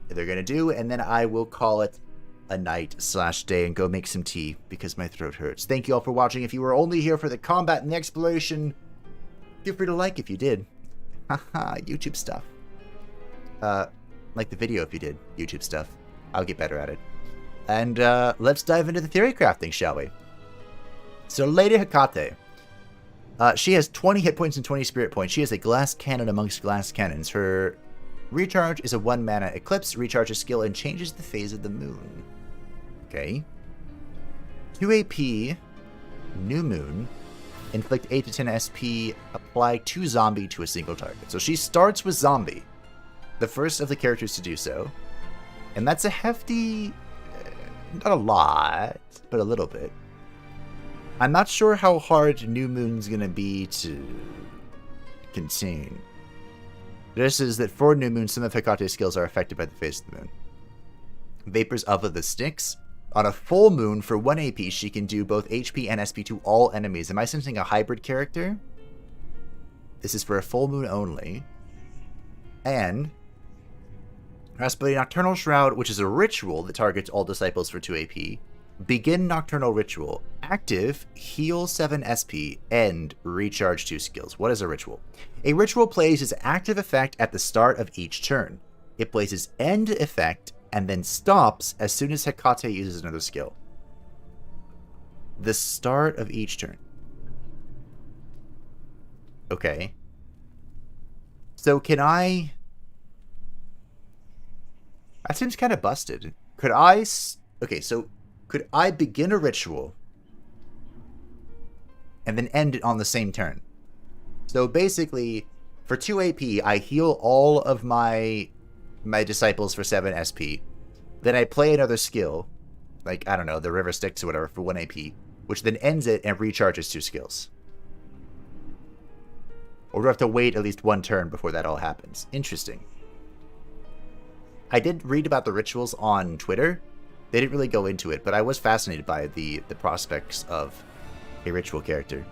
they're going to do, and then I will call it a night/day and go make some tea because my throat hurts. Thank you all for watching. If you were only here for the combat and the exploration, feel free to like if you did. Haha, YouTube stuff. Like the video if you did. YouTube stuff. I'll get better at it. And let's dive into the theory crafting, shall we? So Lady Hecate. She has 20 hit points and 20 spirit points. She is a glass cannon amongst glass cannons. Her recharge is a 1 mana eclipse, recharges skill, and changes the phase of the moon. Okay. 2 AP, new moon, inflict 8 to 10 SP, apply 2 zombie to a single target. So she starts with zombie, the first of the characters to do so. And that's a hefty, not a lot, but a little bit. I'm not sure how hard New Moon's going to be to contain. This is that for New Moon, some of Hecate's skills are affected by the phase of the moon. Vapors of the Sticks. On a full moon, for 1 AP, she can do both HP and SP to all enemies. Am I sensing a hybrid character? This is for a full moon only. And Rasputin Nocturnal Shroud, which is a ritual that targets all disciples for 2 AP. Begin Nocturnal Ritual. Active, heal 7 SP, end, recharge 2 skills. What is a ritual? A ritual plays its active effect at the start of each turn. It plays its end effect and then stops as soon as Hecate uses another skill. The start of each turn. Okay. So can I... That seems kind of busted. Could I... Okay, so could I begin a ritual and then end it on the same turn? So basically, for 2 AP, I heal all of my disciples for 7 SP. Then I play another skill, like, I don't know, the River Styx or whatever, for 1 AP, which then ends it and recharges 2 skills. Or do I have to wait at least 1 turn before that all happens? Interesting. I did read about the rituals on Twitter. They didn't really go into it, but I was fascinated by the prospects of a ritual character.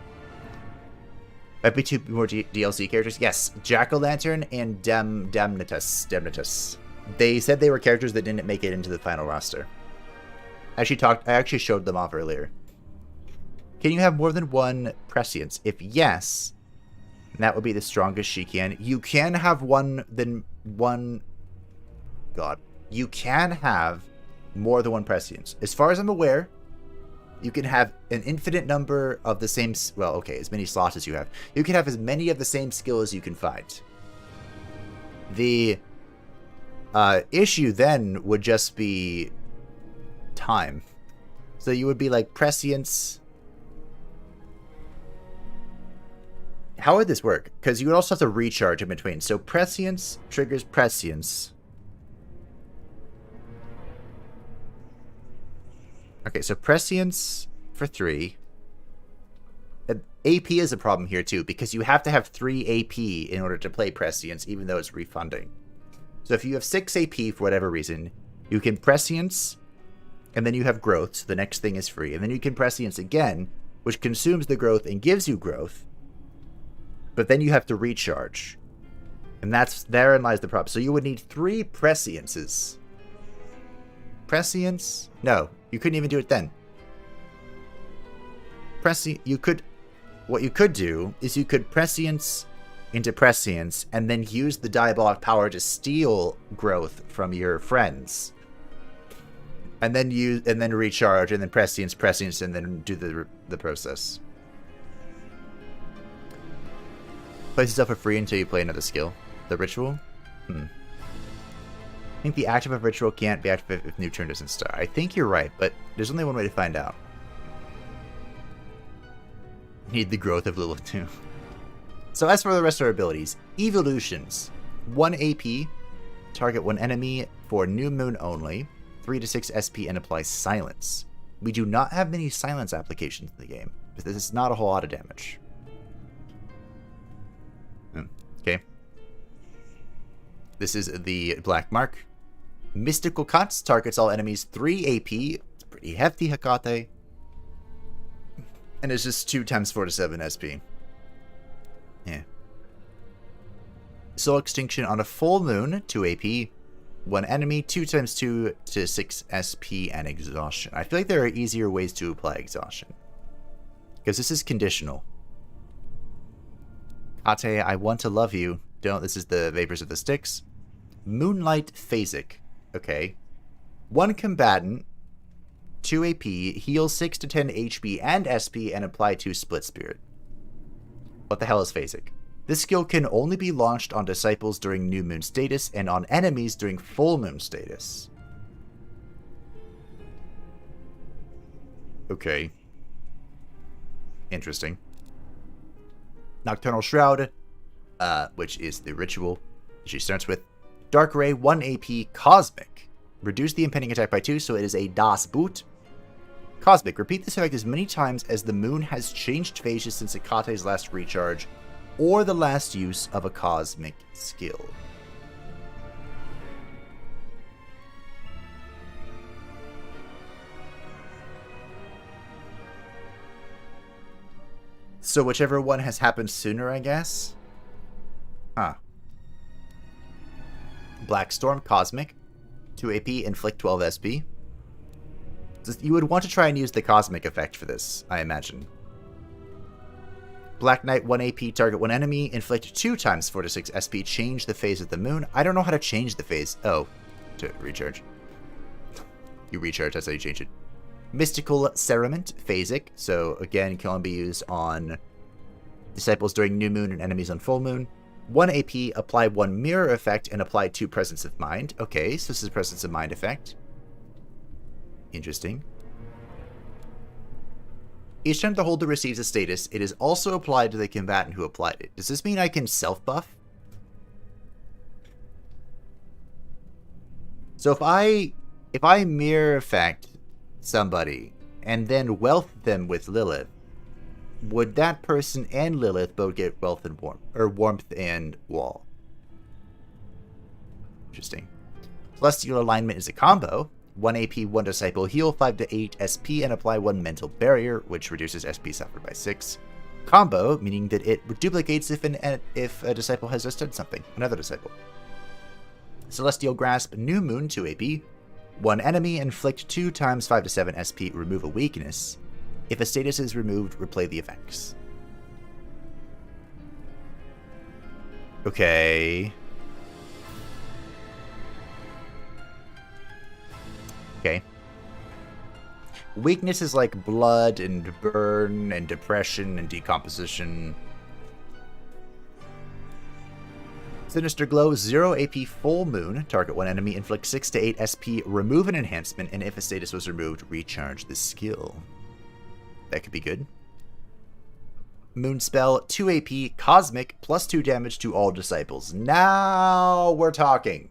Might be 2 more DLC characters. Yes, Jack-o'-lantern and Damnatus. They said they were characters that didn't make it into the final roster. I actually showed them off earlier. Can you have more than 1 prescience? If yes, that would be the strongest she can. You can have one. God, you can have more than 1 prescience. As far as I'm aware, you can have an infinite number of the same... Well, okay, as many slots as you have. You can have as many of the same skill as you can find. The issue then would just be time. So you would be like prescience... How would this work? Because you would also have to recharge in between. So prescience triggers prescience. Okay, so prescience for 3. AP is a problem here too, because you have to have 3 AP in order to play prescience, even though it's refunding. So if you have 6 AP for whatever reason, you can prescience, and then you have growth, so the next thing is free. And then you can prescience again, which consumes the growth and gives you growth, but then you have to recharge. And therein lies the problem. So you would need 3 presciences. Prescience? No, you couldn't even do it then. What you could do is you could prescience into prescience and then use the diabolic power to steal growth from your friends. And then recharge, and then prescience, and then do the process. Place yourself for free until you play another skill. The ritual? I think the active of ritual can't be active if new turn doesn't start. I think you're right, but there's only one way to find out. Need the growth of Lilith too. So as for the rest of our abilities, evolutions. 1 AP, target 1 enemy for new moon only, 3 to 6 SP, and apply silence. We do not have many silence applications in the game, but this is not a whole lot of damage. Okay. This is the Black Mark. Mystical Cuts targets all enemies 3 AP. It's pretty hefty, Hecate. And it's just 2 times 4 to 7 SP. Yeah. Soul Extinction on a full moon, 2 AP. 1 enemy, 2 times 2 to 6 SP, and Exhaustion. I feel like there are easier ways to apply Exhaustion, because this is conditional. Ate, I want to love you. Don't. This is the Vapors of the Styx. Moonlight Phasic. Okay. 1 combatant, 2 AP, heal 6 to 10 HP and SP, and apply 2 Split Spirit. What the hell is Phasic? This skill can only be launched on disciples during new moon status and on enemies during full moon status. Okay. Interesting. Nocturnal Shroud, which is the ritual she starts with. Dark Ray, 1 AP, Cosmic. Reduce the impending attack by 2, so it is a Das Boot. Cosmic. Repeat this effect as many times as the moon has changed phases since Hecate's last recharge, or the last use of a Cosmic skill. So whichever one has happened sooner, I guess? Huh. Black Storm, Cosmic. 2 AP, inflict 12 SP. You would want to try and use the cosmic effect for this, I imagine. Black Knight, 1 AP, target 1 enemy, inflict 2 times 4 to 6 SP, change the phase of the moon. I don't know how to change the phase. Oh, to recharge. You recharge, that's how you change it. Mystical Cerement, phasic, so again, can only be used on disciples during new moon and enemies on full moon. 1 AP, apply 1 mirror effect, and apply 2 presence of mind. Okay, so this is a presence of mind effect. Interesting. Each time the holder receives a status, it is also applied to the combatant who applied it. Does this mean I can self-buff? So if I mirror effect somebody and then wealth them with Lilith, would that person and Lilith both get wealth and warmth and wall? Interesting. Celestial alignment is a combo. 1 AP, 1 disciple, heal 5 to 8 SP, and apply 1 mental barrier, which reduces SP suffered by 6. Combo, meaning that it duplicates if a disciple has just done something. Another disciple. Celestial Grasp, New Moon, 2 AP. 1 enemy, inflict 2 times 5 to 7 SP, remove a weakness. If a status is removed, replay the effects. Okay. Okay. Weakness is like blood and burn and depression and decomposition. Sinister Glow, 0 AP, full moon. Target 1 enemy, inflict 6 to 8 SP, remove an enhancement, and if a status was removed, recharge the skill. That could be good. Moon Spell, 2 AP, Cosmic, plus 2 damage to all disciples. Now we're talking.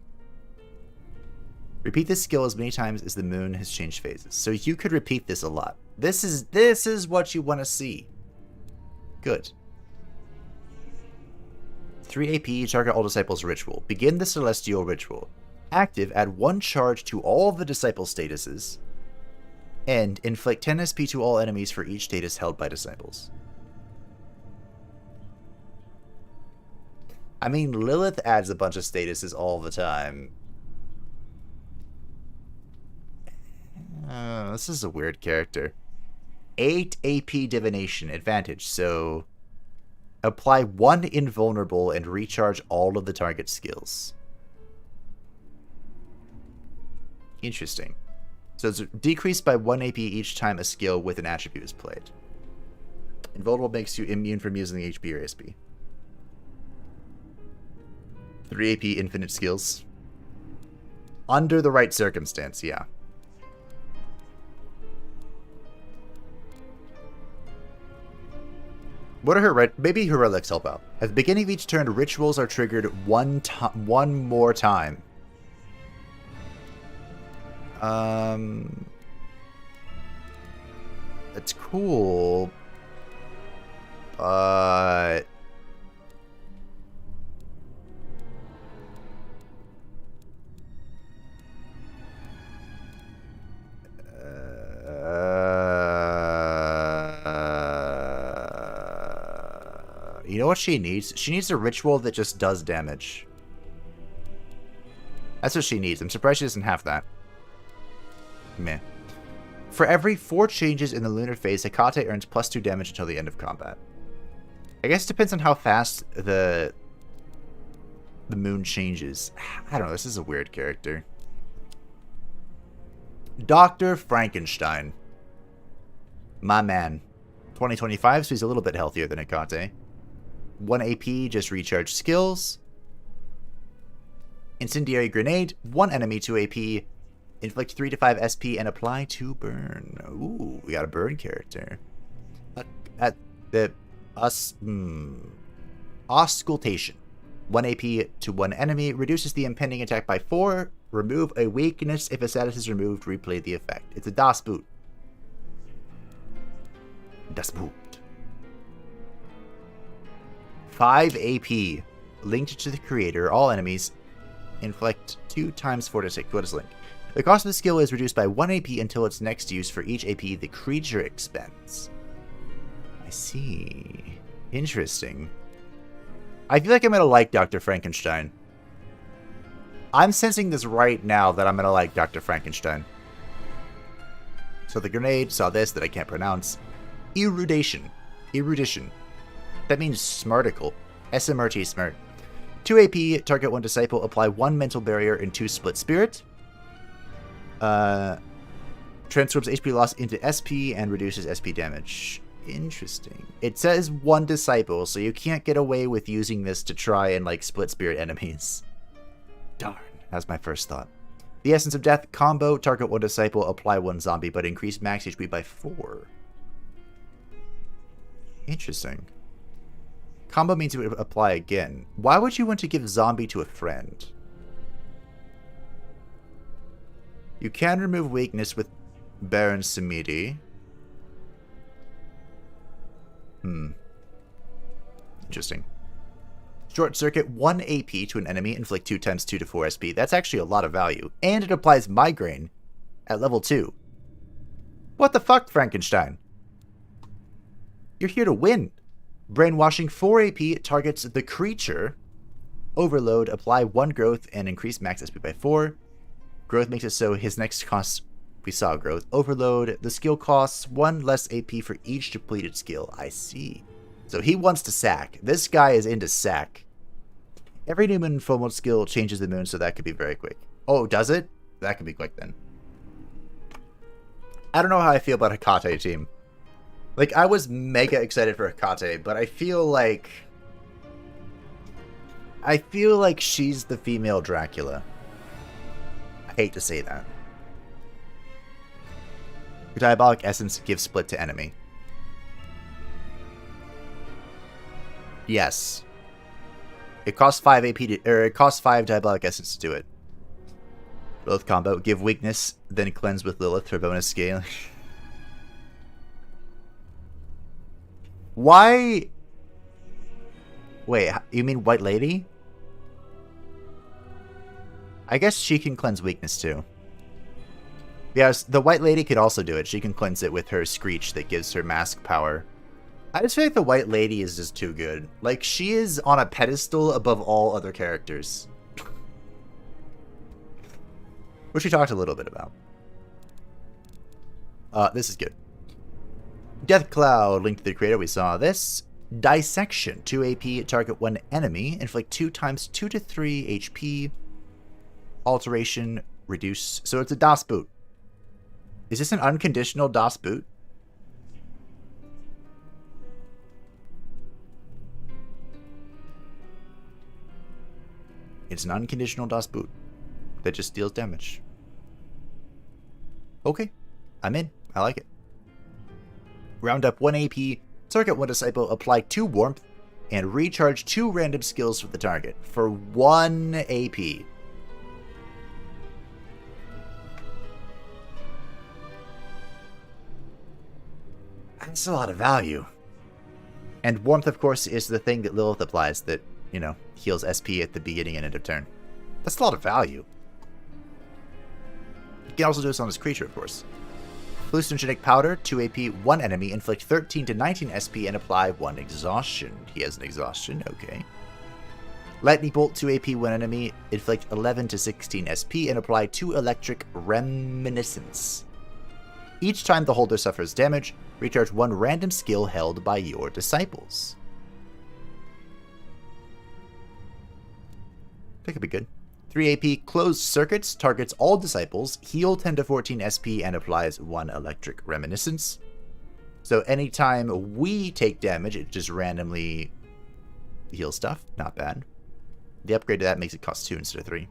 Repeat this skill as many times as the moon has changed phases. So you could repeat this a lot. This is what you want to see. Good. 3 AP, target all disciples ritual. Begin the celestial ritual. Active, add 1 charge to all of the disciple statuses. And inflict 10 SP to all enemies for each status held by disciples. I mean, Lilith adds a bunch of statuses all the time. This is a weird character. 8 AP Divination advantage, so apply 1 invulnerable and recharge all of the target skills. Interesting. So it's decreased by 1 AP each time a skill with an attribute is played. Invulnerable makes you immune from using the HP or SP. 3 AP infinite skills. Under the right circumstance, yeah. What are her maybe her relics help out. At the beginning of each turn, rituals are triggered one more time. That's cool, but you know what she needs? She needs a ritual that just does damage. That's what she needs. I'm surprised she doesn't have that. Meh. For every 4 changes in the lunar phase, Hecate earns plus 2 damage until the end of combat. I guess it depends on how fast the moon changes. I don't know, this is a weird character. Dr. Frankenstein. My man. 2025, so he's a little bit healthier than Hecate. 1 AP, just recharge skills. Incendiary Grenade, 1 enemy, 2 AP. Inflict 3 to 5 SP and apply to burn. Ooh, we got a burn character. Auscultation. 1 AP to 1 enemy. Reduces the impending attack by 4. Remove a weakness. If a status is removed, replay the effect. It's a Das Boot. Das Boot. 5 AP. Linked to the creator. All enemies. Inflict 2 times 4 to 6. What is linked? The cost of the skill is reduced by 1 AP until its next use for each AP the creature expends. I see. Interesting. I feel like I'm going to like Dr. Frankenstein. I'm sensing this right now that I'm going to like Dr. Frankenstein. So the grenade saw this that I can't pronounce. Erudition. Erudition. That means smarticle. SMRT smart. 2 AP, target 1 disciple, apply 1 mental barrier and 2 split spirit. Transforms HP loss into SP and reduces SP damage. Interesting. It says 1 disciple, so you can't get away with using this to try and, like, split spirit enemies. Darn. That's my first thought. The Essence of Death combo, target 1 disciple, apply 1 zombie, but increase max HP by 4. Interesting. Combo means it would apply again. Why would you want to give zombie to a friend? You can remove weakness with Baron Samedi. Interesting. Short Circuit, 1 AP to an enemy, inflict 2 times 2 to 4 SP. That's actually a lot of value. And it applies Migraine at level 2. What the fuck, Frankenstein? You're here to win. Brainwashing, 4 AP, targets the creature. Overload, apply 1 growth and increase max SP by 4. Growth makes it so his next cost, we saw growth. Overload, the skill costs 1 less AP for each depleted skill. I see. So he wants to sack. This guy is into sack. Every new moon full mode skill changes the moon, so that could be very quick. Oh, does it? That could be quick then. I don't know how I feel about Hecate team. Like, I was mega excited for Hecate, but I feel like she's the female Dracula. I hate to say that. Diabolic Essence gives split to enemy. Yes. It costs 5 AP to, or it costs 5 Diabolic Essence to do it. Both combo, give weakness, then cleanse with Lilith for bonus scaling. Why? Wait, you mean White Lady? I guess she can cleanse weakness too. Yes, the White Lady could also do it. She can cleanse it with her Screech that gives her mask power. I just feel like the White Lady is just too good. Like, she is on a pedestal above all other characters. Which we talked a little bit about. This is good. Death Cloud, linked to the creator, we saw this. Dissection, 2 AP, target 1 enemy, inflict 2 times 2 to 3 HP. Alteration, reduce. So it's a DOS boot. Is this an unconditional DOS boot? It's an unconditional DOS boot that just deals damage. Okay, I'm in. I like it. Round up 1 AP, target 1 disciple, apply 2 warmth, and recharge 2 random skills for the target for 1 AP. That's a lot of value. And warmth, of course, is the thing that Lilith applies that, you know, heals SP at the beginning and end of turn. That's a lot of value. You can also do this on his creature, of course. Hallucinogenic Powder, 2 AP, 1 enemy, inflict 13 to 19 SP, and apply 1 exhaustion. He has an exhaustion, okay. Lightning Bolt, 2 AP, 1 enemy, inflict 11 to 16 SP, and apply 2 electric reminiscence. Each time the holder suffers damage, recharge 1 random skill held by your disciples. That could be good. 3 AP, Closed Circuits, targets all disciples, heal 10 to 14 SP, and applies 1 electric reminiscence. So anytime we take damage, it just randomly heals stuff. Not bad. The upgrade to that makes it cost 2 instead of 3.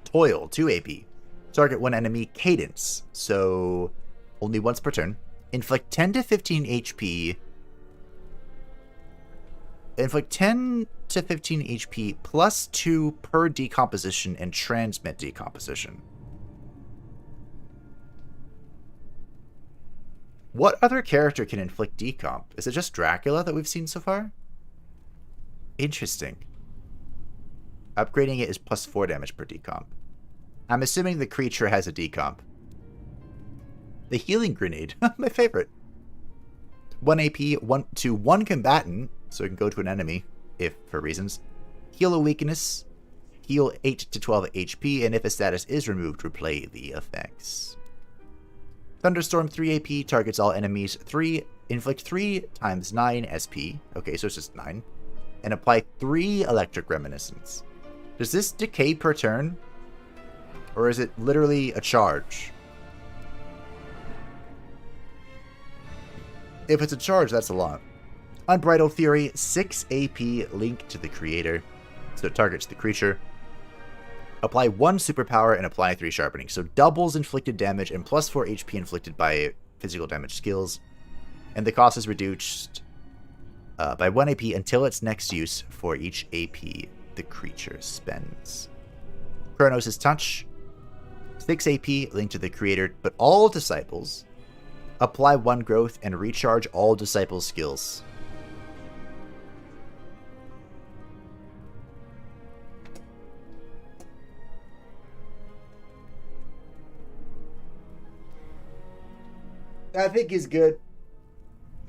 Toil, 2 AP. Target 1 enemy, Cadence. So only once per turn. Inflict 10 to 15 HP. Inflict 10 to 15 HP plus 2 per decomposition and transmit decomposition. What other character can inflict decomp? Is it just Dracula that we've seen so far? Interesting. Upgrading it is plus 4 damage per decomp. I'm assuming the creature has a decomp. The Healing Grenade, my favorite. 1 AP, 1 to 1 combatant, so it can go to an enemy, if for reasons. Heal a weakness, heal 8 to 12 HP, and if a status is removed, replay the effects. Thunderstorm 3 AP targets all enemies. Inflict 3 times 9 SP. Okay, so it's just 9. And apply 3 electric reminiscence. Does this decay per turn? Or is it literally a charge? If it's a charge, that's a lot. Unbridled Fury, 6 AP linked to the creator. So it targets the creature. Apply 1 superpower and apply 3 sharpening. So doubles inflicted damage and plus 4 HP inflicted by physical damage skills. And the cost is reduced by 1 AP until its next use for each AP the creature spends. Kronos' Touch, 6 AP linked to the creator, but all disciples. Apply 1 growth and recharge all disciples' skills. I think he's good.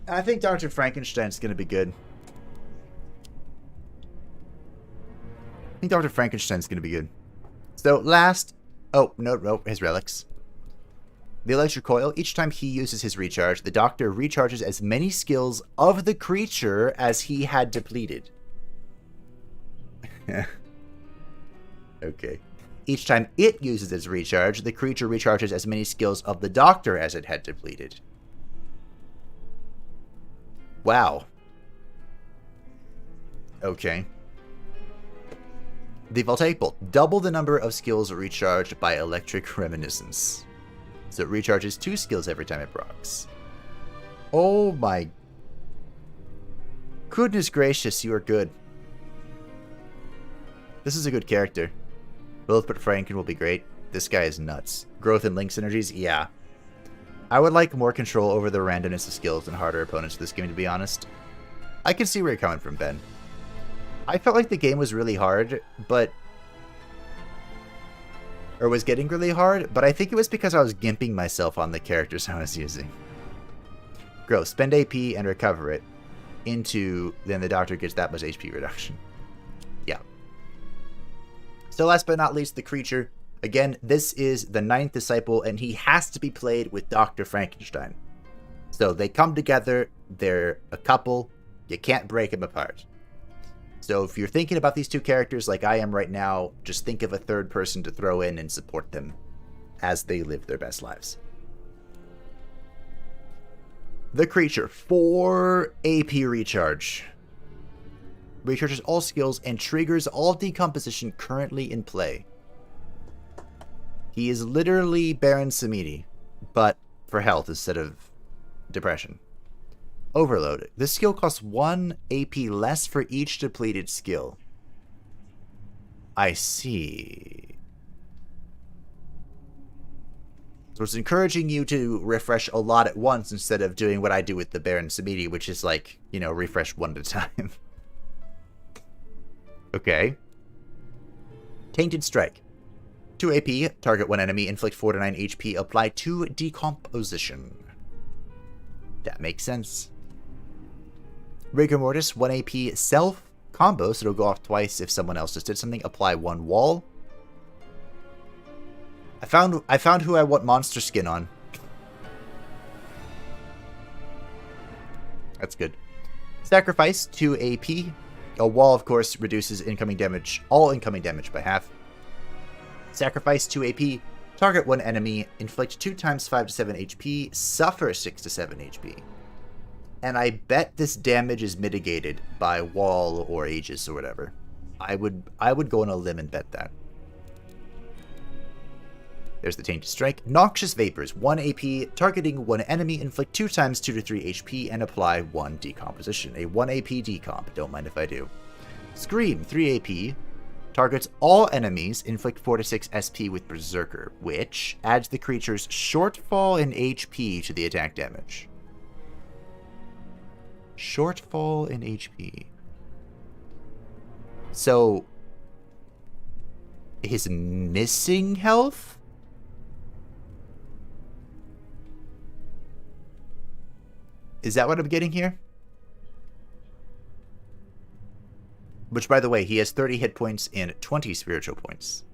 I think Dr. Frankenstein's going to be good. I think Dr. Frankenstein's going to be good. So last... Oh, no, his relics. The Electric Coil. Each time he uses his recharge, the Doctor recharges as many skills of the creature as he had depleted. Okay. Each time it uses its recharge, the creature recharges as many skills of the Doctor as it had depleted. Wow. Okay. The Voltaic Bolt. Double the number of skills recharged by Electric Reminiscence. So it recharges 2 skills every time it procs. Oh my... Goodness gracious, you are good. This is a good character. Lilith Franken will be great. This guy is nuts. Growth and link synergies? Yeah. I would like more control over the randomness of skills and harder opponents this game, to be honest. I can see where you're coming from, Ben. I felt like the game was really hard, but... Or was getting really hard, but I think it was because I was gimping myself on the characters I was using. Growth. Spend AP and recover it into... Then the Doctor gets that much HP reduction. Yeah. So last but not least, the creature. Again, this is the 9th disciple, and he has to be played with Dr. Frankenstein. So they come together, they're a couple, you can't break them apart. So if you're thinking about these two characters like I am right now, just think of a third person to throw in and support them as they live their best lives. The creature, 4 AP recharge. Recharges all skills and triggers all decomposition currently in play. He is literally Baron Samedi, but for health instead of depression. Overload. This skill costs 1 AP less for each depleted skill. I see. So it's encouraging you to refresh a lot at once instead of doing what I do with the Baron Samedi, which is like, you know, refresh 1 at a time. Okay. Tainted Strike. 2 AP, target 1 enemy, inflict 4 to 9 HP, apply 2 decomposition. That makes sense. Rigor Mortis, 1 AP self combo, so it'll go off twice if someone else just did something. Apply 1 wall. I found who I want monster skin on. That's good. Sacrifice, 2 AP. A wall, of course, reduces incoming damage, all incoming damage by half. Sacrifice 2 AP, target 1 enemy, inflict 2 times 5 to 7 HP, suffer 6 to 7 HP. And I bet this damage is mitigated by wall or Aegis or whatever. I would go on a limb and bet that. There's the Tainted Strike. Noxious Vapors, 1 AP, targeting 1 enemy, inflict 2 times 2 to 3 HP, and apply 1 decomposition. A 1 AP decomp, don't mind if I do. Scream, 3 AP, targets all enemies, inflict 4 to 6 SP with Berserker, which adds the creature's shortfall in HP to the attack damage. Shortfall in HP. So, his missing health? Is that what I'm getting here? Which, by the way, he has 30 hit points and 20 spiritual points.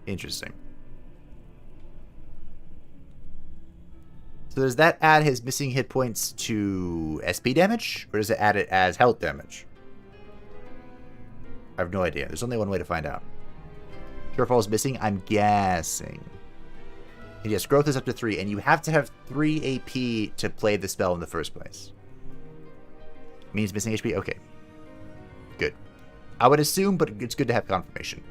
Interesting. So does that add his missing hit points to SP damage? Or does it add it as health damage? I have no idea. There's only one way to find out. Surefall is missing, I'm guessing. And yes, growth is up to 3, and you have to have 3 AP to play the spell in the first place. Means missing HP? Okay. Good. I would assume, but it's good to have confirmation.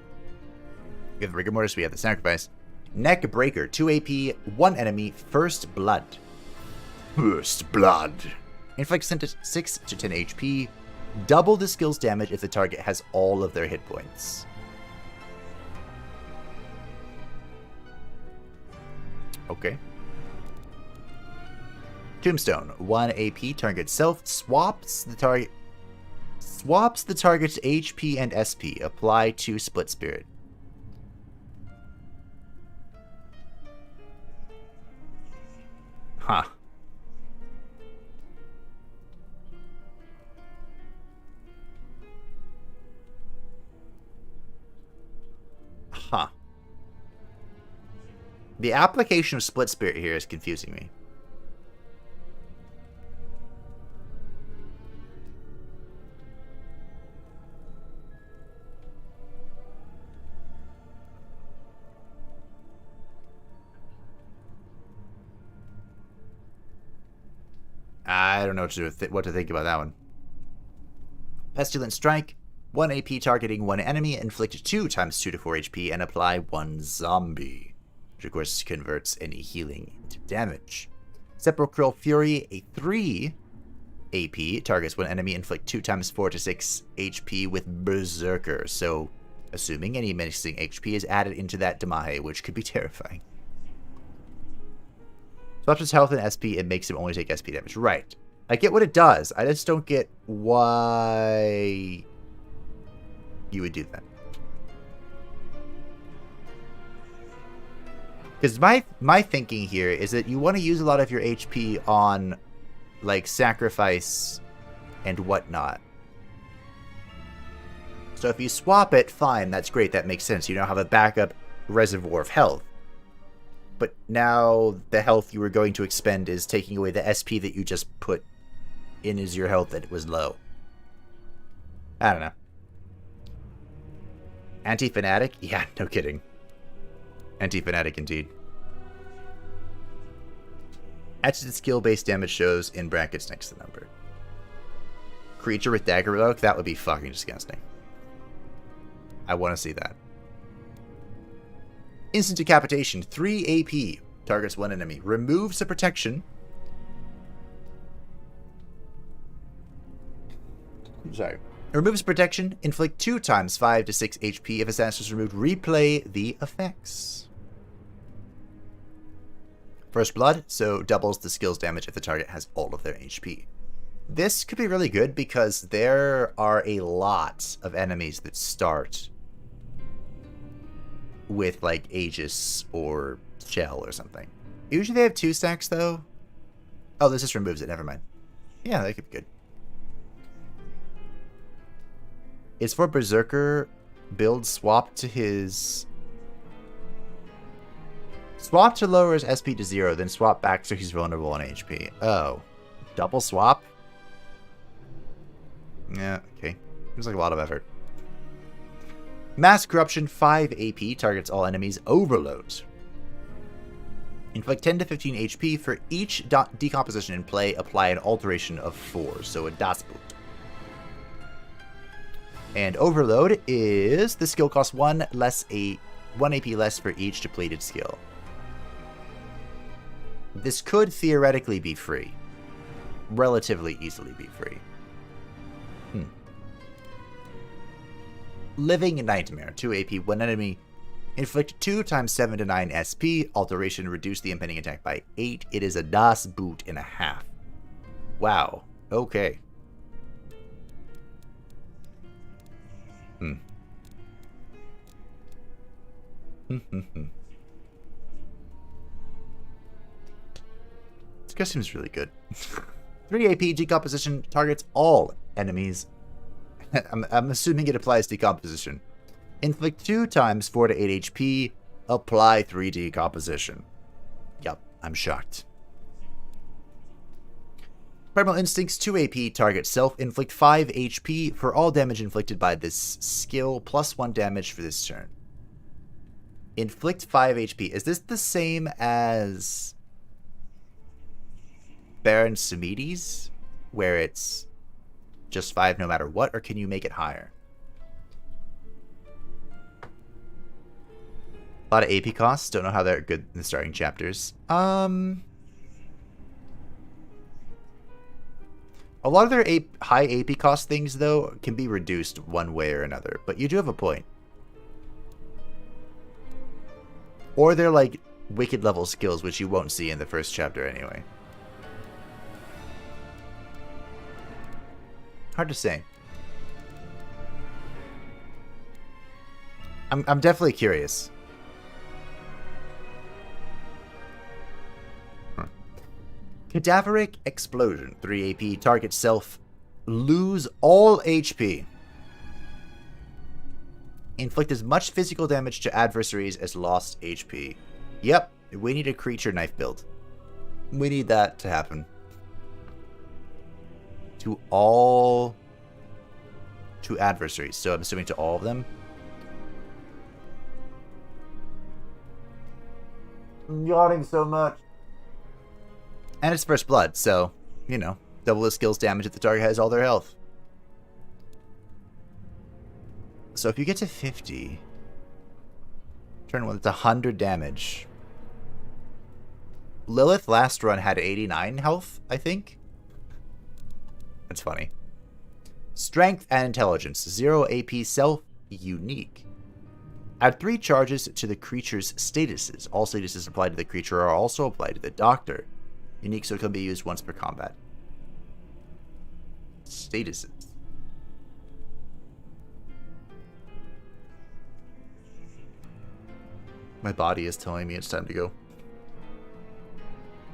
We have the Rigor Mortis, we have the Sacrifice. Neck Breaker, 2 AP, 1 enemy, First Blood. First blood. Inflict 6 to 10 HP. Double the skill's damage if the target has all of their hit points. Okay. Tombstone, 1 AP, target self, swaps the target's HP and SP. Apply to Split Spirit. Huh. Huh. The application of Split Spirit here is confusing me. I don't know what to think about that one. Pestilent Strike, 1 AP targeting 1 enemy, inflict 2 times 2 to 4 HP, and apply 1 zombie, which of course converts any healing into damage. Sepulchral Fury, a 3 AP, targets 1 enemy, inflict 2 times 4 to 6 HP with Berserker, so assuming any missing HP is added into that Damahe, which could be terrifying. Swaps his health and SP, it makes him only take SP damage. Right. I get what it does. I just don't get why you would do that. Because my thinking here is that you want to use a lot of your HP on, like, sacrifice and whatnot. So if you swap it, fine, that's great, that makes sense. You now have a backup reservoir of health. But now the health you were going to expend is taking away the SP that you just put in as your health that was low. I don't know. Anti-Fanatic? Yeah, no kidding. Anti-Fanatic indeed. Added skill-based damage shows in brackets next to the number. Creature with Dagger Look? That would be fucking disgusting. I want to see that. Instant Decapitation, 3 AP. Targets 1 enemy. Removes the protection. Sorry. Removes protection. Inflict 2 times 5 to 6 HP. If a status is removed, replay the effects. First Blood, so doubles the skill's damage if the target has all of their HP. This could be really good because there are a lot of enemies that start with, like, Aegis or Shell or something. Usually they have 2 stacks, though. Oh, this just removes it. Never mind. Yeah, that could be good. It's for Berserker. Build swap to his... Swap to lower his SP to 0, then swap back so he's vulnerable on HP. Oh. Double swap? Yeah, okay. Seems like a lot of effort. Mass Corruption, 5 AP, targets all enemies. Overload. Inflict 10 to 15 HP. For each decomposition in play, apply an alteration of 4, so a Das Boot. And Overload is... the skill costs 1 AP less for each depleted skill. This could theoretically be free. Relatively easily be free. Living Nightmare, 2 AP, 1 enemy. Inflict 2 times 7 to 9 SP. Alteration, reduce the impending attack by 8. It is a Das Boot and a half. Wow. Okay. This guy seems really good. 3 AP, decomposition, targets all enemies. I'm assuming it applies decomposition. Inflict 2 times 4 to 8 HP. apply 3D composition. Yup, I'm shocked. Primal Instincts 2 AP, target self, inflict 5 HP for all damage inflicted by this skill, plus 1 damage for this turn. Inflict 5 HP. Is this the same as Baron Samides, where it's just 5 no matter what, or can you make it higher? A lot of AP costs. Don't know how they're good in the starting chapters. A lot of their high AP cost things, though, can be reduced one way or another. But you do have a point. Or they're like wicked level skills, which you won't see in the first chapter anyway. Hard to say. I'm definitely curious. Cadaveric Explosion, 3 AP, target self, lose all HP. Inflict as much physical damage to adversaries as lost HP. Yep, we need a creature knife build. We need that to happen. To adversaries, so I'm assuming to all of them. I'm yawning so much. And it's first blood, so, you know, double the skills damage if the target has all their health. So if you get to 50, turn 1, it's 100 damage. Lilith last run had 89 health, I think. That's funny. Strength and Intelligence, 0 AP self, unique. Add 3 charges to the creature's statuses. All statuses applied to the creature are also applied to the doctor. Unique, so it can be used once per combat. Statuses. My body is telling me it's time to go.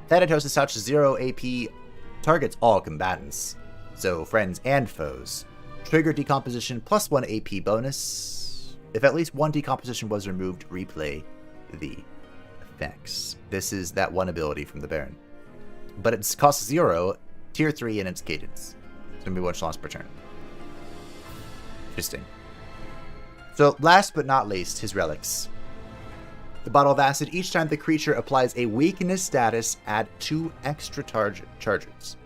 Thanatos' touch, 0 AP, targets all combatants. So friends and foes. Trigger decomposition, plus 1 AP bonus. If at least 1 decomposition was removed, replay the effects. This is that one ability from the Baron. But it costs 0, tier 3 in its cadence. It's going to be 1 loss per turn. Interesting. So last but not least, his relics. The bottle of acid, each time the creature applies a weakness status, add 2 extra charges.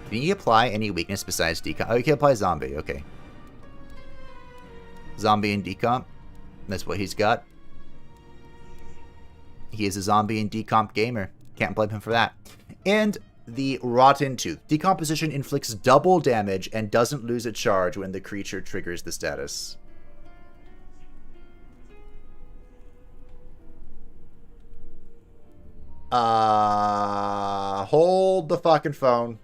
Can you apply any weakness besides decomp? Oh, you can apply zombie, okay. Zombie and decomp. That's what he's got. He is a zombie and decomp gamer. Can't blame him for that. And the Rotten Tooth. Decomposition inflicts double damage and doesn't lose a charge when the creature triggers the status. Hold the fucking phone.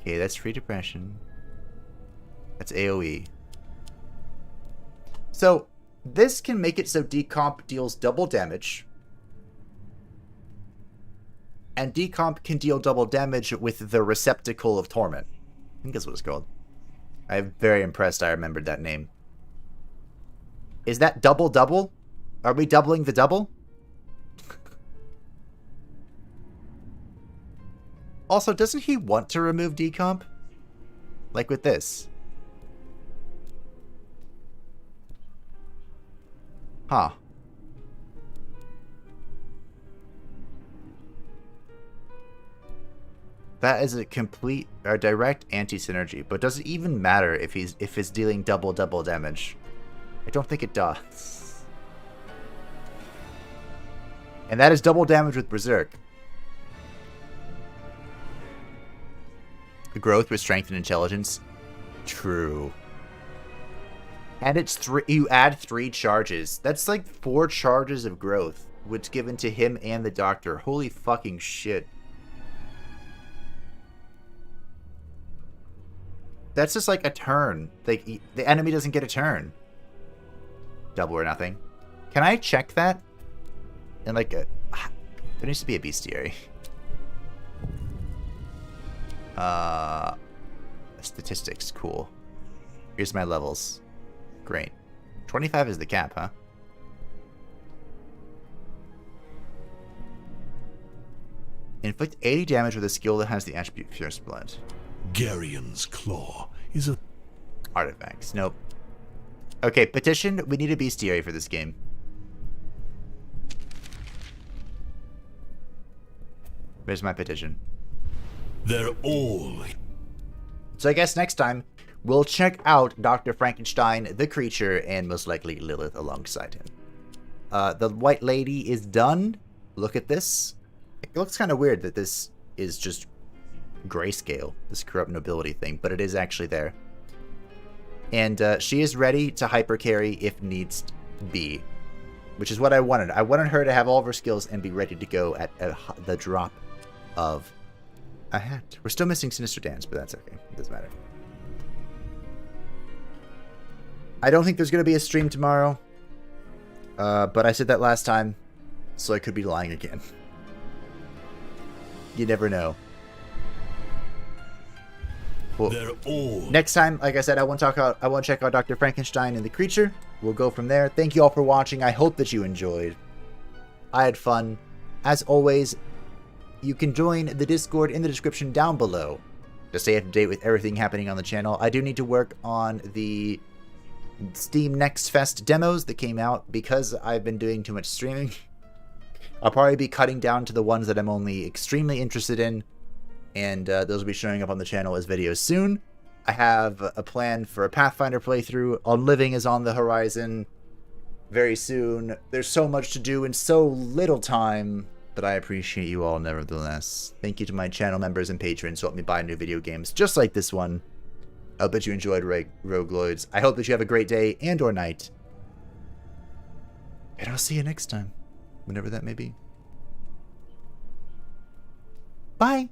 Okay, that's free depression. That's AoE. So, this can make it so decomp deals double damage. And decomp can deal double damage with the Receptacle of Torment. I think that's what it's called. I'm very impressed I remembered that name. Is that double? Are we doubling the double? Also, doesn't he want to remove decomp? Like with this. Huh. That is a complete or direct anti-synergy, but does it even matter if it's dealing double damage? I don't think it does. And that is double damage with Berserk. Growth with Strength and Intelligence. True. And it's you add 3 charges. That's like 4 charges of growth, which given to him and the doctor. Holy fucking shit. That's just like a turn. Like the enemy doesn't get a turn. Double or nothing. Can I check that? And like there needs to be a bestiary. Statistics, cool. Here's my levels. Great. 25 is the cap, huh? Inflict 80 damage with a skill that has the attribute Fierce Blood. Garion's Claw is a... Artifacts, nope. Okay, petition, we need a bestiary for this game. There's my petition. They're all... So I guess next time, we'll check out Dr. Frankenstein, the creature, and most likely Lilith alongside him. The white lady is done. Look at this. It looks kind of weird that this is just grayscale, this corrupt nobility thing, but it is actually there. And she is ready to hypercarry if needs be, which is what I wanted. I wanted her to have all of her skills and be ready to go at the drop of a hat. We're still missing Sinister Dance, but that's okay. It doesn't matter. I don't think there's going to be a stream tomorrow, but I said that last time, so I could be lying again. You never know. Well, They're all... next time, like I said, I want to check out Dr. Frankenstein and the creature. We'll go from there. Thank you all for watching. I hope that you enjoyed. I had fun. As always, you can join the Discord in the description down below to stay up to date with everything happening on the channel. I do need to work on the Steam Next Fest demos that came out because I've been doing too much streaming. I'll probably be cutting down to the ones that I'm only extremely interested in, and those will be showing up on the channel as videos soon. I have a plan for a Pathfinder playthrough. On Living is on the horizon very soon. There's so much to do in so little time, but I appreciate you all nevertheless. Thank you to my channel members and patrons who help me buy new video games, just like this one. I hope that you enjoyed Rogueloids. I hope that you have a great day and or night. And I'll see you next time, whenever that may be. Bye!